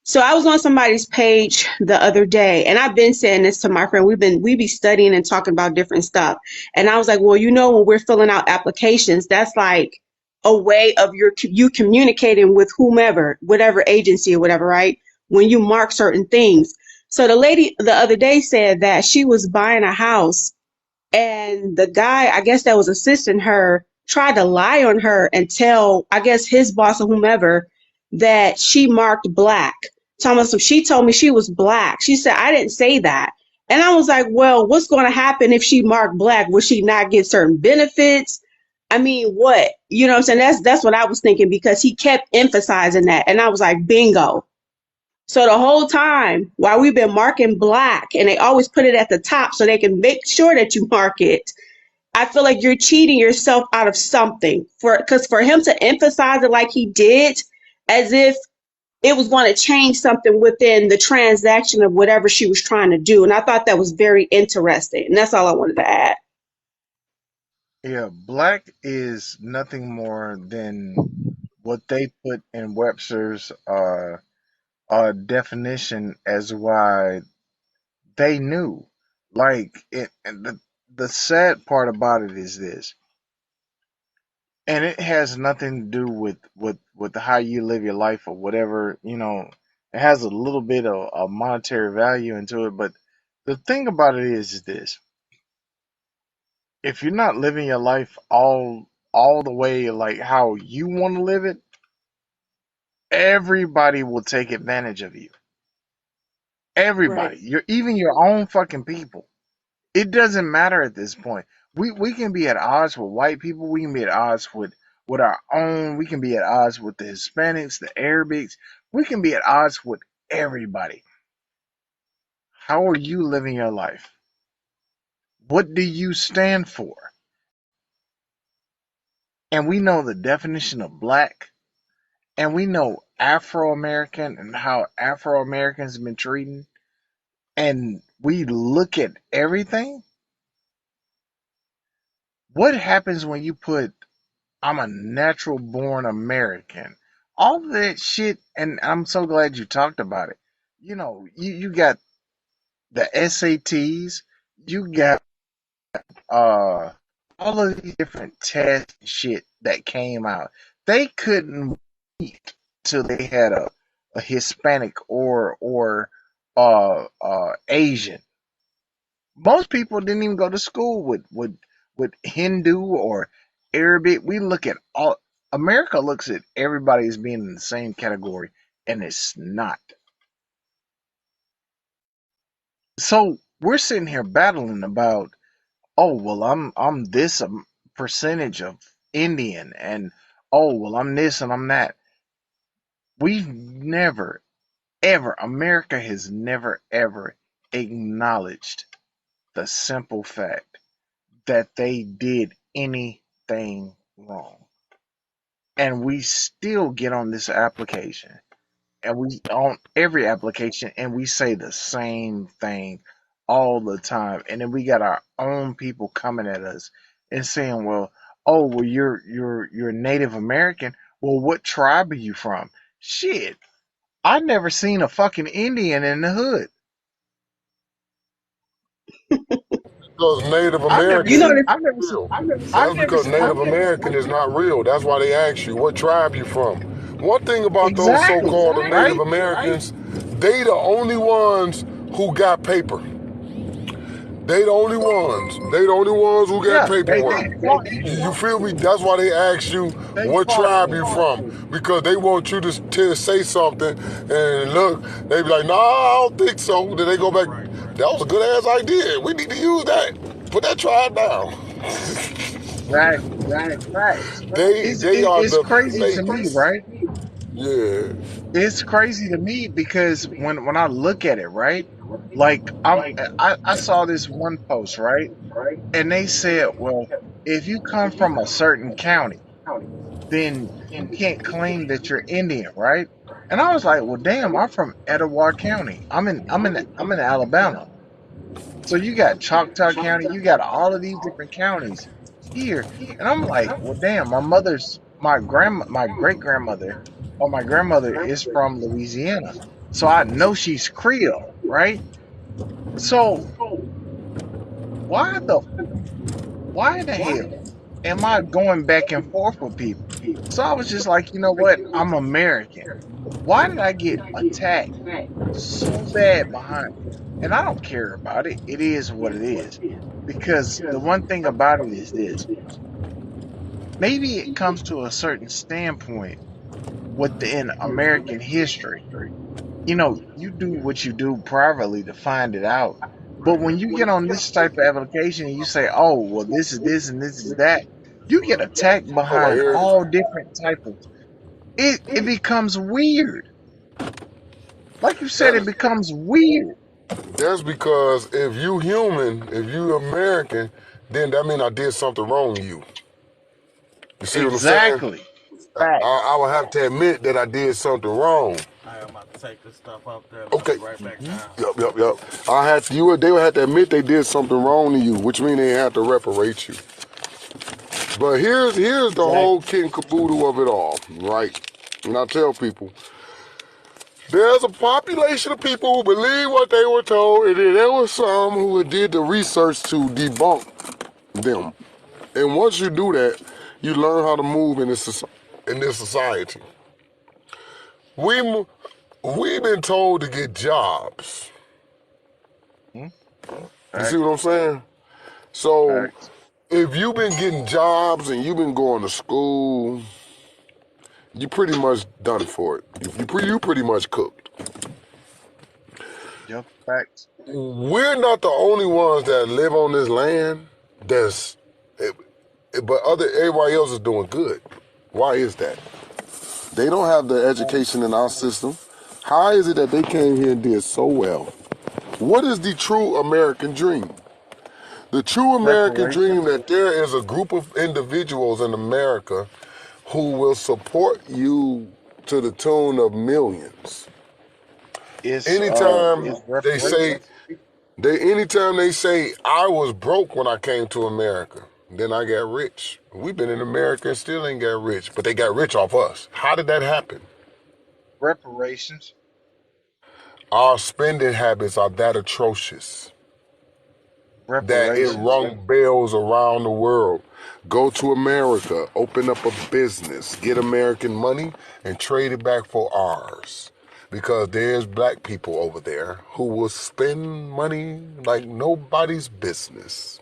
So I was on somebody's page the other day, and I've been saying this to my friend. We be studying and talking about different stuff, and I was like, well, when we're filling out applications, that's like a way of you communicating with whomever, whatever agency or whatever, right? When you mark certain things. So the lady the other day said that she was buying a house, and the guy, I guess that was assisting her, tried to lie on her and tell, I guess, his boss or whomever that she marked black. Thomas, she told me she was black. She said, I didn't say that. And I was like, well, what's going to happen if she marked black? Would she not get certain benefits? I mean, what? You know what I'm saying? That's what I was thinking because he kept emphasizing that. And I was like, bingo. So the whole time while we've been marking black and they always put it at the top so they can make sure that you mark it, I feel like you're cheating yourself out of something because for him to emphasize it like he did, as if it was going to change something within the transaction of whatever she was trying to do. And I thought that was very interesting. And that's all I wanted to add. Yeah, black is nothing more than what they put in Webster's definition as why they knew. Like it, and the sad part about it is this, and it has nothing to do with how you live your life or whatever. You know, it has a little bit of a monetary value into it, but the thing about it is this: if you're not living your life all the way like how you want to live it, everybody will take advantage of you. Right. Everybody, even your own fucking people. It doesn't matter at this point. We can be at odds with white people. We can be at odds with our own. We can be at odds with the Hispanics, the Arabics. We can be at odds with everybody. How are you living your life? What do you stand for? And we know the definition of black, and we know Afro American and how Afro Americans have been treated. And we look at everything. What happens when you put I'm a natural born American? All that shit, and I'm so glad you talked about it. You know, you got the SATs, you got uh all of these different tests and shit that came out. They couldn't wait till they had a Hispanic or Asian. Most people didn't even go to school with Hindu or Arabic. We look at all America looks at everybody as being in the same category, and it's not. So we're sitting here battling about, oh well, I'm this percentage of Indian, and oh well, I'm this and I'm that. We've never ever America has never ever acknowledged the simple fact that they did anything wrong. And we still get on this application and we on every application and we say the same thing all the time. And then we got our own people coming at us and saying, well, oh well you're Native American. Well, what tribe are you from? Shit. I never seen a fucking Indian in the hood. Because Native I've never You know, American seen this, I've never seen real. I've That's never because seen Native American is not real. That's why they ask you what tribe you from. One thing about those exactly, so-called Native right? Americans, they the only ones who got paper. They the only ones. They the only ones who got Yeah, they paperwork. fought You for it. feel me? That's why they ask you They what fought tribe for you it. from. Because they want you to say something and look, they be like, nah, I don't think so. Then they go back, that was a good ass idea. We need to use that. Put that tribe down. Exactly. Facts. They are It's the crazy to me, fakest. right? Yeah. It's crazy to me because when I look at it, right? Like I saw this one post, right? And they said, well, if you come from a certain county, then you can't claim that you're Indian, right? And I was like, well, damn, I'm from Etowah County. I'm in Alabama. So you got Choctaw County, you got all of these different counties here, and I'm like, well, damn, my great grandmother, or my grandmother is from Louisiana, so I know she's Creole, right? So why the why the hell am I going back and forth with people? So I was just like, you know what? I'm American. Why did I get attacked so bad behind me? And I don't care about it. It is what it is. Because the one thing about it is this. Maybe it comes to a certain standpoint within American history. You know, you do what you do privately to find it out. But when you get on this type of application and you say, "Oh, well, this is this and this is that," you get attacked Oh, my behind ears. all different type of. It becomes weird. Like you said, it That, becomes weird. that's because if you human, if you American, then that mean I did something wrong to you. You see what I'm saying? Exactly. Fact. I would have to admit that I did something wrong. I am about to take this stuff up there and Okay. be right back Hmm. down. Yep. They would have to admit they did something wrong to you, which means they have to reparate you. But here's the Exactly. whole kit and caboodle of it all, right? And I tell people, there's a population of people who believe what they were told, and then there was some who did the research to debunk them. And once you do that, you learn how to move in this society. We we've been told to get jobs. Hmm. You see Fact. what I'm saying? So Facts. if you've been getting jobs and you've been going to school, you pretty much done for it. You pretty much cooked. Yep. Facts. We're not the only ones that live on this land. But everybody else is doing good. Why is that? They don't have the education in our system. How is it that they came here and did so well? What is the true American dream? The true American dream Reparations that there is a group of individuals in America who will support you to the tune of millions. Anytime is they say reparations. anytime they say I was broke when I came to America, then I got rich. We've been in America and still ain't got rich, but they got rich off us. How did that happen? Reparations. Our spending habits are that atrocious that it Reparations. rung bells around the world. Go to America, open up a business, get American money, and trade it back for ours. Because there's black people over there who will spend money like nobody's business.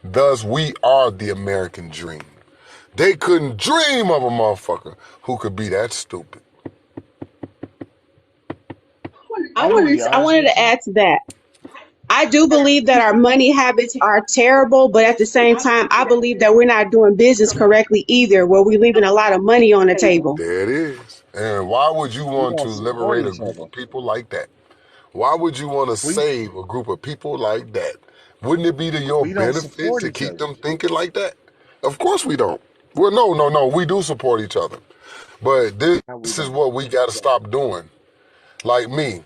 Thus, we are the American dream. They couldn't dream of a motherfucker who could be that stupid. I'm gonna be I honest wanted with to you. add to that. I do believe that our money habits are terrible, but at the same time, I believe that we're not doing business correctly either, where we're leaving a lot of money on the table. There it is. And why would you We want to don't support liberate a each group other. of people like that? Why would you want to We save a group of people like that? Wouldn't it be to your we don't benefit support to each keep other. them thinking like that? Of course we don't. Well, no. We do support each other. But this No, we is don't. what we got to stop doing. Like me,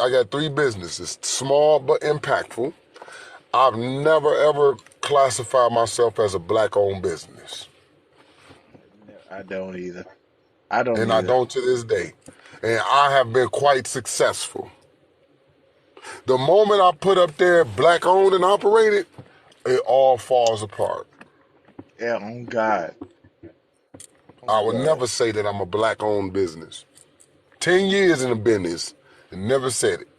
I got 3 businesses, small but impactful. I've never ever classified myself as a black-owned business, No, I don't either. I don't and I either. don't to this day. And I have been quite successful. The moment I put up there black-owned and operated, it all falls apart. Yeah, on God. I On would God. never say that I'm a black-owned business. 10 years in the business, and never said it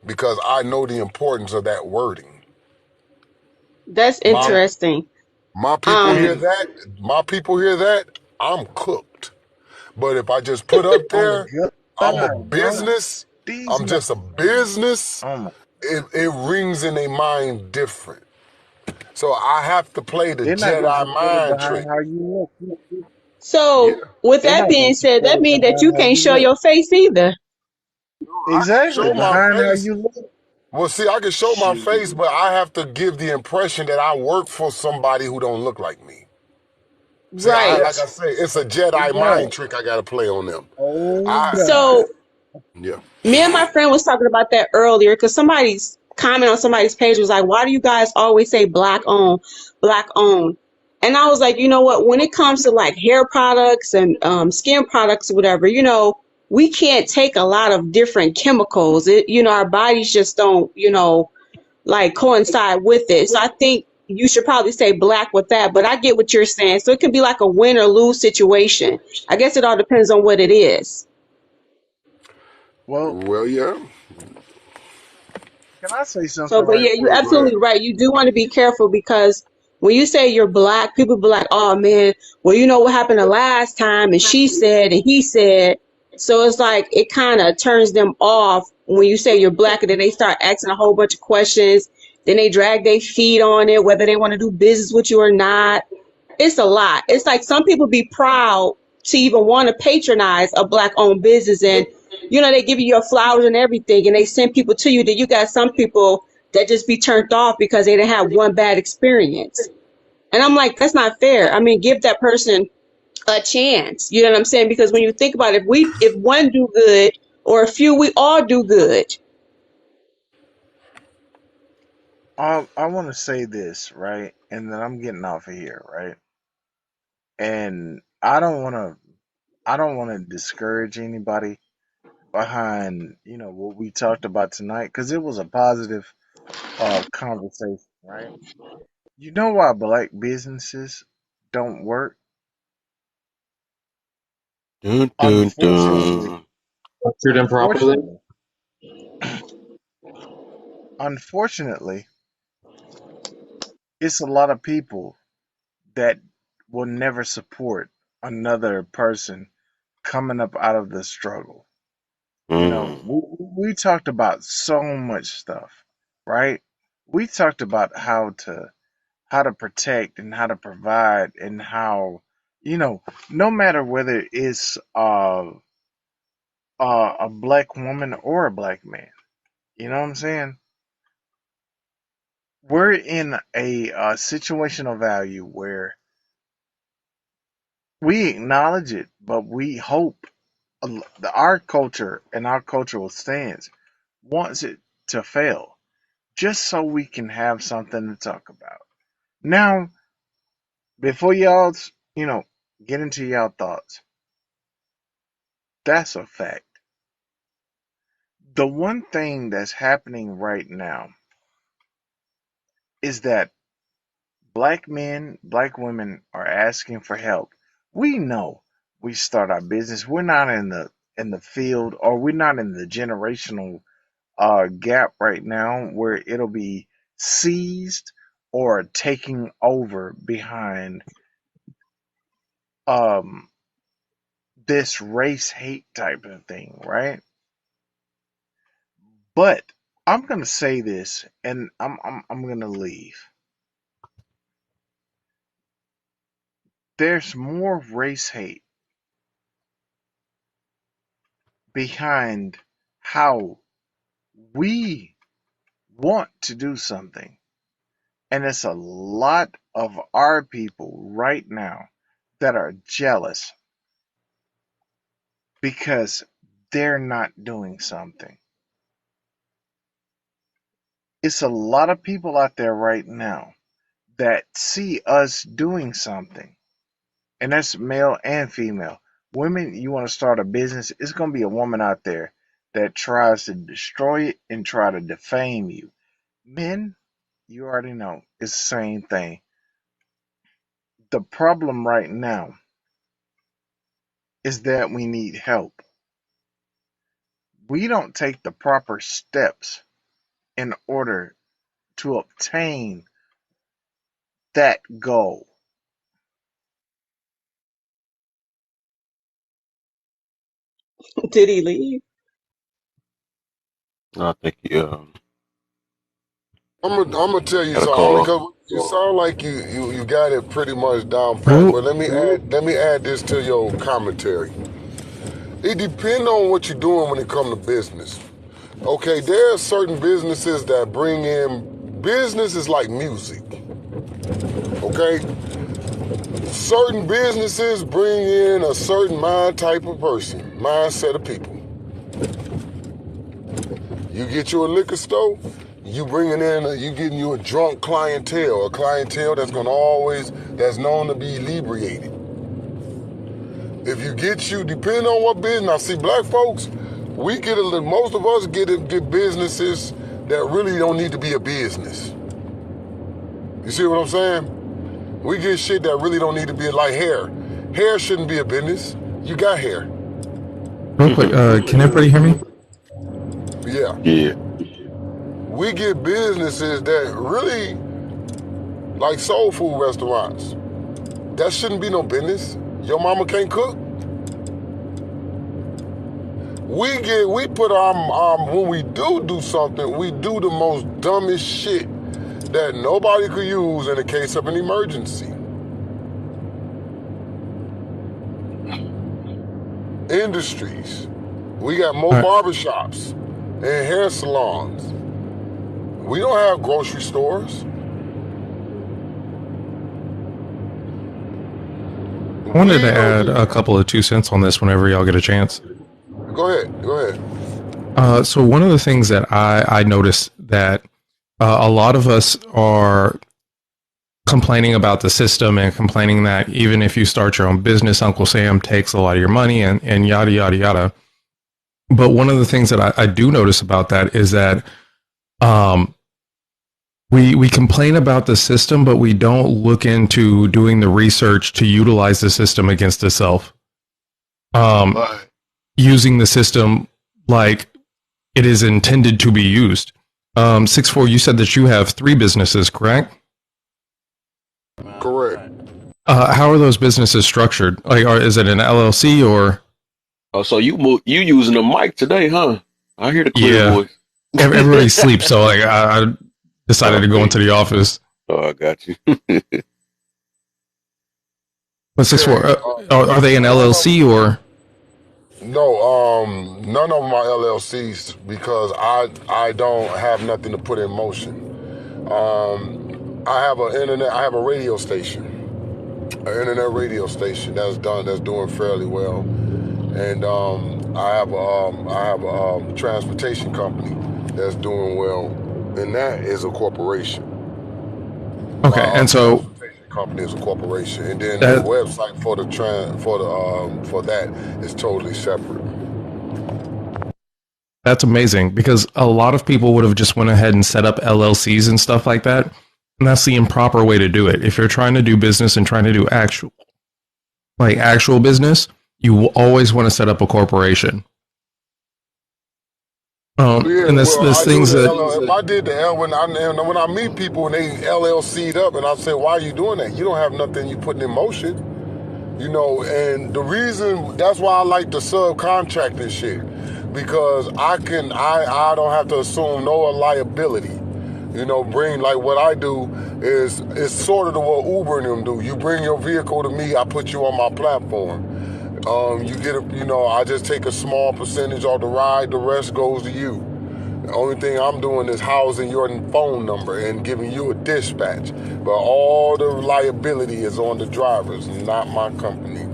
because I know the importance of that wording. That's My Exactly. interesting. my people hear Um, And that. My people hear that. I'm cooked. But if I just put up on the there, good I'm a side, bro. business. These I'm men, just a business. oh my, It rings in their mind different. So I have to play the they're not gonna Jedi support it mind behind trick. how you look. Yeah. so with They're that not gonna being said, support that it means that behind you how can't you show look. your face either. I can Exactly. show my Behind how face. you look. Well, see, I can show my Shit. face, but I have to give the impression that I work for somebody who don't look like me. See, Right. like I say, it's a Jedi Yeah. mind trick I got to play on them. Oh I, God. So yeah. me and my friend was talking about that earlier because somebody's comment on somebody's page was like, why do you guys always say black owned, black owned? And I was like, you know what, when it comes to like hair products and skin products or whatever, we can't take a lot of different chemicals. Our bodies just don't, like coincide with it. So I think you should probably say black with that, but I get what you're saying. So it can be like a win or lose situation. I guess it all depends on what it is. Well, Well, yeah. can I say So, something but right yeah, you're quick? Go ahead. absolutely right. You do want to be careful because when you say you're black, people be like, oh man, well, you know what happened the last time and she said and he said. So it's like it kind of turns them off when you say you're black, and then they start asking a whole bunch of questions. Then they drag their feet on it, whether they want to do business with you or not. It's a lot. It's like some people be proud to even want to patronize a black owned business, and they give you your flowers and everything, and they send people to you. Then you got some people that just be turned off because they didn't have one bad experience. And I'm like, that's not fair. I mean, give that person a chance. You know what I'm saying? Because when you think about it, if one do good or a few, we all do good. I want to say this, right? And then I'm getting off of here, right? And I don't want to discourage anybody behind, what we talked about tonight, because it was a positive conversation, right? You know why black businesses don't work? Dun, dun, Unfortunately, dun. Structured improperly. unfortunately, unfortunately, it's a lot of people that will never support another person coming up out of the struggle. Mm. We talked about so much stuff, right? We talked about how to protect and how to provide and how, no matter whether it's a black woman or a black man, you know what I'm saying? We're in a situational value where we acknowledge it, but we hope our culture and our cultural stance wants it to fail just so we can have something to talk about. Now, before y'all, get into y'all thoughts, that's a fact. The one thing that's happening right now is that black men, black women are asking for help. We know we start our business. We're not in the field, or we're not in the generational gap right now where it'll be seized or taking over behind um this race hate type of thing, right? But I'm gonna say this, and I'm gonna leave. There's more race hate behind how we want to do something. And it's a lot of our people right now that are jealous because they're not doing something. It's a lot of people out there right now that see us doing something, and that's male and female. Women, you want to start a business, it's going to be a woman out there that tries to destroy it and try to defame you. Men, you already know, it's the same thing. The problem right now is that we need help. We don't take the proper steps in order to obtain that goal. Did he leave? I think you I'm gonna tell you got a something call. because you sound like you got it pretty much down pat. Nope. But let me add this to your commentary. It depends on what you're doing when it comes to business. Okay, there are certain businesses that bring in businesses like music. Okay, certain businesses bring in a certain type of person, mindset of people. You get you a liquor store, you bringing in, you getting you a drunk clientele, a clientele that's known to be inebriated. If you get you, depending on what business, now see, black folks, most of us get businesses that really don't need to be a business. You see what I'm saying? We get shit that really don't need to be like hair. Hair shouldn't be a business. You got hair. Real quick, can everybody hear me? Yeah. Yeah. We get businesses that really like soul food restaurants. That shouldn't be no business. Your mama can't cook. We put our when we do something, we do the most dumbest shit that nobody could use in the case of an emergency. Industries. We got more barbershops and hair salons. We don't have grocery stores. I wanted to add a couple of 2 cents on this whenever y'all get a chance. Go ahead. So one of the things that I noticed that a lot of us are complaining about the system and complaining that even if you start your own business, Uncle Sam takes a lot of your money and yada, yada, yada. But one of the things that I do notice about that is that we complain about the system, but we don't look into doing the research to utilize the system against itself. Using the system like it is intended to be used. 6'4", you said that you have 3 businesses, correct? Correct. How are those businesses structured? Like, is it an LLC or? Oh, so you using the mic today, huh? I hear the clear voice. Everybody sleeps, so like I decided to go into the office. Oh, I got you. But 6'4", are they an LLC or? No, none of them are LLCs because I don't have nothing to put in motion. I have a radio station, an internet radio station that's doing fairly well, and I have a transportation company that's doing well, and that is a corporation. Okay, and so company is a corporation, and then the website for that is totally separate. That's amazing because a lot of people would have just went ahead and set up LLCs and stuff like that, and that's the improper way to do it. If you're trying to do business and trying to do actual business, you will always want to set up a corporation. And there's things that if I did the L when I meet people and they LLC'd up and I say, why are you doing that? You don't have nothing you putting in motion, and the reason that's why I like the subcontracting shit, because I don't have to assume no liability. Bring like what I do is sort of what Uber and them do. You bring your vehicle to me, I put you on my platform. You get I just take a small percentage off the ride, the rest goes to you. The only thing I'm doing is housing your phone number and giving you a dispatch. But all the liability is on the drivers, not my company.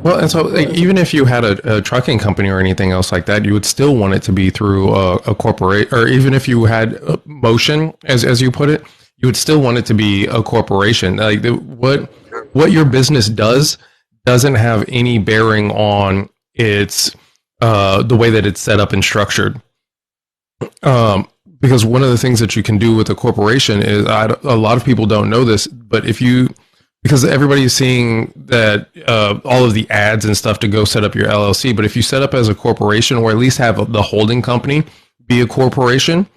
Well, and so even if you had a trucking company or anything else like that, you would still want it to be through a corporate, or even if you had motion, as you put it, you would still want it to be a corporation. Like what your business doesn't have any bearing on its the way that it's set up and structured. Because one of the things that you can do with a corporation is a lot of people don't know this, but because everybody's seeing that all of the ads and stuff to go set up your LLC, but if you set up as a corporation or at least have the holding company be a corporation,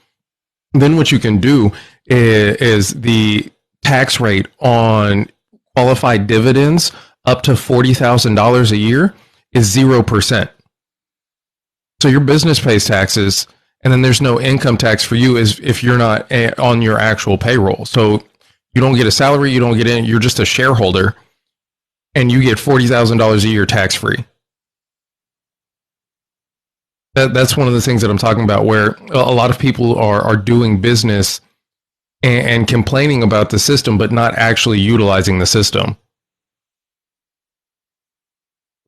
then what you can do is the tax rate on qualified dividends up to $40,000 a year is 0%. So your business pays taxes, and then there's no income tax for you if you're not on your actual payroll. So you don't get a salary, you don't get in, you're just a shareholder, and you get $40,000 a year tax free. That's one of the things that I'm talking about, where a lot of people are doing business and complaining about the system, but not actually utilizing the system.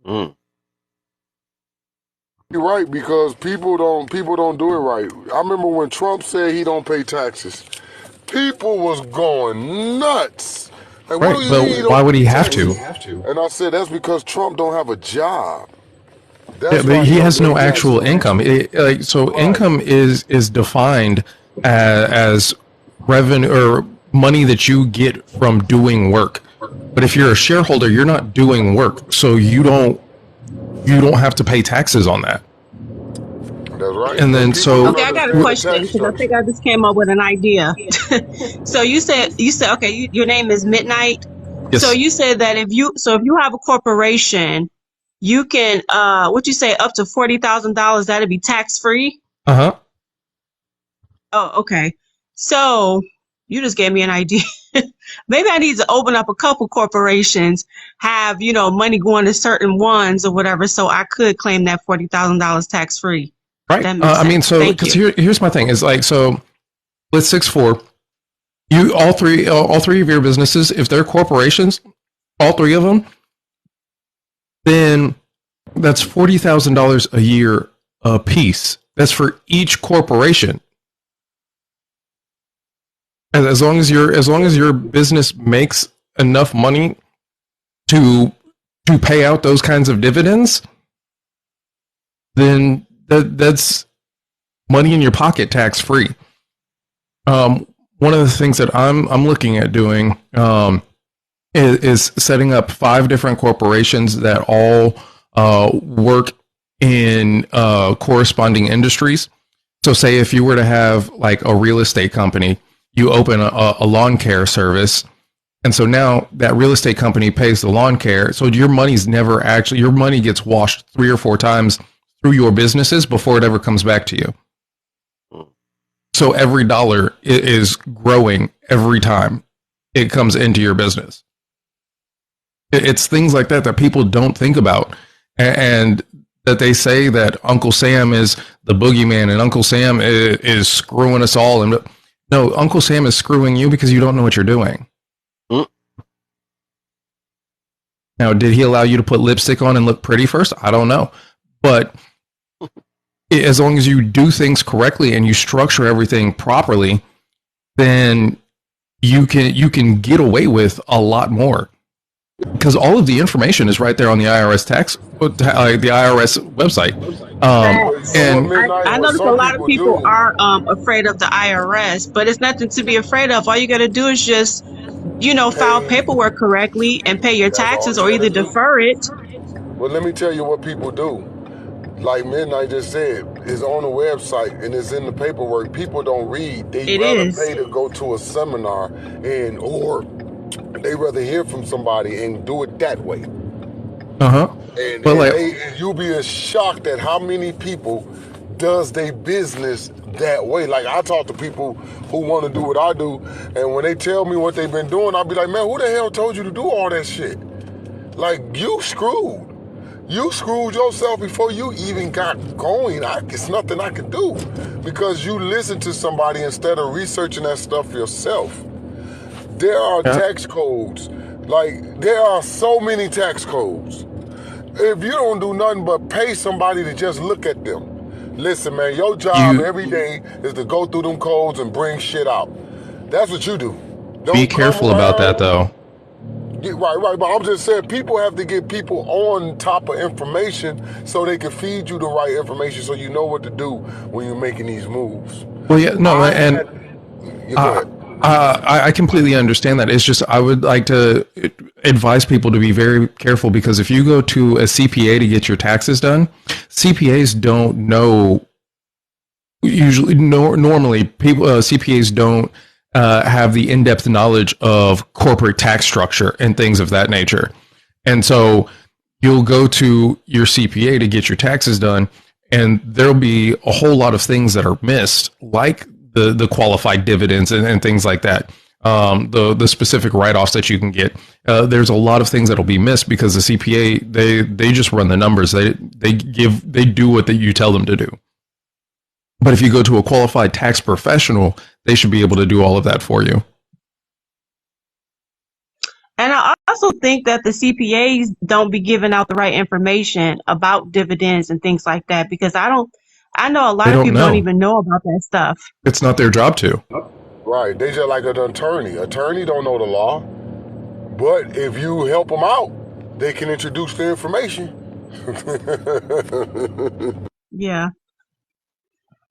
You're right, because people don't do it right. I remember when Trump said he don't pay taxes. People was going nuts. Like, right, but why would he have to? And I said that's because Trump don't have a job. Yeah, but he has no actual income. Income is defined as revenue or money that you get from doing work. But if you're a shareholder, you're not doing work, so you don't have to pay taxes on that. That's right. And then okay, I got a question because I think I just came up with an idea. So you said okay, your name is Midnight. Yes. So you said that if you have a corporation, you can what you say, up to $40,000, that'd be tax free. Uh-huh. Oh, okay. So you just gave me an idea. Maybe I need to open up a couple corporations, have, money going to certain ones or whatever, so I could claim that $40,000 tax free. Right. That makes I mean, sense. so Thank because you. here's my thing is like, so with 6-4, you all three of your businesses, if they're corporations, all three of them, then that's $40,000 a year a piece. That's for each corporation. And as long as your business makes enough money to pay out those kinds of dividends, then that's money in your pocket, tax free. One of the things that I'm looking at doing is setting up 5 different corporations that all work in corresponding industries. So say if you were to have like a real estate company, you open a lawn care service. And so now that real estate company pays the lawn care. So your money's never actually, your money gets washed 3 or 4 times through your businesses before it ever comes back to you. So every dollar is growing every time it comes into your business. It's things like that people don't think about. And that they say that Uncle Sam is the boogeyman and Uncle Sam is screwing us all. And no, Uncle Sam is screwing you because you don't know what you're doing. Now, did he allow you to put lipstick on and look pretty first? I don't know. But as long as you do things correctly and you structure everything properly, then you can get away with a lot more. Because all of the information is right there on the IRS the IRS website. And I What notice a some lot of people people do, are afraid of the IRS, but it's nothing to be afraid of. All you got to do is just, file pay, paperwork correctly and pay your that's all taxes, you or either gotta do. defer it. But let me tell you what people do. Like Midnight just said, it's on the website and it's in the paperwork. People don't read. They It rather is. pay to go to a seminar or they rather hear from somebody and do it that way. And but like, you'll be shocked at how many people does their business that way. Like I talk to people who want to do what I do, and when they tell me what they've been doing, I'll be like, man, who the hell told you to do all that shit? Like you screwed. You screwed yourself before you even got going. It's nothing I can do because you listen to somebody instead of researching that stuff yourself. There are yeah, tax codes. Like there are so many tax codes. If you don't do nothing but pay somebody to just look at them. Listen, man, your job you every day is to go through them codes and bring shit out. That's what you do. be Don't come careful about that around. though. Right. But I'm just saying, people have to get people on top of information so they can feed you the right information so you know what to do when you're making these moves. Well, yeah, no, and You go ahead. I completely understand that. It's just I would like to advise people to be very careful because if you go to a CPA to get your taxes done, CPAs don't know. Usually, normally, people CPAs don't have the in-depth knowledge of corporate tax structure and things of that nature, and so you'll go to your CPA to get your taxes done, and there'll be a whole lot of things that are missed, like the qualified dividends and things like that. The specific write-offs that you can get. There's a lot of things that'll be missed because the CPA they just run the numbers. They do what you tell them to do. But if you go to a qualified tax professional, they should be able to do all of that for you. And I also think that the CPAs don't be giving out the right information about dividends and things like that because I know a They lot of don't people don't know. even know about that stuff. It's not their job to. Right. They just like an attorney. Attorney don't know the law. But if you help them out, they can introduce the information. Yeah.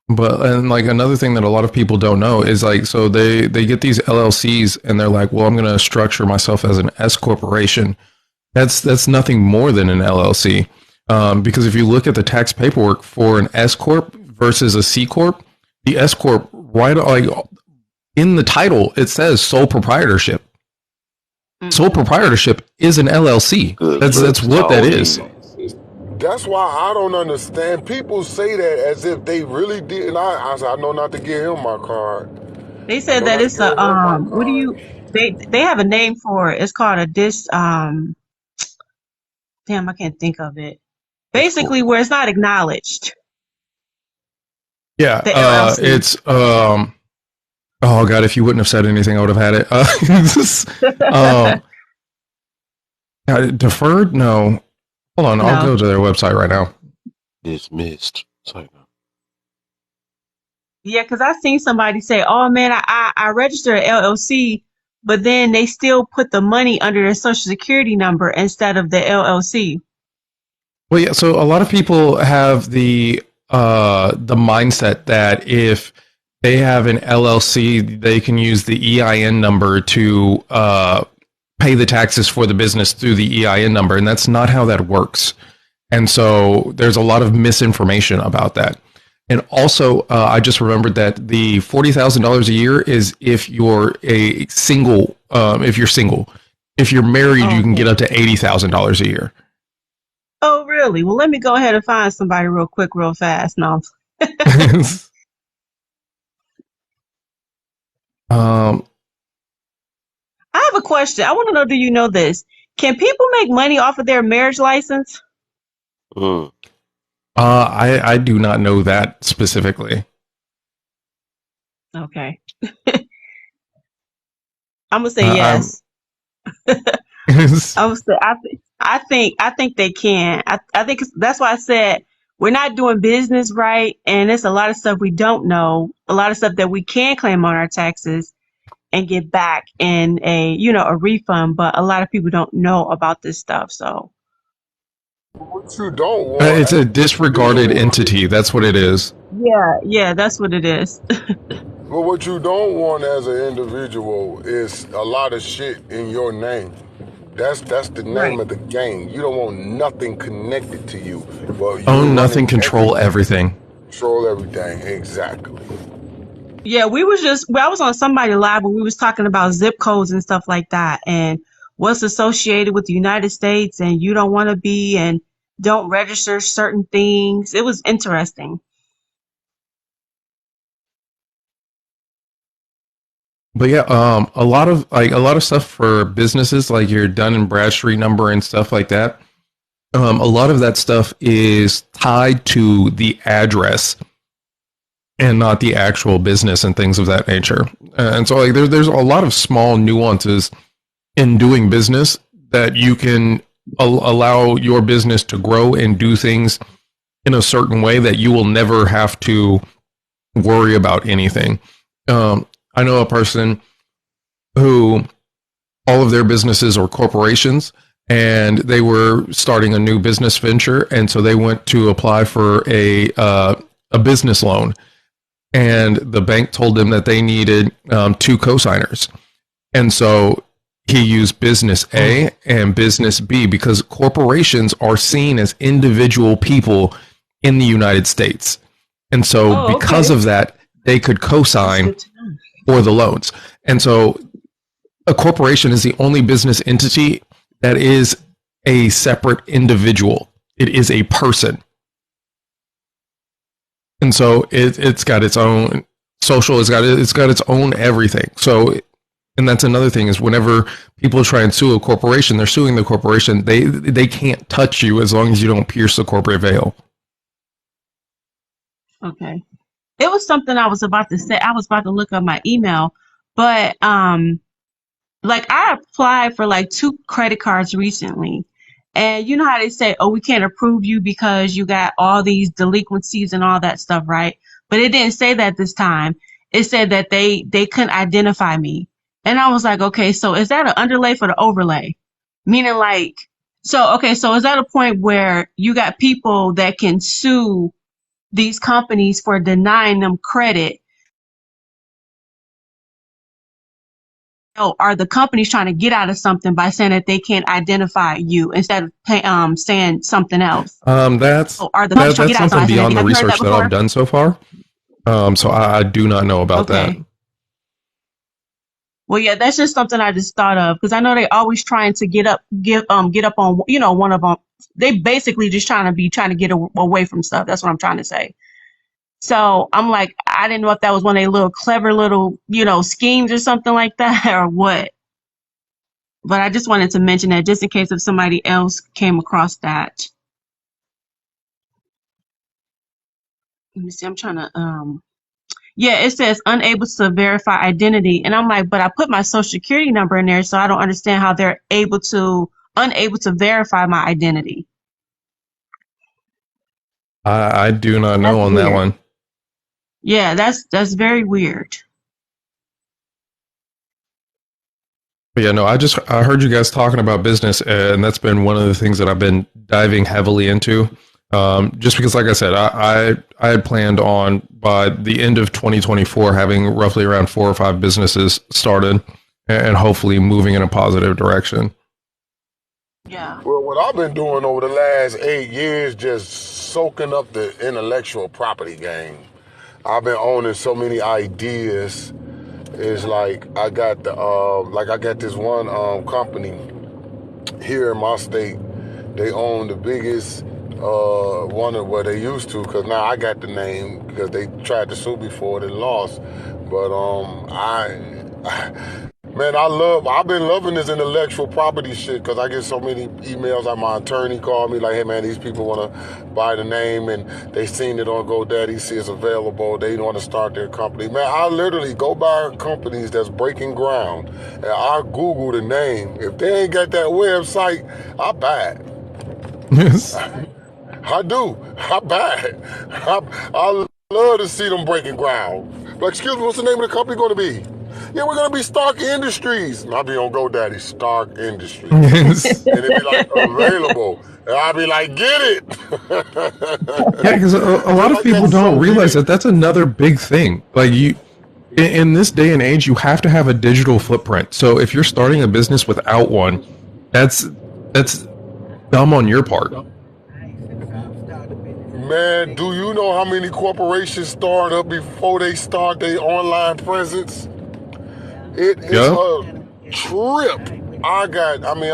But and like another thing that a lot of people don't know is like so they get these LLCs and they're like, well, I'm going to structure myself as an S corporation. That's nothing more than an LLC. Because if you look at the tax paperwork for an S corp versus a C corp, the S corp right like in the title it says sole proprietorship. Sole proprietorship is an LLC. That's what that is. That's why I don't understand. People say that as if they really did. And I said, I know not to give him my card. They I said know that not to it's give a him my what do card. you they have a name for it. It's called a damn, I can't think of it. It's cool. Basically where it's not acknowledged. Yeah, The LLC. it's oh god, if you wouldn't have said anything, I would have had it. Deferred? No. Hold on, I'll No. go to their website right now. Dismissed. It's like, Yeah, because I seen somebody say, "Oh man, I registered an LLC," but then they still put the money under their social security number instead of the LLC. Well, yeah. So a lot of people have the mindset that if they have an LLC, they can use the EIN number to pay the taxes for the business through the EIN number, and that's not how that works. And so there's a lot of misinformation about that. And also, I just remembered that the $40,000 a year is if you're a single. If you're single, if you're married, Oh, you can get okay. up to $80,000 a year. Oh, really? Well, let me go ahead and find somebody real quick, real fast. No. um, I have a question. I want to know, do you know this? Can people make money off of their marriage license? mm. I do not know that specifically. Okay. I'm gonna say I'm yes. I'm gonna say I think they can. I think that's why I said we're not doing business right, and there's a lot of stuff we don't know, a lot of stuff that we can claim on our taxes and get back in a refund, but a lot of people don't know about this stuff. So What you don't it's want a as an disregarded individual entity. That's what it is. yeah, that's what it is. But what you don't want as an individual is a lot of shit in your name. That's the name Right. of the game. You don't want nothing connected to you. Well, you're Own nothing, running control everything. everything. Control everything. Exactly. Yeah, I was on somebody live when we was talking about zip codes and stuff like that and what's associated with the United States and you don't want to be and don't register certain things. It was interesting. But yeah, a lot of stuff for businesses, like your Dun and Bradstreet number and stuff like that. A lot of that stuff is tied to the address and not the actual business and things of that nature. And so, like, there's a lot of small nuances in doing business that you can allow your business to grow and do things in a certain way that you will never have to worry about anything. I know a person who all of their businesses are corporations and they were starting a new business venture. And so they went to apply for a business loan. And the bank told them that they needed two cosigners. And so he used business A and business B because corporations are seen as individual people in the United States. And so Oh, because okay. of that, they could That's cosign good to know. for the loans. And so a corporation is the only business entity that is a separate individual. It is a person. And so it's got its own social, it's got its own everything. So, and that's another thing is whenever people try and sue a corporation, they're suing the corporation. They can't touch you as long as you don't pierce the corporate veil. Okay. It was something I was about to say. I was about to look up my email, but like I applied for like two credit cards recently. And you know how they say, oh, we can't approve you because you got all these delinquencies and all that stuff, right? But it didn't say that this time. It said that they couldn't identify me. And I was like, okay, so is that an underlay for the overlay? Meaning like, so is that a point where you got people that can sue these companies for denying them credit? Oh, are the companies trying to get out of something by saying that they can't identify you instead of saying something else? That's So are the companies trying to that's get out of something something? beyond the Have you heard that research that I've before? done so far. So I do not know about that. Okay. Well, yeah, that's just something I just thought of because I know they always trying to get up on one of them they basically just trying to get away from stuff. That's what I'm trying to say. So I'm like, I didn't know if that was one of their little clever little, schemes or something like that or what. But I just wanted to mention that just in case if somebody else came across that. Let me see. I'm trying to yeah, it says unable to verify identity. And I'm like, but I put my social security number in there, so I don't understand how they're unable to verify my identity. I do not That's know on that weird. one. Yeah, that's very weird. But yeah, no, I heard you guys talking about business, and that's been one of the things that I've been diving heavily into. Just because, like I said, I had planned on by the end of 2024 having roughly around 4 or 5 businesses started, and hopefully moving in a positive direction. Yeah. Well, what I've been doing over the last 8 years, just soaking up the intellectual property game. I've been owning so many ideas. It's like I got this one company here in my state. They own the biggest one of where they used to, because now I got the name because they tried to sue me for it and lost. But man, I've been loving this intellectual property shit because I get so many emails. My attorney called me like, hey man, these people want to buy the name and they seen it on GoDaddy, see it's available. They want to start their company. Man, I literally go by companies that's breaking ground and I Google the name. If they ain't got that website, I buy it. Yes. I do. I buy it. I love to see them breaking ground. Like, excuse me, what's the name of the company going to be? Yeah, we're going to be Stark Industries. And I'll be on GoDaddy, Stark Industries. Yes. And it'd be like, available. And I'll be like, get it. Yeah, because a lot Man, of I people get don't so realize heated. that that's another big thing. Like in this day and age, you have to have a digital footprint. So if you're starting a business without one, that's dumb on your part. Man, do you know how many corporations start up before they start their online presence? It is Yeah. a trip. I'm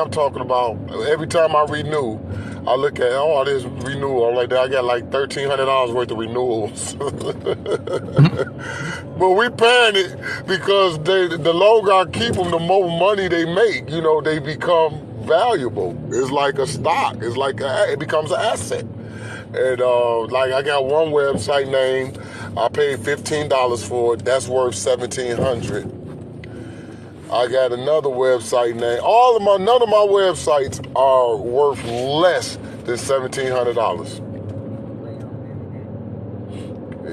talking about every time I renew, I look at, oh, this renewal. I'm like, I got like $1,300 worth of renewals. But we paying it because the longer I keep them, the more money they make. They become valuable. It's like a stock. It's like it becomes an asset. And like I got one website name, I paid $15 for it. That's worth $1,700. I got another website name. None of my websites are worth less than $1,700.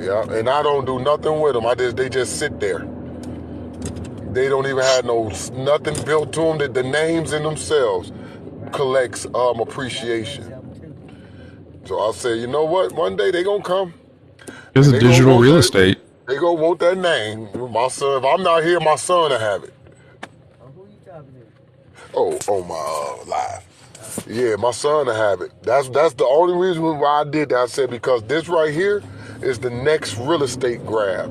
Yeah, and I don't do nothing with them. They just sit there. They don't even have nothing built to them. The names in themselves collects appreciation. So I said, you know what? One day they gonna come It's and a digital real estate. they gonna want that name. My son, if I'm not here, my son will have it. Oh, on my live. Yeah, my son will have it. That's the only reason why I did that. I said because this right here is the next real estate grab.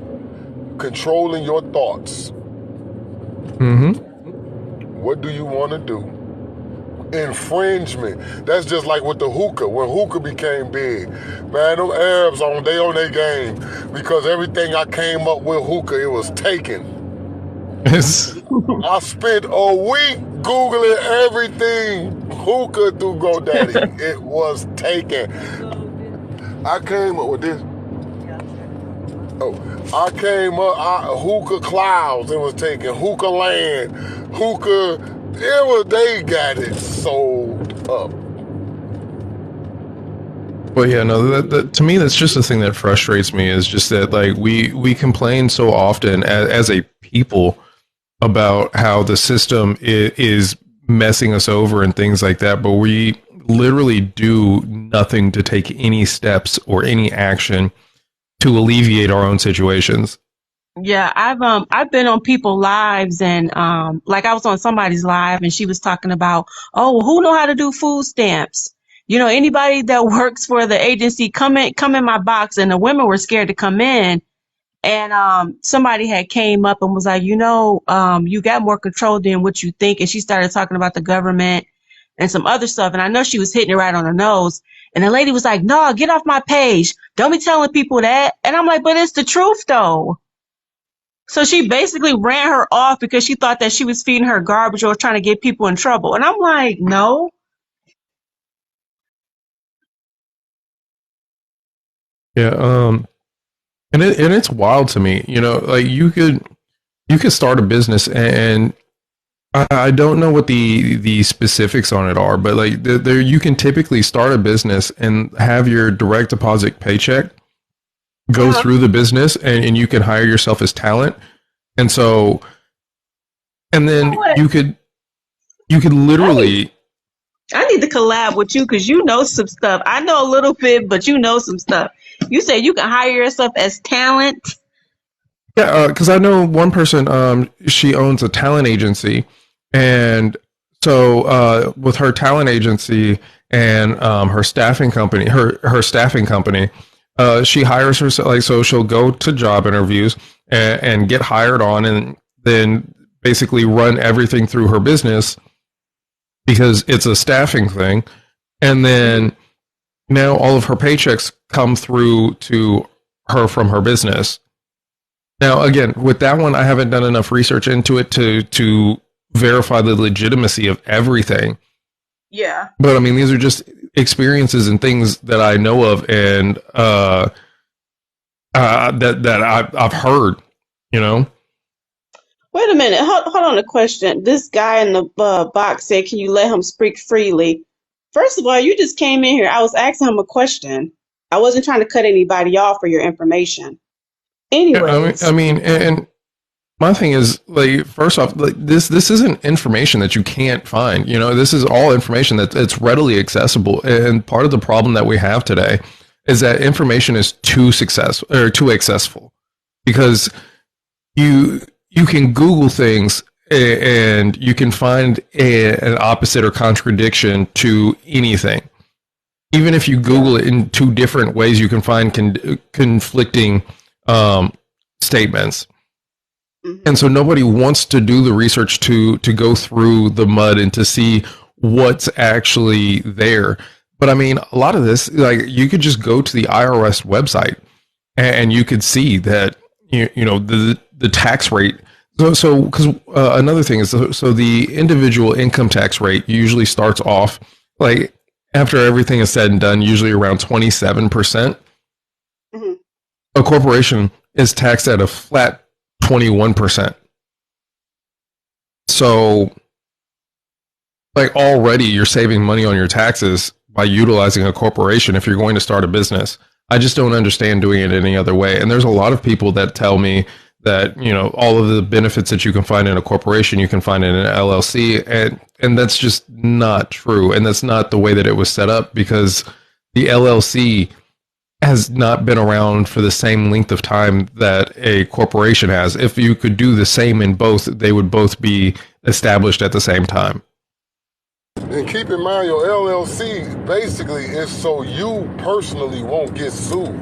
Controlling your thoughts. Mm-hmm. What do you want to do? Infringement. That's just like with the hookah. When hookah became big, man, them Arabs on their game because everything I came up with hookah, it was taken. It's I spent a week Googling everything hookah through GoDaddy. It was taken. I came up with this. Oh, I came up, hookah clouds, it was taken. Hookah land, they got it sold up. Well, yeah, no. That to me, that's just the thing that frustrates me is just that like we complain so often as a people about how the system is messing us over and things like that, but we literally do nothing to take any steps or any action to alleviate our own situations. Yeah, I've been on people lives and like I was on somebody's live and she was talking about, oh, who know how to do food stamps? Anybody that works for the agency, come in my box. And the women were scared to come in. And somebody had came up and was like, you got more control than what you think. And she started talking about the government. and some other stuff. And I know she was hitting it right on the nose. And the lady was like, no, get off my page. Don't be telling people that. And I'm like, but it's the truth though. So she basically ran her off because she thought that she was feeding her garbage or trying to get people in trouble. And I'm like, no. Yeah. And it's wild to me, like you could start a business, and I don't know what the specifics on it are, but like there you can typically start a business and have your direct deposit paycheck go Uh-huh. through the business, and you can hire yourself as talent. And so, and You know then what? you could I need, literally, I need to collab with you because you know some stuff. I know a little bit, but you know some stuff. You said you can hire yourself as talent. yeah, because I know one person, she owns a talent agency, and so with her talent agency and her staffing company, she hires herself, like, so she'll go to job interviews and get hired on, and then basically run everything through her business because it's a staffing thing, and Mhm. then now all of her paychecks come through to her from her business. Now, again, with that one, I haven't done enough research into it to verify the legitimacy of everything. Yeah. But I mean, these are just experiences and things that I know of, and that I've heard. You know, Wait a minute. Hold on a question. This guy in the box said, can you let him speak freely? First of all, you just came in here. I was asking him a question. I wasn't trying to cut anybody off for your information. yeah, I Anyways. mean, and my thing is, like, first off, like, this isn't information that you can't find. This is all information that it's readily accessible. And part of the problem that we have today is that information is too successful or too accessible, because you you can Google things, and you can find an opposite or contradiction to anything. Even if you Yeah. Google it in two different ways, you can find conflicting um, statements. And Hmm. so nobody wants to do the research to go through the mud and to see what's actually there. But I mean, a lot of this, like, you could just go to the IRS website, and you could see that the tax rate. So because another thing is, so the individual income tax rate usually starts off, like, after everything is said and done, usually around 27%. Hmm. A corporation is taxed at a flat 21%. So, like, already you're saving money on your taxes by utilizing a corporation if you're going to start a business. I just don't understand doing it any other way. And there's a lot of people that tell me that, all of the benefits that you can find in a corporation, you can find in an LLC, and that's just not true. And that's not the way that it was set up, because the LLC has not been around for the same length of time that a corporation has. If you could do the same in both, they would both be established at the same time. And keep in mind, your LLC basically is so you personally won't get sued.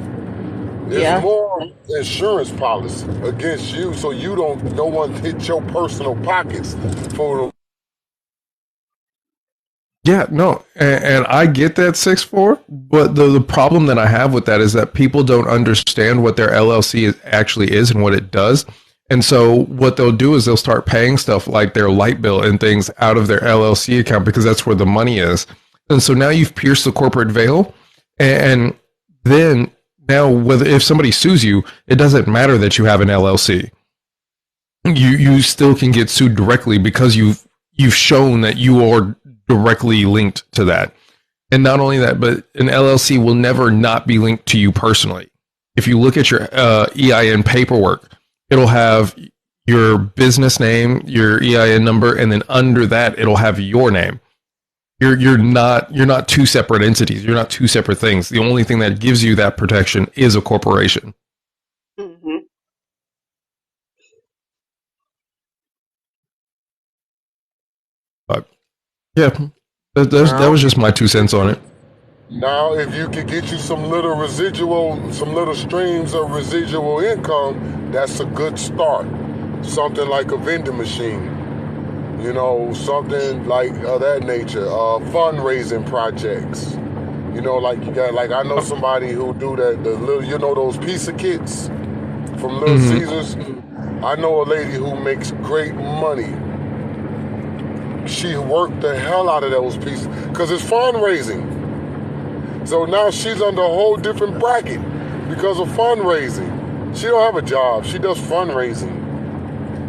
It's Yeah. more insurance policy against you, so you don't, no one hit your personal pockets for. Yeah, no, and I get that 6-4, but the problem that I have with that is that people don't understand what their LLC actually is and what it does. And so what they'll do is they'll start paying stuff like their light bill and things out of their LLC account, because that's where the money is. And so now you've pierced the corporate veil, and then now, whether if somebody sues you, it doesn't matter that you have an LLC. You still can get sued directly because you've shown that you are directly linked to that. And not only that, but an LLC will never not be linked to you personally. If you look at your EIN paperwork, it'll have your business name, your EIN number, and then under that, it'll have your name. You're not two separate entities. You're not two separate things. The only thing that gives you that protection is a corporation. Hmm. But yeah, that Now, was just my 2 cents on it. now, if you could get you some little residual, some little streams of residual income, that's a good start. Something like a vending machine. You know, something like that nature. Fundraising projects. You know, like you got, like I know somebody who do that. The little, you know, those pizza kits from Little Mm-hmm. Caesars. I know a lady who makes great money. She worked the hell out of those pieces because it's fundraising. So now she's under a whole different bracket because of fundraising. She don't have a job. She does fundraising.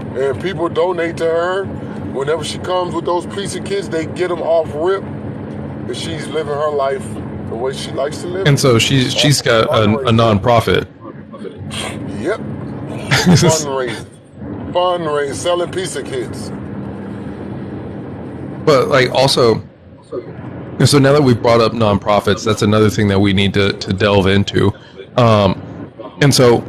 And people donate to her. Whenever she comes with those pizza kits, they get them off rip. And she's living her life the way she likes to live And it. so Off she's of got a fundraising. nonprofit. Yep. Fundraising. Fundraising. Selling pizza kits. But like also, so now that we've brought up nonprofits, that's another thing that we need to delve into. And so,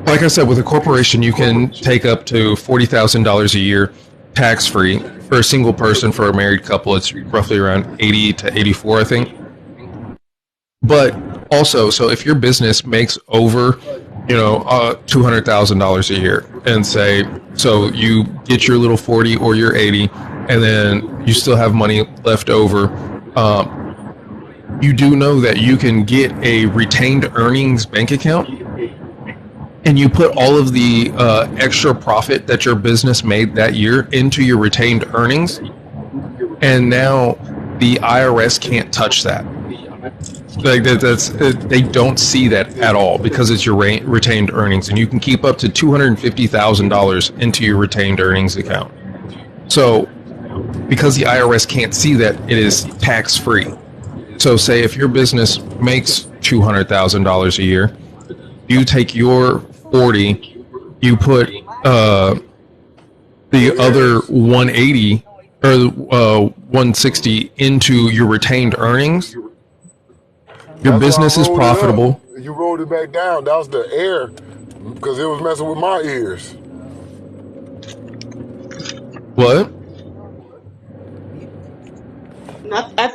like I said, with a corporation, you can take up to $40,000 a year tax free for a single person. For a married couple, it's roughly around 80 to 84, I think. But also, so if your business makes over, $200,000 a year, and say, so you get your little 40 or your 80, and then you still have money left over. You do know that you can get a retained earnings bank account, and you put all of the extra profit that your business made that year into your retained earnings, and now the IRS can't touch that. Like they don't see that at all because it's your retained earnings, and you can keep up to $250,000 into your retained earnings account. So, because the IRS can't see that, it is tax free. So, say if your business makes $200,000 a year, you take your 40, you put the Your other earnings. 180 or 160 into your retained earnings. Your That's why I business is rolled it up. profitable. You rolled it back down. That was the air because it was messing with my ears. What?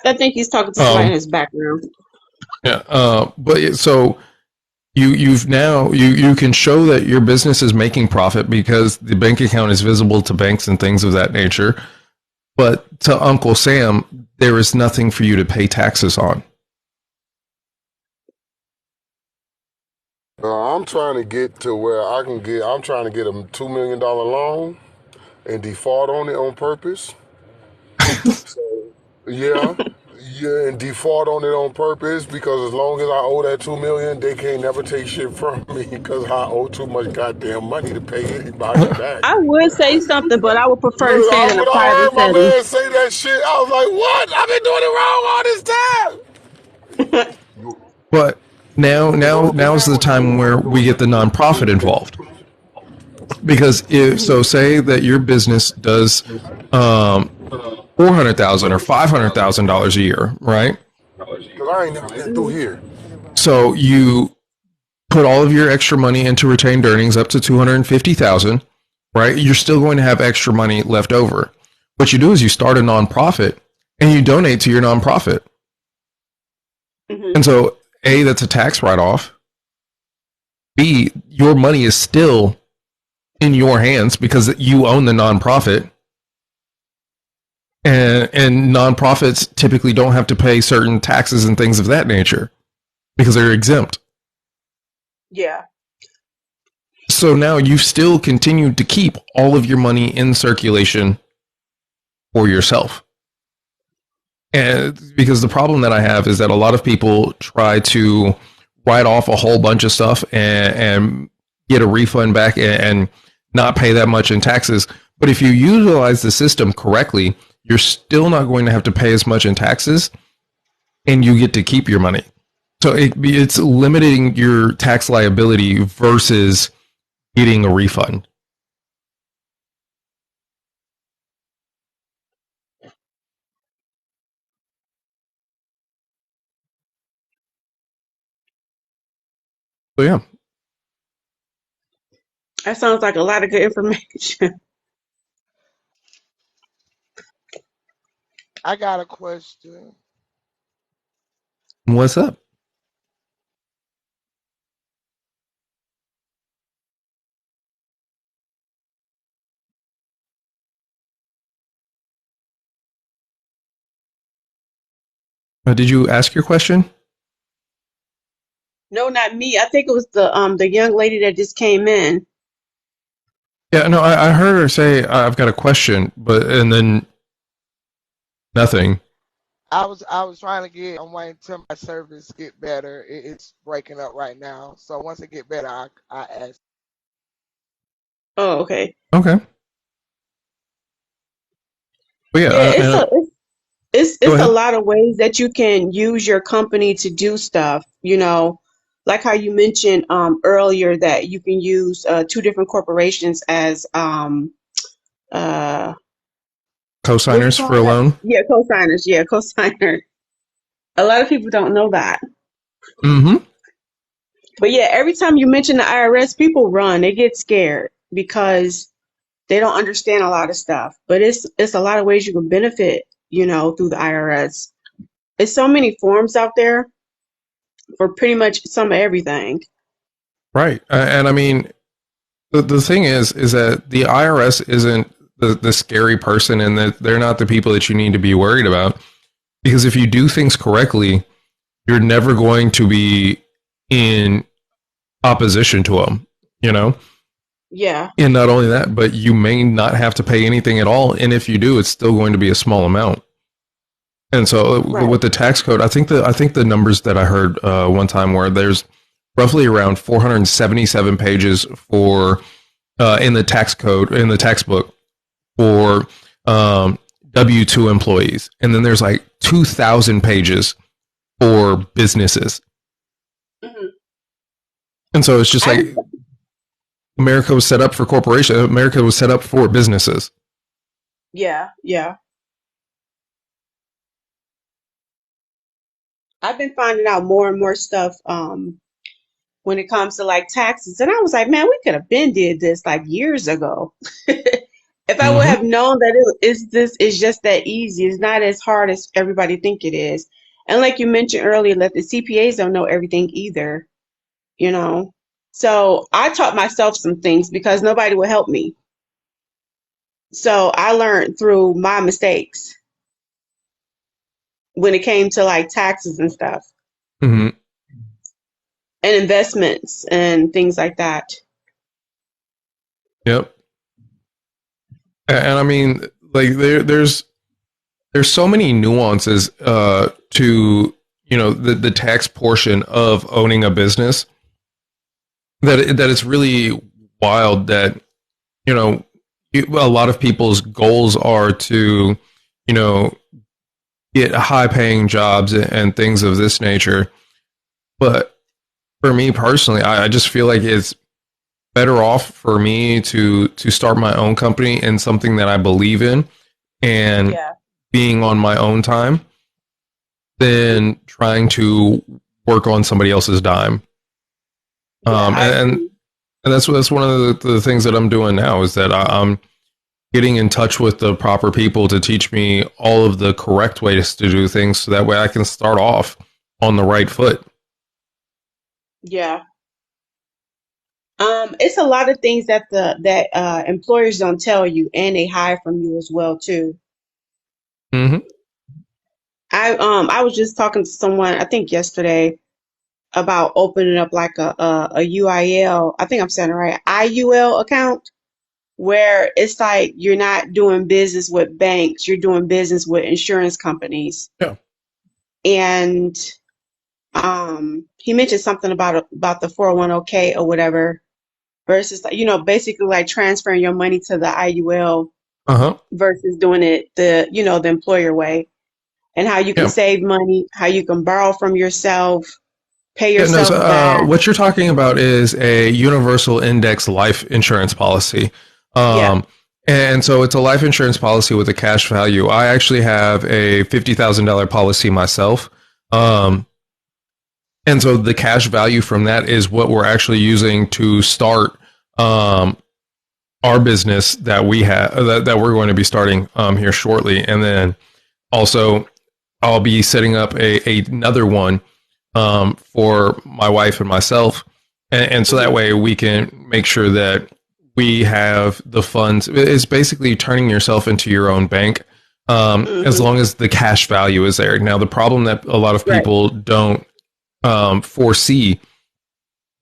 I think he's talking to somebody in Um, his background. yeah. But so you can show that your business is making profit because the bank account is visible to banks and things of that nature. But to Uncle Sam, there is nothing for you to pay taxes on. I'm trying to get to where I can get. I'm trying to get a $2 million loan and default on it on purpose. So yeah, yeah, and default on it on purpose because as long as I owe that 2 million, they can't never take shit from me because I owe too much goddamn money to pay anybody back. I would say something, but I would prefer to Look, say it in a when I private heard my setting. man say that shit, I was like, what? I've been doing it wrong all this time. But You know, now's the time where we get the nonprofit involved. Because if so, say that your business does 400,000 or $500,000 a year, right? because I ain't never been through Mhm. here. So you put all of your extra money into retained earnings up to 250,000, right? You're still going to have extra money left over. What you do is you start a nonprofit and you donate to your nonprofit. And Mhm. so, A, that's a tax write off. B, your money is still in your hands because you own the nonprofit. And nonprofits typically don't have to pay certain taxes and things of that nature because they're exempt. Yeah. So now you've still continued to keep all of your money in circulation for yourself. And because the problem that I have is that a lot of people try to write off a whole bunch of stuff and get a refund back and not pay that much in taxes. But if you utilize the system correctly, you're still not going to have to pay as much in taxes and you get to keep your money. So it's limiting your tax liability versus getting a refund. So yeah. That sounds like a lot of good information. I got a question. What's up? Did you ask your question? No, not me. I think it was the young lady that just came in. Yeah, no, I heard her say I've got a question, but and then nothing. I was trying to get. I'm waiting till my service get better. It's breaking up right now. So once it get better, I ask. Oh, okay. Okay. But yeah, Yeah, go it's a ahead. lot of ways that you can use your company to do stuff, like how you mentioned earlier that you can use two different corporations as uh what do you Co-signers for call a that? loan. Yeah, co-signers. Yeah, co-signer. A lot of people don't know that. Mm-hmm. But yeah, every time you mention the IRS, people run. They get scared because they don't understand a lot of stuff. But it's a lot of ways you can benefit, through the IRS. There's so many forms out there for pretty much some of everything. Right. And I mean, the thing is that the IRS isn't the scary person, and that they're not the people that you need to be worried about. Because if you do things correctly, you're never going to be in opposition to them, you know? Yeah, And not only that, but you may not have to pay anything at all. And if you do, it's still going to be a small amount. And so right. with the tax code, I think the numbers that I heard one time were there's roughly around 477 pages for in the tax code in the tax book for W-2 employees, and then there's like 2,000 pages for businesses. Hmm. And so it's just I like America was set up for corporations. America was set up for businesses. Yeah, yeah. I've been finding out more and more stuff when it comes to like taxes, and I was like, man, we could have been did this like years ago. If I would have Mm-hmm. known that this is just that easy, it's not as hard as everybody think it is. And like you mentioned earlier, that the CPAs don't know everything either, you know. So I taught myself some things because nobody would help me. So I learned through my mistakes when it came to like taxes and stuff Mm-hmm. and investments and things like that. Yep. And I mean, like there's so many nuances to the tax portion of owning a business that it's really wild that you know a lot of people's goals are to you know get high paying jobs and things of this nature, but for me personally, I just feel like it's better off for me to start my own company and something that I believe in and Yeah. being on my own time than trying to work on somebody else's dime. Yeah, I And agree. that's one of the things that I'm doing now is that I'm getting in touch with the proper people to teach me all of the correct ways to do things, so that way I can start off on the right foot. Yeah. It's a lot of things that the that employers don't tell you, and they hide from you as well too. Mm-hmm. I was just talking to someone I think yesterday about opening up like a UIL. I think I'm saying it right. IUL account where it's like you're not doing business with banks, you're doing business with insurance companies. Yeah. And he mentioned something about the 401k or whatever versus basically like transferring your money to the IUL Uh huh. versus doing it the employer way, and how you can Yeah. save money, how you can borrow from yourself, pay Yeah, no. So, yourself back. what you're talking about is a universal index life insurance policy. Yeah. Um, and so it's a life insurance policy with a cash value. I actually have a $50,000 policy myself. Um, and so the cash value from that is what we're actually using to start um, our business that we have that we're going to be starting here shortly. And then also I'll be setting up another one for my wife and myself, and so that Hmm. way we can make sure that we have the funds. It's basically turning yourself into your own bank, as Hmm. long as the cash value is there. Now, the problem that a lot of Right. people don't foresee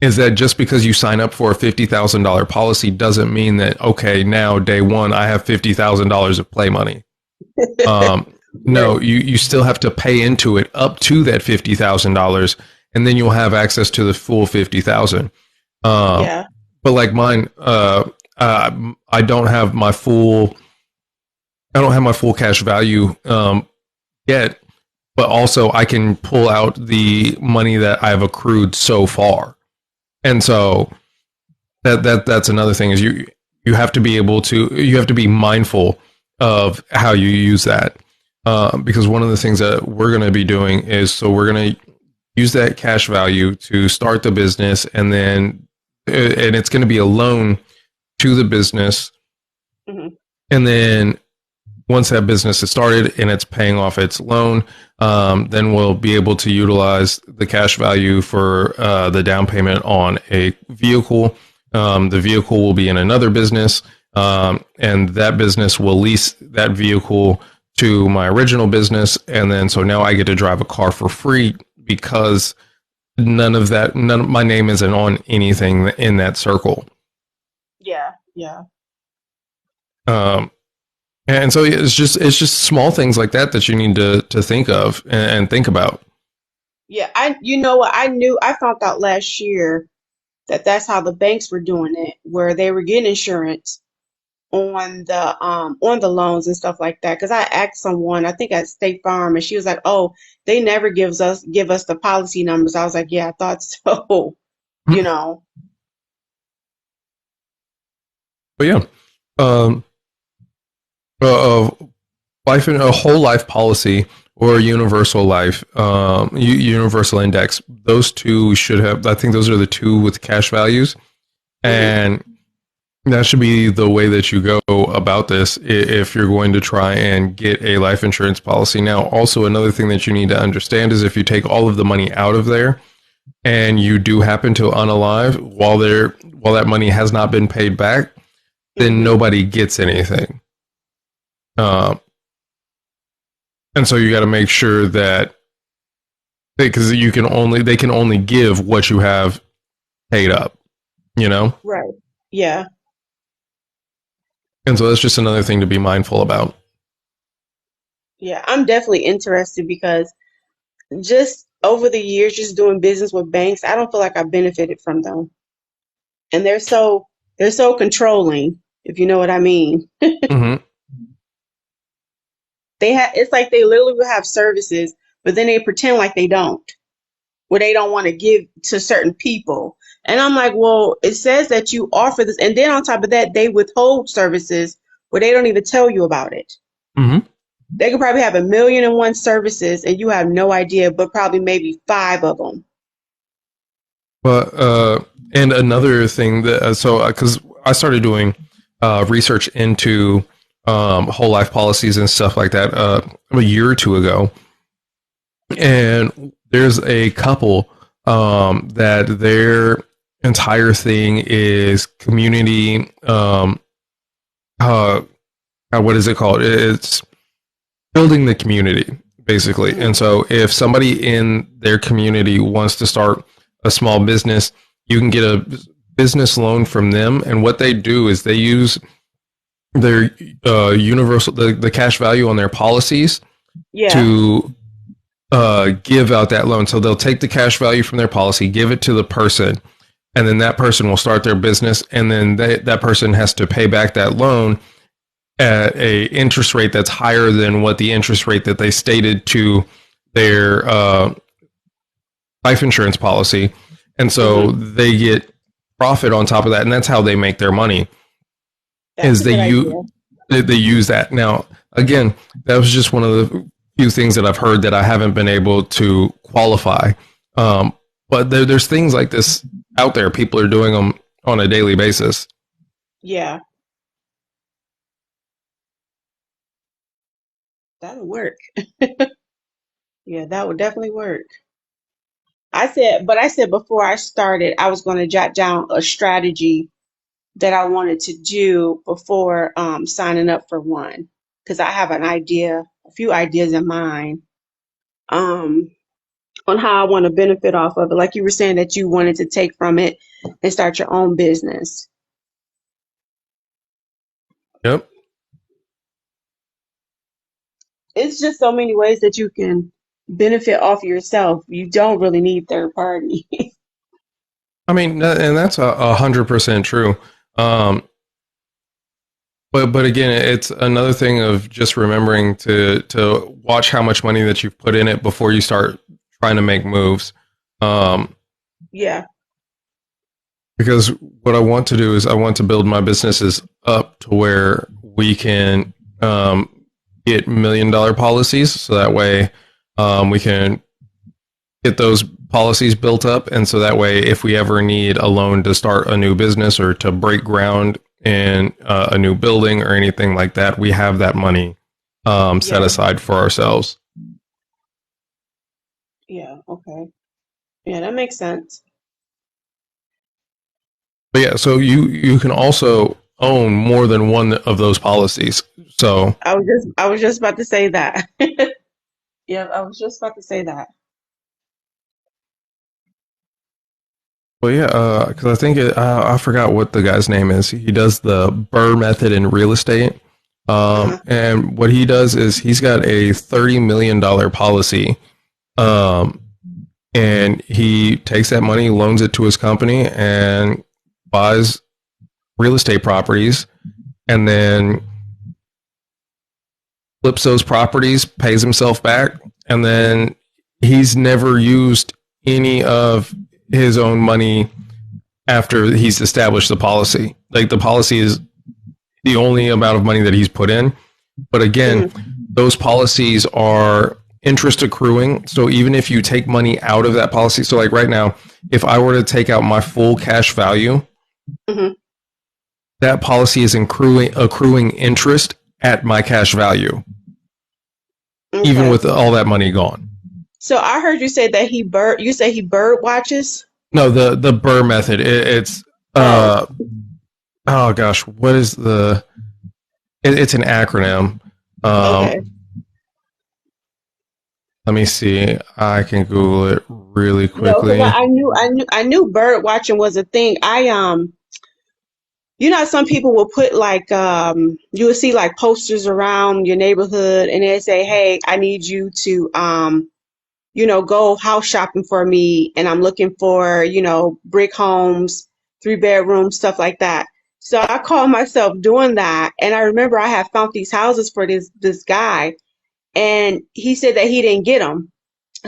is that just because you sign up for a $50,000 policy doesn't mean that, okay, now day one, I have $50,000 of play money. Right. No, you still have to pay into it up to that $50,000, and then you'll have access to the full 50,000. Yeah. But like mine, I don't have my full, I don't have my full cash value yet, but also I can pull out the money that I've accrued so far. And so that's another thing is you have to be able to, you have to be mindful of how you use that, because one of the things that we're going to be doing is, so we're going to use that cash value to start the business, and then and it's going to be a loan to the business, Hmm. and then once that business is started and it's paying off its loan, then we'll be able to utilize the cash value for the down payment on a vehicle. The vehicle will be in another business, and that business will lease that vehicle to my original business. And then so now I get to drive a car for free because none of my name isn't on anything in that circle. Yeah. Yeah. Um, And so it's just small things like that that you need to think of and think about. Yeah. You know what? I found out last year that that's how the banks were doing it, where they were getting insurance on the loans and stuff like that. Because I asked someone, I think at State Farm, and she was like, "Oh, they never give us the policy numbers." I was like, "Yeah, I thought so." You know. But yeah, um, uh, life in a whole life policy or a universal life, universal index. Those two should have. I think those are the two with cash values, Hmm. and that should be the way that you go about this if you're going to try and get a life insurance policy. Now, also another thing that you need to understand is if you take all of the money out of there and you do happen to unalive while that money has not been paid back, then Hmm. nobody gets anything. Uh, and so you got to make sure that, because they can only give what you have paid up, you know. Right. Yeah. And so that's just another thing to be mindful about. Yeah. I'm definitely interested because just over the years, just doing business with banks, I don't feel like I benefited from them, and they're so controlling, if you know what I mean. Hmm. It's like they literally will have services, but then they pretend like they don't, where they don't want to give to certain people. And I'm like, well, it says that you offer this, and then on top of that, they withhold services where they don't even tell you about it. Hmm. They could probably have 1,000,001 services, and you have no idea, but probably maybe five of them. But and another thing that so because I started doing research into whole life policies and stuff like that a year or two ago, and there's a couple that their entire thing is community. Uh, what is it called? It's building the community basically. Hmm. And so if somebody in their community wants to start a small business, you can get a business loan from them. And what they do is they use their universal the cash value on their policies Yeah. to give out that loan. So they'll take the cash value from their policy, give it to the person, and then that person will start their business, and then that person has to pay back that loan at a interest rate that's higher than what the interest rate that they stated to their life insurance policy, and so Hmm. they get profit on top of that, and that's how they make their money. That's Is a good idea. they use that. Now again, that was just one of the few things that I've heard that I haven't been able to qualify. But there's things like this out there. People are doing them on a daily basis. Yeah, that'll work. Yeah, that would definitely work. I said before I started, I was going to jot down a strategy that I wanted to do before signing up for one. because I have a few ideas in mind, um, on how I want to benefit off of it. Like you were saying that you wanted to take from it and start your own business. Yep. It's just so many ways that you can benefit off yourself. You don't really need third party. I mean, and that's 100% true. Um, but again, it's another thing of just remembering to watch how much money that you've put in it before you start trying to make moves. Um, Yeah, because what I want to do is I want to build my businesses up to where we can get $1 million policies, so that way we can get those policies built up, and so that way if we ever need a loan to start a new business or to break ground in a new building or anything like that, we have that money set yeah, aside for ourselves. yeah. Okay. Yeah, that makes sense. But yeah, so you can also own more than one of those policies. So I was just about to say that. Yeah, I was just about to say that. well, yeah, because I think I forgot what the guy's name is. He does the Burr method in real estate. Uh-huh. And what he does is he's got a $30 million policy. Um, and he takes that money, loans it to his company, and buys real estate properties, and then flips those properties, pays himself back, and then he's never used any of his own money after he's established the policy. Like the policy is the only amount of money that he's put in. But again, Hmm. those policies are interest accruing. So even if you take money out of that policy, so like right now, if I were to take out my full cash value, Hmm. that policy is accruing interest at my cash value, even Okay. with all that money gone. So I heard you say that you say he bird watches? No, the Burr method. It's Oh, uh oh gosh, what is it's an acronym. okay. Um, let me see. I can Google it really No, because quickly. I knew bird watching was a thing. You know, how some people will put like you will see like posters around your neighborhood, and they say, "Hey, I need you to go house shopping for me, and I'm looking for, brick homes, 3 bedrooms, stuff like that." So I call myself doing that, and I remember I had found these houses for this guy, and he said that he didn't get them.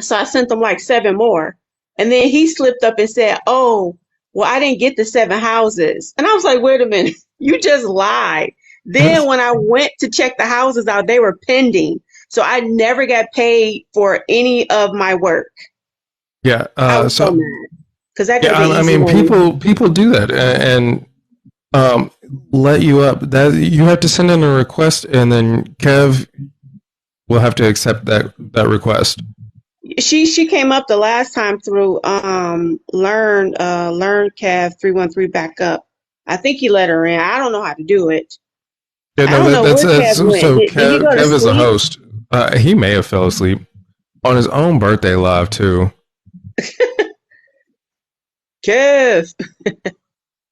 So I sent him like 7 more, and then he slipped up and said, "Oh, well, I didn't get the 7 houses." And I was like, "Wait a minute, you just lied." Then when I went to check the houses out, they were pending. So I never got paid for any of my work. Yeah. I was so So mad because that could yeah, have been I easy mean, money. people do that and let you up. That you have to send in a request, and then Kev will have to accept that request. She came up the last time through learn Cav 313 backup. I think he let her in. I don't know how to do it. Yeah, I no, don't know that's where Kev went. so. Did he go to Kev is a sleep? host. He may have fell asleep on his own birthday live too. Kev.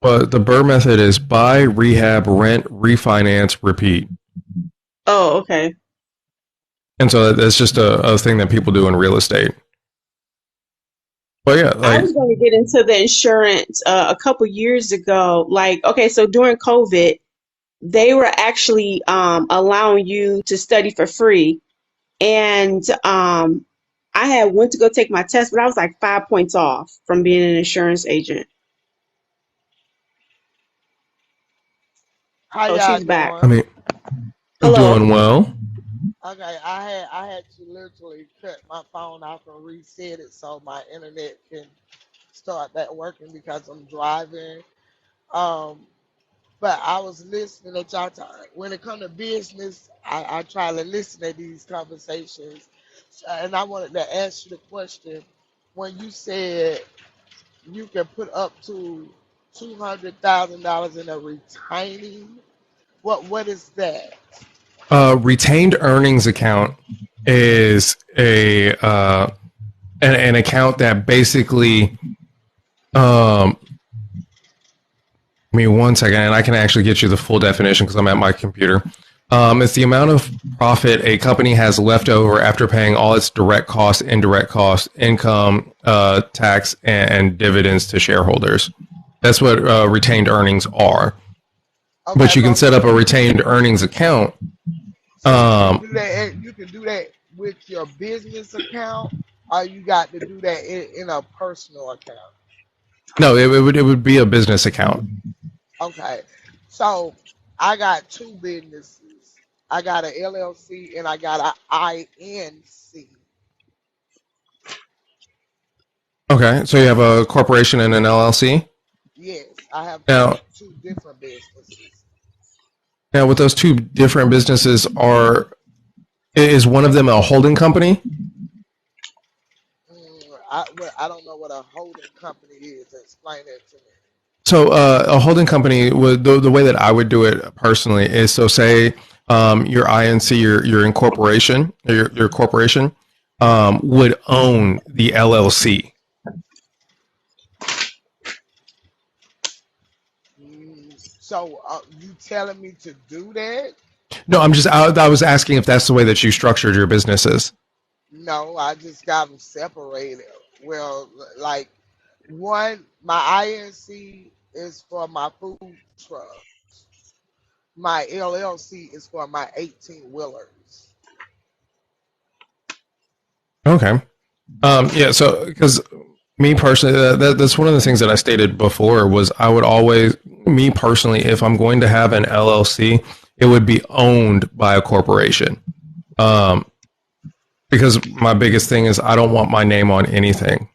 But the Burr method is buy, rehab, rent, refinance, repeat. Oh, okay. And so that's just a thing that people do in real estate. But yeah, I like was going to get into the insurance a couple years ago. Like, okay, so during COVID, they were actually allowing you to study for free. And I had went to go take my test, but I was like 5 points off from being an insurance agent. How Oh, y'all she's back. I doing? mean, Hello. doing well. Okay, I had to literally cut my phone off and reset it so my internet can start back working because I'm driving. Um, but I was listening at y'all time. When it come to business, I try to listen to these conversations, and I wanted to ask you the question when you said you can put up to $200,000 in a retaining. What is that? Retained earnings account is an account that basically give me one second, and I can actually get you the full definition because I'm at my computer. It's the amount of profit a company has left over after paying all its direct costs, indirect costs, income, tax, and dividends to shareholders. That's what retained earnings are. Okay, But you can but set up a retained earnings account. so you can do that. You can do that with your business account, or you got to do that in a personal account. No, it would be a business account. Okay, so I got two businesses. I got an LLC and I got a INC. Okay, so you have a corporation and an LLC. Yes, I have Now, two different businesses. with those two different businesses, is one of them a holding company? I don't know what a holding company is. Explain that to me. So a holding company would the way that I would do it personally is so say your INC, your incorporation, your corporation would own the LLC. So you telling me to do that? No, I was asking if that's the way that you structured your businesses. No, I just got them separated. Well, like my INC is for my food trucks. My LLC is for my 18 wheelers. Okay. Yeah. So because me personally, that's one of the things that I stated before was I would always, me personally, if I'm going to have an LLC, it would be owned by a corporation. Um, because my biggest thing is I don't want my name on anything.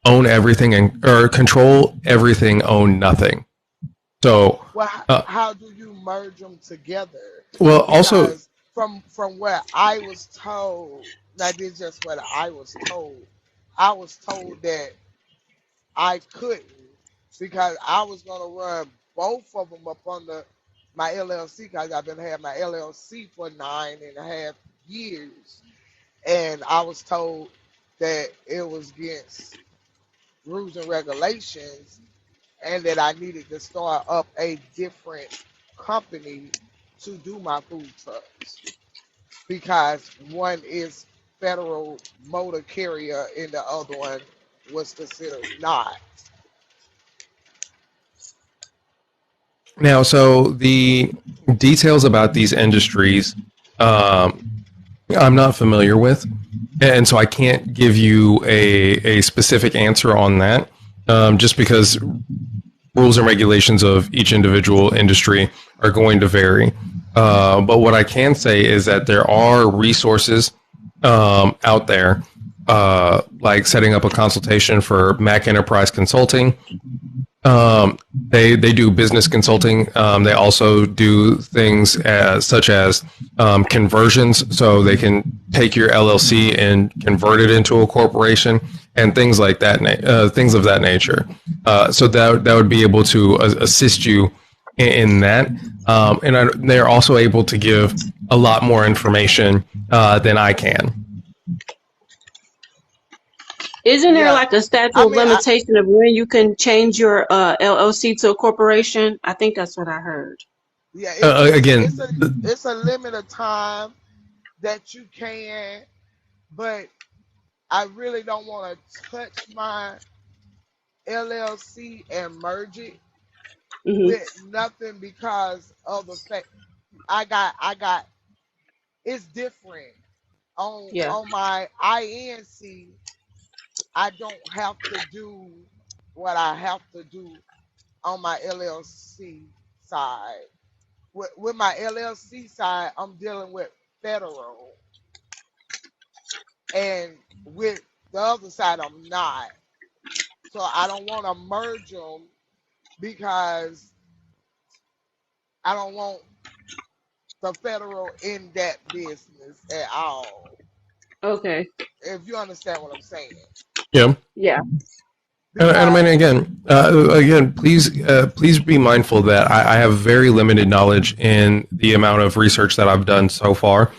Own everything or control everything, own nothing. So, Well, how do you merge them together? well, also, Because from what I was told, that is just what I was told. I was told that I couldn't because I was gonna run both of them up under my LLC because I've been having my LLC for 9.5 years, and I was told that it was against rules and regulations, and that I needed to start up a different company to do my food trucks because one is federal motor carrier and the other one was considered not. now, so the details about these industries, um, I'm not familiar with, and so I can't give you a specific answer on that, just because rules and regulations of each individual industry are going to vary. But what I can say is that there are resources out there, like setting up a consultation for Mac Enterprise Consulting. They do business consulting. They also do things such as conversions, so they can take your LLC and convert it into a corporation and things like that, things of that nature. So that would be able to assist you in that. They're also able to give a lot more information than I can. Isn't there Yeah, like a statute I of mean, limitation of when you can change your LLC to a corporation? I think that's what I heard. yeah, it's Again, a limited time that you can, but I really don't want to touch my LLC and merge it Hmm. with nothing because of the fact I got it's different Yeah. on my INC. I don't have to do what I have to do on my LLC side. With my LLC side, I'm dealing with federal, and with the other side, I'm not. So I don't want to merge them because I don't want the federal in that business at all. Okay. If you understand what I'm saying. yeah. Yeah. And I mean, because again, please be mindful that I have very limited knowledge in the amount of research that I've done so far,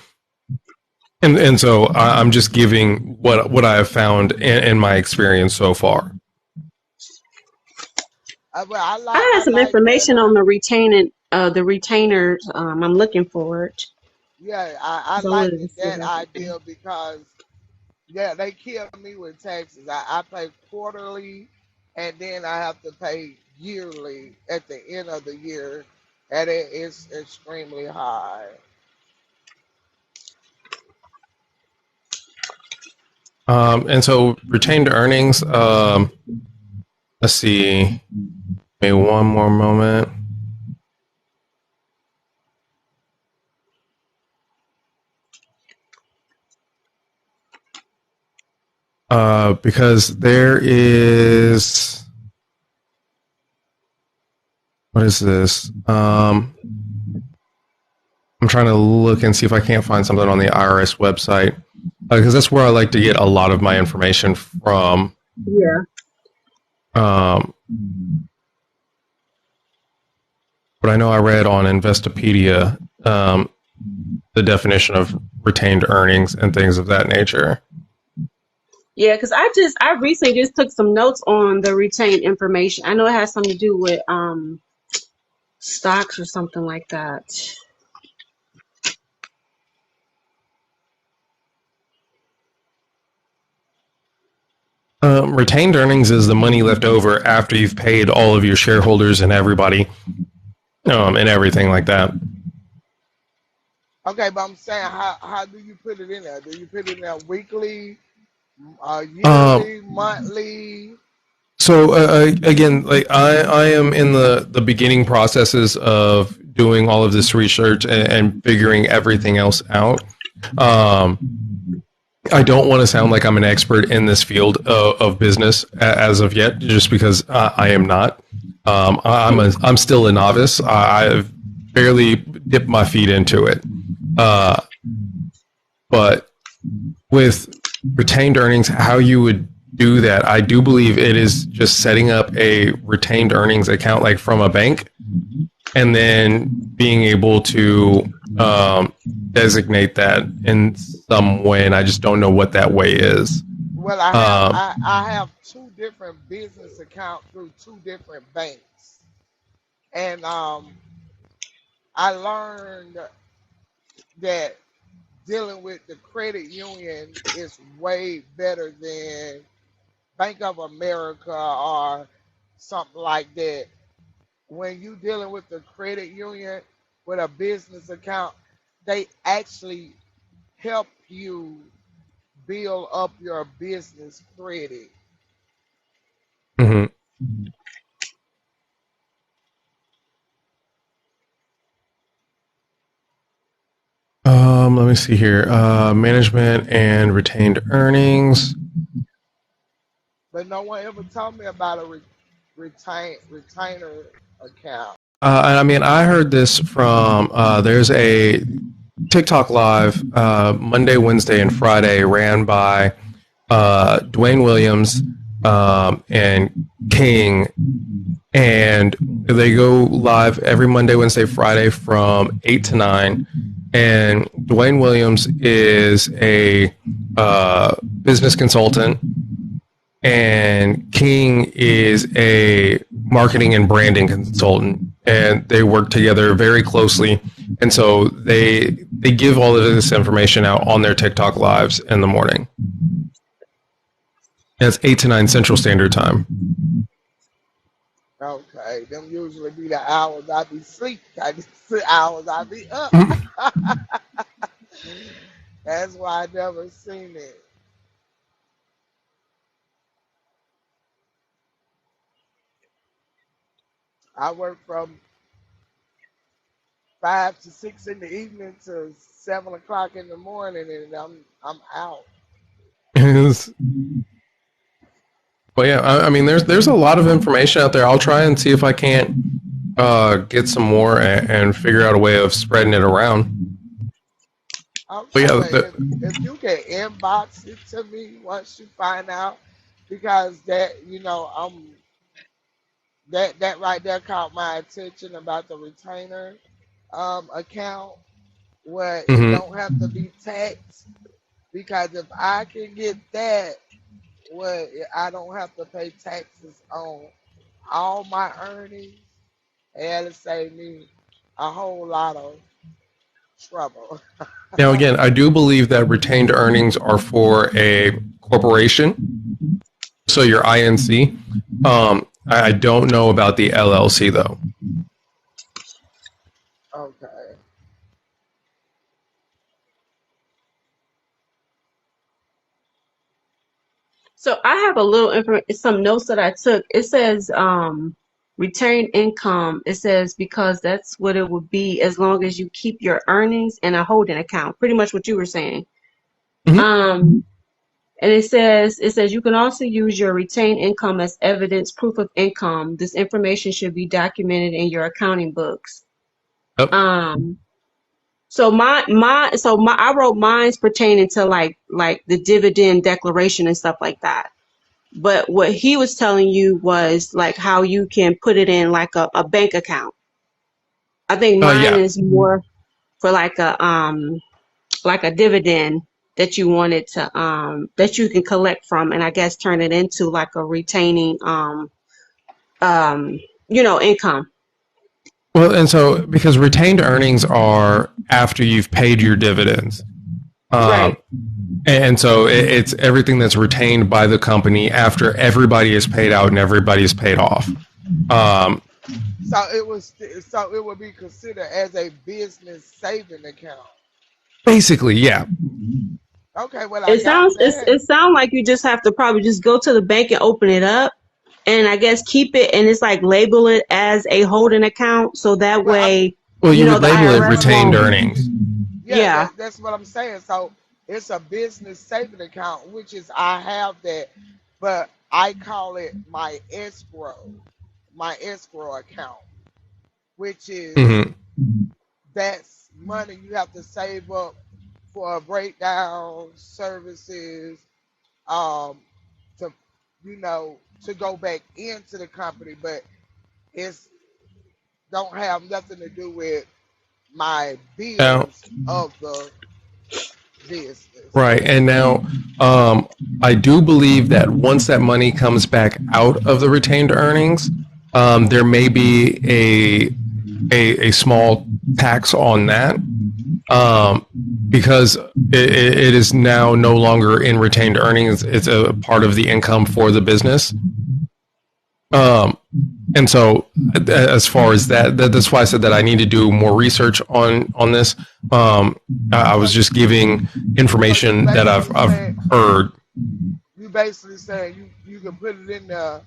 and so I'm just giving what I have found in my experience so far. well, I like I had I some like that. information on the retainers. I'm looking for it. Yeah, I 'Cause I like wanted to see that if I could. idea because yeah, they kill me with taxes. I pay quarterly, and then I have to pay yearly at the end of the year, and it is extremely high. And so retained earnings. Let's see. Maybe one more moment. Because there is, what is this? I'm trying to look and see if I can't find something on the IRS website, because that's where I like to get a lot of my information from. Yeah. Um, but I know I read on Investopedia the definition of retained earnings and things of that nature. Yeah, because I recently just took some notes on the retained information. I know it has something to do with stocks or something like that. Retained earnings is the money left over after you've paid all of your shareholders and everybody, and everything like that. Okay, but I'm saying, how do you put it in there? Do you put it in there weekly, Um, yearly, monthly? so again, like I am in the beginning processes of doing all of this research and figuring everything else out. Um, I don't want to sound like I'm an expert in this field of business as of yet, just because I am not. I'm still a novice. I've barely dipped my feet into it. But with retained earnings, how you would do that, I do believe it is just setting up a retained earnings account, like from a bank, and then being able to designate that in some way. And I just don't know what that way is. Well, I have two different business accounts through two different banks, and I learned that dealing with the credit union is way better than Bank of America or something like that. When you dealing with the credit union with a business account, they actually help you build up your business credit. Mhm. Let me see here. Management and retained earnings. But no one ever told me about a retainer account. And I mean, I heard this from there's a TikTok live Monday, Wednesday, and Friday ran by Dwayne Williams and King, and they go live every Monday, Wednesday, Friday from 8 to 9. And Dwayne Williams is a business consultant, and King is a marketing and branding consultant, and they work together very closely. And so they give all of this information out on their TikTok lives in the morning. And it's 8 to 9 Central Standard Time. Okay, them usually be the hours I be sleep. I be the hours I be up. That's why I never seen it. I work from 5 to 6 in the evening to 7 o'clock in the morning, and I'm out. Well, yeah, I mean, there's a lot of information out there. I'll try and see if I can't get some more and figure out a way of spreading it around. But Okay, yeah, well, if you can inbox it to me once you find out, because that that right there caught my attention about the retainer account where it Hmm. don't have to be taxed, because if I can get that where I don't have to pay taxes on all my earnings, it'll save me a whole lot of trouble. Now, again, I do believe that retained earnings are for a corporation, so your INC. I don't know about the LLC though. Okay. So I have a little some notes that I took. It says retained income. It says because that's what it would be as long as you keep your earnings in a holding account. Pretty much what you were saying. Mhm. Um, and it says you can also use your retained income as evidence, proof of income. This information should be documented in your accounting books. Yep. Um, so I wrote mine's pertaining to like the dividend declaration and stuff like that. But what he was telling you was like how you can put it in like a bank account. I think mine Yeah. is more for like a dividend that you wanted to that you can collect from, and I guess turn it into like a retaining income. Well, and so because retained earnings are after you've paid your dividends. Um, Right. and so it's everything that's retained by the company after everybody is paid out and everybody is paid off. Um, So it would be considered as a business saving account. Basically, yeah. Okay, well I It got sounds that. it sounds like you just have to probably just go to the bank and open it up, and I guess keep it, and it's like label it as a holding account so that Well, way, Well, you would the label it that's IRS what I'm retained won't. saying. earnings. Yeah, Yeah. that's what I'm saying. So it's a business saving account, which is I have that, but I call it my escrow account, which is Hmm. that's money you have to save up for a breakdown services, um, to to go back into the company, but it's don't have nothing to do with my Now, bills of the business. right. And now, I do believe that once that money comes back out of the retained earnings, there may be a small tax on that, um, because it is now no longer in retained earnings. It's a part of the income for the business. Um, and so, as far as that's why I said that I need to do more research on this. I was So, just giving so you information that basically I've said heard. you basically saying you can put it in there,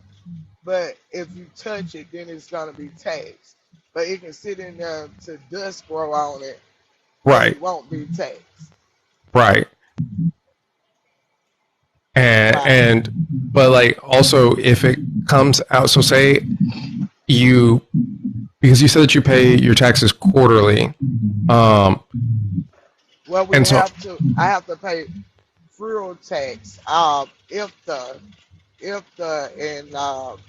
but if you touch it, then it's gonna be taxed. But it can sit in there to dust grow on it, but Right, it won't be taxed. right, Right. and but like also if it comes out, so say you, because you said that you pay your taxes quarterly, um, Well, we and so have to. I have to pay fuel tax. If the and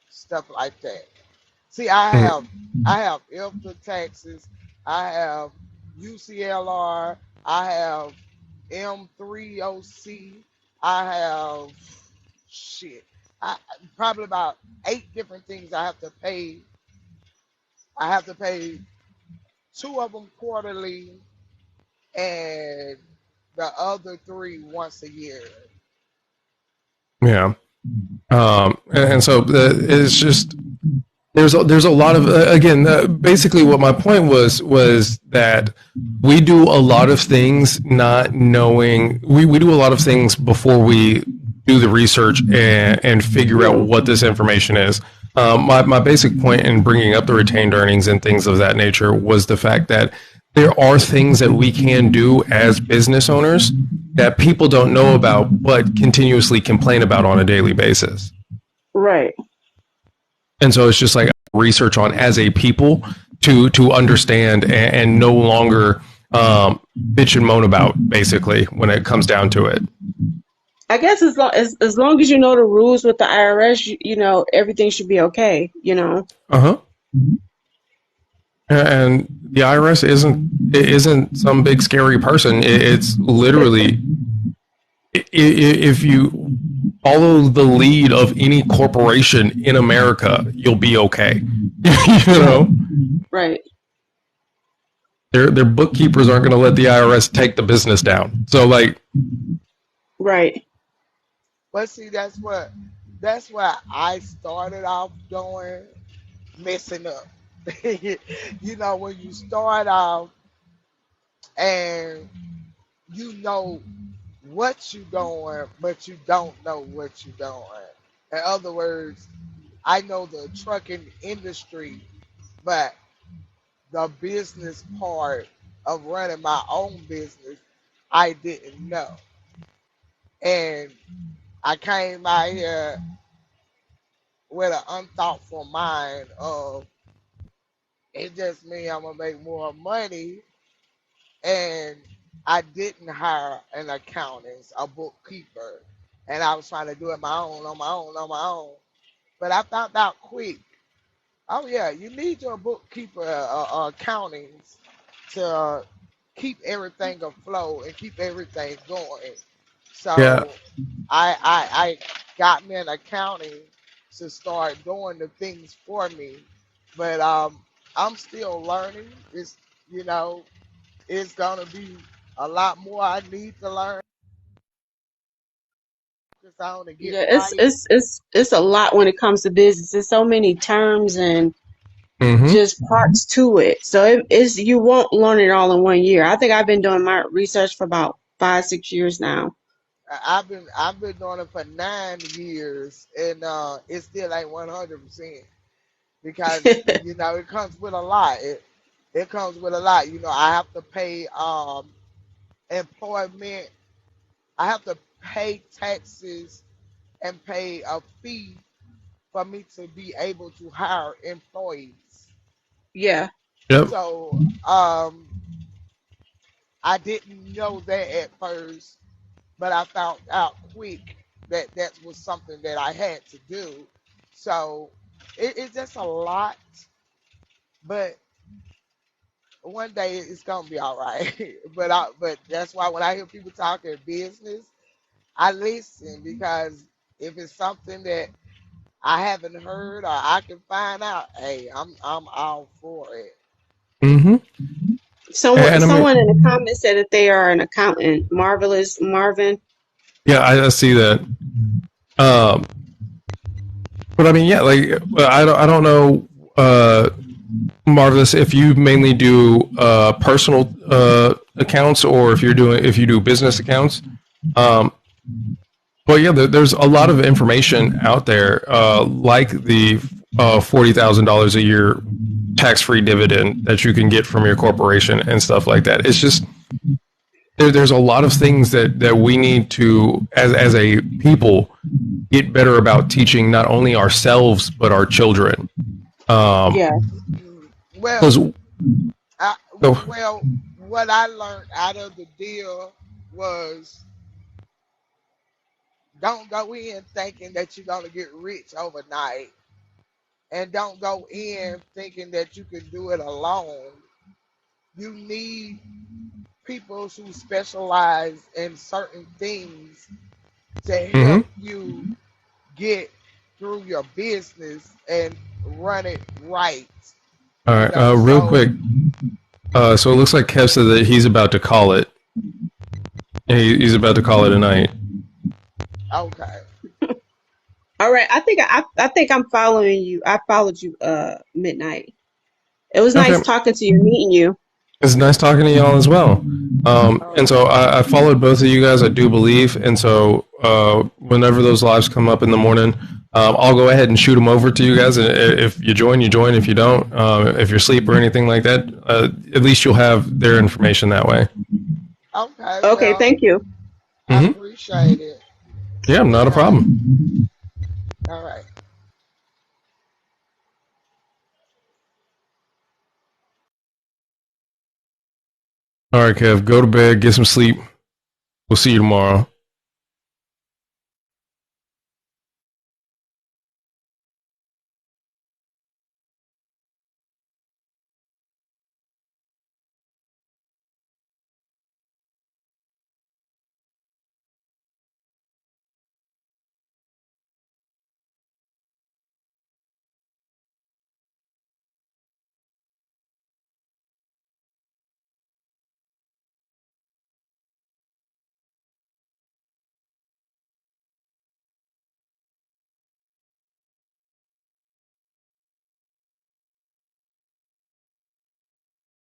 stuff like that. See, mm, I have IFTA taxes. I have UCLR. I have M30C. I have shit. I probably about 8 different things I have to pay. I have to pay two of them quarterly and the other three once a year. yeah, and so it's just there's a lot of again basically what my point was that we do a lot of things not knowing, we do a lot of things before we do the research and figure out what this information is. My basic point in bringing up the retained earnings and things of that nature was the fact that there are things that we can do as business owners that people don't know about but continuously complain about on a daily basis. Right. And so it's just like research on as a people to understand and no longer bitch and moan about, basically, when it comes down to it. I guess as long as you know the rules with the IRS, you know everything should be okay. You know. Uh huh. And the IRS isn't some big scary person. It's literally if you follow the lead of any corporation in America, you'll be okay. You Right. know, Right. their bookkeepers aren't going to let the IRS take the business down. So like, Right. But see, that's what I started off doing, messing up. When you start off and you know what you doing, but you don't know what you doing. In other words, I know the trucking industry, but the business part of running my own business, I didn't know. And I came out here with an unthoughtful mind of it just means I'm gonna make more money, and I didn't hire an accountant, a bookkeeper, and I was trying to do it my own, on my own, on my own. But I found out quick. Oh yeah, you need your bookkeeper, accountings to keep everything afloat and keep everything going. yeah, So I got me an accounting to start doing the things for me. But I'm still learning. You know it's gonna be a lot more I need to learn because I want to get Yeah. It's right. it's it's it's a lot when it comes to business. There's so many terms and mm-hmm, just parts to it. So it's you won't learn it all in 1 year. I think I've been doing my research for about 5, 6 years now. I've been doing it for 9 years, and it still ain't 100% because it comes with a lot. It comes with a lot. I have to pay employment. I have to pay taxes and pay a fee for me to be able to hire employees. Yeah. yep, So I didn't know that at first, but I found out quick that that was something that I had to do. So it's just a lot, but one day it's gonna be all right. But that's why when I hear people talking business, I listen because if it's something that I haven't heard or I can find out, hey, I'm all for it. mm-hmm. Someone And I mean, someone in the comments said that they are an accountant. Marvelous Marvin. yeah, I see that. Um, but I mean, yeah, like I don't know, Marvelous, if you mainly do personal accounts or if you do business accounts. Um, Well, yeah, there's a lot of information out there, like the $40,000 a year tax-free dividend that you can get from your corporation and stuff like that. It's just there's a lot of things that we need to, as a people, get better about teaching not only ourselves but our children. Yeah. Mm, Well, Because I, oh, well, what I learned out of the deal was don't go in thinking that you're gonna get rich overnight, and don't go in thinking that you can do it alone. You need people who specialize in certain things to help mhm. you get through your business and run it right. All You right, know, real so quick. So it looks like Kev said that he's about to call it. He's about to call it a night. okay. All right. I think I'm following you. I followed you midnight. It was Okay. nice talking to you, meeting you. It's nice talking to y'all as well. All And right. so I followed both of you guys, I do believe. And so whenever those lives come up in the morning, I'll go ahead and shoot them over to you guys. And if you join, you join. If you don't, if you're asleep or anything like that, at least you'll have their information that way. Okay, Okay. well, Thank you. I Hmm. appreciate it. Yeah, Good not a night. problem. All right. All right, Kev, go to bed, get some sleep. We'll see you tomorrow.